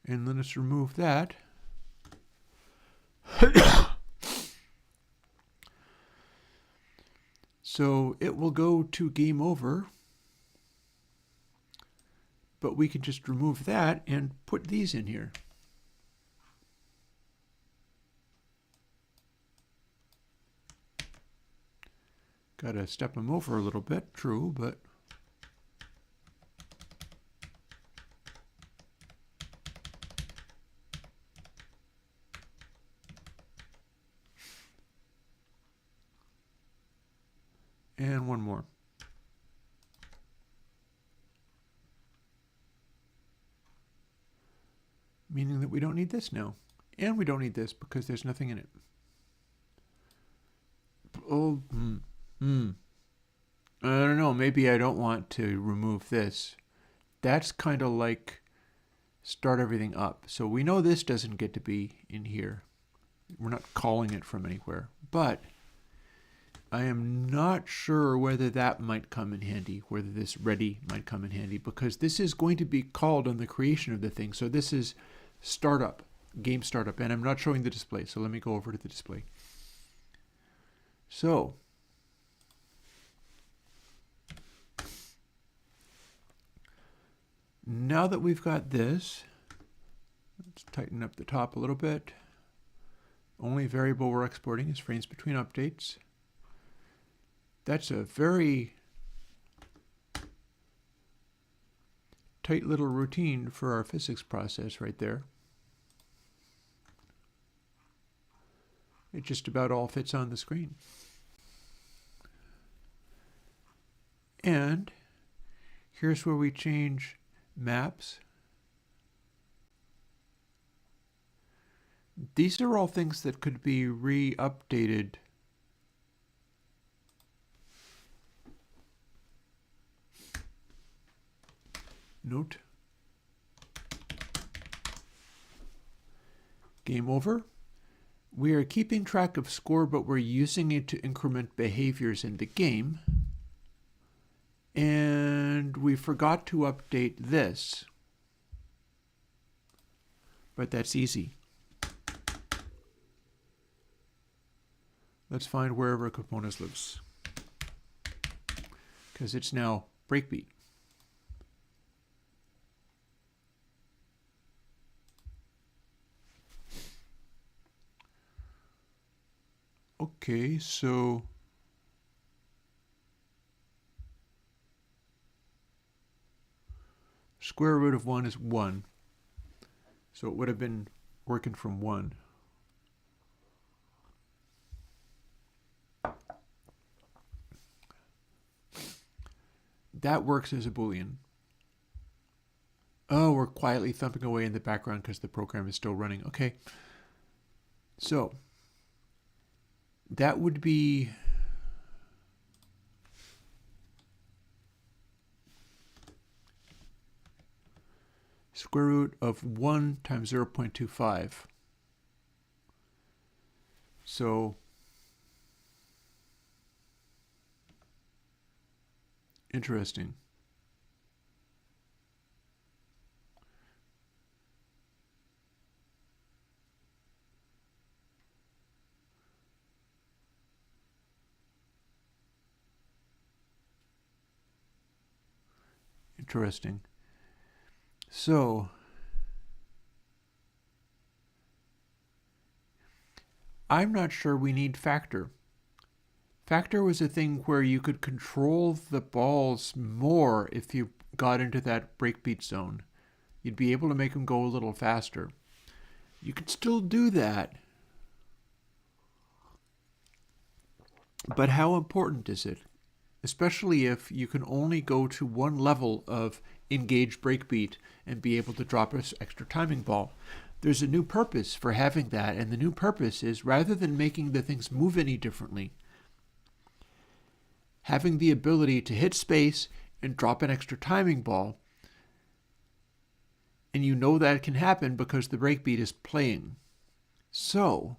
Speaker 2: And let us remove that. So it will go to game over, but we can just remove that and put these in here. Got to step them over a little bit, true, but and one more. Meaning that we don't need this now. And we don't need this because there's nothing in it. Oh, I don't know. Maybe I don't want to remove this. That's kind of like start everything up. So we know this doesn't get to be in here. We're not calling it from anywhere. But I am not sure whether that might come in handy, whether this ready might come in handy, because this is going to be called on the creation of the thing. So this is startup, game startup, and I'm not showing the display. So let me go over to the display. So now that we've got this, let's tighten up the top a little bit. Only variable we're exporting is frames between updates. That's a very tight little routine for our physics process right there. It just about all fits on the screen. And here's where we change maps. These are all things that could be re-updated. Note. Game over. We are keeping track of score, but we're using it to increment behaviors in the game. And we forgot to update this. But that's easy. Let's find wherever components lives, because it's now breakbeat. Okay, so square root of 1 is 1. So it would have been working from 1. that works as a Boolean. Oh, we're quietly thumping away in the background because the program is still running. Okay. So that would be square root of 1 times 0.25. So interesting. Interesting. So I'm not sure we need factor. Factor was a thing where you could control the balls more if you got into that breakbeat zone. You'd be able to make them go a little faster. You could still do that. But how important is it? Especially if you can only go to one level of engage breakbeat and be able to drop an extra timing ball. There's a new purpose for having that, and the new purpose is rather than making the things move any differently, having the ability to hit space and drop an extra timing ball, and you know that can happen because the breakbeat is playing. So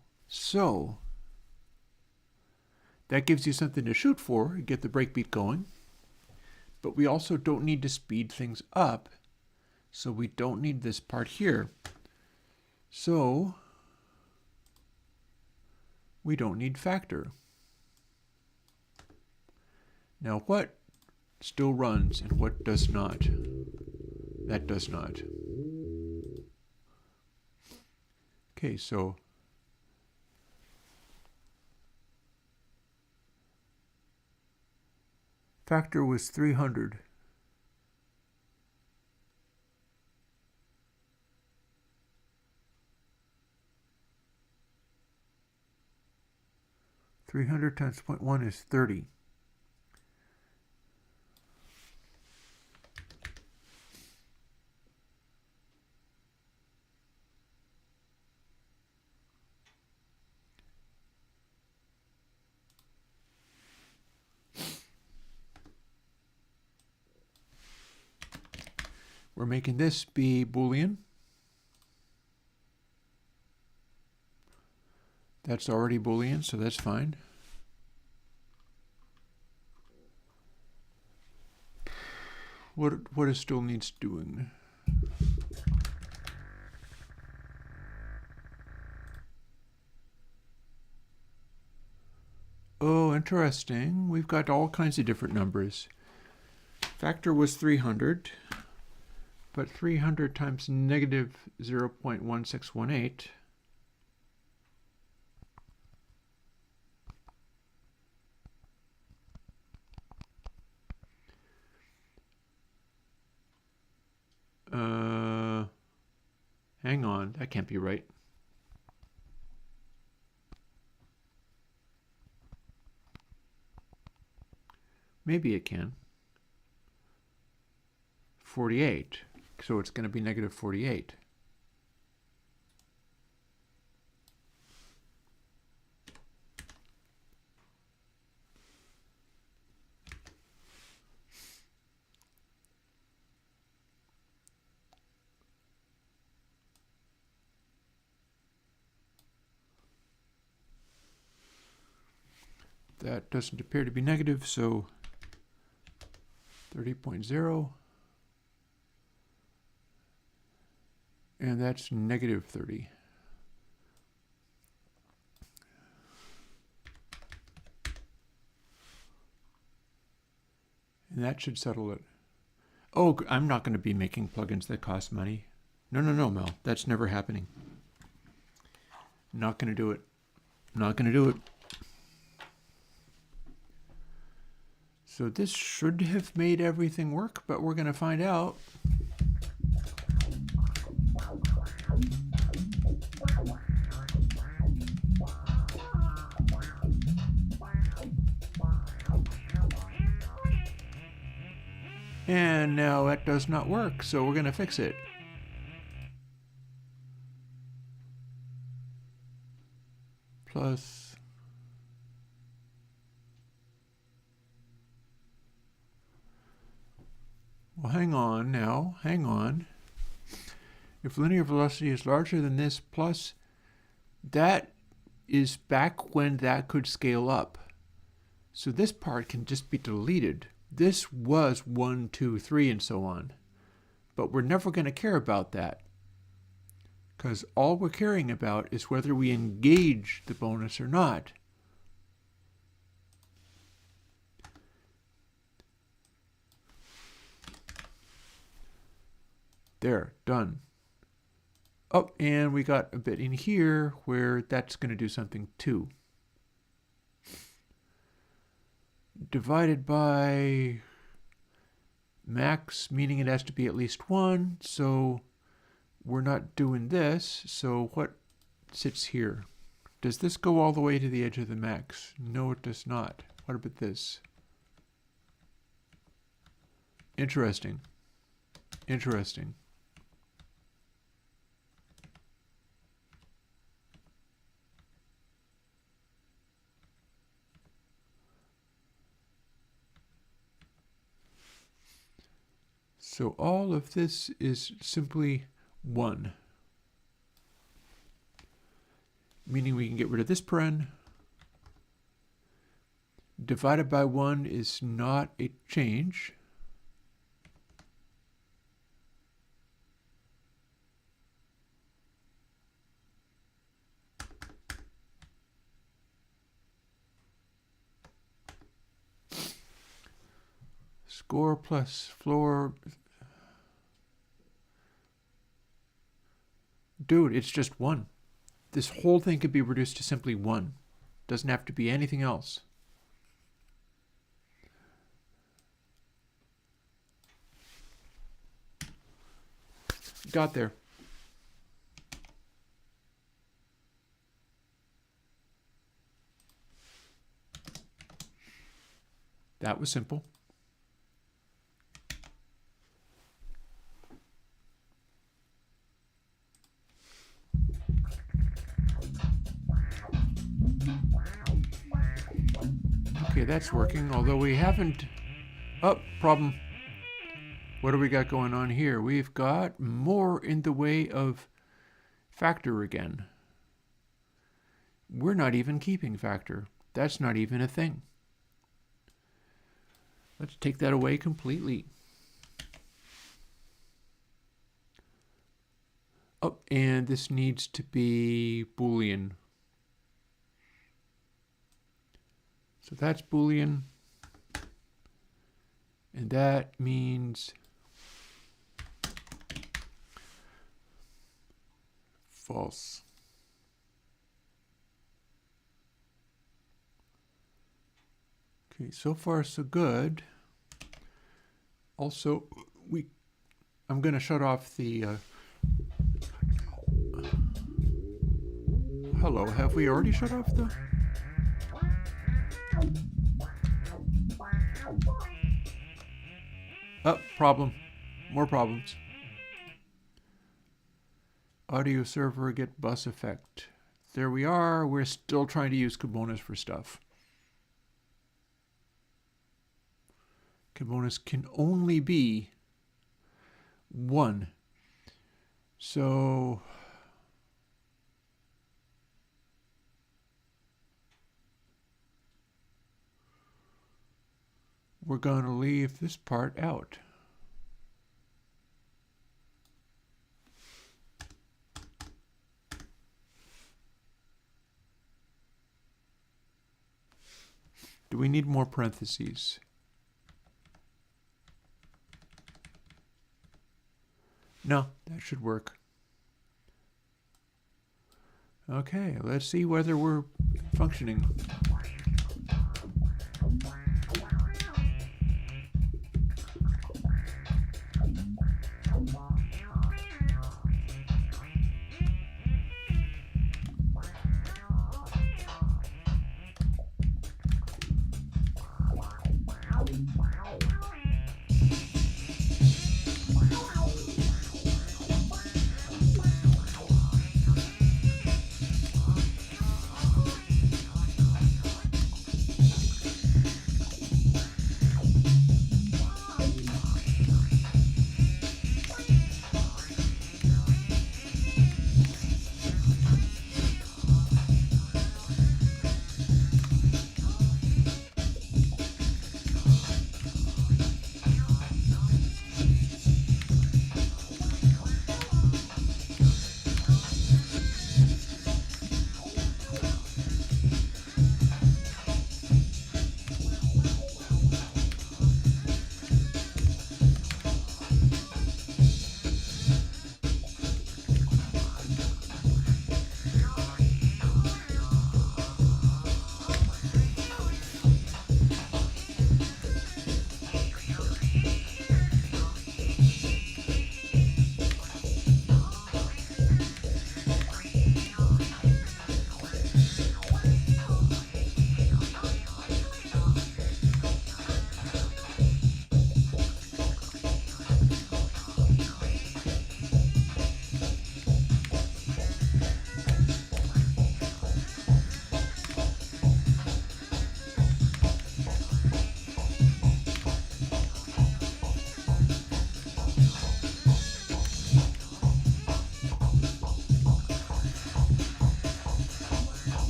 Speaker 2: that gives you something to shoot for, get the breakbeat going. But we also don't need to speed things up, so we don't need this part here. So we don't need factor. Now what still runs and what does not? That does not. Okay, so factor was 300. (300 times 0.1 is 30. We're making this be Boolean. That's already Boolean, so that's fine. What it still needs doing? Oh, interesting. We've got all kinds of different numbers. Factor was 300, but 300 times negative 0.1618. Hang on, that can't be right. Maybe it can. 48. So it's going to be negative 48. That doesn't appear to be negative, so 30.0. And that's negative 30. And that should settle it. Oh, I'm not going to be making plugins that cost money. No, Mel. That's never happening. Not going to do it. Not going to do it. So this should have made everything work, but we're going to find out. And now that does not work, so we're going to fix it. Plus well, hang on now, hang on. If linear velocity is larger than this, plus that is back when that could scale up. So this part can just be deleted. This was 1, 2, 3, and so on. But we're never going to care about that, because all we're caring about is whether we engage the bonus or not. There, done. Oh, and we got a bit in here where that's going to do something too. Divided by max, meaning it has to be at least 1, so we're not doing this. So what sits here? Does this go all the way to the edge of the max? No, it does not. What about this? Interesting. Interesting. So all of this is simply 1. Meaning we can get rid of this paren. Divided by 1 is not a change. Score plus floor. Dude, it's just 1. This whole thing could be reduced to simply 1. Doesn't have to be anything else. Got there. That was simple. Okay, that's working, although we haven't... Oh, problem. What do we got going on here? We've got more in the way of factor again. We're not even keeping factor. That's not even a thing. Let's take that away completely. Oh, and this needs to be Boolean. So that's Boolean. And that means false. Okay, so far so good. Also, I'm going to shut off the hello, have we already shut off the... Oh, problem. More problems. Audio server get bus effect. There we are. We're still trying to use Kubonus for stuff. Kubonus can only be 1. So we're going to leave this part out. Do we need more parentheses? No, that should work. Okay, let's see whether we're functioning.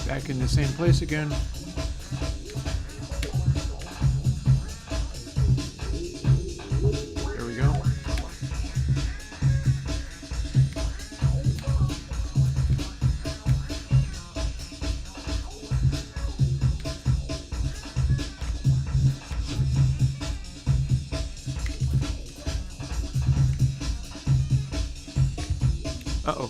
Speaker 2: Back in the same place again. There we go. Uh-oh.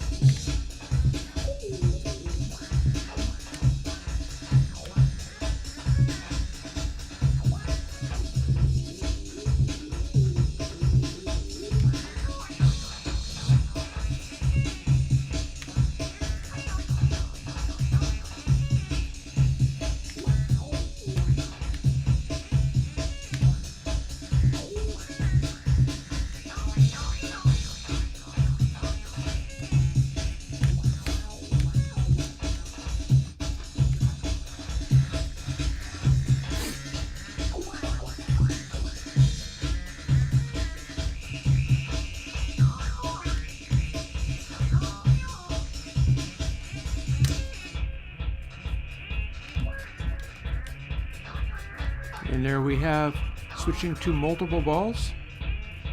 Speaker 2: And there we have switching to multiple balls.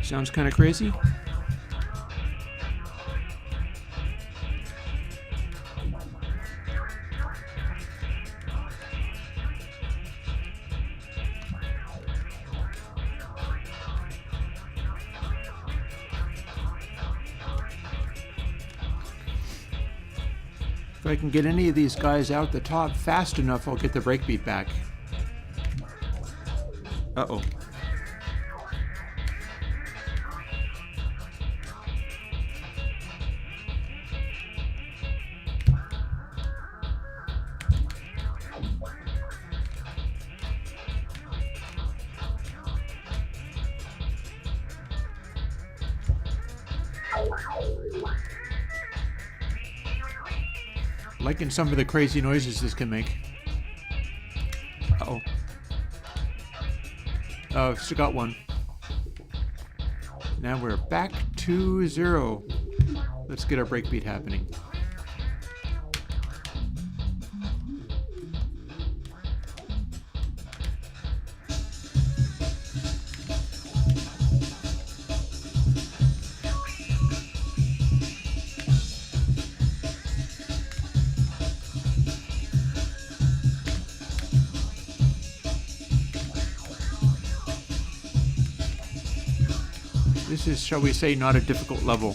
Speaker 2: Sounds kind of crazy. If I can get any of these guys out the top fast enough, I'll get the breakbeat back. Uh-oh. Liking some of the crazy noises this can make. Uh-oh. Oh, still got one. Now we're back to 0. Let's get our breakbeat happening. This is, shall we say, not a difficult level.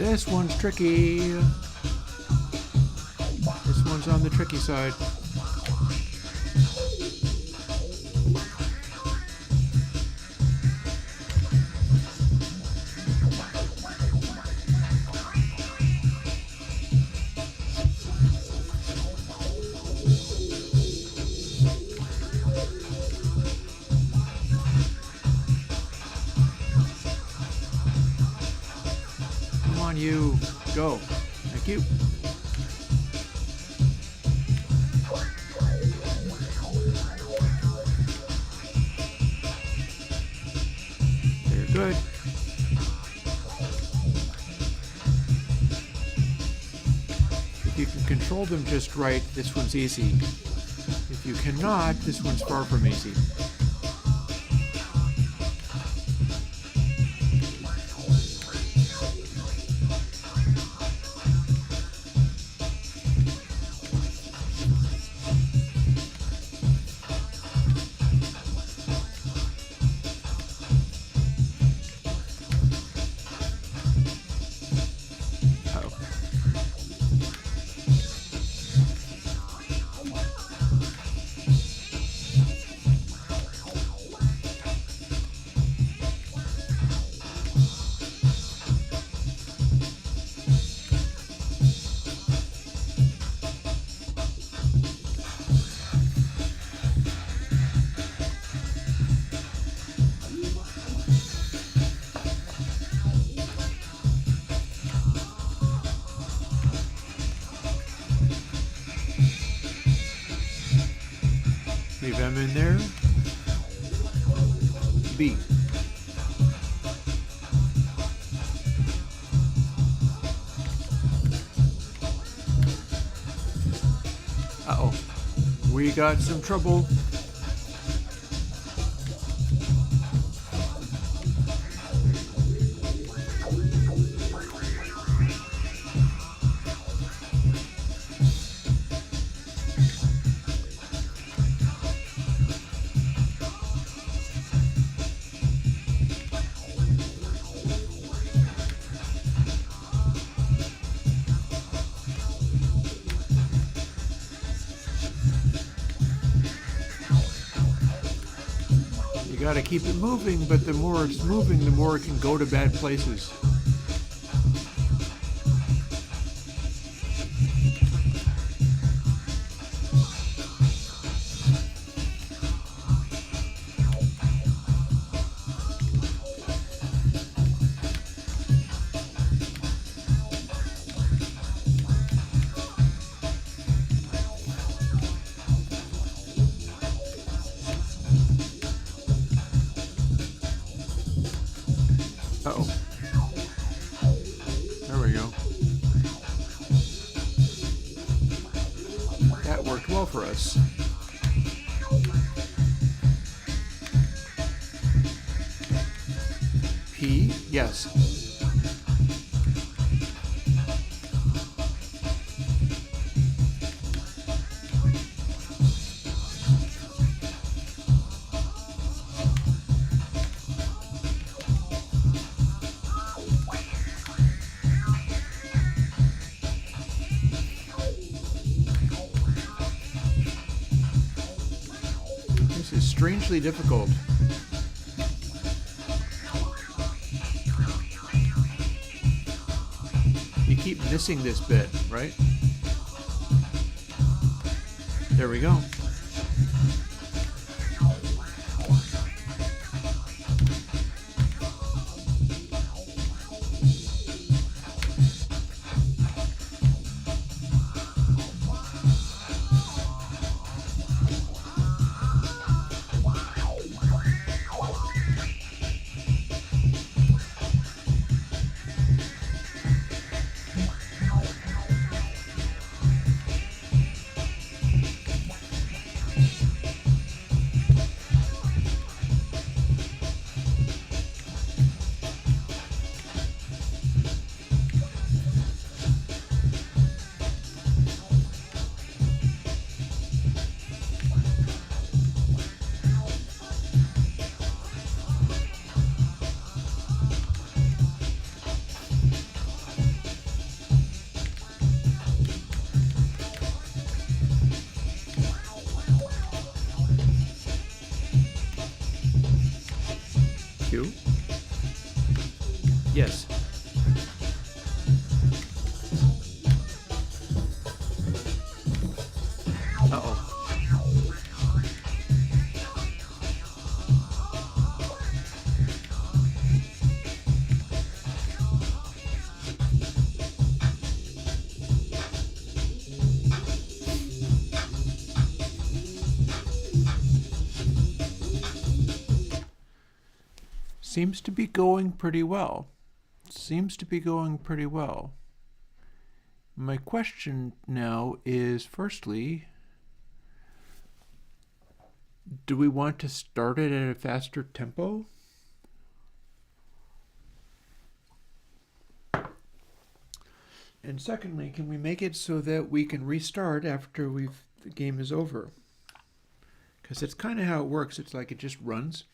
Speaker 2: This one's tricky. This one's on the tricky side. You go. Thank you. They're good. If you can control them just right, this one's easy. If you cannot, this one's far from easy. Leave M in there. B. Uh-oh. We got some trouble. You gotta keep it moving, but the more it's moving, the more it can go to bad places. Uh-oh. There we go. That worked well for us. P, yes. This is strangely difficult. You keep missing this bit, right? There we go. Seems to be going pretty well. Seems to be going pretty well. My question now is, firstly, do we want to start it at a faster tempo? And secondly, can we make it so that we can restart after the game is over? Because it's kind of how it works. It's like it just runs.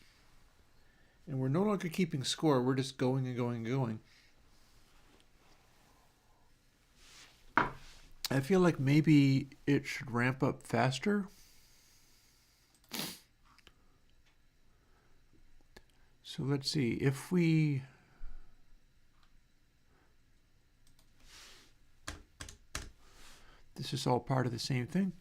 Speaker 2: And we're no longer keeping score. We're just going and going and going. I feel like maybe it should ramp up faster. So let's see. If we... This is all part of the same thing.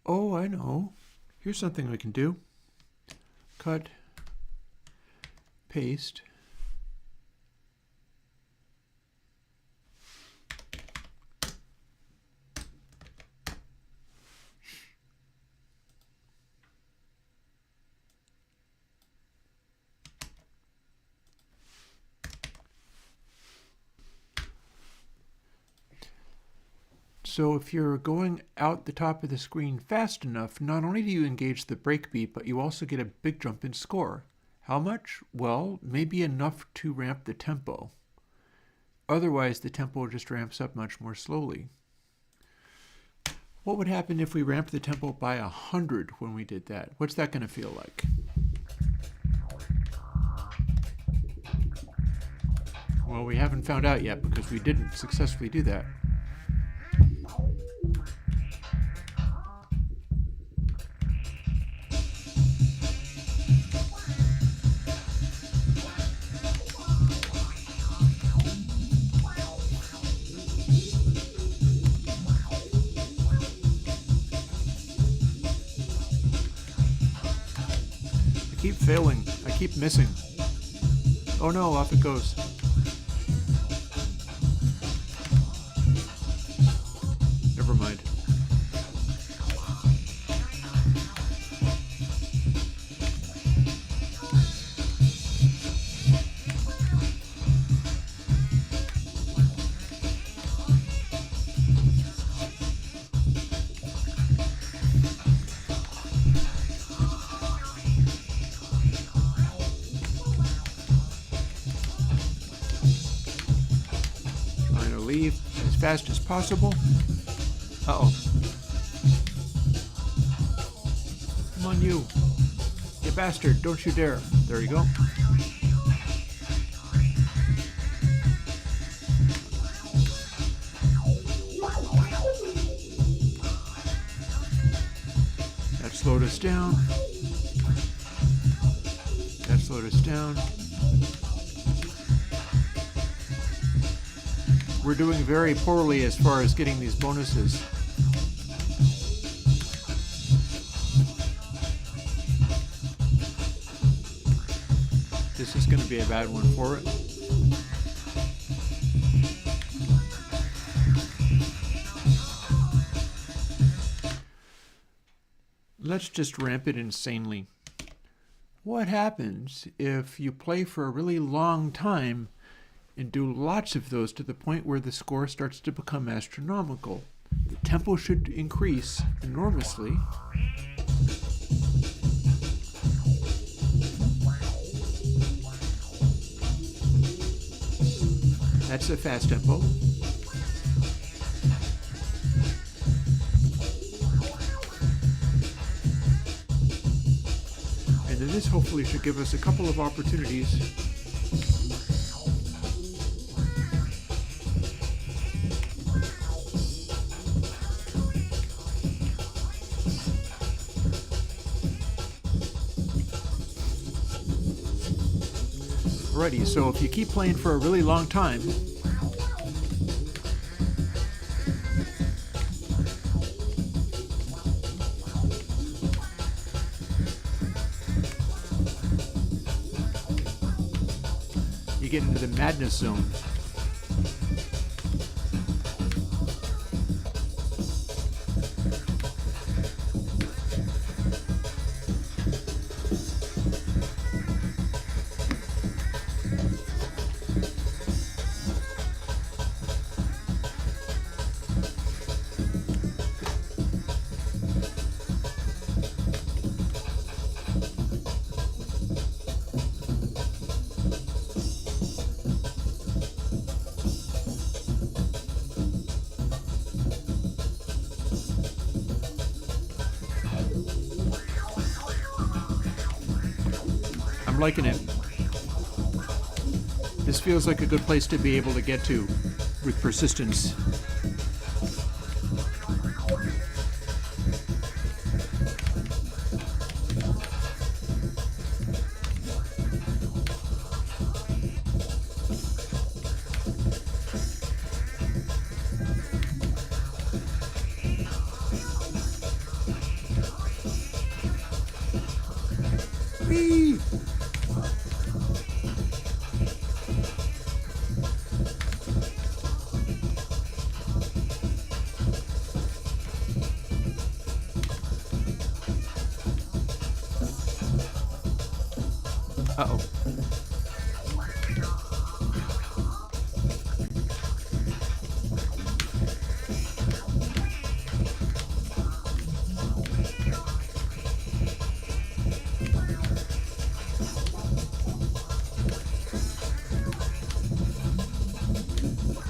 Speaker 2: Oh, I know. Here's something we can do. Cut, paste. So if you're going out the top of the screen fast enough, not only do you engage the breakbeat, but you also get a big jump in score. How much? Well, maybe enough to ramp the tempo. Otherwise, the tempo just ramps up much more slowly. What would happen if we ramped the tempo by 100 when we did that? What's that going to feel like? Well, we haven't found out yet because we didn't successfully do that. I keep failing. I keep missing. Oh no, off it goes. Never mind. As fast as possible. Uh-oh. Come on, you. You bastard, don't you dare. There you go. That slowed us down. That slowed us down. We're doing very poorly as far as getting these bonuses. This is going to be a bad one for it. Let's just ramp it insanely. What happens if you play for a really long time and do lots of those to the point where the score starts to become astronomical? The tempo should increase enormously. That's a fast tempo. And then this hopefully should give us a couple of opportunities Alrighty, so if you keep playing for a really long time, You get into the madness zone. I'm liking it. This feels like a good place to be able to get to with persistence. Whee! Uh-oh.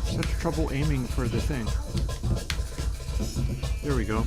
Speaker 2: Such trouble aiming for the thing. There we go.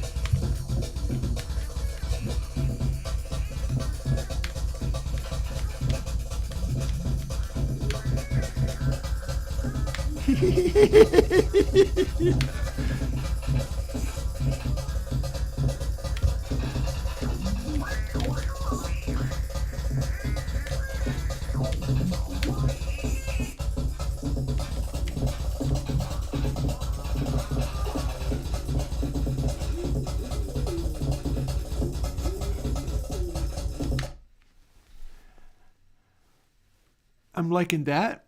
Speaker 2: I'm liking that.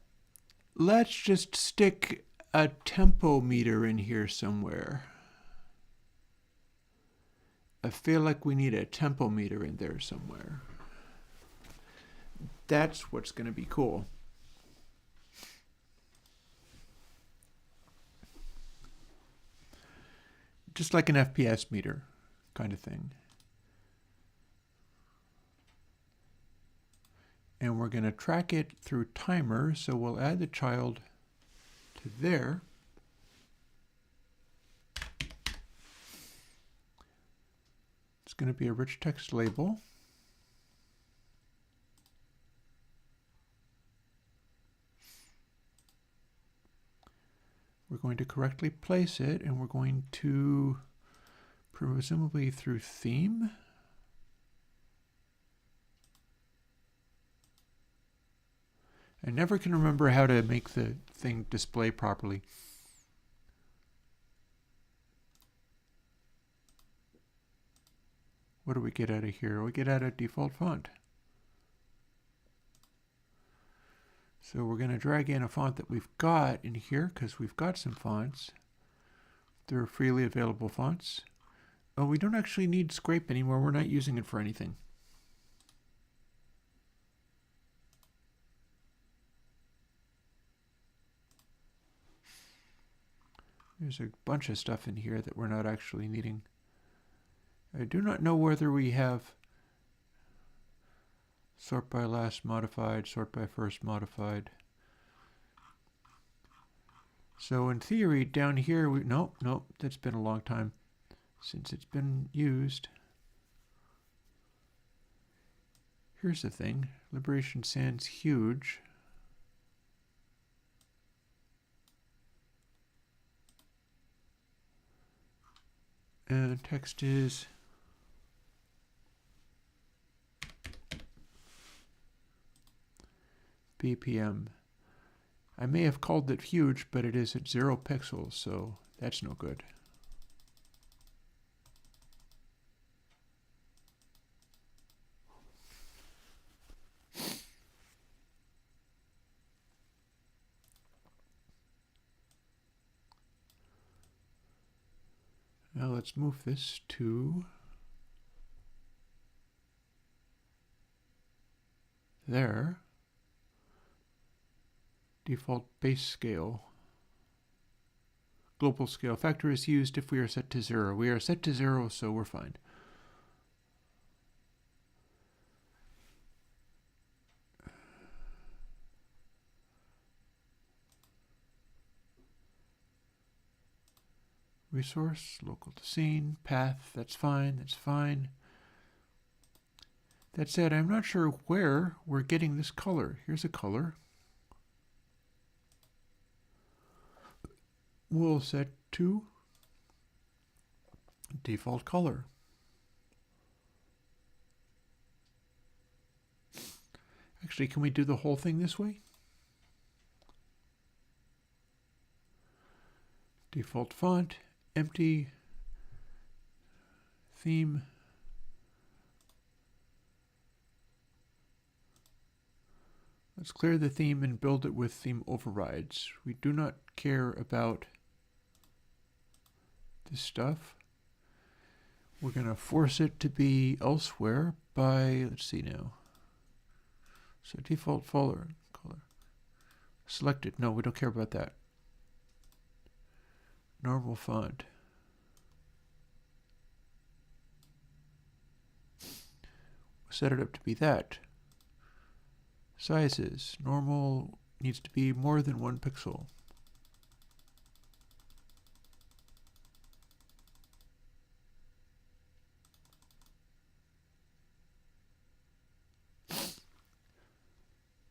Speaker 2: Let's just stick a tempo meter in here somewhere. I feel like we need a tempo meter in there somewhere. That's what's going to be cool. Just like an FPS meter kind of thing. And we're going to track it through timer, so we'll add the child to there. It's going to be a rich text label. We're going to correctly place it, and we're going to, presumably through theme. I never can remember how to make the thing display properly. What do we get out of here? We get out a default font. So we're going to drag in a font that we've got in here because we've got some fonts. They're freely available fonts. Oh, we don't actually need Scrape anymore. We're not using it for anything. There's a bunch of stuff in here that we're not actually needing. I do not know whether we have sort by last modified, sort by first modified. So in theory, down here, nope, that's been a long time since it's been used. Here's the thing, Liberation Sans huge. And text is BPM. I may have called it huge, but it is at 0 pixels, so that's no good. Now let's move this to there. Default base scale. Global scale factor is used if we are set to 0. We are set to 0, so we're fine. Resource, local to scene, path, that's fine, that's fine. That said, I'm not sure where we're getting this color. Here's a color. We'll set to default color. Actually, can we do the whole thing this way? Default font, empty, theme. Let's clear the theme and build it with theme overrides. We do not care about this stuff. We're going to force it to be elsewhere by, let's see now. So default color. Selected. No, we don't care about that. Normal font. Set it up to be that. Sizes. Normal needs to be more than 1 pixel.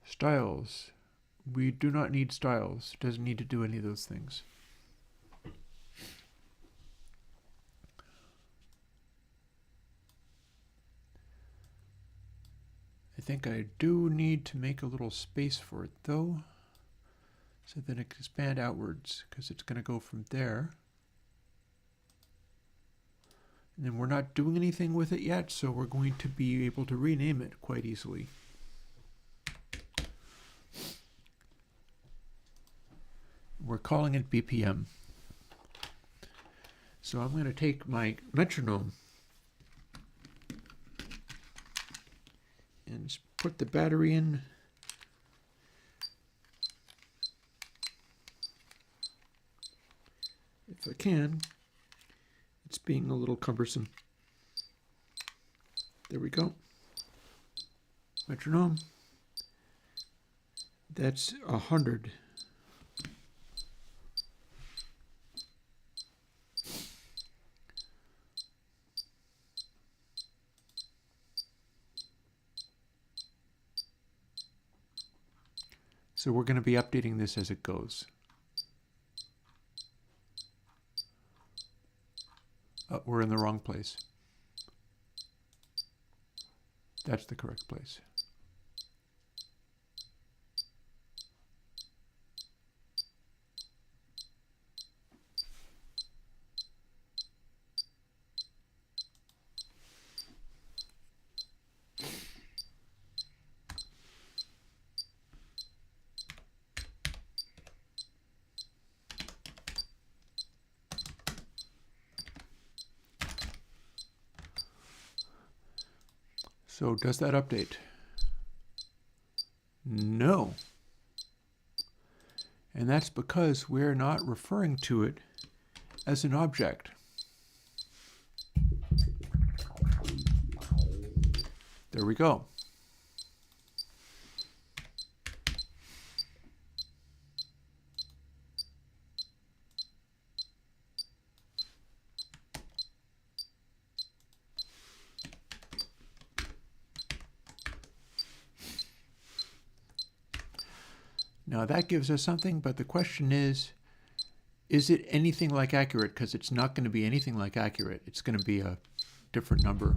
Speaker 2: Styles. We do not need styles. It doesn't need to do any of those things. I think I do need to make a little space for it though, so then it can expand outwards, because it's going to go from there. And then we're not doing anything with it yet, so we're going to be able to rename it quite easily. We're calling it BPM. So I'm going to take my metronome and put the battery in. If I can. It's being a little cumbersome. There we go. Metronome. That's 100. So we're going to be updating this as it goes. Oh, we're in the wrong place. That's the correct place. So does that update? No. And that's because we're not referring to it as an object. There we go. Now that gives us something, but the question is it anything like accurate? Because it's not going to be anything like accurate. It's going to be a different number.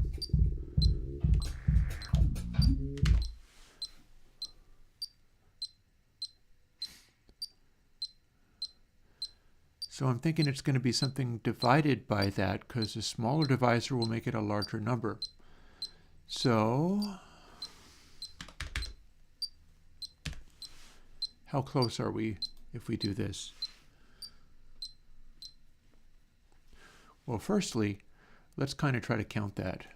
Speaker 2: So I'm thinking it's going to be something divided by that, because a smaller divisor will make it a larger number. So how close are we if we do this? Well, firstly, let's kind of try to count that.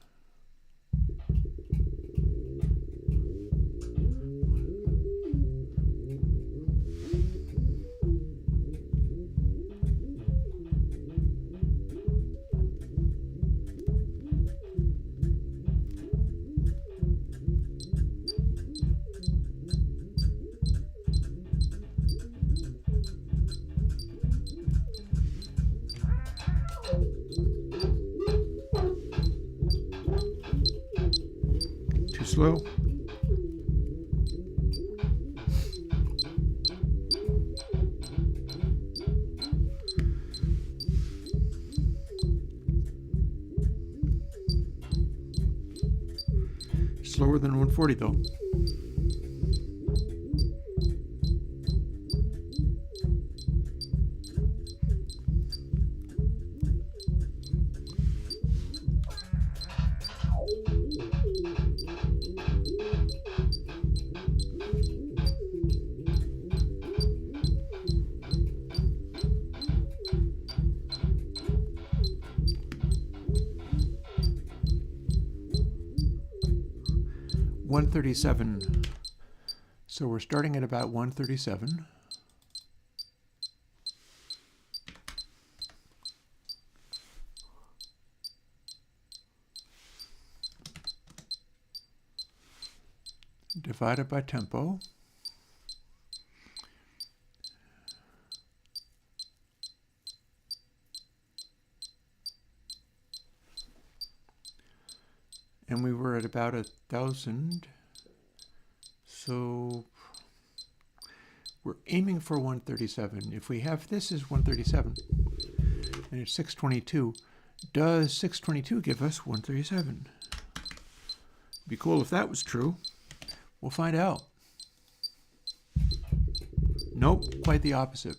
Speaker 2: Too slow? Slower than 140 though. $137. So we're starting at about 137. Divided by tempo. And we were at about 1,000. So we're aiming for 137. If we have this is 137 and it's 622, does 622 give us 137? Be cool if that was true. We'll find out. Nope, quite the opposite.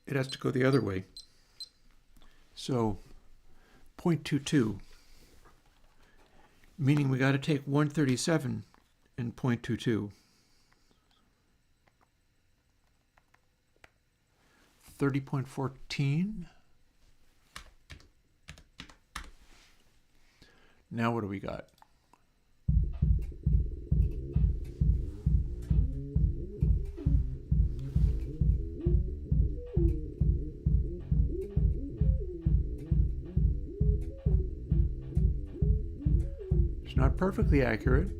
Speaker 2: It has to go the other way. So 0.22, meaning we got to take 137 and 0.22. 30.14. Now what do we got? It's not perfectly accurate.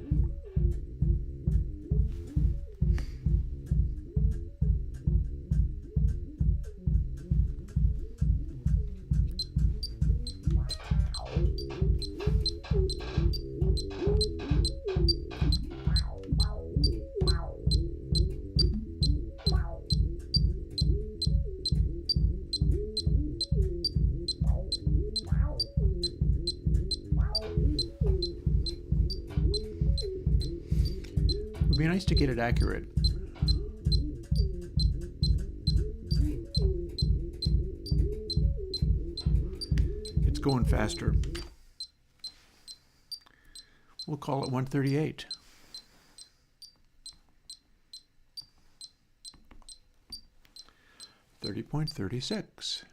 Speaker 2: It would be nice to get it accurate. It's going faster. We'll call it 138. $30.36.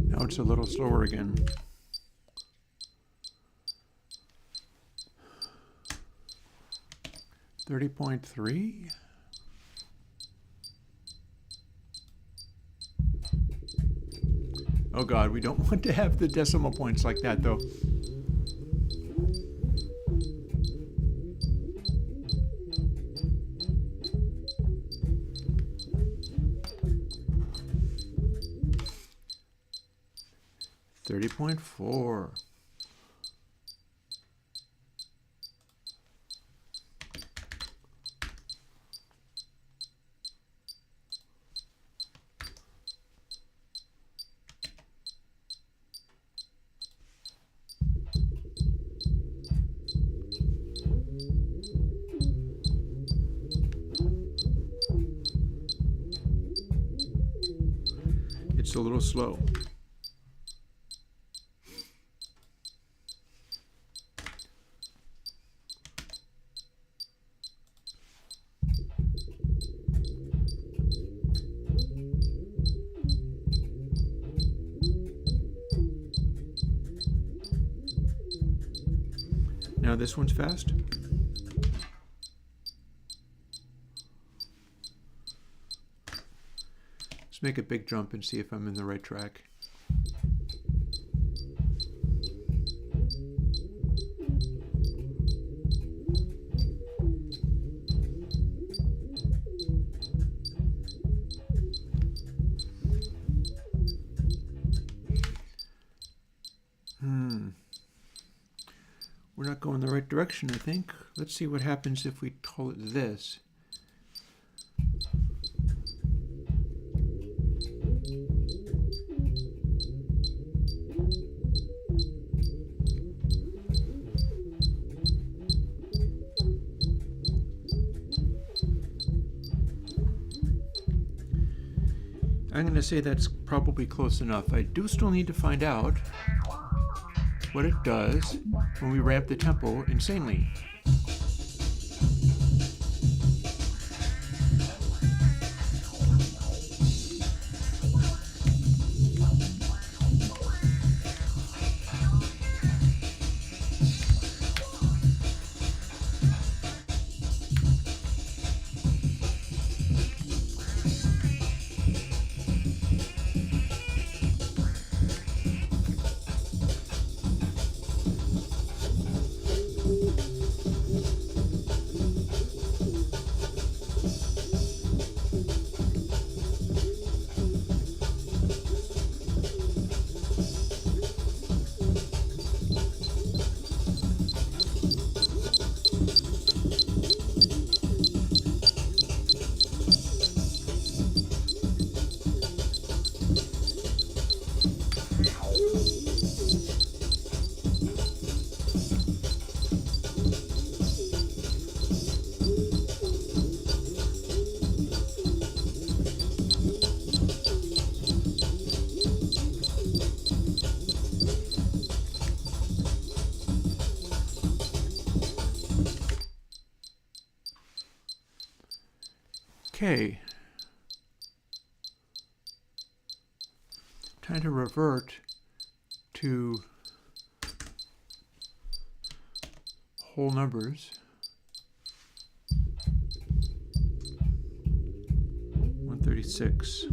Speaker 2: Now it's a little slower again. $30.3. Oh God, we don't want to have the decimal points like that though. $30.4. It's a little slow. Now this one's fast. Let's make a big jump and see if I'm in the right track. We're not going the right direction, I think. Let's see what happens if we call it this. I'm going to say that's probably close enough. I do still need to find out what it does when we ramp the tempo insanely. Okay. Time to revert to whole numbers. 136.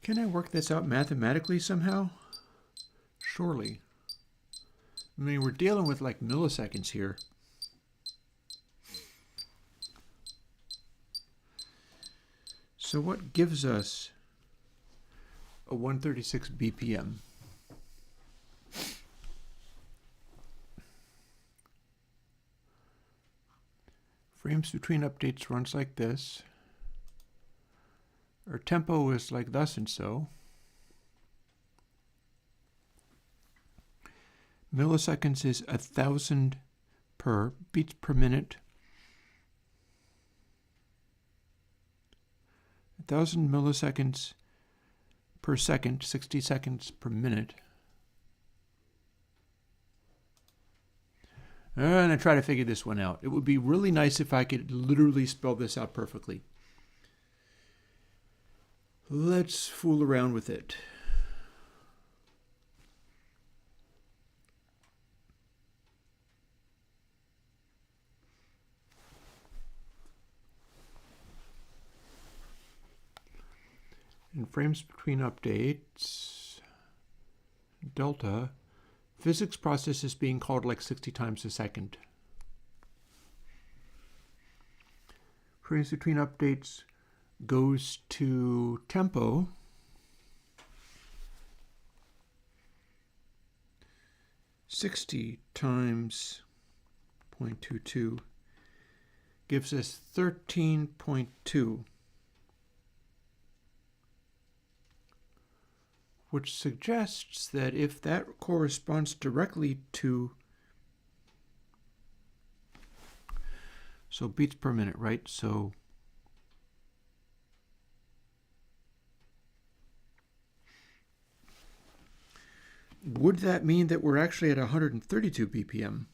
Speaker 2: Can I work this out mathematically somehow? Surely. I mean, we're dealing with like milliseconds here. So what gives us a 136 BPM? Frames between updates runs like this. Our tempo is like thus and so. Milliseconds is 1,000 per beats per minute. 1,000 milliseconds per second, 60 seconds per minute. And I try to figure this one out. It would be really nice if I could literally spell this out perfectly. Let's fool around with it. In frames between updates, delta, physics process is being called like 60 times a second. Frames between updates goes to tempo. (60 times 0.22 gives us 13.2, which suggests that if that corresponds directly to, so beats per minute, right? So would that mean that we're actually at 132 BPM?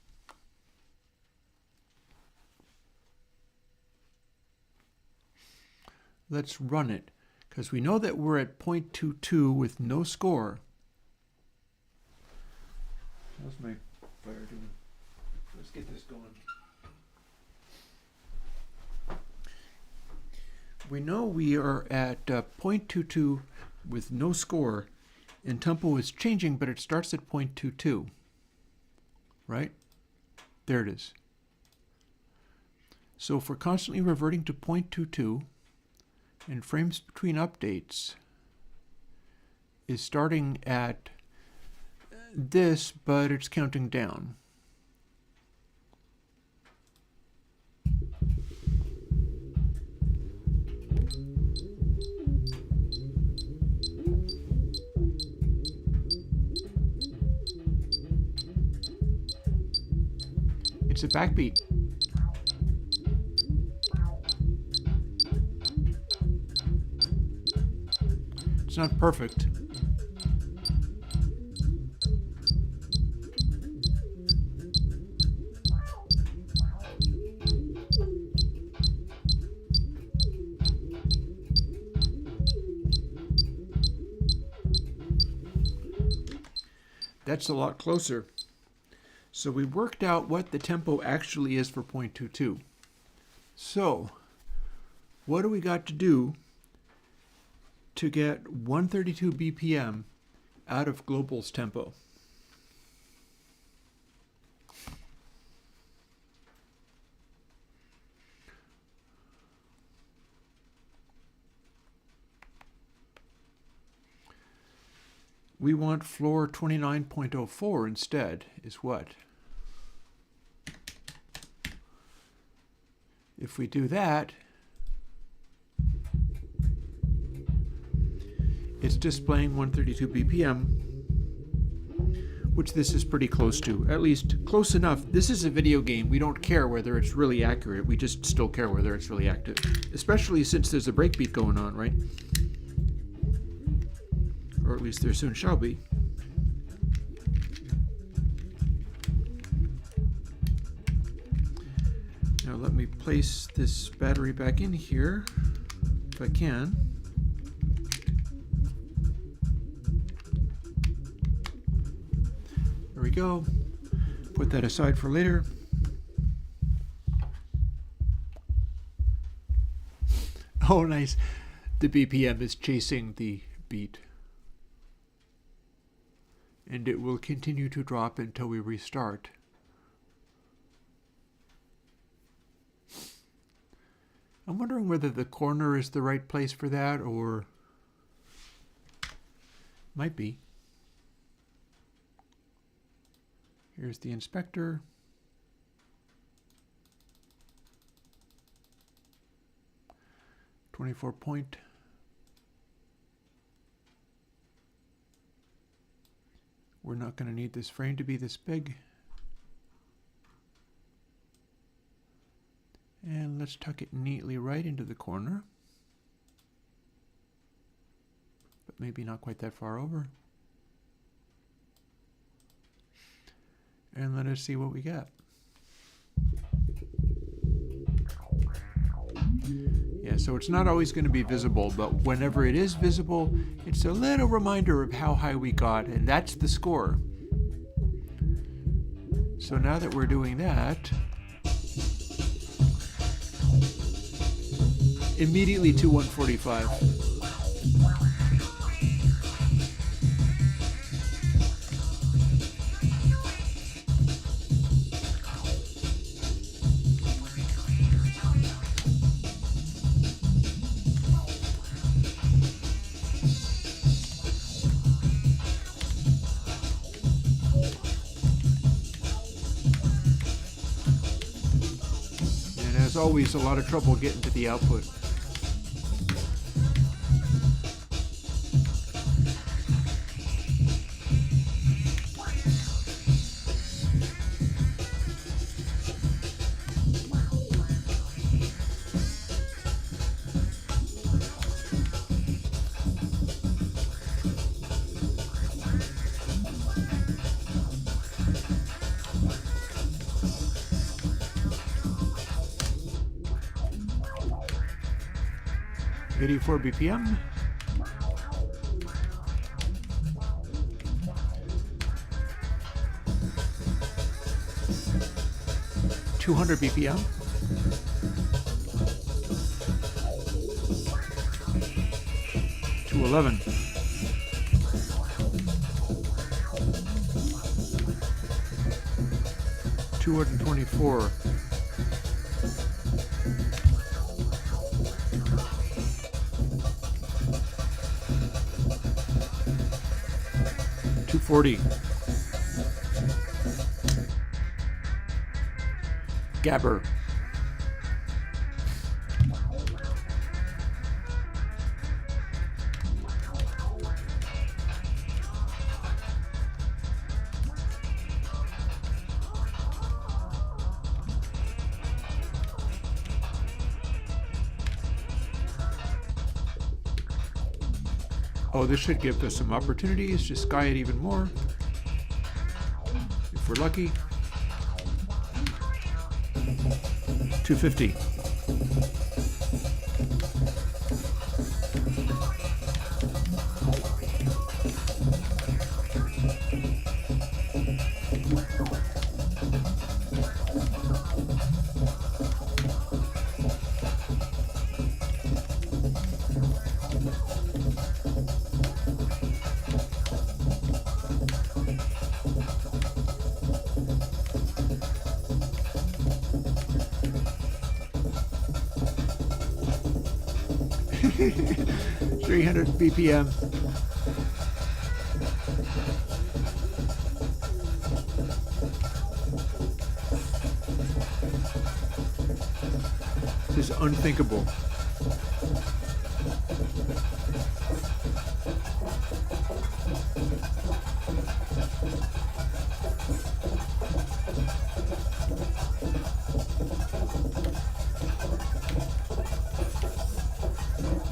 Speaker 2: Let's run it, because we know that we're at 0.22 with no score. How's my fire doing? Let's get this going. We know we are at 0.22 with no score, and tempo is changing, but it starts at 0.22, right? There it is. So if we're constantly reverting to 0.22, and frames between updates is starting at this, but it's counting down. It's a backbeat. It's not perfect. That's a lot closer. So we worked out what the tempo actually is for 0.22. So what do we got to do to get 132 BPM out of global's tempo? We want floor 29.04 instead, is what? If we do that, it's displaying 132 BPM, which this is pretty close to, at least close enough. This is a video game. We don't care whether it's really accurate. We just still care whether it's really active, especially since there's a breakbeat going on, right? Or at least there soon shall be. Now let me place this battery back in here, if I can. There we go. Put that aside for later. Oh, nice. The BPM is chasing the beat. And it will continue to drop until we restart. I'm wondering whether the corner is the right place for that, or might be. Here's the inspector. .24. We're not going to need this frame to be this big. And let's tuck it neatly right into the corner. But maybe not quite that far over. And let us see what we got. Yeah, so it's not always going to be visible, but whenever it is visible, it's a little reminder of how high we got, and that's the score. So now that we're doing that, immediately to 145. And as always, a lot of trouble getting to the output. .84 BPM. .200 BPM. .211. .224. .240. Gabber. Oh, this should give us some opportunities to sky it even more, if we're lucky. 250. .300 BPM. This is unthinkable.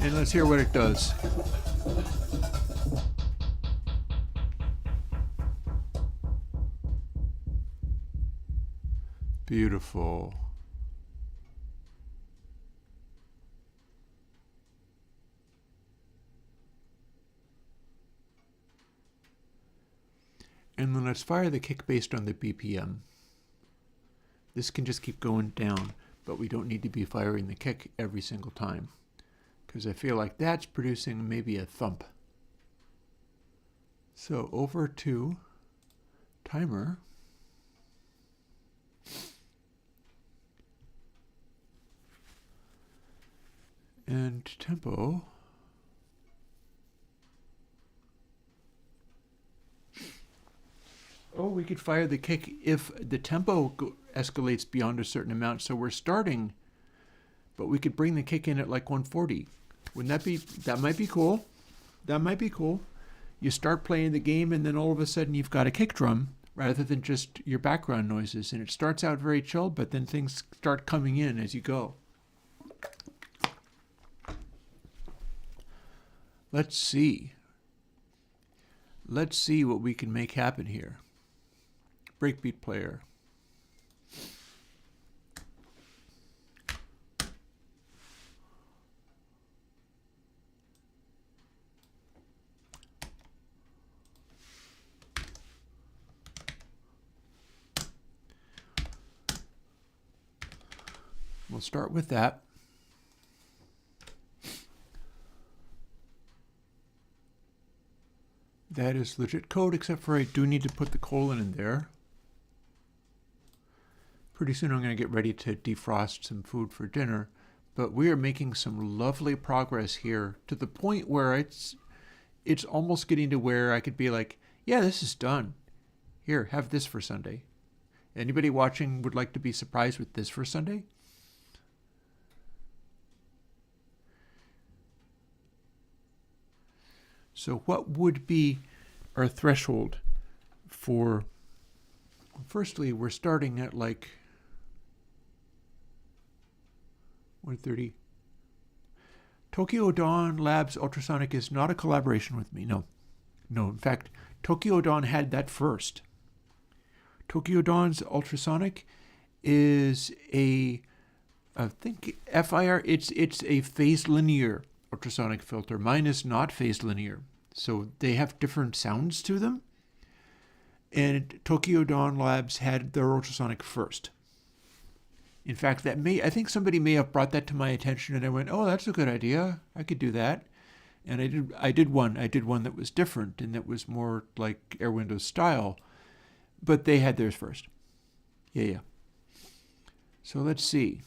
Speaker 2: And let's hear what it does. Beautiful. And then let's fire the kick based on the BPM. This can just keep going down, but we don't need to be firing the kick every single time, because I feel like that's producing maybe a thump. So over to timer. And tempo. Oh, we could fire the kick if the tempo escalates beyond a certain amount. So we're starting, but we could bring the kick in at like 140. Wouldn't that be, that might be cool. That might be cool. You start playing the game, and then all of a sudden you've got a kick drum rather than just your background noises. And it starts out very chill, but then things start coming in as you go. Let's see. Let's see what we can make happen here. Breakbeat player. We'll start with that. That is legit code, except for I do need to put the colon in there. Pretty soon I'm going to get ready to defrost some food for dinner, but we are making some lovely progress here to the point where it's almost getting to where I could be like, yeah, this is done. Here, have this for Sunday. Anybody watching would like to be surprised with this for Sunday? So what would be our threshold for, firstly, we're starting at like 130. Tokyo Dawn Labs Ultrasonic is not a collaboration with me. No. In fact, Tokyo Dawn had that first. Tokyo Dawn's Ultrasonic is I think FIR, it's a phase linear ultrasonic filter. Mine is not phase linear, so they have different sounds to them. And Tokyo Dawn Labs had their ultrasonic first. In fact, I think somebody may have brought that to my attention, and I went, "Oh, that's a good idea. I could do that." And I did one that was different and that was more like Airwindows style, but they had theirs first. Yeah. So let's see.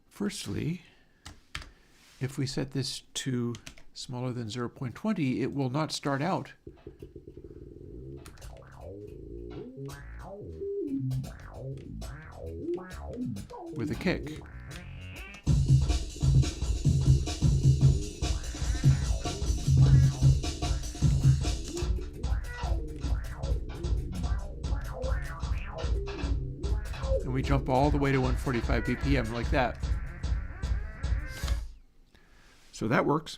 Speaker 2: Firstly, if we set this to smaller than 0.20, it will not start out. With a kick. And we jump all the way to 145 BPM like that. So that works.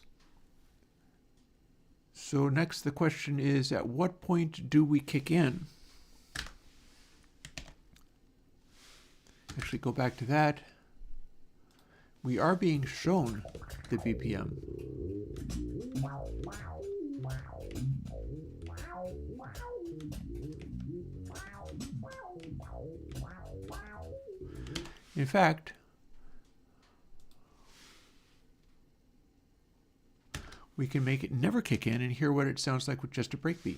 Speaker 2: So next the question is, at what point do we kick in? Actually go back to that. We are being shown the BPM. In fact, we can make it never kick in and hear what it sounds like with just a breakbeat.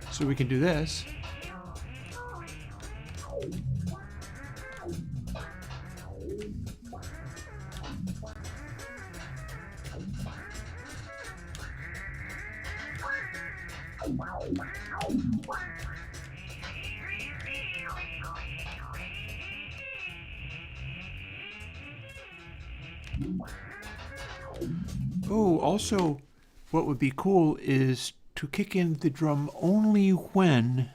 Speaker 2: So we can do this. Oh, also, what would be cool is to kick in the drum only when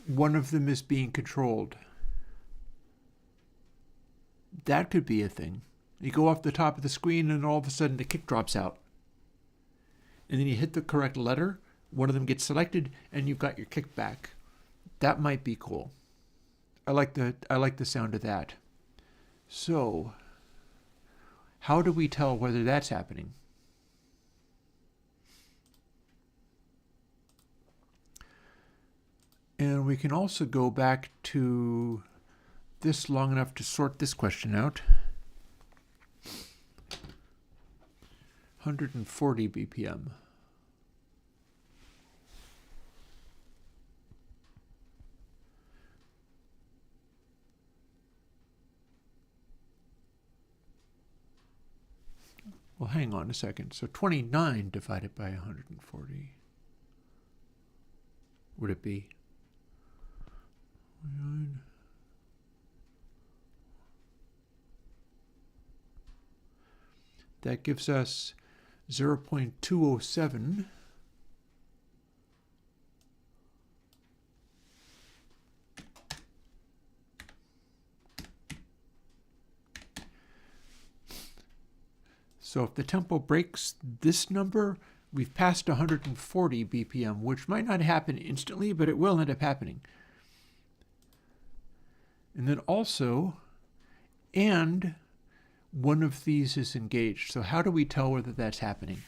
Speaker 2: one of them is being controlled. That could be a thing. You go off the top of the screen and all of a sudden the kick drops out. and then you hit the correct letter, one of them gets selected, and you've got your kickback. That might be cool. I like the sound of that. So, how do we tell whether that's happening? And we can also go back to this long enough to sort this question out. 140 BPM. Well, hang on a second. So 29 divided by 140. Would it be? 29. That gives us 0.207. So if the tempo breaks this number, we've passed 140 BPM, which might not happen instantly, but it will end up happening. And then also, and one of these is engaged. So how do we tell whether that's happening?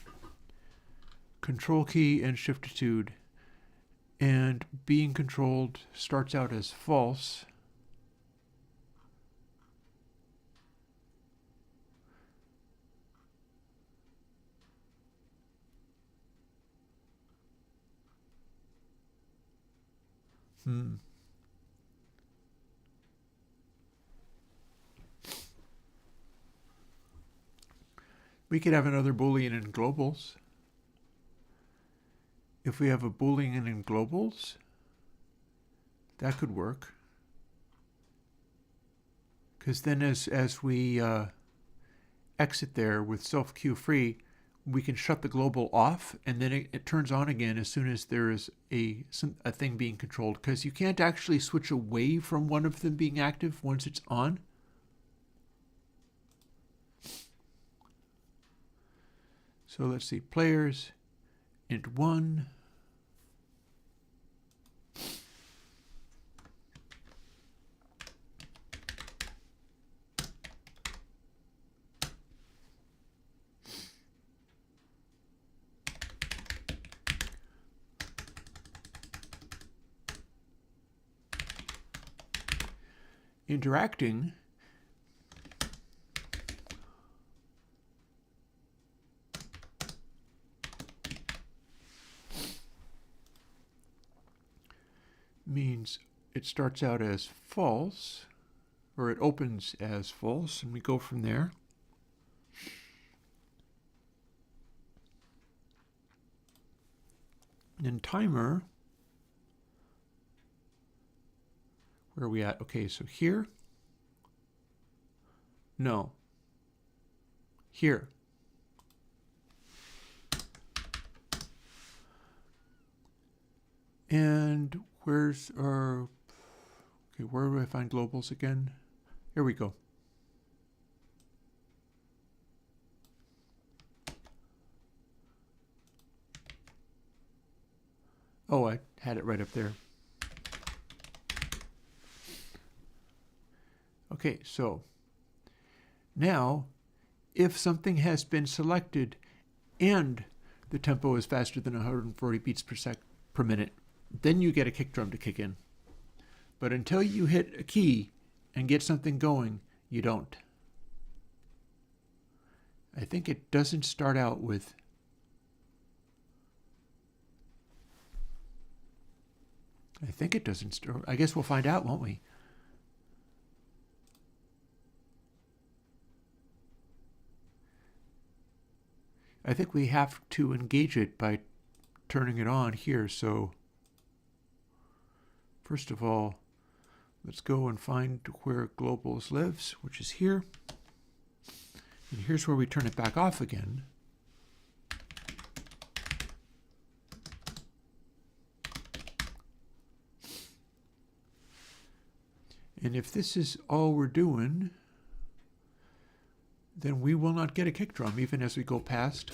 Speaker 2: Control key and shiftitude, and being controlled starts out as false. We could have another Boolean in globals. If we have a Boolean in globals, that could work. Because then as we exit there with self queue free, we can shut the global off, and then it turns on again as soon as there is a thing being controlled, because you can't actually switch away from one of them being active once it's on. So let's see, players, int 1. Interacting means it starts out as false, or it opens as false, and we go from there. And then timer, where are we at? Okay, so here. No. Here. And where's our, okay, where do I find globals again? Here we go. Oh, I had it right up there. Okay, so now if something has been selected and the tempo is faster than 140 beats per minute, then you get a kick drum to kick in. But until you hit a key and get something going, you don't. I think it doesn't start out with I guess we'll find out, won't we? I think we have to engage it by turning it on here. So first of all, let's go and find where globals lives, which is here. And here's where we turn it back off again. And if this is all we're doing, then we will not get a kick drum even as we go past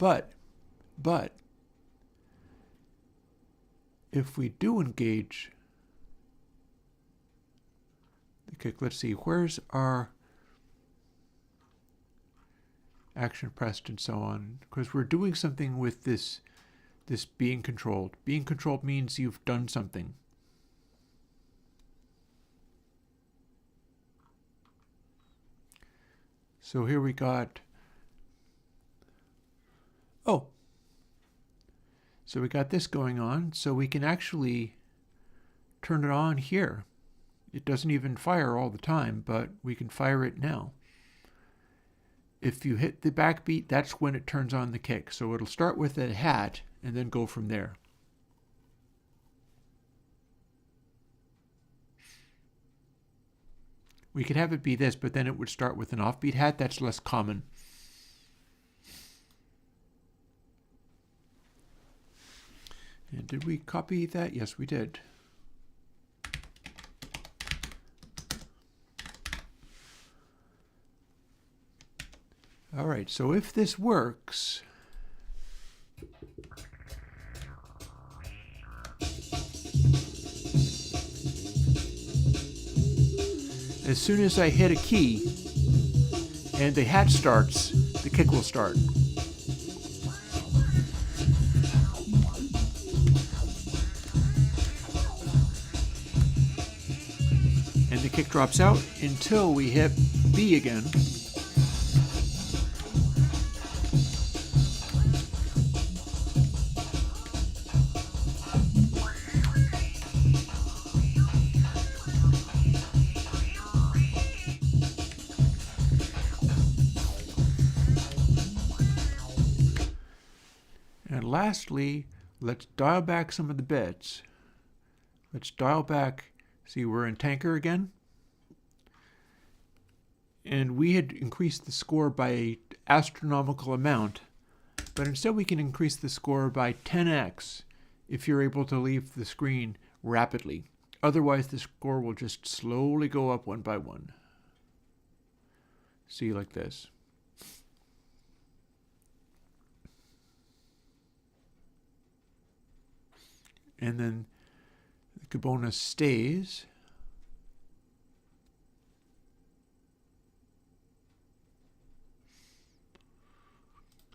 Speaker 2: But if we do engage the kick, let's see, where's our action pressed and so on? Because we're doing something with this being controlled. Being controlled means you've done something. So here we got, oh, so we got this going on, so we can actually turn it on here. It doesn't even fire all the time, but we can fire it now. If you hit the backbeat, that's when it turns on the kick. So it'll start with a hat and then go from there. We could have it be this, but then it would start with an offbeat hat. That's less common. And did we copy that? Yes, we did. All right, so if this works, as soon as I hit a key and the hat starts, the kick will start. And the kick drops out until we hit B again. And lastly, let's dial back some of the bits. Let's dial back, see, we're in tanker again. And we had increased the score by an astronomical amount, but instead we can increase the score by 10x if you're able to leave the screen rapidly. Otherwise, the score will just slowly go up one by one. See, like this. And then the bonus stays.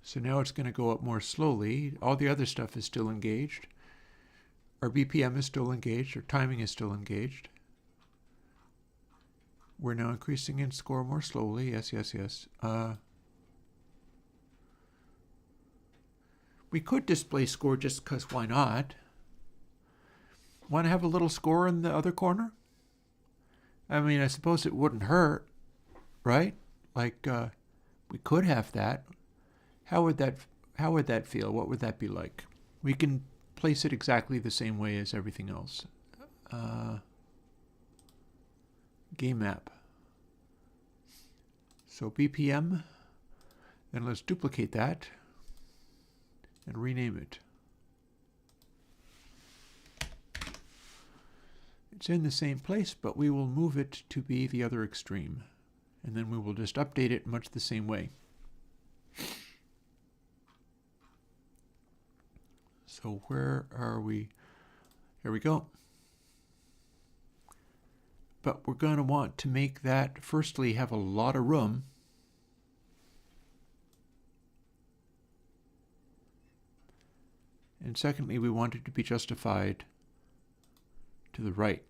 Speaker 2: So now it's going to go up more slowly. All the other stuff is still engaged. Our BPM is still engaged. Our timing is still engaged. We're now increasing in score more slowly. Yes, yes, yes. We could display score just because why not? Want to have a little score in the other corner? I mean, I suppose it wouldn't hurt, right? Like, we could have that. How would that feel? What would that be like? We can place it exactly the same way as everything else. Game map. So BPM, and let's duplicate that and rename it. It's in the same place, but we will move it to be the other extreme. And then we will just update it much the same way. So where are we? Here we go. But we're going to want to make that, firstly, have a lot of room. And secondly, we want it to be justified to the right.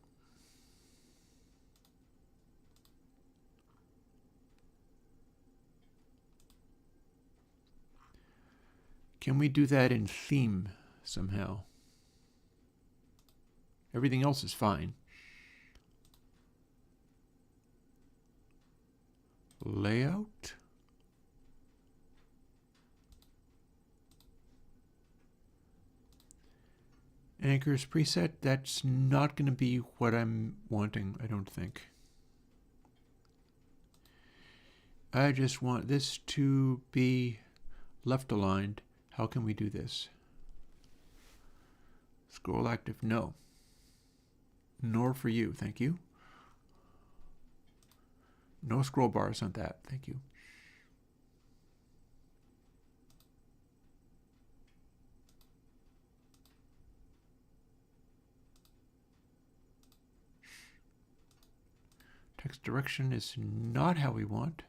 Speaker 2: Can we do that in theme somehow? Everything else is fine. Layout. Anchors preset, that's not going to be what I'm wanting, I don't think. I just want this to be left aligned. How can we do this? Scroll active, no. Nor for you, thank you. No scroll bars on that, thank you. Text direction is not how we want.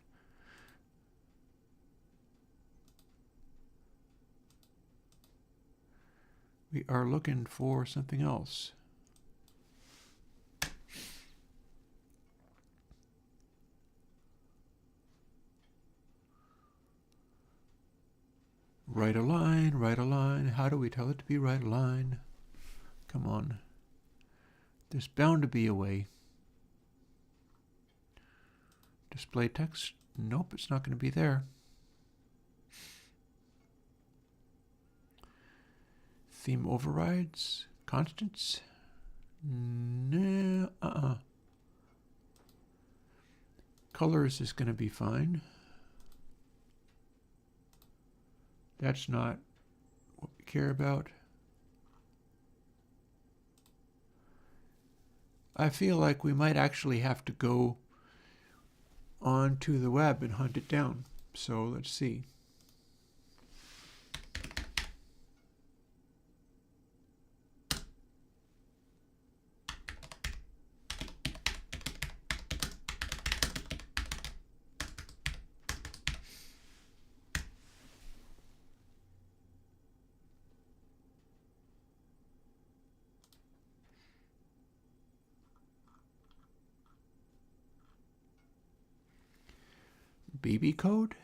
Speaker 2: We are looking for something else. Right align, right align. How do we tell it to be right align? Come on. There's bound to be a way. Display text. Nope, it's not going to be there. Theme overrides. Constants. No, Colors is going to be fine. That's not what we care about. I feel like we might actually have to go onto the web and hunt it down. So let's see. BB code?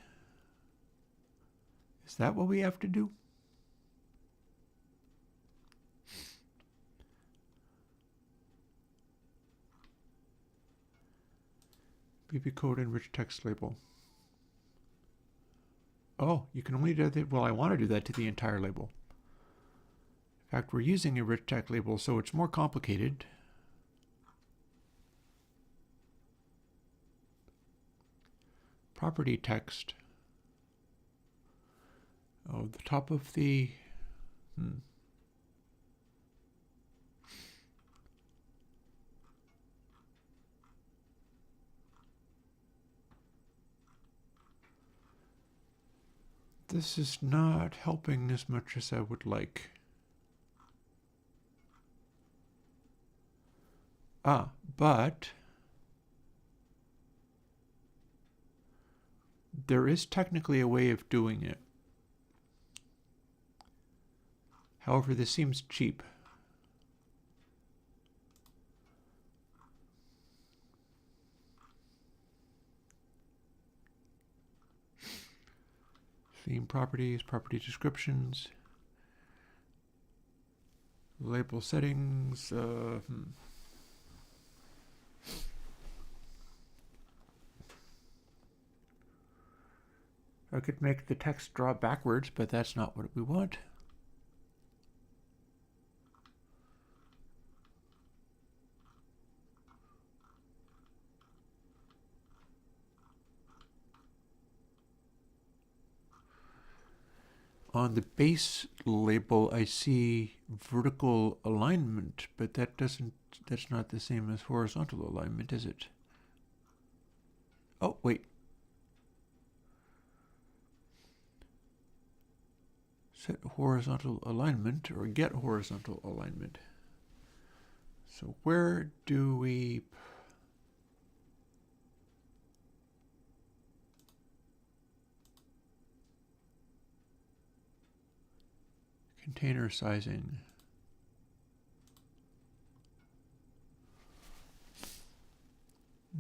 Speaker 2: Is that what we have to do? BB code and rich text label. Oh, you can only do that. Well, I want to do that to the entire label. In fact, we're using a rich text label, so it's more complicated. Property text. Oh, the top of the... This is not helping as much as I would like. But there is technically a way of doing it. However, this seems cheap. Theme properties, property descriptions, label settings. I could make the text draw backwards, but that's not what we want. On the base label, I see vertical alignment, but that's not the same as horizontal alignment, is it? Oh, wait. Set horizontal alignment or get horizontal alignment. So where do we... Container sizing.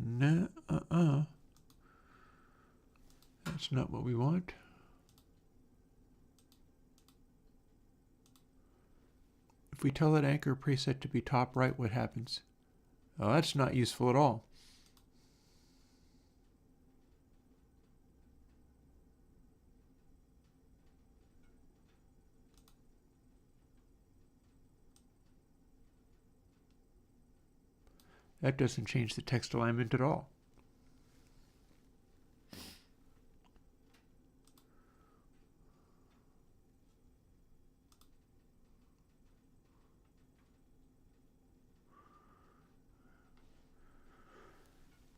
Speaker 2: No, that's not what we want. If we tell that anchor preset to be top right, what happens? Oh, that's not useful at all. That doesn't change the text alignment at all.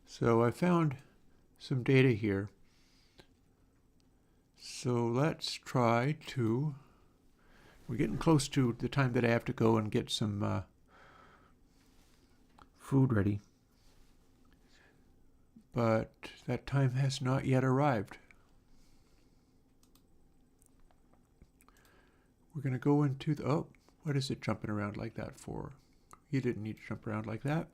Speaker 2: So I found some data here. So let's try to... We're getting close to the time that I have to go and get some food ready. but that time has not yet arrived. We're going to go into the, oh, what is it jumping around like that for? You didn't need to jump around like that.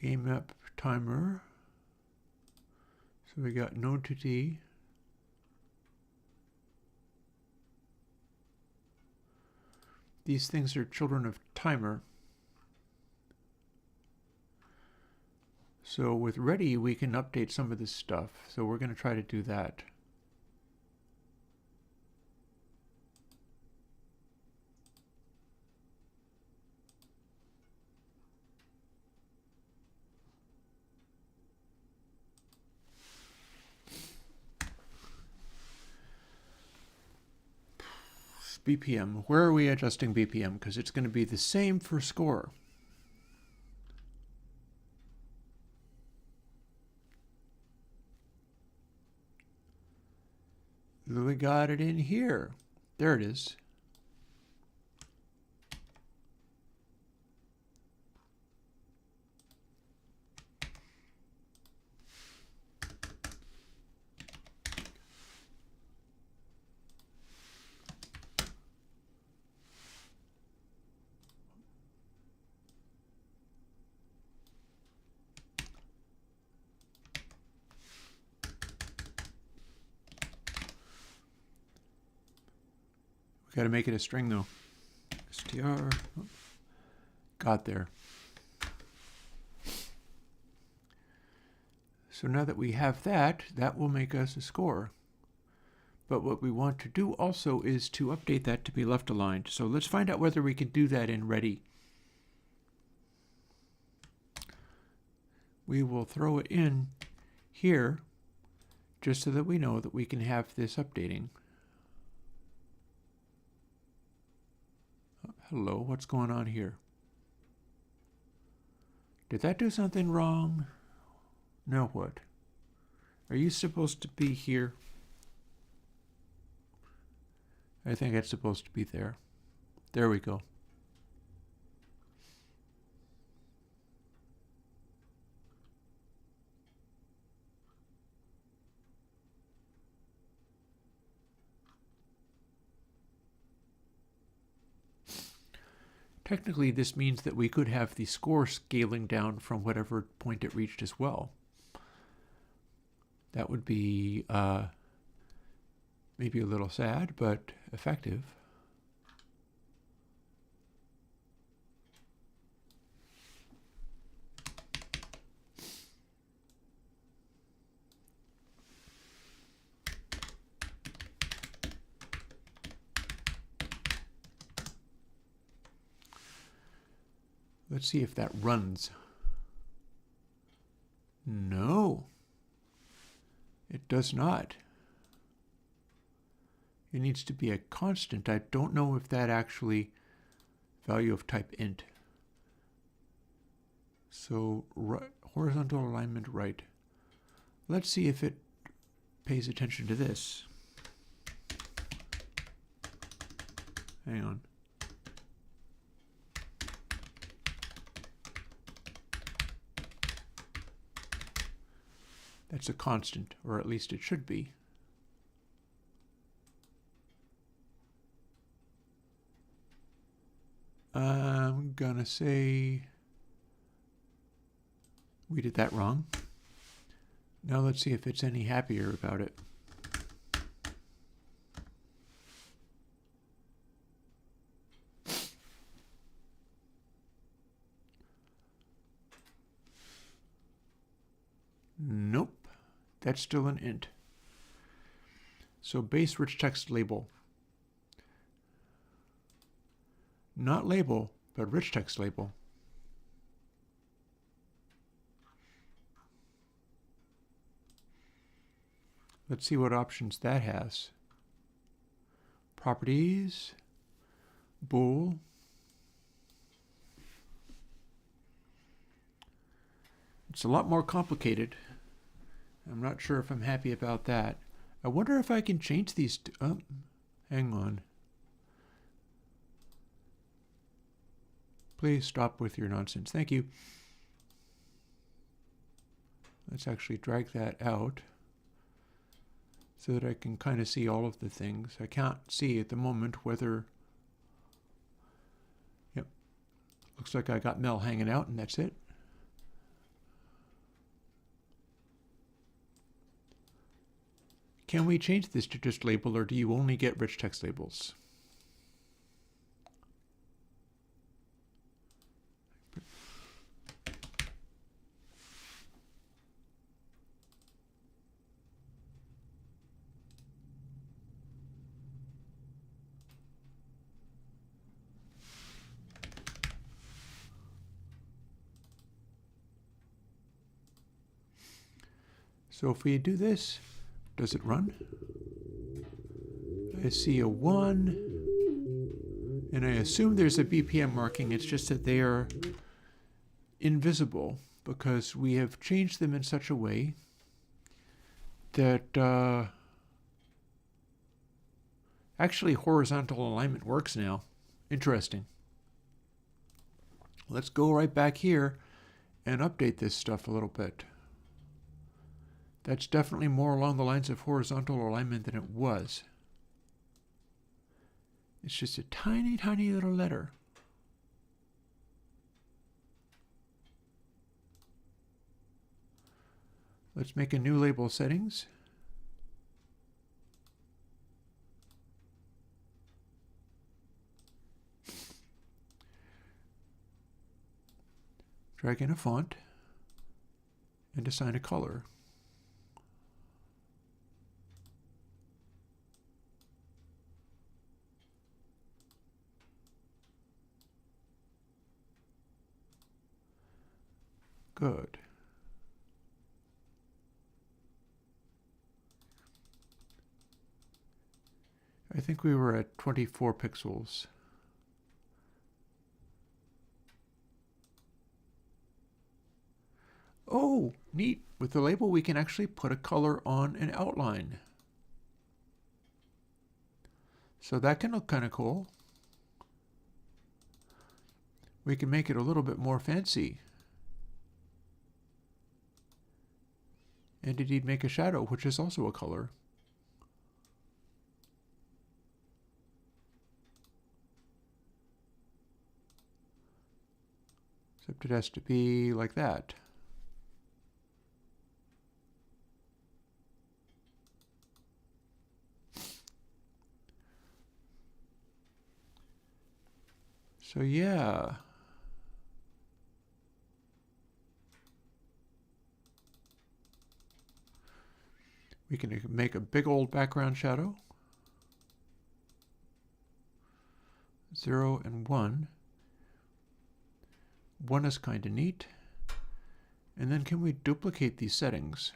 Speaker 2: Game map timer. So we got node to D. These things are children of timer. So with ready, we can update some of this stuff. So we're going to try to do that. BPM. Where are we adjusting BPM? Because it's going to be the same for score. We got it in here. There it is. Got to make it a string though. str. Oh, got there. So now that we have that, that will make us a score. But what we want to do also is to update that to be left aligned. So let's find out whether we can do that in ready. We will throw it in here just so that we know that we can have this updating. Hello, what's going on here? Did that do something wrong? Now what? Are you supposed to be here? I think it's supposed to be there. There we go. Technically, this means that we could have the score scaling down from whatever point it reached as well. That would be maybe a little sad, but effective. Let's see if that runs. No, it does not. It needs to be a constant. I don't know if that actually value of type int. So horizontal alignment right. Let's see if it pays attention to this. Hang on. That's a constant, or at least it should be. I'm gonna say we did that wrong. Now let's see if it's any happier about it. Nope, that's still an int. So base rich text label. Not label, but rich text label. Let's see what options that has. Properties, bool. It's a lot more complicated. I'm not sure if I'm happy about that. I wonder if I can change these. Oh, hang on. Please stop with your nonsense. Thank you. Let's actually drag that out so that I can kind of see all of the things. I can't see at the moment whether... Yep. Looks like I got Mel hanging out, and that's it. Can we change this to just label, or do you only get rich text labels? So if we do this, does it run? I see a 1, and I assume there's a BPM marking. It's just that they are invisible because we have changed them in such a way that actually horizontal alignment works now. Interesting. Let's go right back here and update this stuff a little bit. That's definitely more along the lines of horizontal alignment than it was. It's just a tiny, tiny little letter. Let's make a new label settings. Drag in a font and assign a color. Good. I think we were at 24 pixels. Oh, neat. With the label, we can actually put a color on an outline. So that can look kind of cool. We can make it a little bit more fancy. And indeed make a shadow, which is also a color. Except it has to be like that. So yeah. We can make a big old background shadow. 0 and 1. 1 is kind of neat. And then can we duplicate these settings?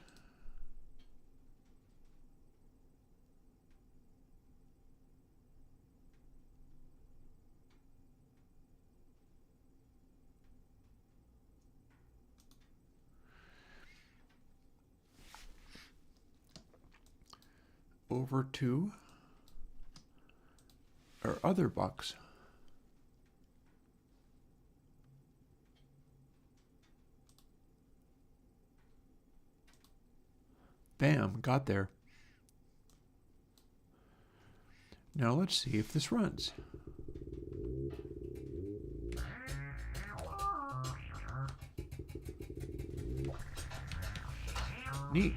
Speaker 2: Over to our other box. Bam, got there. Now let's see if this runs. Neat.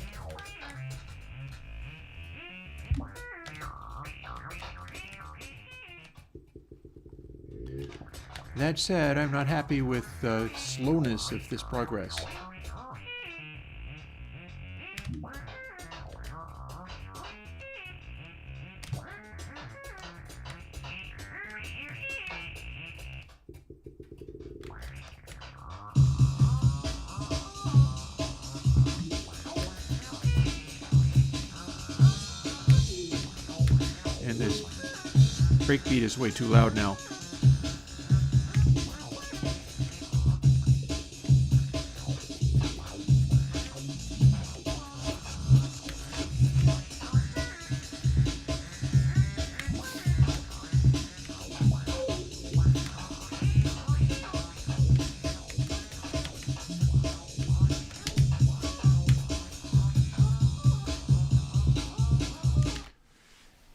Speaker 2: That said, I'm not happy with the slowness of this progress. And this breakbeat is way too loud now.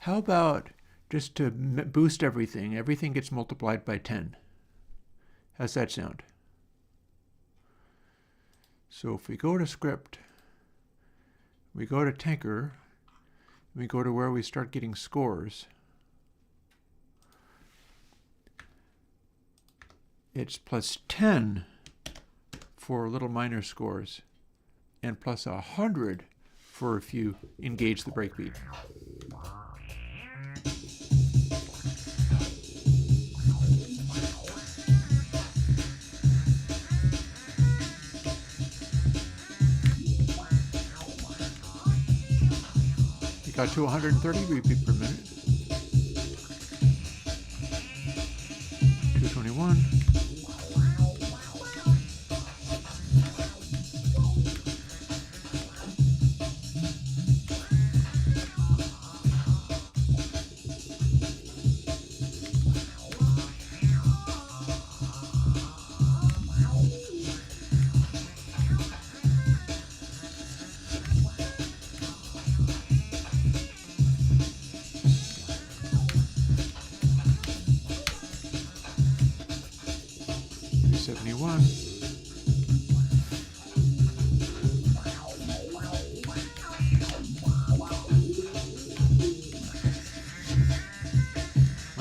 Speaker 2: How about just to boost everything, everything gets multiplied by 10. How's that sound? So if we go to script, we go to Tinker, we go to where we start getting scores. It's plus 10 for little minor scores, and plus 100 for if you engage the breakbeat. You got to 130 repeat per minute. 221.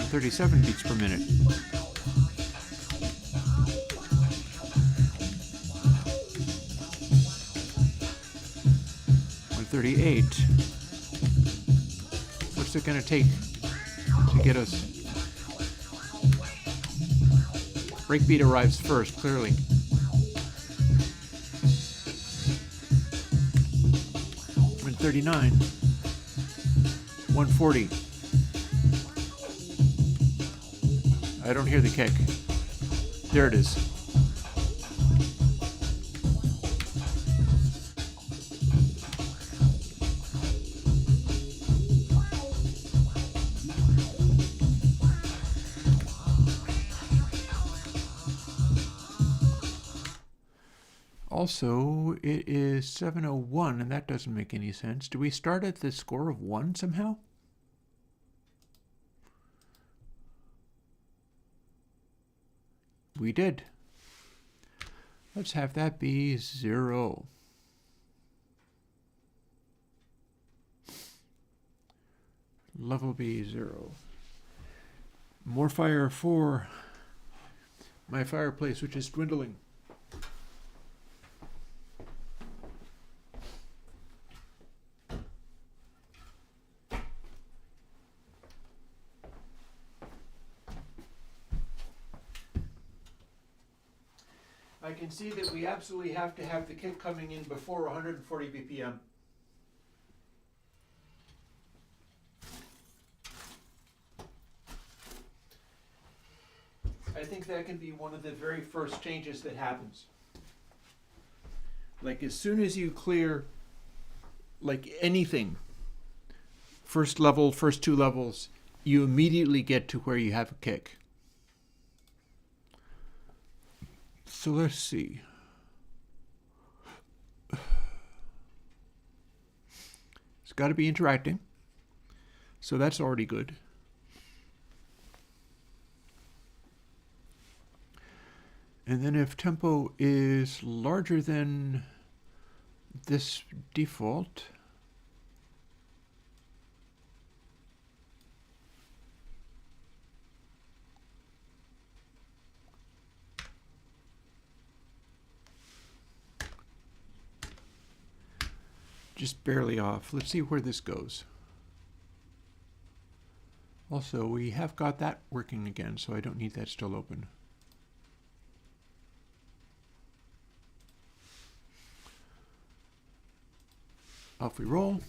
Speaker 2: Thirty-seven beats per minute. 138. What's it going to take to get us? Breakbeat arrives first, clearly. 139. 140. I don't hear the kick. There it is. Also, it is 7:01, and that doesn't make any sense. Do we start at the score of 1 somehow? We did. Let's have that be 0. Level B 0. More fire for my fireplace, which is dwindling. I can see that we absolutely have to have the kick coming in before 140 BPM. I think that can be one of the very first changes that happens. Like as soon as you clear like anything, first level, first 2 levels, you immediately get to where you have a kick. So let's see. It's got to be interacting. So that's already good. And then if tempo is larger than this default, just barely off. Let's see where this goes. Also, we have got that working again, so I don't need that still open. Off we roll.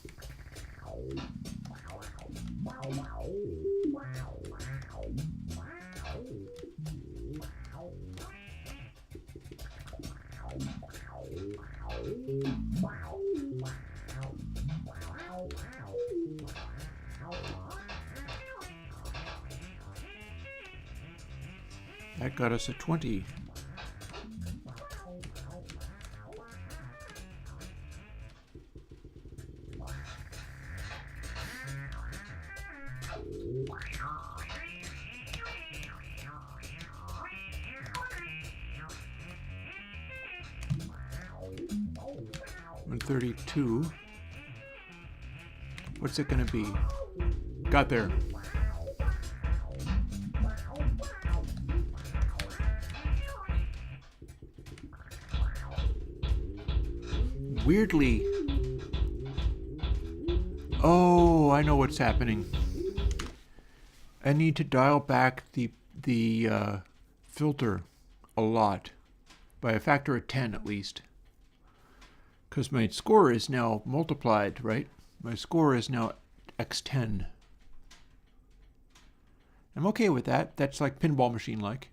Speaker 2: That got us a 20. 132. What's it gonna be? Got there. Weirdly. Oh, I know what's happening. I need to dial back the filter a lot, by a factor of 10 at least. Because my score is now multiplied, right? My score is now x10. I'm okay with that. That's like pinball machine-like.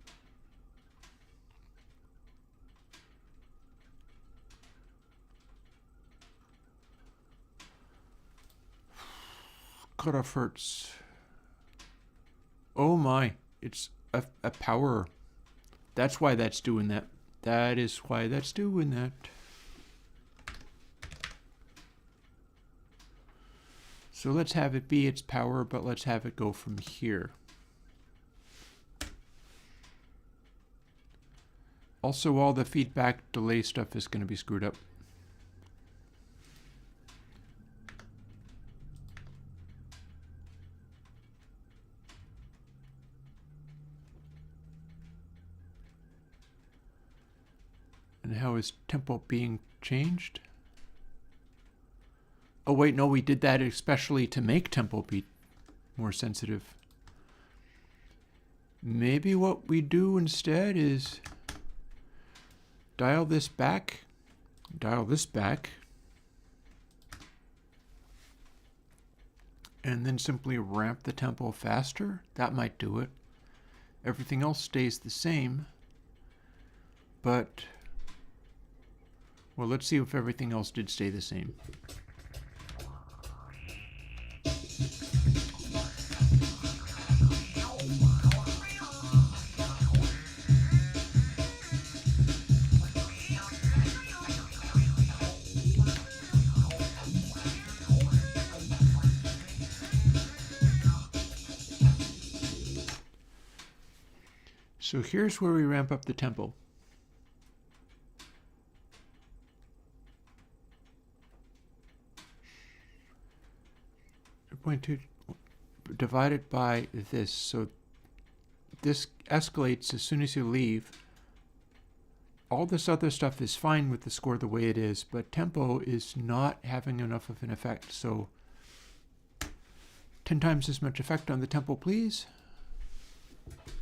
Speaker 2: Cutoff hertz. Oh my, it's a power. That's why that's doing that. That is why that's doing that. So let's have it be its power, but let's have it go from here. Also, all the feedback delay stuff is going to be screwed up. And how is tempo being changed? Oh wait, no, we did that especially to make tempo be more sensitive. Maybe what we do instead is dial this back, and then simply ramp the tempo faster. That might do it. Everything else stays the same, but well, let's see if everything else did stay the same. So here's where we ramp up the tempo. We're going to divide it by this. So this escalates as soon as you leave. All this other stuff is fine with the score the way it is, but tempo is not having enough of an effect. So 10 times as much effect on the tempo, please.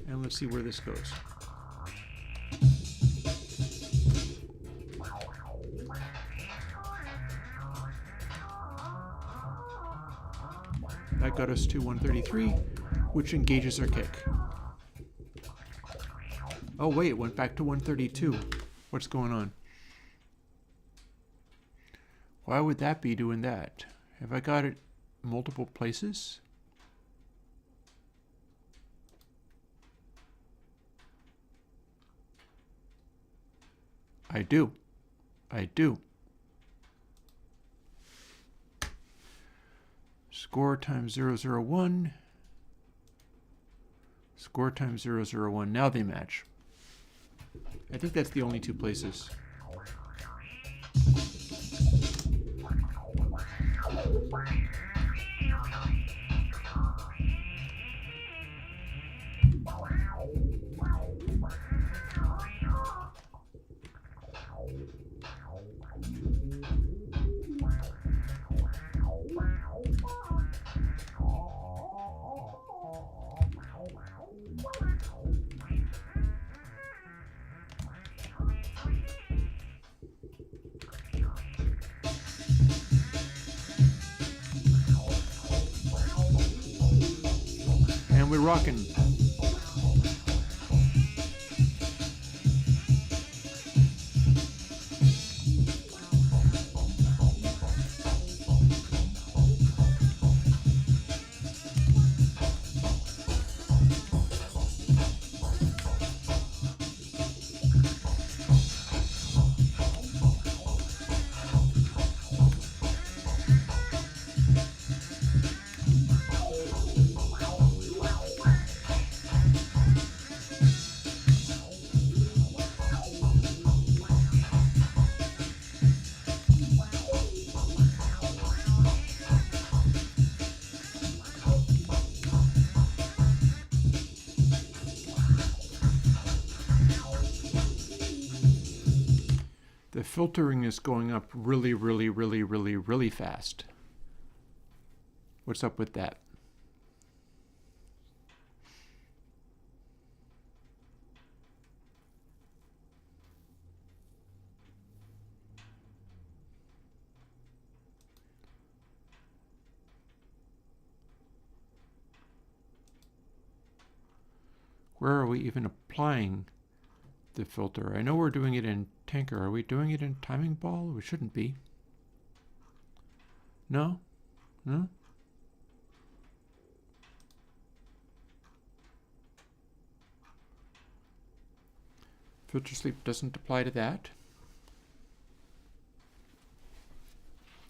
Speaker 2: And let's see where this goes. That got us to 133, which engages our kick. Oh wait, it went back to 132. What's going on? Why would that be doing that? Have I got it multiple places? I do. Score times 001. Score times 001. Now they match. I think that's the only two places. And we're rocking. filtering is going up really, really, really, really, really fast. What's up with that? Where are we even applying the filter? I know we're doing it in Tanker. Are we doing it in Timing Ball? We shouldn't be. No? No? Filter sleep doesn't apply to that.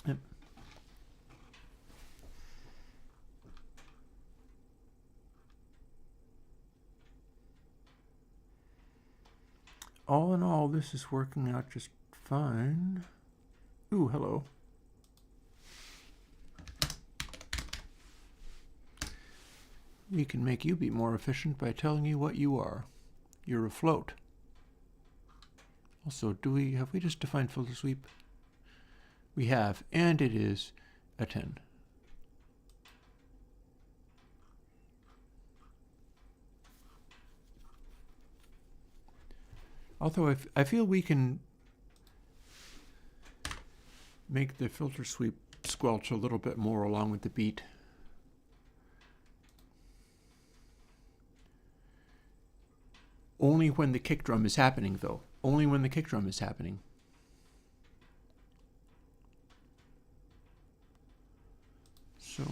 Speaker 2: Yep. All in all, this is working out just fine. Ooh, hello. We can make you be more efficient by telling you what you are. You're a float. Also, have we just defined filter sweep? We have, and it is a 10. Although I feel we can make the filter sweep squelch a little bit more along with the beat. Only when the kick drum is happening, though. Only when the kick drum is happening. So.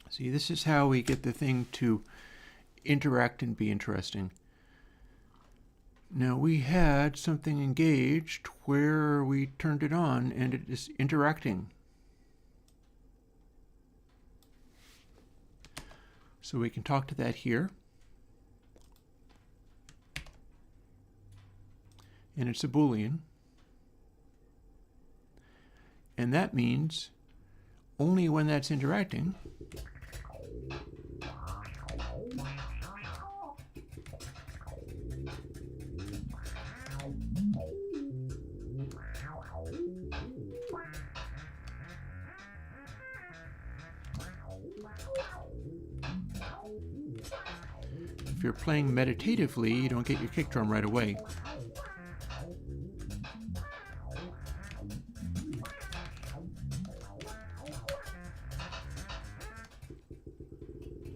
Speaker 2: See, this is how we get the thing to interact and be interesting. Now, we had something engaged where we turned it on and it is interacting. So we can talk to that here. And it's a Boolean. And that means only when that's interacting, if you're playing meditatively, you don't get your kick drum right away.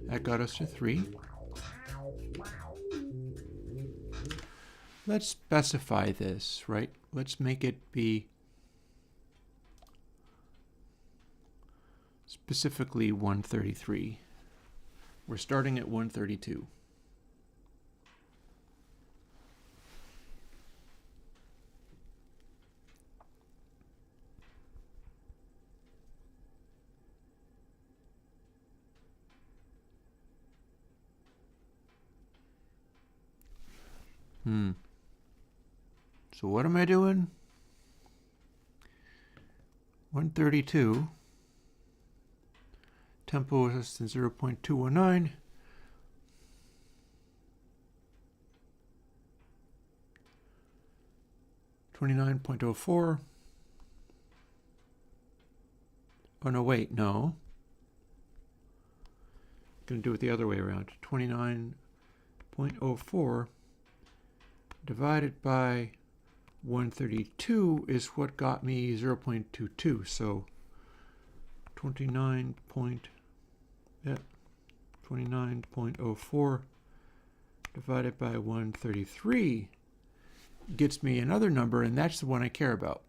Speaker 2: That got us to 3. Let's specify this, right? Let's make it be specifically 133. We're starting at 132. So what am I doing? 132. Tempo is less than 0.219. $29.04. Oh no, wait, no. I'm going to do it the other way around. 29.04 divided by 132 is what got me 0.22. So 29.04 divided by 133 gets me another number, and that's the one I care about.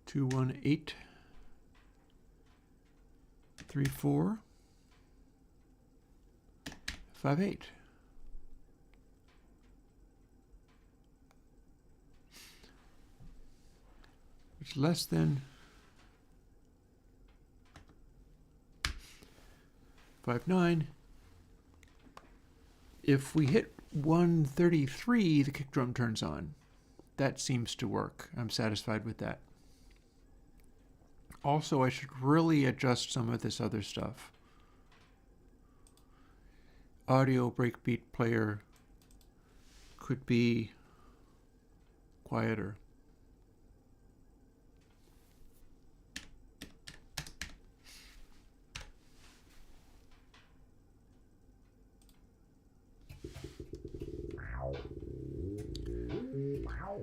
Speaker 2: 21834. 5.8. It's less than 5.9. If we hit 133, the kick drum turns on. That seems to work. I'm satisfied with that. Also, I should really adjust some of this other stuff. Audio breakbeat player could be quieter.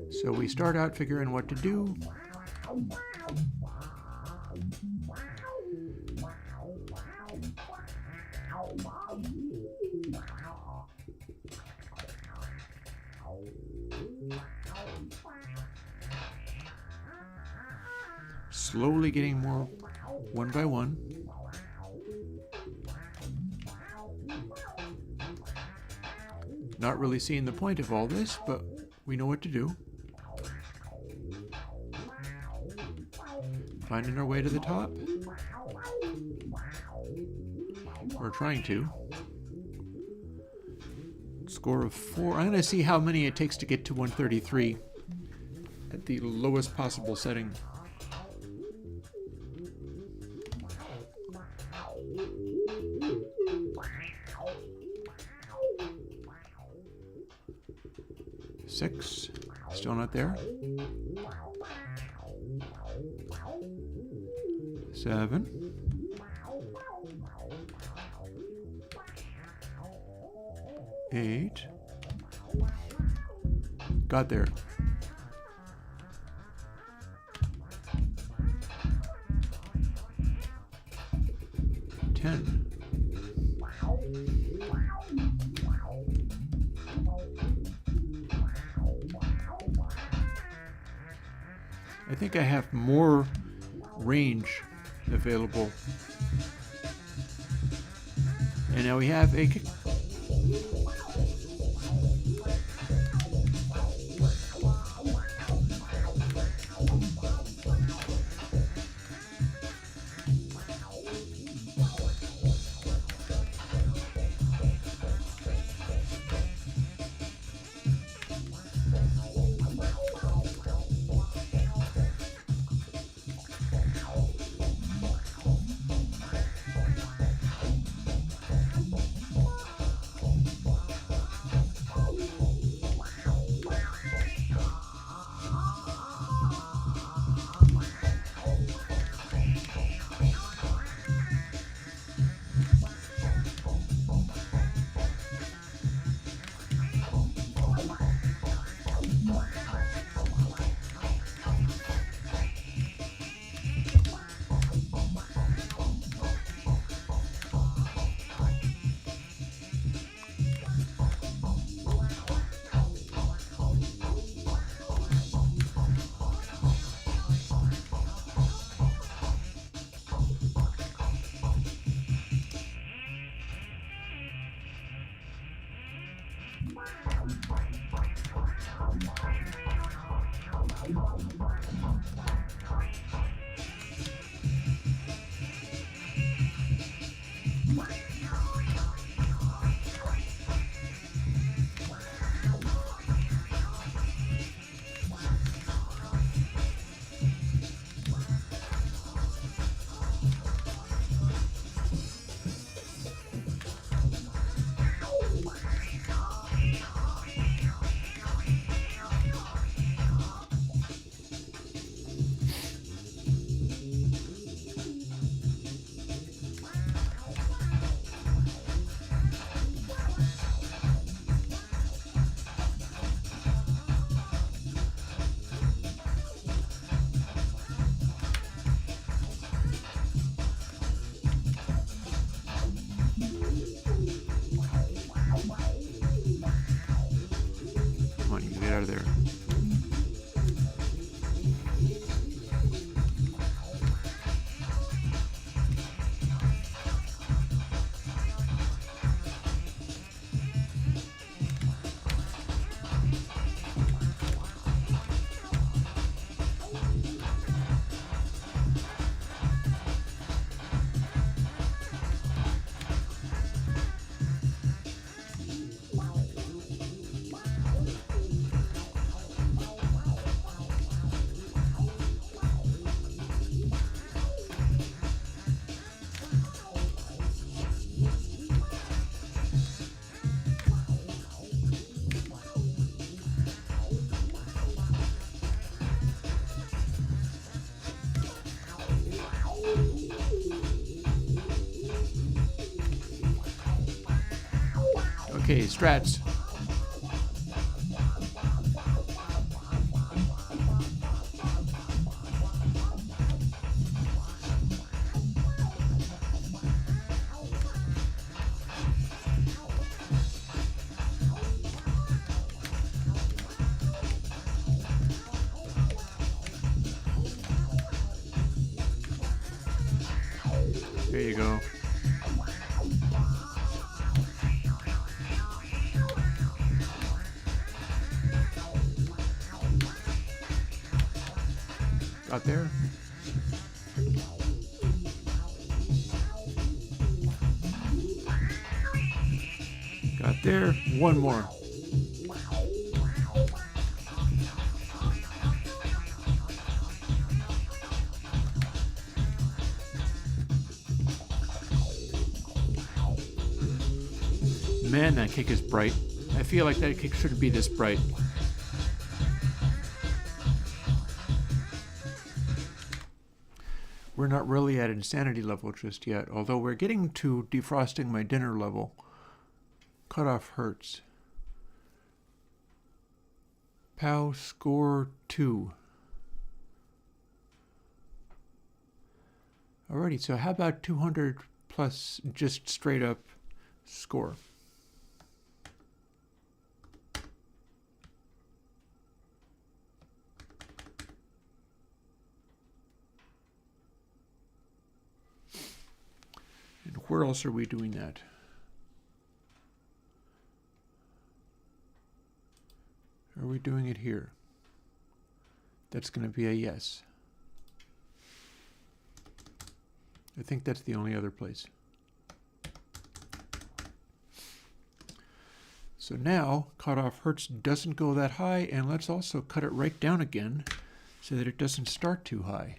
Speaker 2: So we start out figuring what to do. Slowly getting more one by one. Not really seeing the point of all this, but we know what to do. Finding our way to the top. We're trying to. Score of 4. I'm going to see how many it takes to get to 133 at the lowest possible setting. Six. Still not there. 7. 8. Got there. 10. I think I have more range available. And now we have a kick. Out of there. Okay, strats. There you go. Got there? Got there. One more. Man, that kick is bright. I feel like that kick shouldn't be this bright. We're not really at insanity level just yet, although we're getting to defrosting my dinner level. Cutoff hurts. POW score 2. Alrighty, so how about 200 plus just straight up score? And where else are we doing that? Are we doing it here? That's going to be a yes. I think that's the only other place. So now, cutoff hertz doesn't go that high, and let's also cut it right down again so that it doesn't start too high.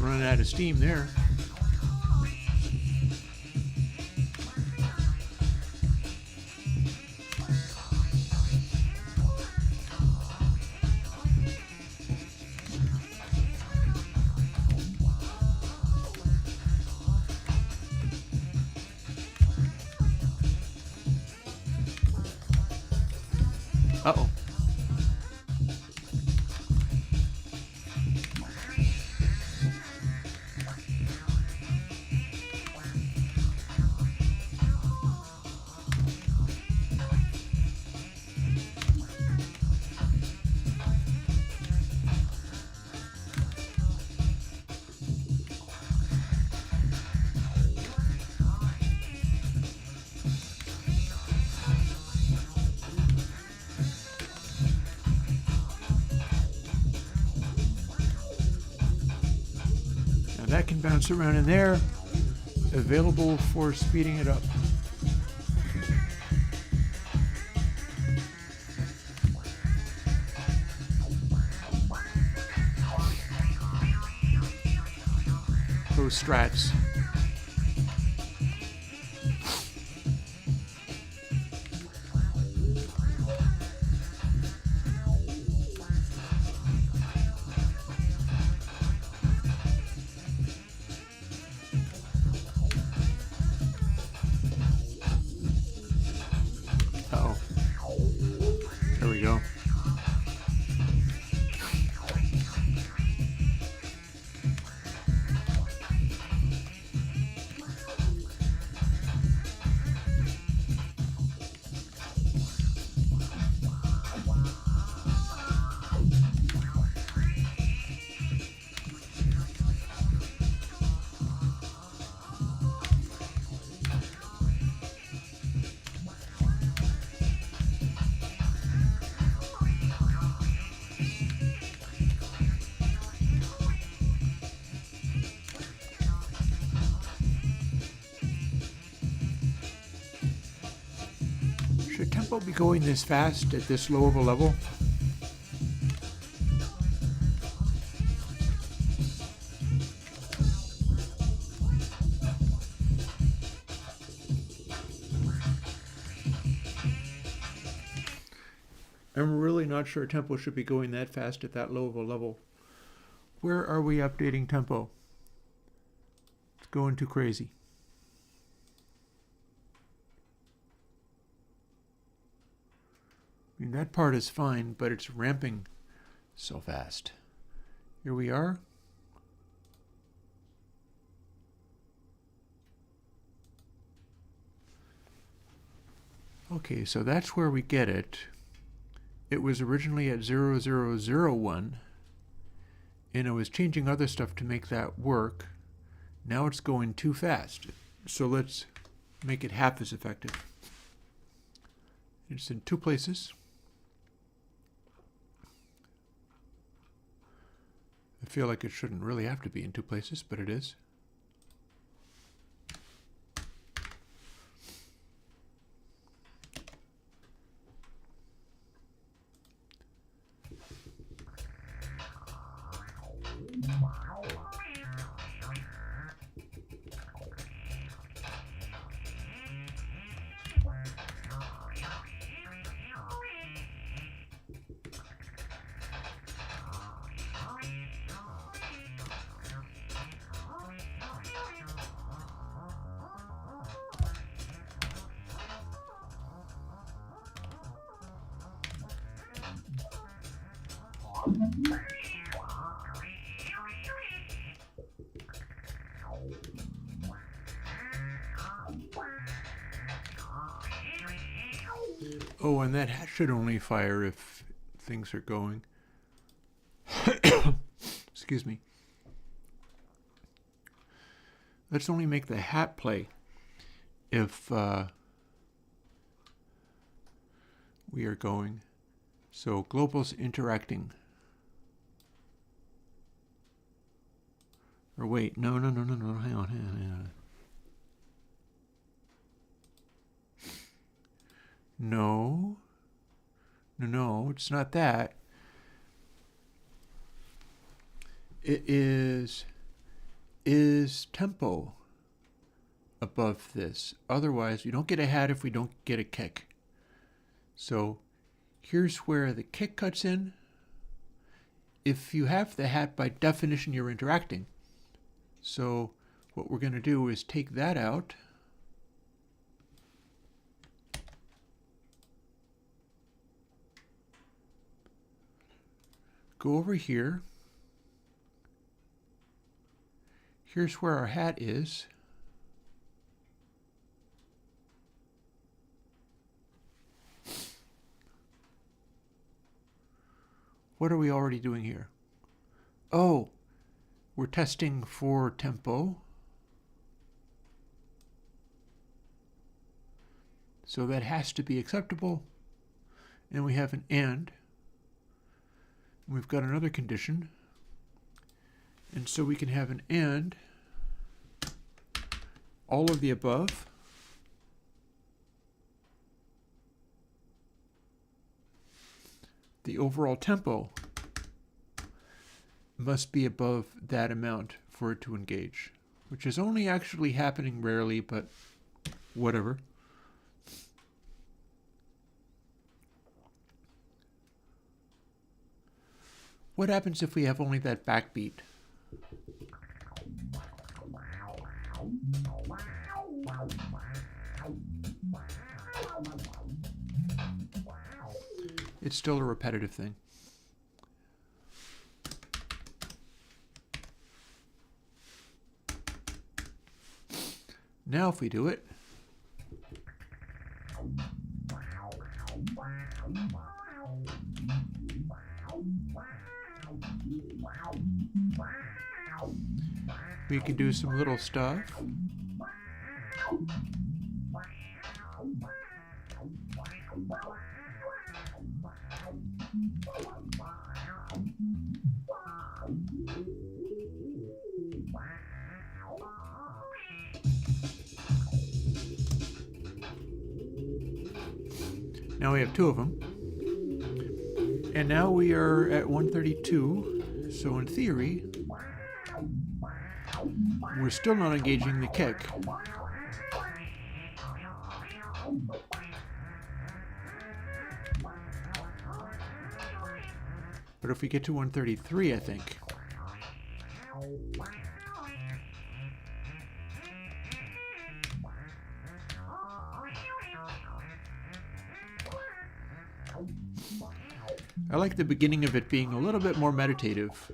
Speaker 2: Running out of steam there. Uh-oh. That can bounce around in there, available for speeding it up. tempo strats. Uh-oh. There we go. Should tempo be going this fast at this low of a level? I'm really not sure tempo should be going that fast at that low of a level. Where are we updating tempo? It's going too crazy. I mean, that part is fine, but it's ramping so fast. Here we are. Okay, so that's where we get it. It was originally at 0001, and I was changing other stuff to make that work. Now it's going too fast. So let's make it half as effective. It's in two places. I feel like it shouldn't really have to be in two places, but it is. Oh, and that should only fire if things are going. Excuse me. Let's only make the hat play if we are going. So global's interacting. Or wait, no, hang on. No, it's not that. It is tempo above this. Otherwise, we don't get a hat if we don't get a kick. So here's where the kick cuts in. If you have the hat, by definition, you're interacting. So what we're going to do is take that out. Go over here. Here's where our hat is. What are we already doing here? Oh, we're testing for tempo. So that has to be acceptable. And we have an and. We've got another condition. And so we can have an and. All of the above. The overall tempo must be above that amount for it to engage. which is only actually happening rarely, but whatever. What happens if we have only that backbeat? It's still a repetitive thing. Now if we do it, we can do some little stuff. Now we have two of them. And now we are at 132. So in theory, we're still not engaging the kick. But if we get to 133, I think. I like the beginning of it being a little bit more meditative.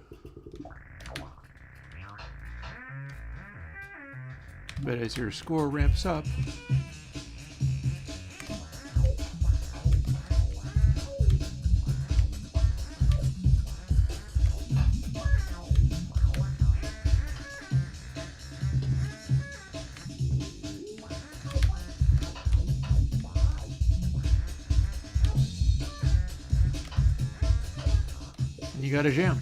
Speaker 2: But as your score ramps up, you got a jam.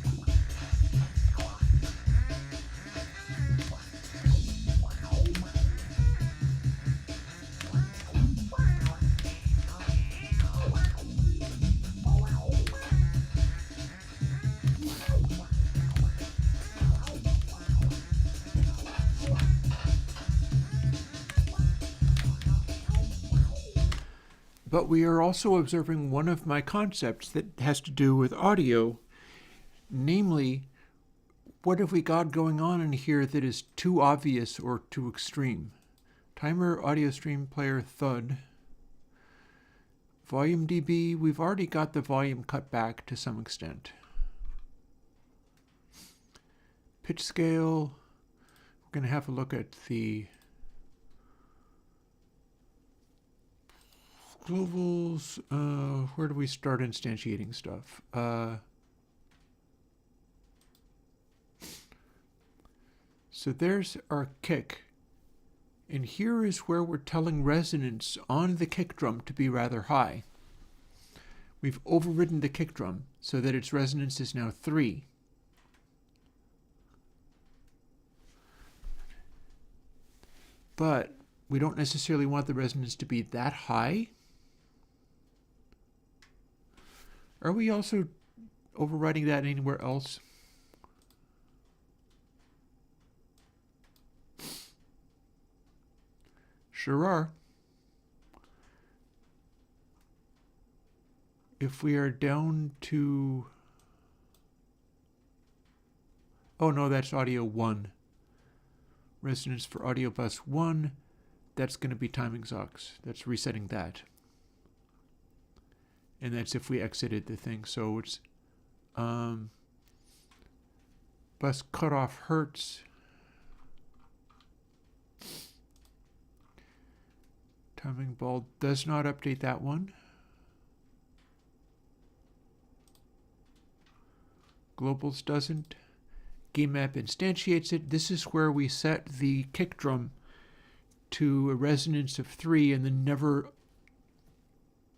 Speaker 2: But we are also observing one of my concepts that has to do with audio. Namely, what have we got going on in here that is too obvious or too extreme? Timer, audio stream player, thud. Volume dB, we've already got the volume cut back to some extent. Pitch scale, we're going to have a look at the globals. Where do we start instantiating stuff? So there's our kick. And here is where we're telling resonance on the kick drum to be rather high. We've overridden the kick drum so that its resonance is now 3. But we don't necessarily want the resonance to be that high. Are we also overriding that anywhere else? Sure are. If we are down to... Oh no, that's audio 1. Resonance for audio bus 1. That's going to be timing Zox. That's resetting that. And that's if we exited the thing. So it's bus cutoff hertz. Timing ball does not update that one. Globals doesn't. Game map instantiates it. This is where we set the kick drum to a resonance of 3 and then never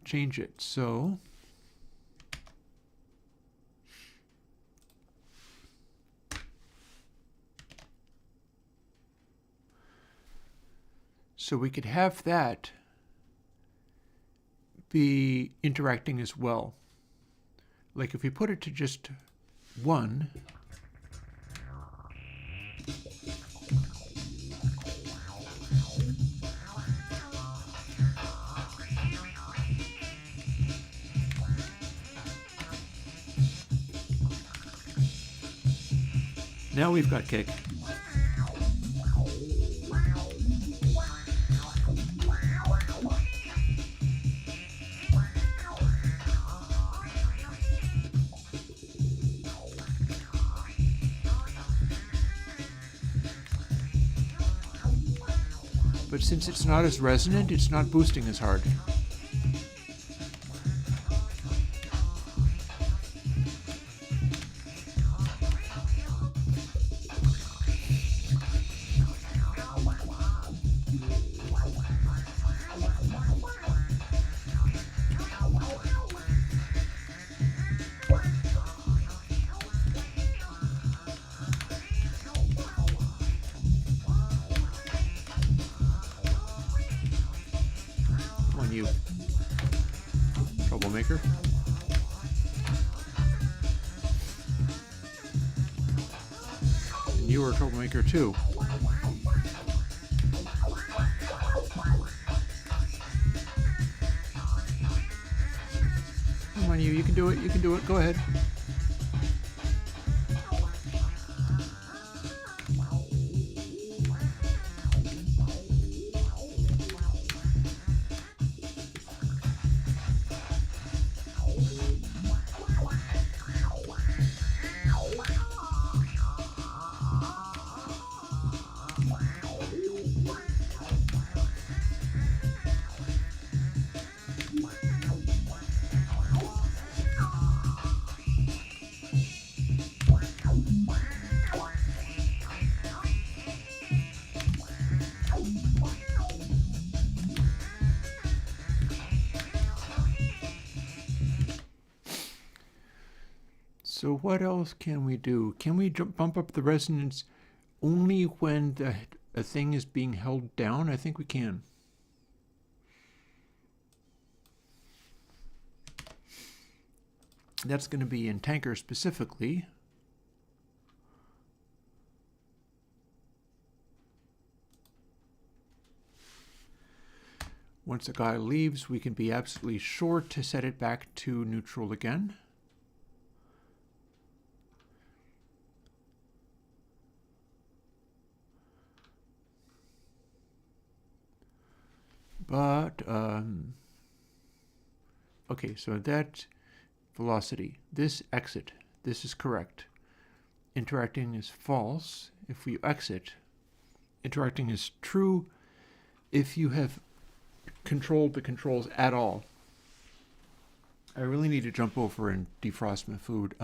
Speaker 2: change it. So we could have that be interacting as well. Like if we put it to just 1, Now we've got kick. But since it's not as resonant, it's not boosting as hard. You troublemaker. And you are a troublemaker too. Come on, you can do it, you can do it, go ahead. So what else can we do? Can we bump up the resonance only when a thing is being held down? I think we can. That's going to be in Tanker specifically. Once a guy leaves, we can be absolutely sure to set it back to neutral again. But, okay, so that velocity, this exit, this is correct. Interacting is false if we exit. Interacting is true if you have controlled the controls at all. I really need to jump over and defrost my food.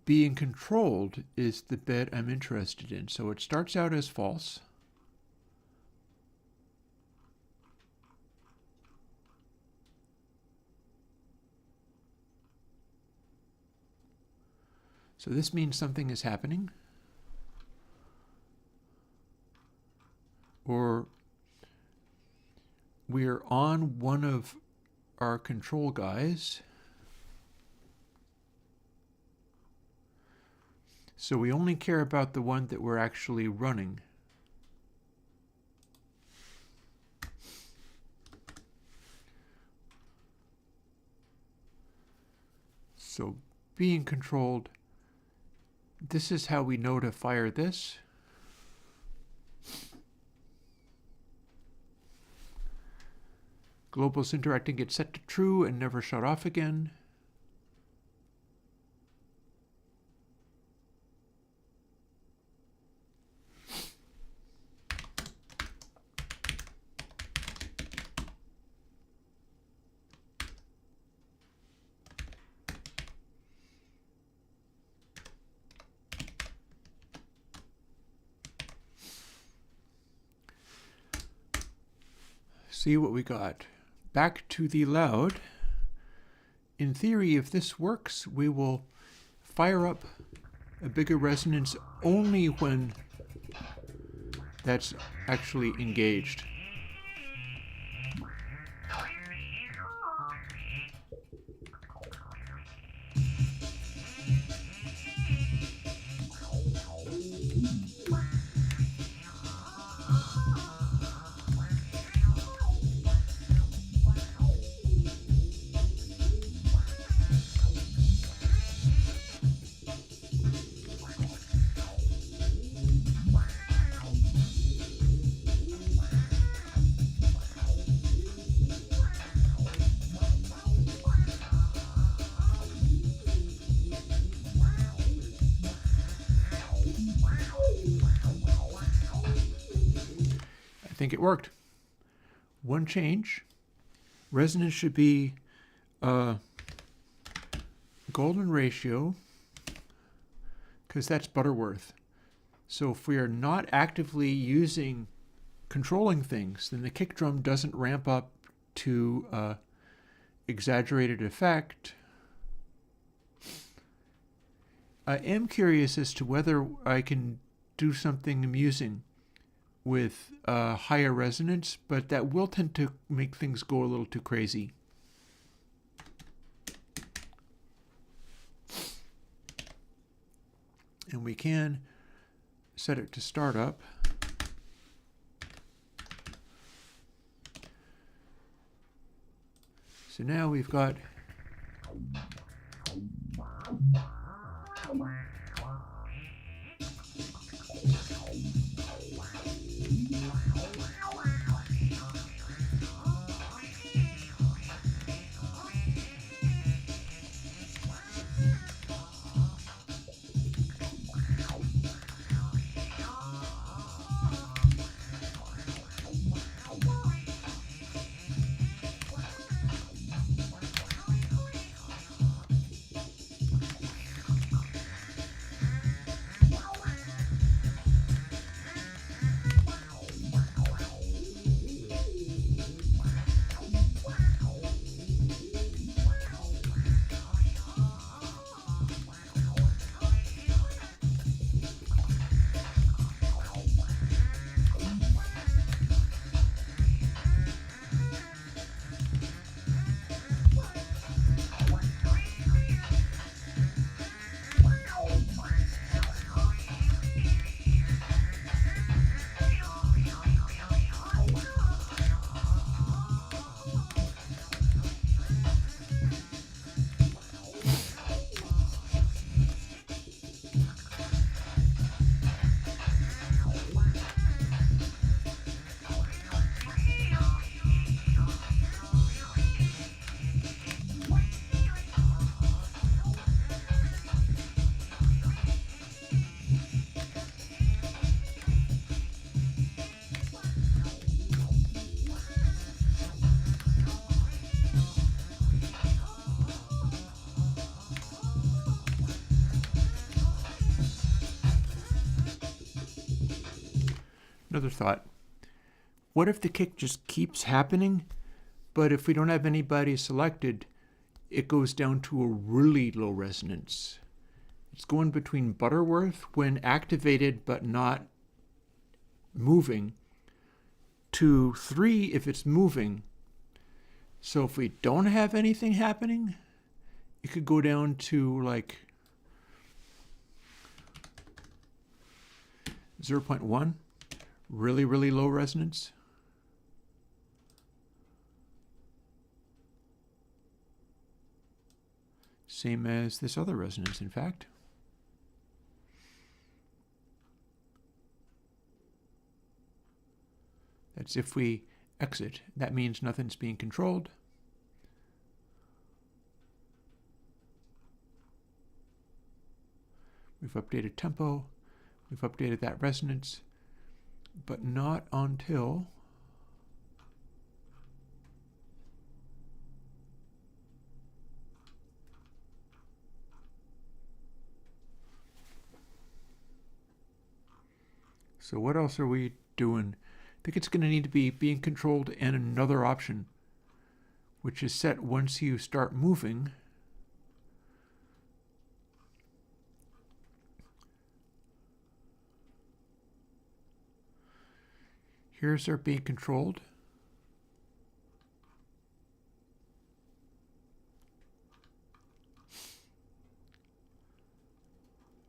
Speaker 2: Being controlled is the bit I'm interested in. So it starts out as false. So this means something is happening, or we're on one of our control guys. So we only care about the one that we're actually running. So being controlled, this is how we know to fire this. Globals interacting gets set to true and never shut off again. See what we got. Back to the loud. In theory, if this works, we will fire up a bigger resonance only when that's actually engaged. think it worked. One change. Resonance should be golden ratio, because that's Butterworth. So if we are not actively controlling things, then the kick drum doesn't ramp up to exaggerated effect. I am curious as to whether I can do something amusing with higher resonance, but that will tend to make things go a little too crazy. And we can set it to startup. So now we've got another thought. What if the kick just keeps happening, but if we don't have anybody selected, it goes down to a really low resonance? It's going between Butterworth when activated but not moving to 3 if it's moving. So if we don't have anything happening, it could go down to like 0.1. Really, really low resonance. Same as this other resonance, in fact. That's if we exit. That means nothing's being controlled. We've updated tempo. We've updated that resonance. But not until so what else are we doing? I think it's going to need to be being controlled and another option, which is set once you start moving. Here's our being controlled.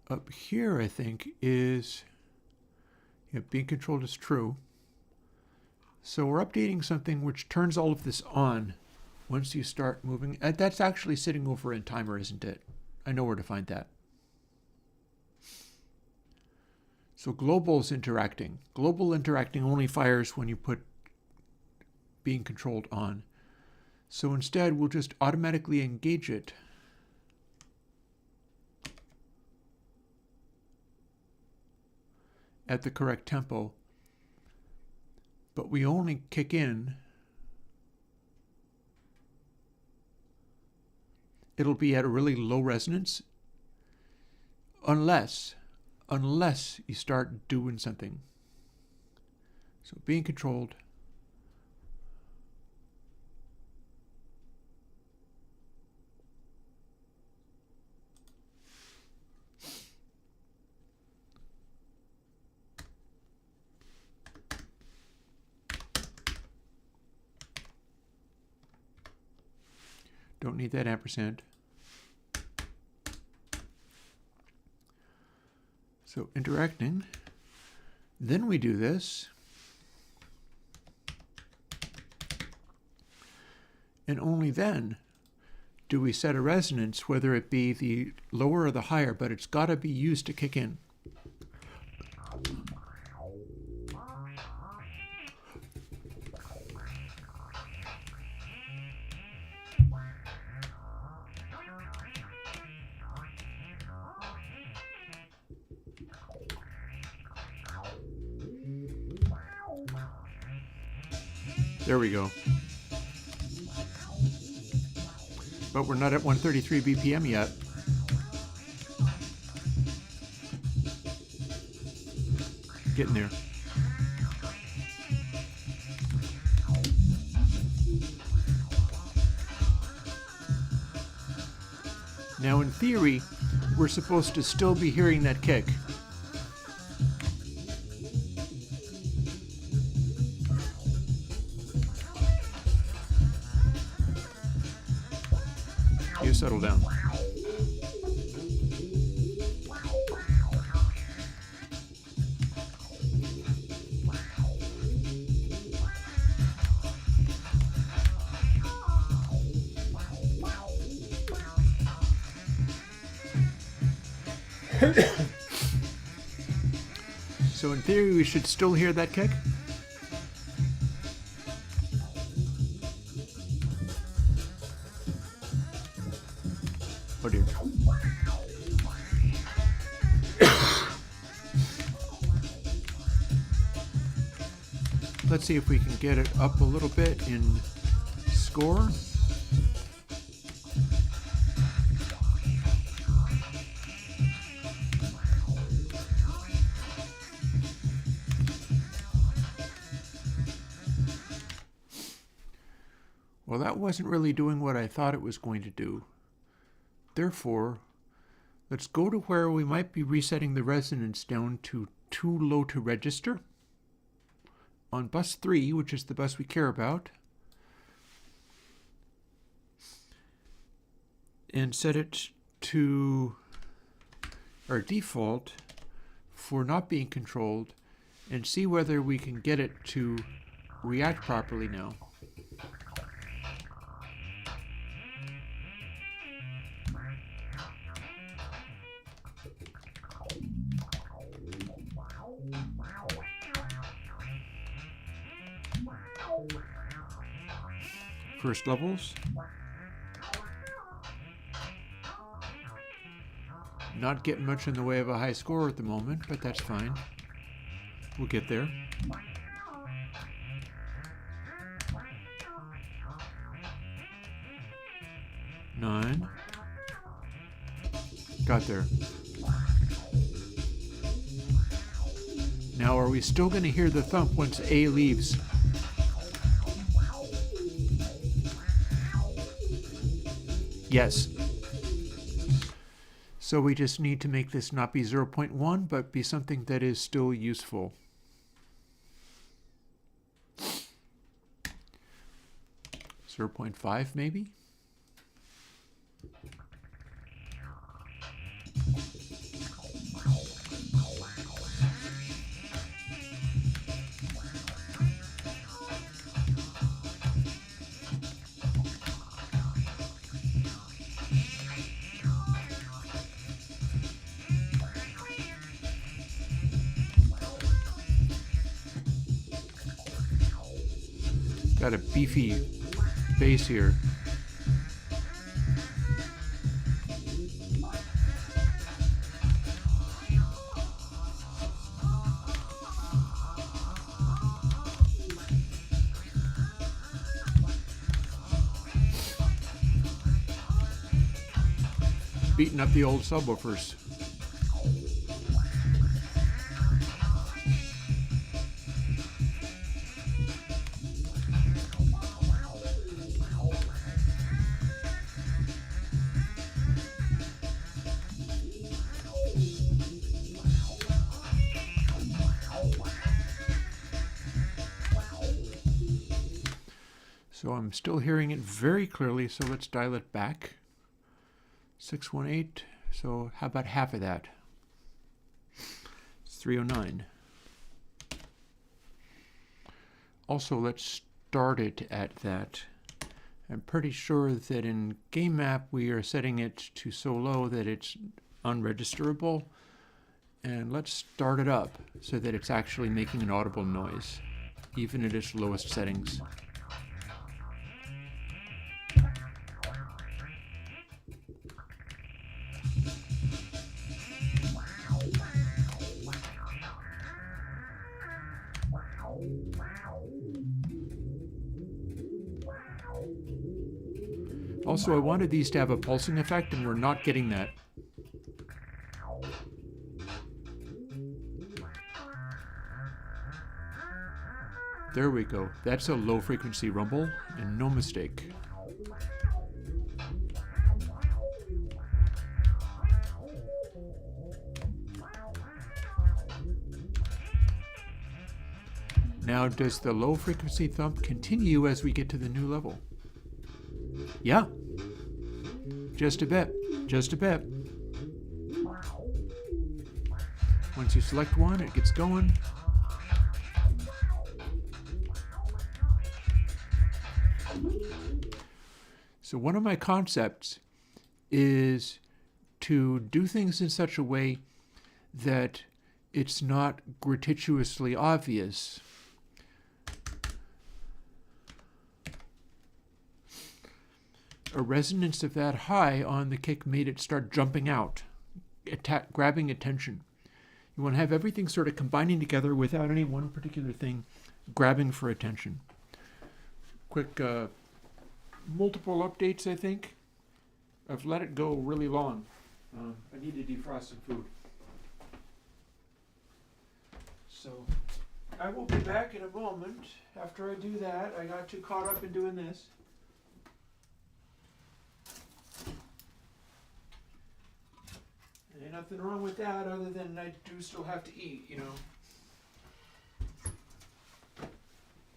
Speaker 2: Up here, I think, is being controlled is true. So we're updating something which turns all of this on once you start moving. That's actually sitting over in timer, isn't it? I know where to find that. So global is interacting. Global interacting only fires when you put being controlled on. So instead, we'll just automatically engage it. At the correct tempo. but we only kick in, it'll be at a really low resonance unless you start doing something. So being controlled. Don't need that ampersand. So interacting. Then we do this. And only then do we set a resonance, whether it be the lower or the higher, but it's got to be used to kick in. There we go. But we're not at 133 BPM yet. Getting there. Now in theory, we're supposed to still be hearing that kick. You settle down. So in theory, we should still hear that kick. Oh dear. Let's see if we can get it up a little bit in score. Well, that wasn't really doing what I thought it was going to do. Therefore, let's go to where we might be resetting the resonance down to too low to register. On bus 3, which is the bus we care about, and set it to our default for not being controlled, and see whether we can get it to react properly now. First levels. Not getting much in the way of a high score at the moment, but that's fine. We'll get there. Nine. Got there. Now, are we still going to hear the thump once A leaves? Yes. So we just need to make this not be 0.1, but be something that is still useful. .5 maybe? Got a beefy bass here. beating up the old subwoofers. So I'm still hearing it very clearly, so let's dial it back. 618, so how about half of that? It's 309. Also, let's start it at that. I'm pretty sure that in game map we are setting it to so low that it's unregisterable. And let's start it up so that it's actually making an audible noise, even at its lowest settings. Also, I wanted these to have a pulsing effect, and we're not getting that. There we go. That's a low frequency rumble, and no mistake. Now, does the low frequency thump continue as we get to the new level? Yeah. Just a bit. Just a bit. Once you select one, it gets going. So one of my concepts is to do things in such a way that it's not gratuitously obvious. A resonance of that high on the kick made it start jumping out, grabbing attention. You want to have everything sort of combining together without any one particular thing grabbing for attention. Quick multiple updates, I think. I've let it go really long. I need to defrost some food. So I will be back in a moment. After I do that, I got too caught up in doing this. Ain't nothing wrong with that other than I do still have to eat, you know.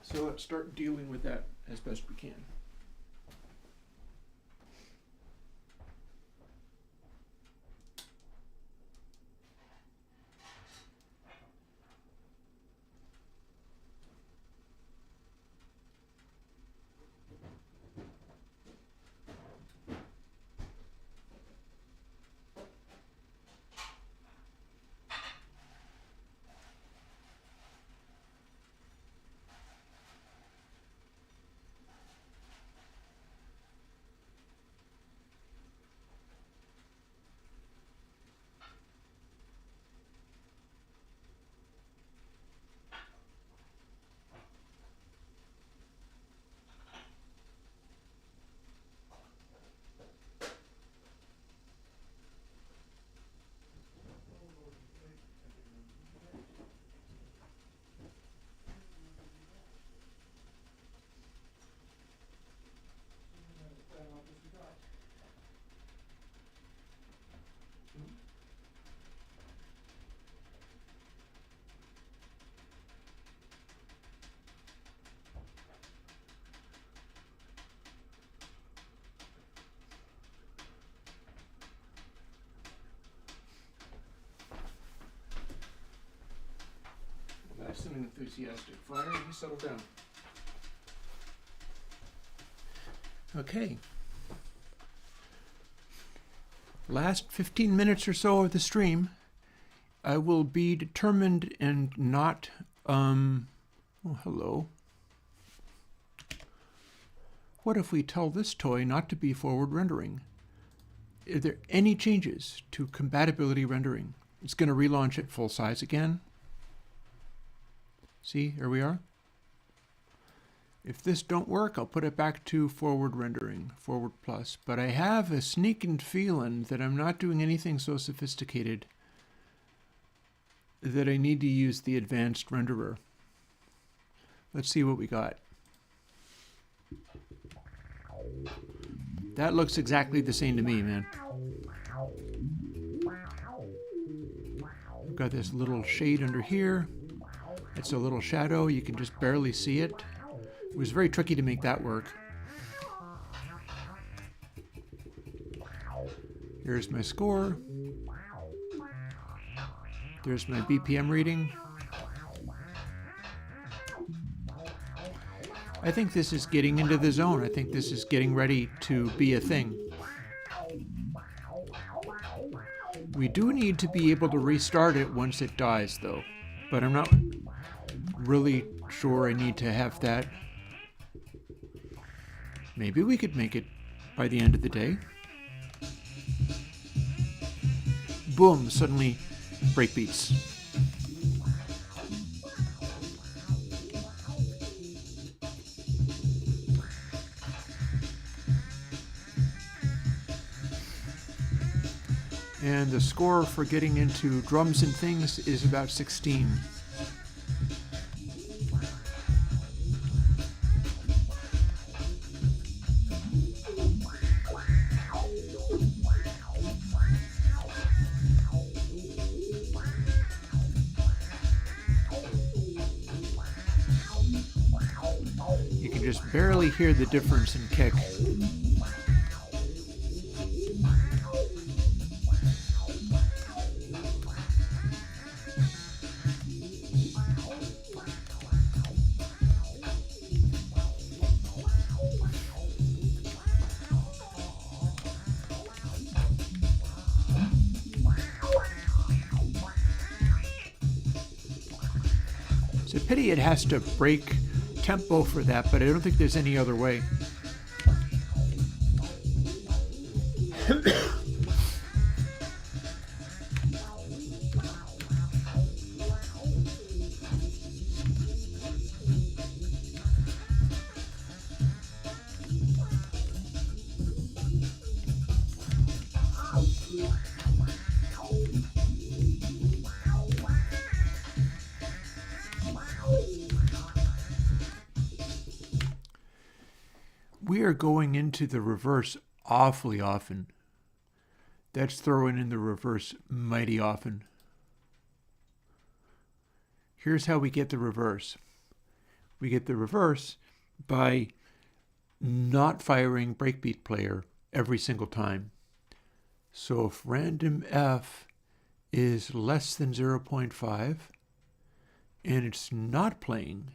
Speaker 2: So let's start dealing with that as best we can. That's an enthusiastic fire. You settle down. Okay. Last 15 minutes or so of the stream, I will be determined and not, oh, hello. What if we tell this toy not to be forward rendering? Are there any changes to compatibility rendering? It's going to relaunch at full size again. See, here we are. If this don't work, I'll put it back to forward rendering, forward plus. But I have a sneaking feeling that I'm not doing anything so sophisticated that I need to use the advanced renderer. Let's see what we got. That looks exactly the same to me, man. We've got this little shade under here. It's a little shadow. You can just barely see it. It was very tricky to make that work. Here's my score. There's my BPM reading. I think this is getting into the zone. I think this is getting ready to be a thing. We do need to be able to restart it once it dies, though. But I'm not really sure I need to have that. Maybe we could make it by the end of the day. Boom, suddenly breakbeats. And the score for getting into drums and things is about 16. You can just barely hear the difference in kick. It's a pity it has to break tempo for that, but I don't think there's any other way. We are going into the reverse awfully often. That's throwing in the reverse mighty often. Here's how we get the reverse. We get the reverse by not firing breakbeat player every single time. So if random F is less than 0.5 and it's not playing,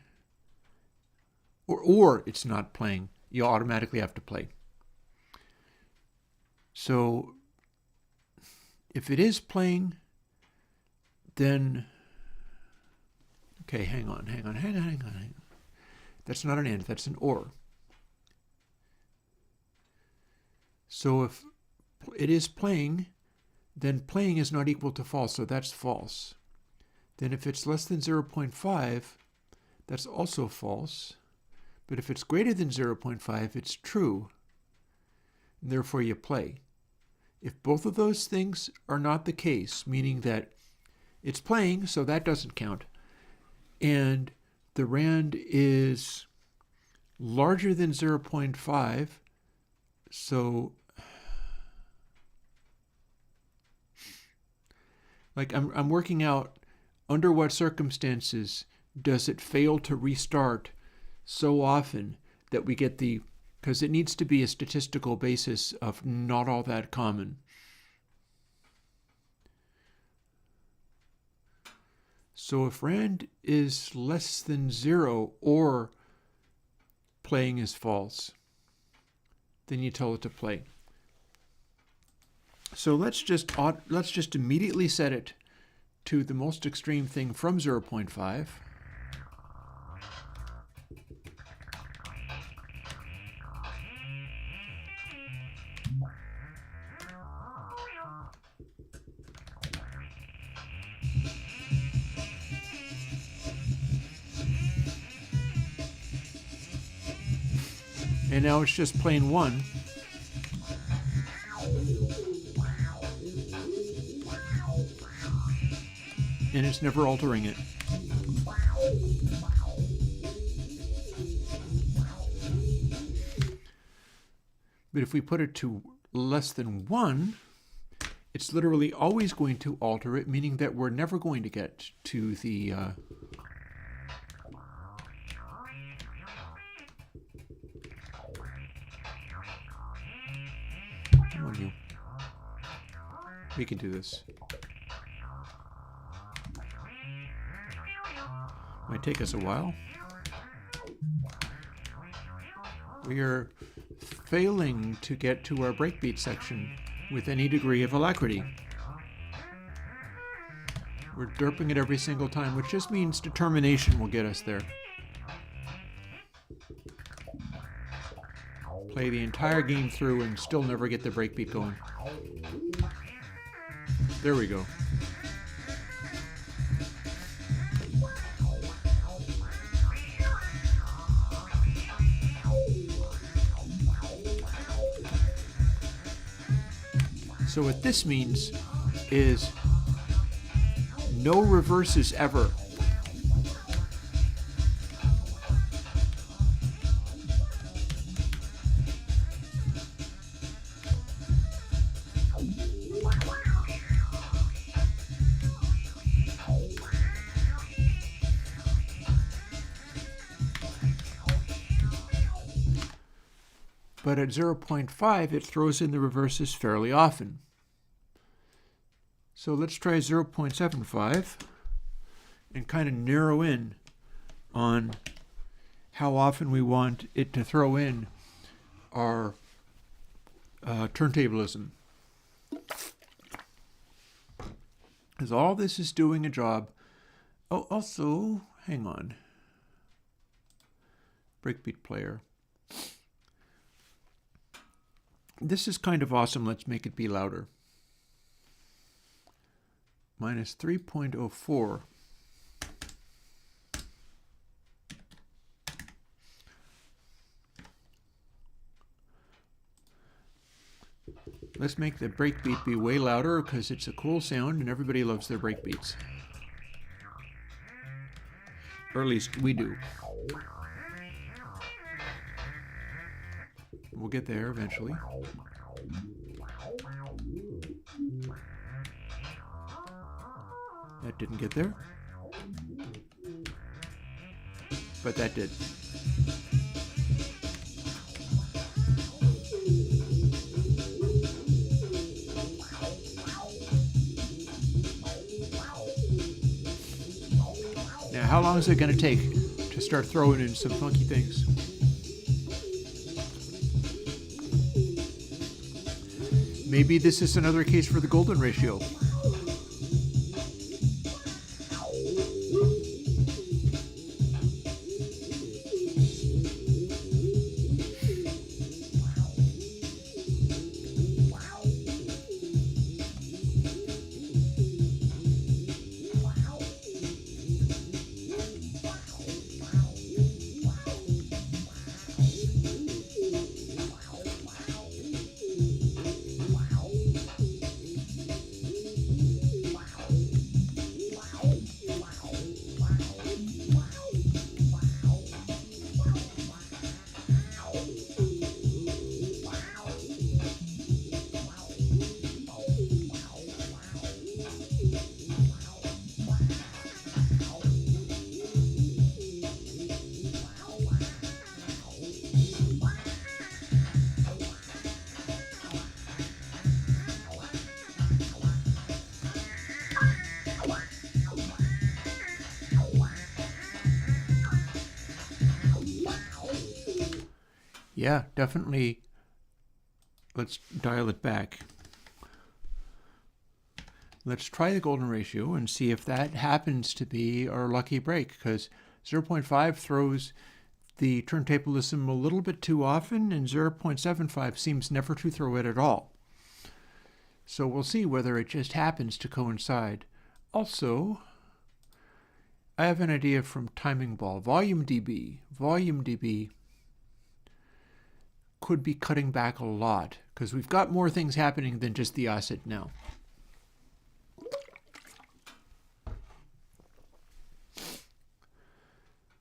Speaker 2: or it's not playing, you automatically have to play. So if it is playing, then, okay, hang on. That's not an and, that's an or. So if it is playing, then playing is not equal to false, so that's false. Then if it's less than 0.5, that's also false. But if it's greater than 0.5, it's true. And therefore you play. If both of those things are not the case, meaning that it's playing, so that doesn't count, and the rand is larger than 0.5, so like I'm working out under what circumstances does it fail to restart so often that we get the, because it needs to be a statistical basis of not all that common. So if rand is less than 0 or playing is false, then you tell it to play. So let's just immediately set it to the most extreme thing from 0.5. And now it's just plain 1. And it's never altering it. But if we put it to less than 1, it's literally always going to alter it, meaning that we're never going to get to the come on, you. We can do this. Might take us a while. We are failing to get to our breakbeat section with any degree of alacrity. We're derping it every single time, which just means determination will get us there. Play the entire game through and still never get the breakbeat going. There we go. So what this means is no reverses ever. But at 0.5, it throws in the reverses fairly often. So let's try 0.75 and kind of narrow in on how often we want it to throw in our turntablism. Because all this is doing a job. Oh, also, hang on. Breakbeat player. This is kind of awesome. Let's make it be louder. Minus 3.04. Let's make the breakbeat be way louder because it's a cool sound and everybody loves their breakbeats. Or at least we do. We'll get there eventually. That didn't get there. But that did. Now, how long is it going to take to start throwing in some funky things? Maybe this is another case for the golden ratio. Yeah, definitely. Let's dial it back. Let's try the golden ratio and see if that happens to be our lucky break, because 0.5 throws the turntablism a little bit too often, and 0.75 seems never to throw it at all. So we'll see whether it just happens to coincide. Also, I have an idea from Timing Ball. Volume DB could be cutting back a lot because we've got more things happening than just the asset now.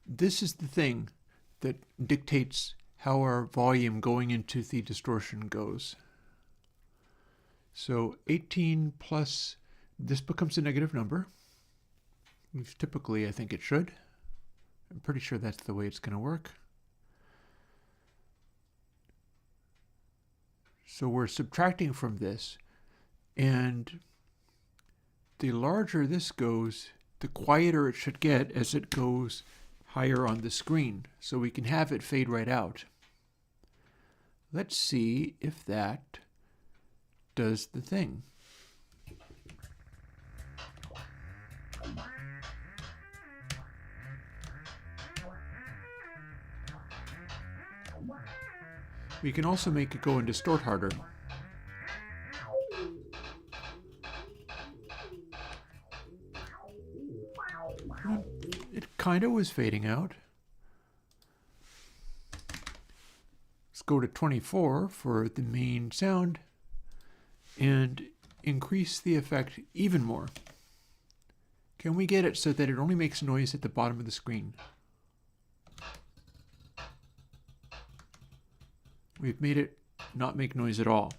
Speaker 2: This is the thing that dictates how our volume going into the distortion goes. So 18 plus, this becomes a negative number. Typically, I think it should. I'm pretty sure that's the way it's going to work. So we're subtracting from this, and the larger this goes, the quieter it should get as it goes higher on the screen, so we can have it fade right out. Let's see if that does the thing. We can also make it go and distort harder. It kind of was fading out. Let's go to 24 for the main sound and increase the effect even more. Can we get it so that it only makes noise at the bottom of the screen? We've made it not make noise at all.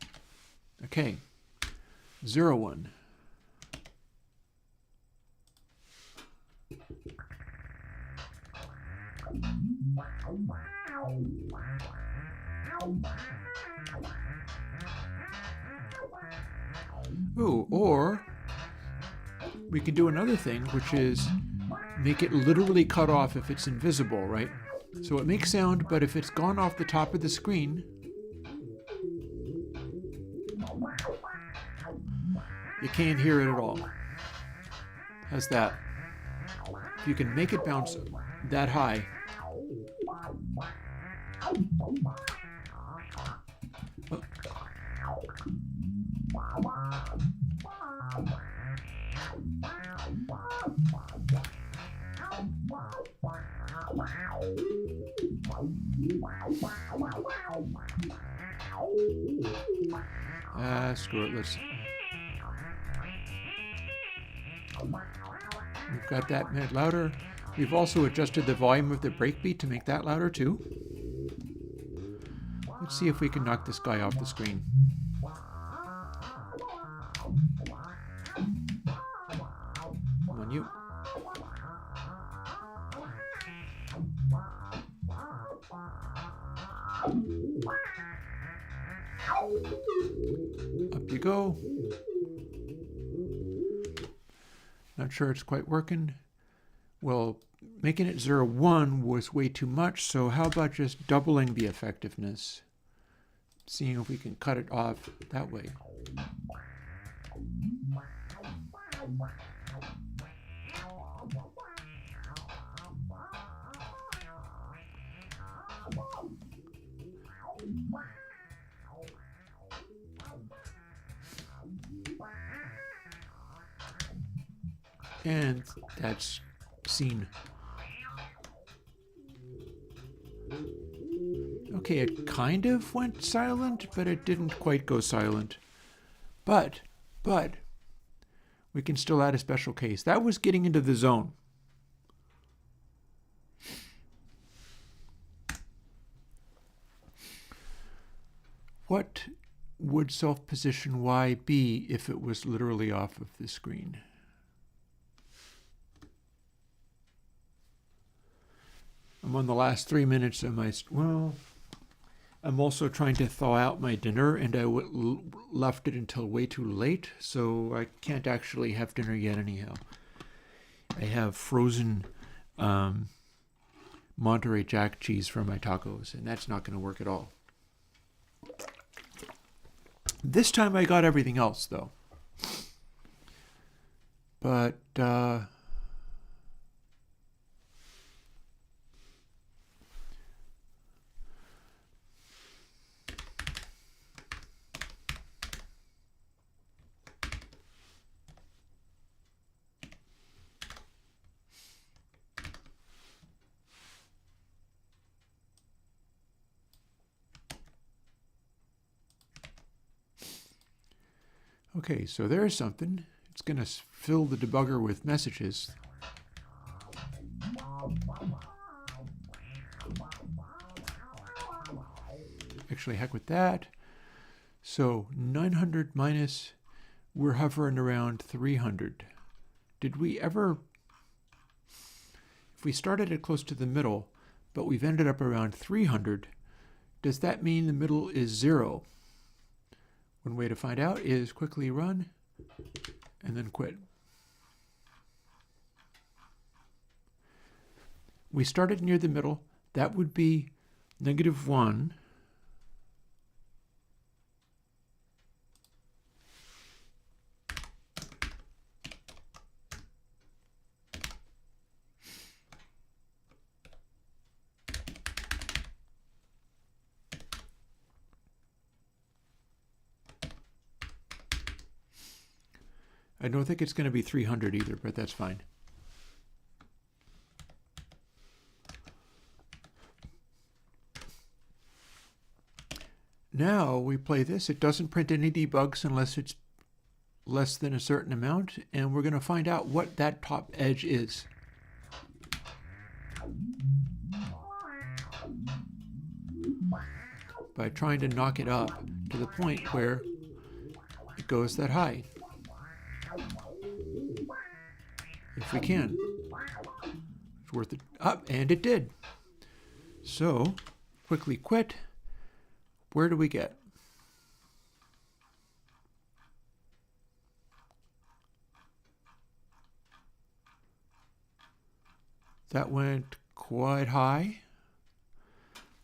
Speaker 2: Okay, 0, 1. Ooh, or we can do another thing, which is make it literally cut off if it's invisible, right? So it makes sound, but if it's gone off the top of the screen, you can't hear it at all. How's that? If you can make it bounce that high. Oh. Screw it, let's... We've got that made louder. We've also adjusted the volume of the breakbeat to make that louder too. Let's see if we can knock this guy off the screen. Come on, you. Up you go. Not sure it's quite working. Well, making it 0, 1 was way too much, so how about just doubling the effectiveness? Seeing if we can cut it off that way. And that's seen. Okay, it kind of went silent, but it didn't quite go silent. But, we can still add a special case. That was getting into the zone. What would self-position Y be if it was literally off of the screen? I'm on the last 3 minutes of my... Well, I'm also trying to thaw out my dinner, and I left it until way too late, so I can't actually have dinner yet anyhow. I have frozen Monterey Jack cheese for my tacos, and that's not going to work at all. This time I got everything else, though. But... Okay, so there's something. It's going to fill the debugger with messages. Actually, heck with that. So 900 minus, we're hovering around 300. Did we ever, if we started it close to the middle, but we've ended up around 300, does that mean the middle is 0? One way to find out is quickly run and then quit. We started near the middle. That would be -1. I don't think it's going to be 300 either, but that's fine. Now we play this. It doesn't print any debugs unless it's less than a certain amount, and we're going to find out what that top edge is. By trying to knock it up to the point where it goes that high. If we can. It's worth it up, and it did. So, quickly quit. Where do we get? That went quite high,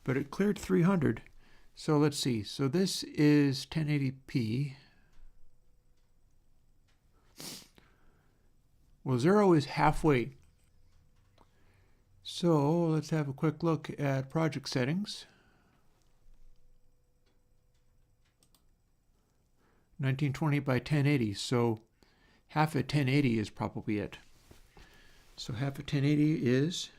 Speaker 2: but it cleared 300. So let's see. So this is 1080p. Well, 0 is halfway. So let's have a quick look at project settings. 1920 by 1080. So half of 1080 is probably it. So half of 1080 is,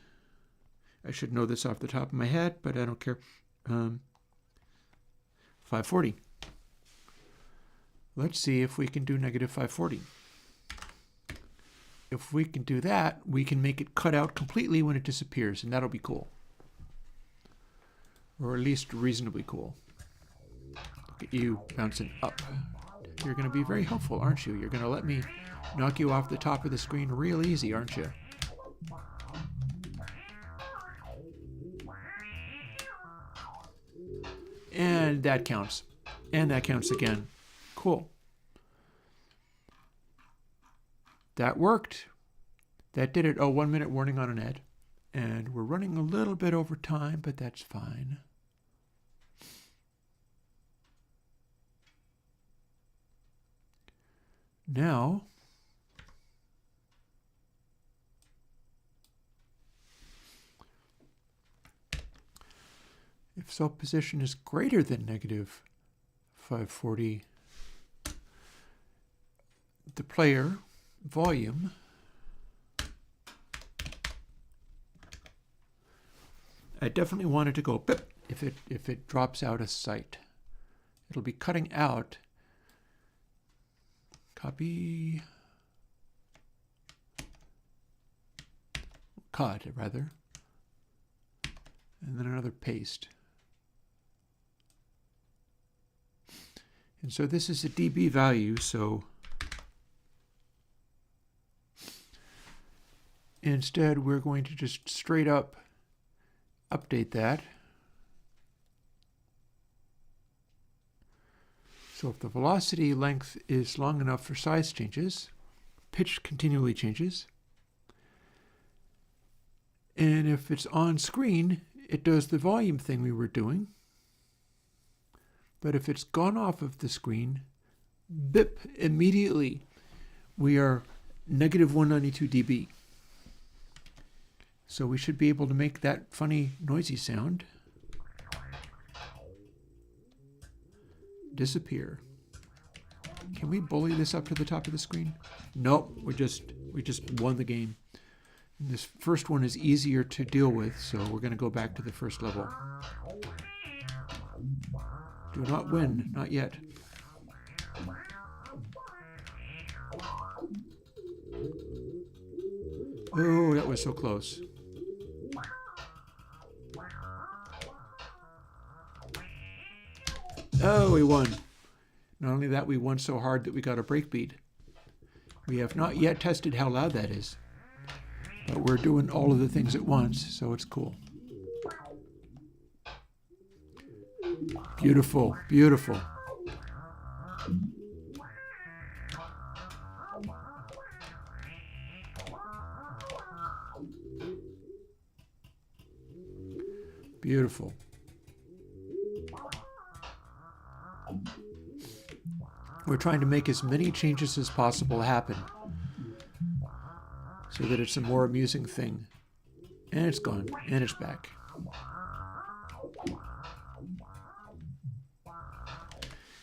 Speaker 2: I should know this off the top of my head, but I don't care, 540. Let's see if we can do -540. If we can do that, we can make it cut out completely when it disappears, and that'll be cool. Or at least reasonably cool. Look at you bouncing up. You're going to be very helpful, aren't you? You're going to let me knock you off the top of the screen real easy, aren't you? And that counts. And that counts again. Cool. That worked. That did it. Oh, 1 minute warning on an ad. And we're running a little bit over time, but that's fine. Now, if cell position is greater than -540, the player volume I definitely want it to go bip if it drops out of sight. It'll be cutting out. Copy. Cut, rather. And then another paste. And so this is a dB value, so instead we're going to just straight up update that. So if the velocity length is long enough for size changes, pitch continually changes. And if it's on screen, it does the volume thing we were doing. But if it's gone off of the screen, bip, immediately we are -192 dB. So we should be able to make that funny noisy sound disappear. Can we bully this up to the top of the screen? Nope, we just won the game. And this first one is easier to deal with, so we're going to go back to the first level. Do not win, not yet. Oh, that was so close. Oh, we won. Not only that, we won so hard that we got a breakbeat. We have not yet tested how loud that is, but we're doing all of the things at once, so it's cool. Beautiful, beautiful. Beautiful. We're trying to make as many changes as possible happen so that it's a more amusing thing. And it's gone, and it's back.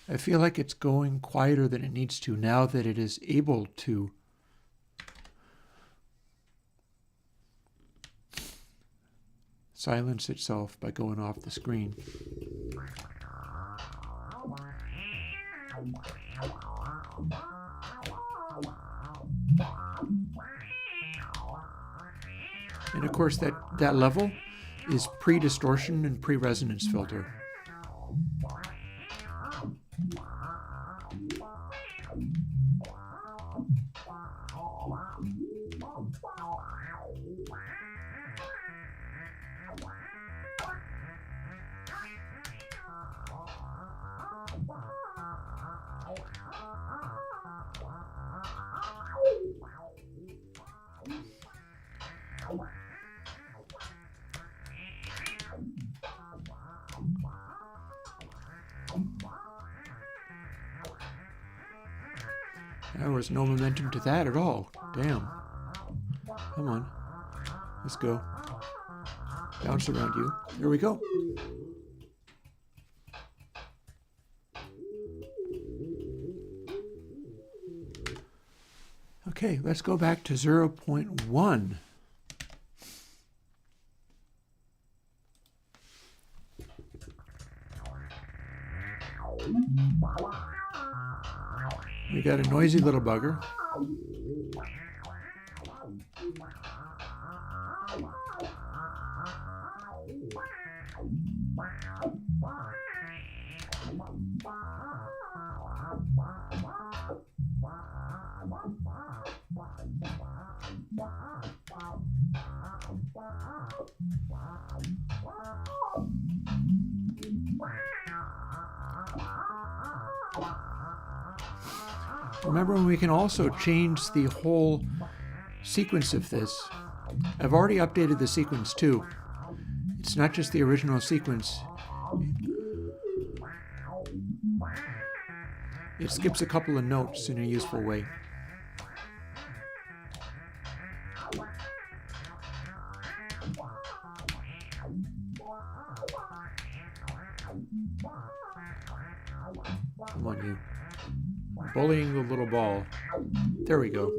Speaker 2: I feel like it's going quieter than it needs to now that it is able to silence itself by going off the screen. And of course that level is pre-distortion and pre-resonance filter. There was no momentum to that at all. Damn. Come on. Let's go. Bounce around you. There we go. Okay, let's go back to 0.1. We got a noisy little bugger. Remember, we can also change the whole sequence of this. I've already updated the sequence too. It's not just the original sequence. It skips a couple of notes in a useful way. Come on, you. Bullying the little ball. There we go.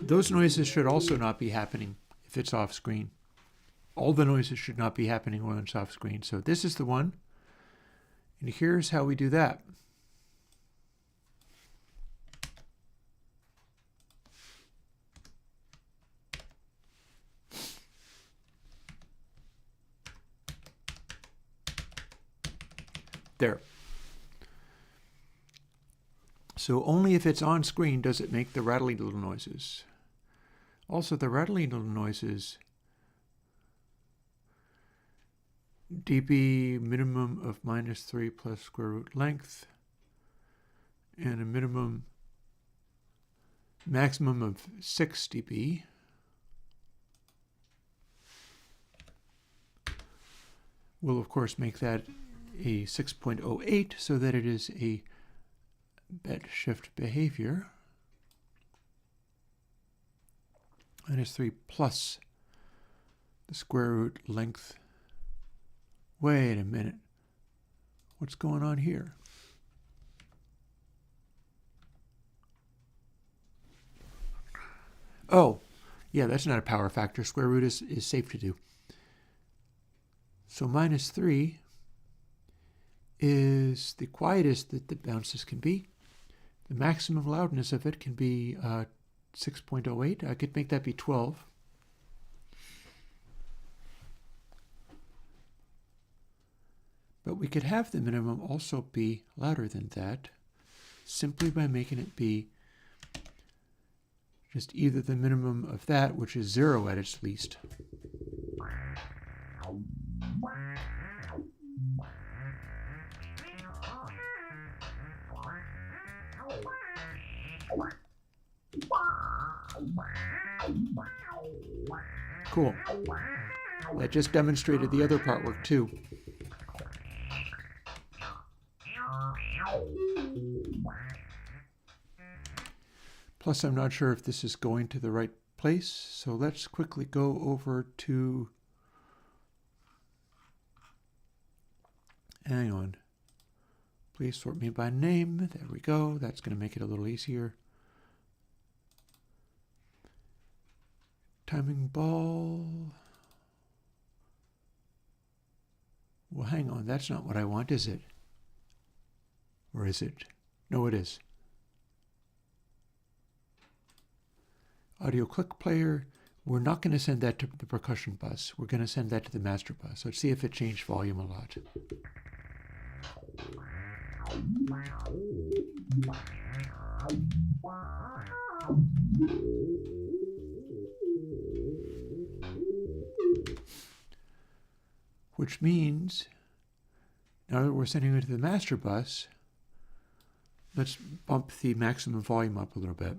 Speaker 2: Those noises should also not be happening if it's off screen. All the noises should not be happening when it's off screen. So this is the one. And here's how we do that. There. So only if it's on screen does it make the rattly little noises. Also, the rattly little noises, dB minimum of -3 plus square root length, and a maximum of 6 dB. We'll, of course, make that a 6.08 so that it is a bed shift behavior. -3 plus the square root length. Wait a minute. What's going on here? Oh, yeah, that's not a power factor. Square root is safe to do. So -3 is the quietest that the bounces can be. The maximum loudness of it can be 6.08. I could make that be 12. But we could have the minimum also be louder than that, simply by making it be just either the minimum of that, which is 0 at its least. Cool. That just demonstrated the other part worked too. Plus, I'm not sure if this is going to the right place, so let's quickly go over to, hang on, please sort me by name. There we go. That's going to make it a little easier. Timing ball. Well, hang on, that's not what I want, is it? Or is it? No, it is. Audio click player, we're not going to send that to the percussion bus. We're going to send that to the master bus. Let's see if it changed volume a lot. Which means, now that we're sending it to the master bus, let's bump the maximum volume up a little bit.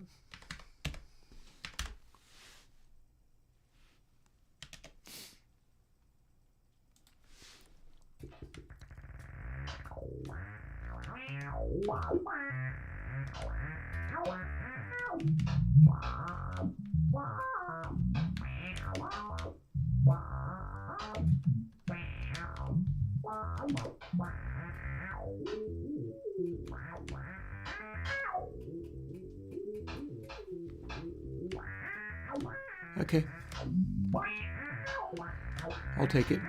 Speaker 2: Okay. I'll take it.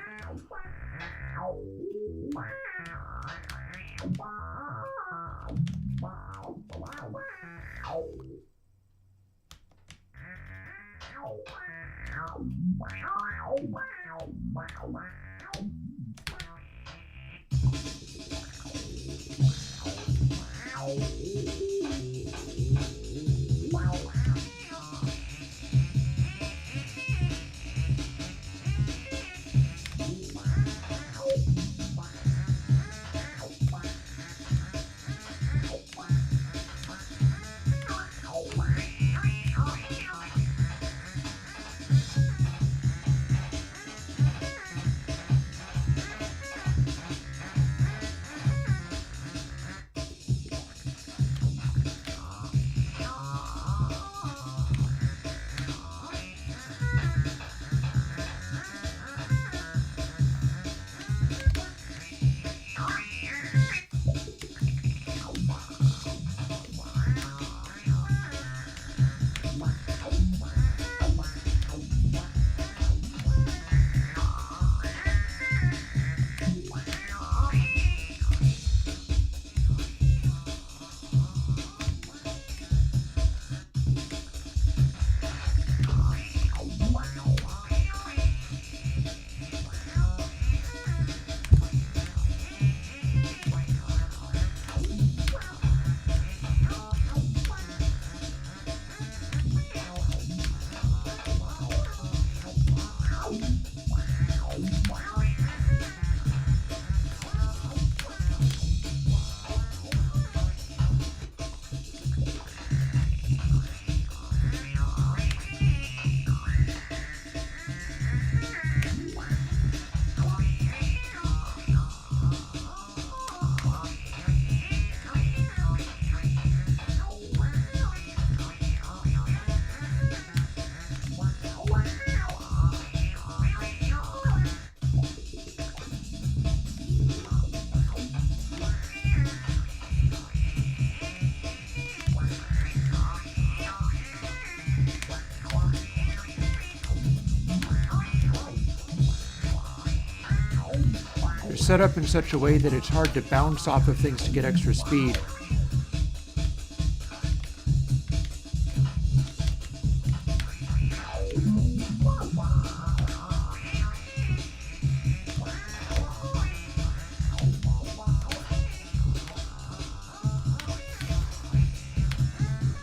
Speaker 2: set up in such a way that it's hard to bounce off of things to get extra speed.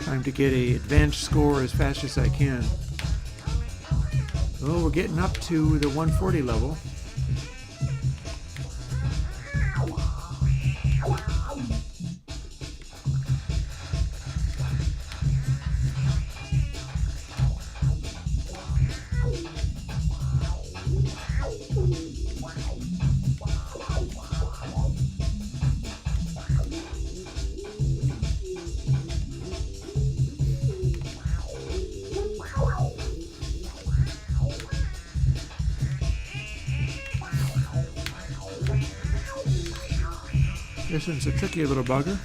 Speaker 2: Time to get a advanced score as fast as I can. Oh, we're getting up to the 140 level. This one's a tricky little bugger.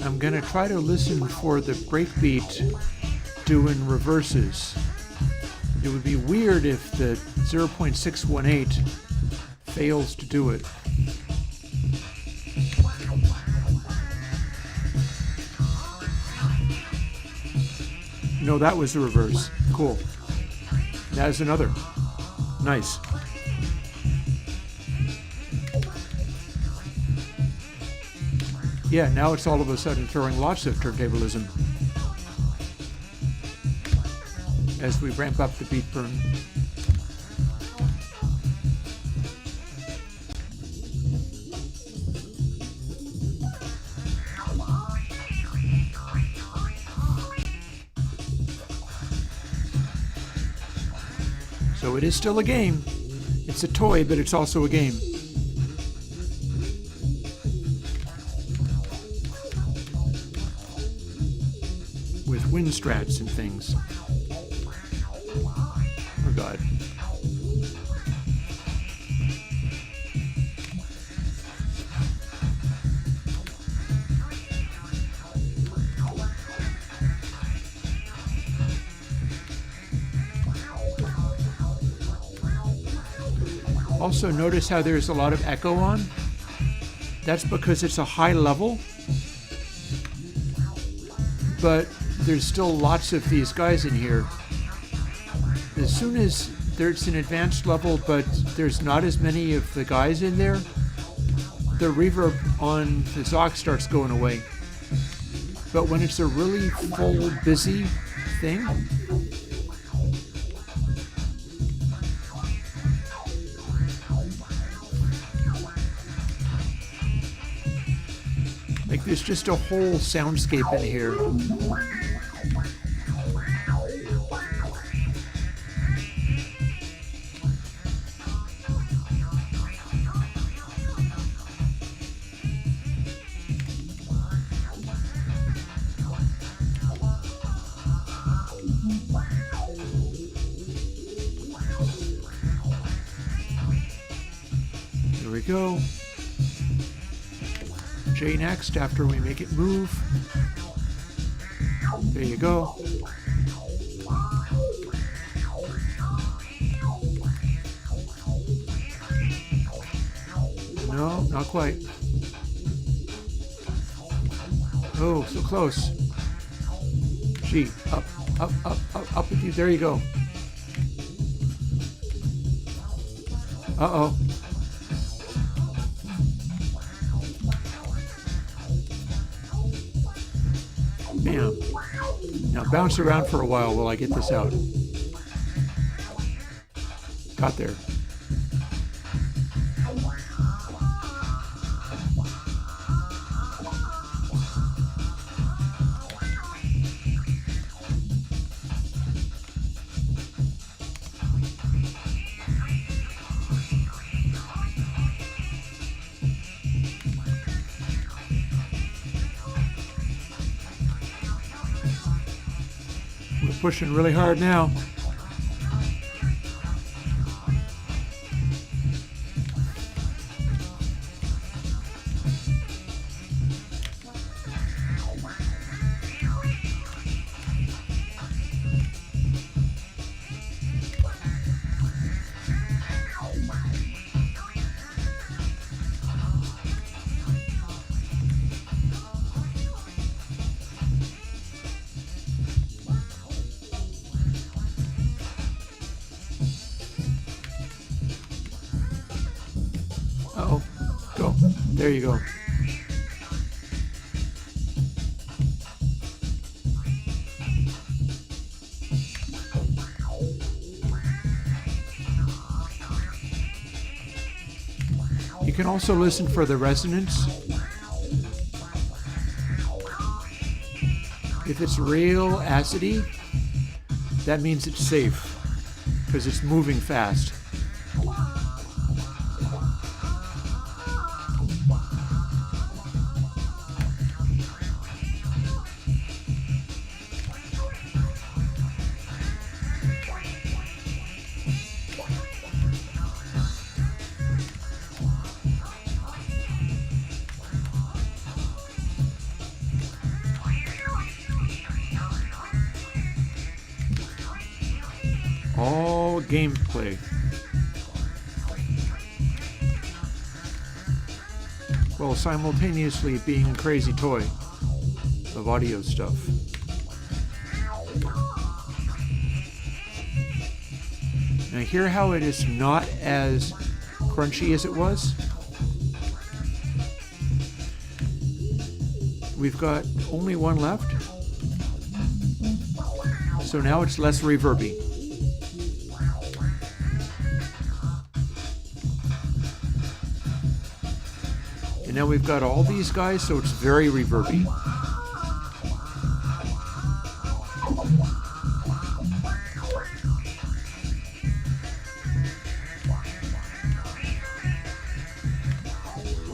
Speaker 2: I'm gonna try to listen for the breakbeat doing reverses. It would be weird if the 0.618 fails to do it. No, that was the reverse. Cool. That is another. Nice. Yeah, now it's all of a sudden throwing lots of turntablism as we ramp up the beat burn. So it is still a game. It's a toy, but it's also a game. With wind strats and things. Oh God. Also notice how there's a lot of echo on? That's because it's a high level, but there's still lots of these guys in here. As soon as there's an advanced level, but there's not as many of the guys in there, the reverb on the Zoc starts going away. But when it's a really full, busy thing, like there's just a whole soundscape in here. Here we go. J next after we make it move. There you go. No, not quite. Oh, so close. G, up, up, up, up, up with you. There you go. Uh-oh. Bam. Now bounce around for a while while I get this out. Got there. pushing really hard now. Uh-oh, go. There you go. You can also listen for the resonance. If it's real acidy, that means it's safe because it's moving fast. All gameplay. While simultaneously being a crazy toy of audio stuff. Now hear how it is not as crunchy as it was? We've got only one left. So now it's less reverby. And now we've got all these guys, so it's very reverby.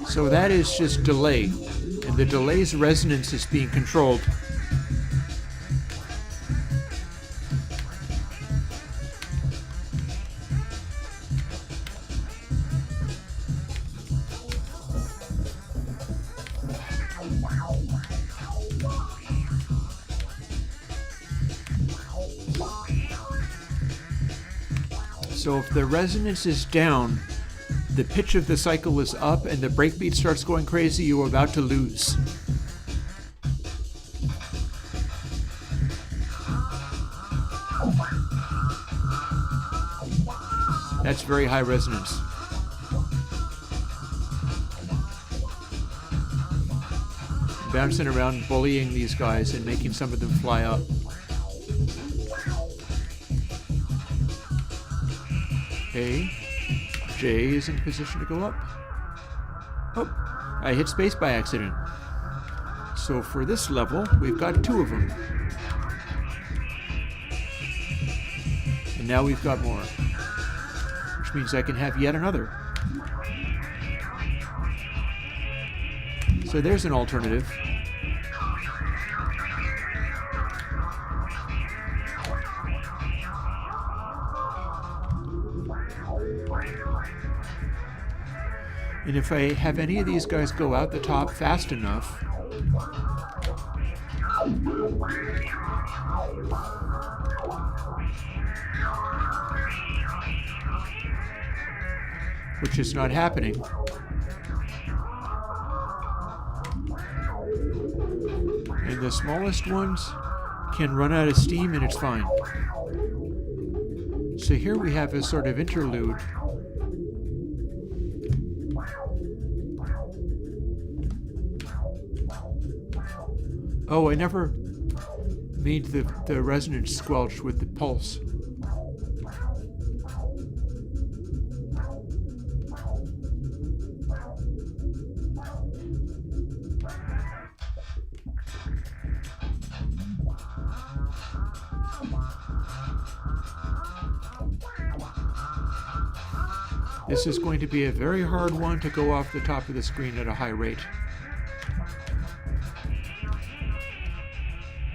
Speaker 2: So that is just delay, and the delay's resonance is being controlled. So if the resonance is down, the pitch of the cycle is up and the breakbeat starts going crazy, you're about to lose. That's very high resonance. Bouncing around, bullying these guys and making some of them fly up. Okay, J is in position to go up. Oh, I hit space by accident. So for this level, we've got two of them. And now we've got more, which means I can have yet another. So there's an alternative. And if I have any of these guys go out the top fast enough, which is not happening. And the smallest ones can run out of steam and it's fine. So here we have a sort of interlude. Oh, I never made the resonance squelch with the pulse. This is going to be a very hard one to go off the top of the screen at a high rate.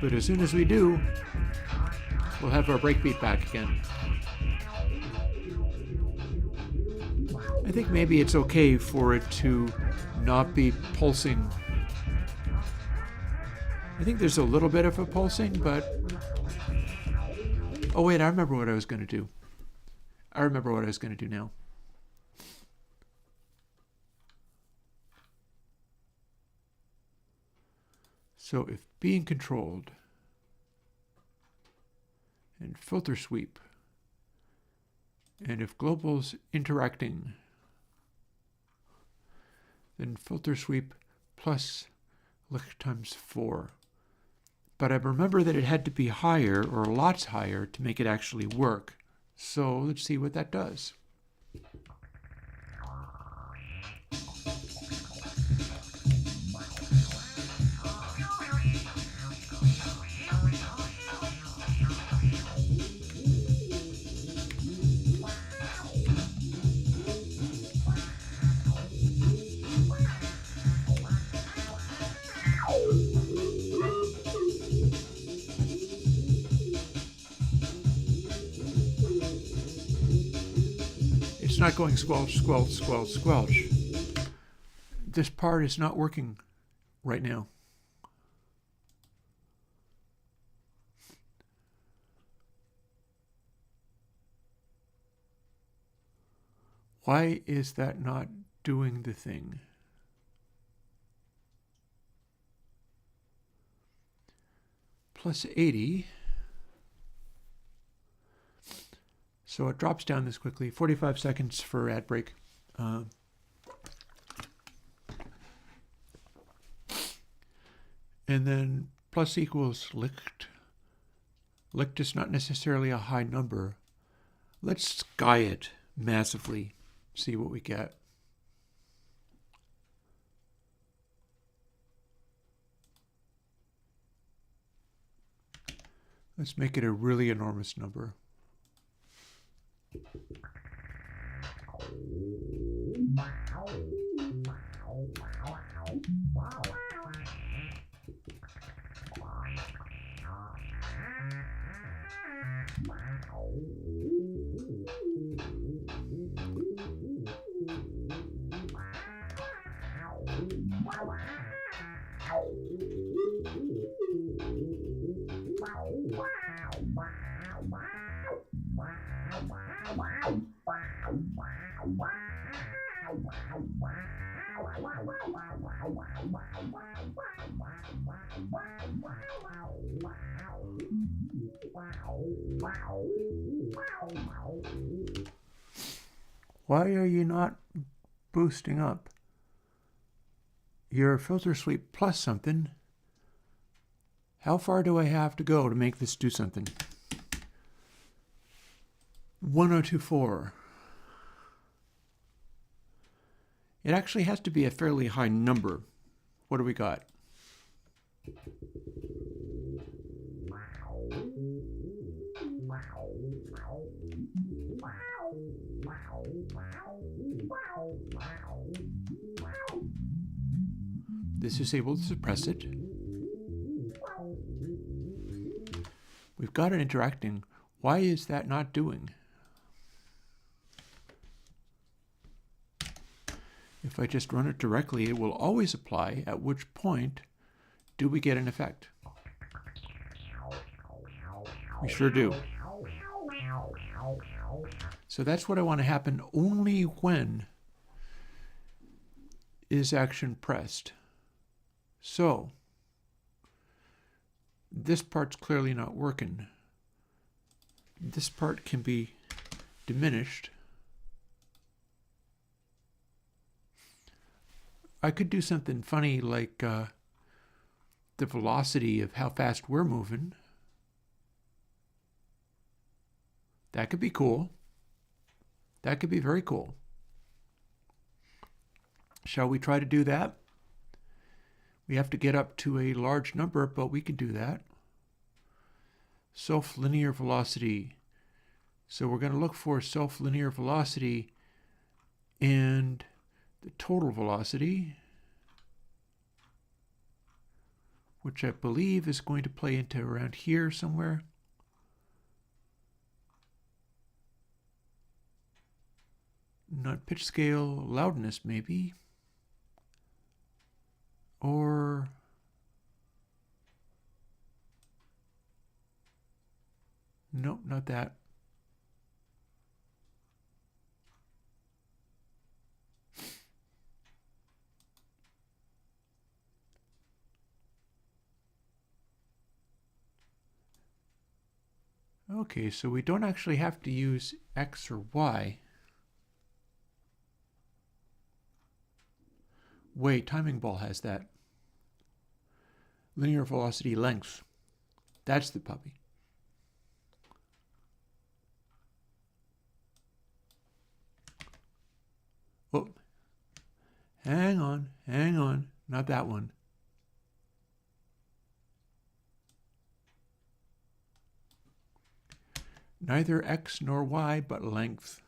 Speaker 2: But as soon as we do, We'll have our breakbeat back again. I think maybe it's okay for it to not be pulsing. I think there's a little bit of a pulsing, but... Oh wait, I remember what I was going to do. I remember what I was going to do now. So if being controlled and filter sweep, and if global's interacting, then filter sweep plus lick times 4. But I remember that it had to be higher, or lots higher, to make it actually work. So let's see what that does. It's not going squelch, squelch, squelch, squelch. This part is not working right now. Why is that not doing the thing? Plus 80. So it drops down this quickly. 45 seconds for ad break. And then plus equals licked. Licked is not necessarily a high number. Let's sky it massively. See what we get. Let's make it a really enormous number. Why are you not boosting up? Your filter sweep plus something. How far do I have to go to make this do something? 1024. It actually has to be a fairly high number. What do we got? This is able to suppress it. We've got it interacting. Why is that not doing? If I just run it directly, it will always apply, at which point do we get an effect? We sure do. So that's what I want to happen only when is action pressed. So this part's clearly not working. This part can be diminished. I could do something funny like the velocity of how fast we're moving. That could be cool. That could be very cool. Shall we try to do that? We have to get up to a large number, but we can do that. Self-linear velocity. So we're going to look for self-linear velocity and the total velocity, which I believe is going to play into around here somewhere. not pitch scale, loudness maybe. Or nope, not that. Okay, so we don't actually have to use X or Y. Wait, timing ball has that. Linear velocity length. That's the puppy. Oh, hang on, not that one. Neither X nor Y, but length.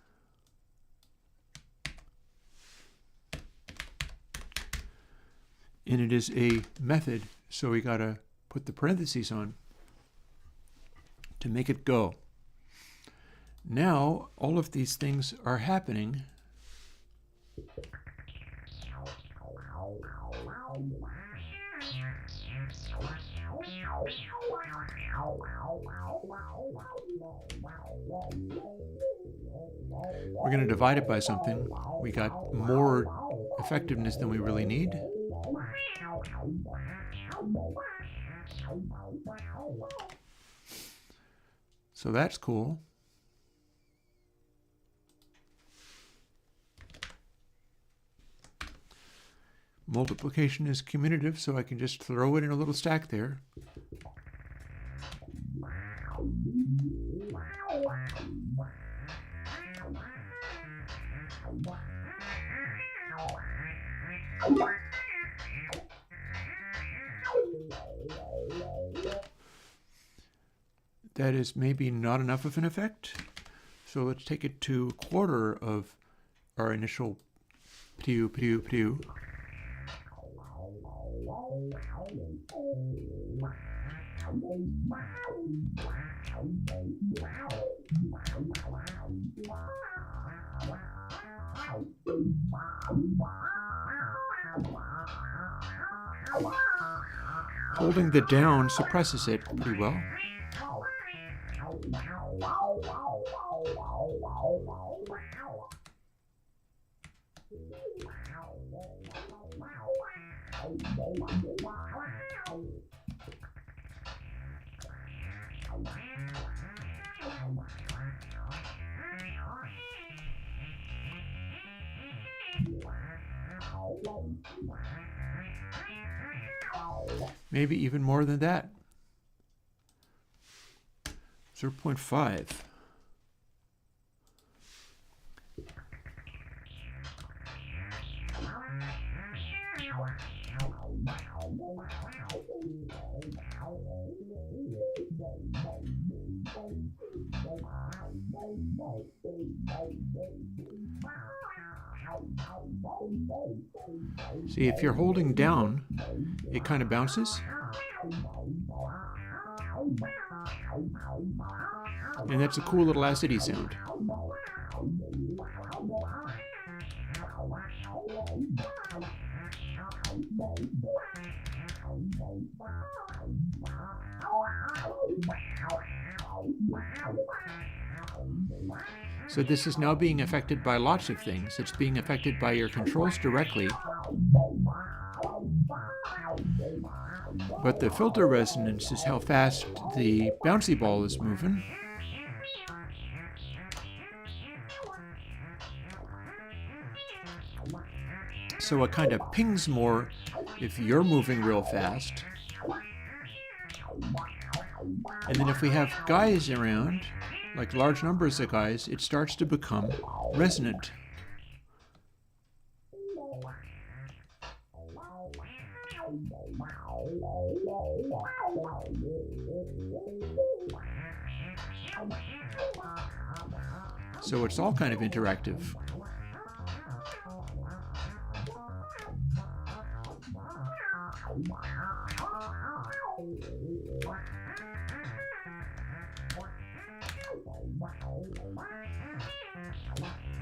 Speaker 2: And it is a method, so we gotta put the parentheses on to make it go. Now, all of these things are happening. We're going to divide it by something. We got more effectiveness than we really need. So that's cool. Multiplication is commutative, so I can just throw it in a little stack there. That is maybe not enough of an effect. So let's take it to a quarter of our initial pew. Holding the down suppresses it pretty well. Maybe even more than that. 0.5. See, if you're holding down, it kind of bounces. And that's a cool little acidy sound. So this is now being affected by lots of things. It's being affected by your controls directly. But the filter resonance is how fast the bouncy ball is moving. So it kind of pings more if you're moving real fast. And then if we have guys around, like large numbers of guys, it starts to become resonant. So it's all kind of interactive.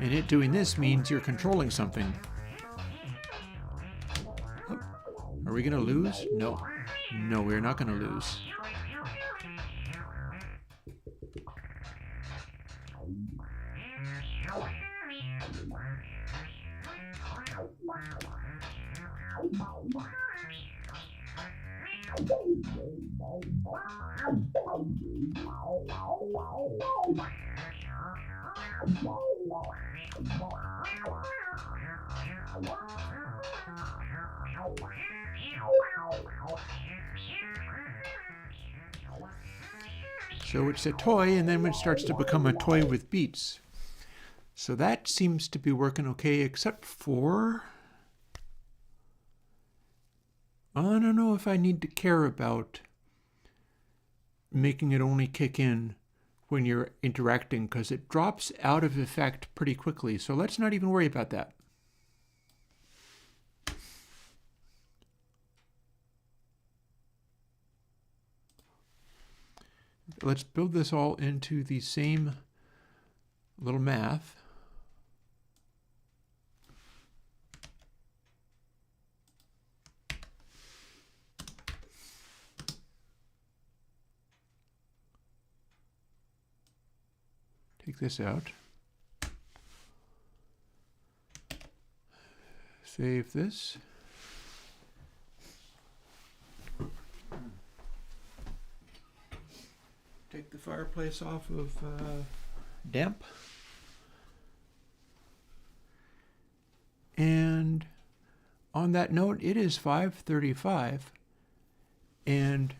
Speaker 2: And it doing this means you're controlling something. Oh, are we going to lose? No. No, we're not going to lose. So it's a toy, and then it starts to become a toy with beats. So that seems to be working okay, except for... I don't know if I need to care about making it only kick in when you're interacting, because it drops out of effect pretty quickly. So let's not even worry about that. Let's build this all into the same little math. Take this out. Save this. Take the fireplace off of damp. And on that note, it is 5:35. And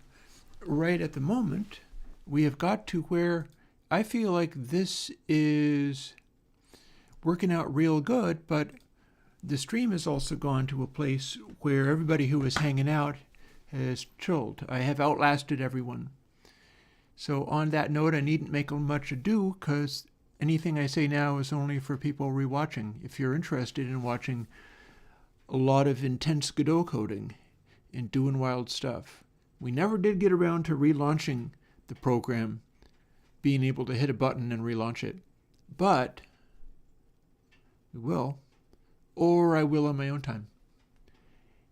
Speaker 2: right at the moment, we have got to where I feel like this is working out real good, but the stream has also gone to a place where everybody who was hanging out has chilled. I have outlasted everyone. So on that note, I needn't make much ado, because anything I say now is only for people rewatching. If you're interested in watching a lot of intense Godot coding and doing wild stuff. We never did get around to relaunching the program, being able to hit a button and relaunch it. But we will, or I will on my own time.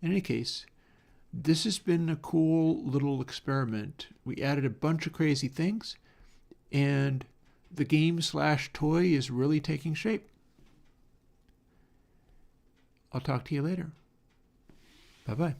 Speaker 2: In any case, this has been a cool little experiment. We added a bunch of crazy things, and the game/toy is really taking shape. I'll talk to you later. Bye-bye.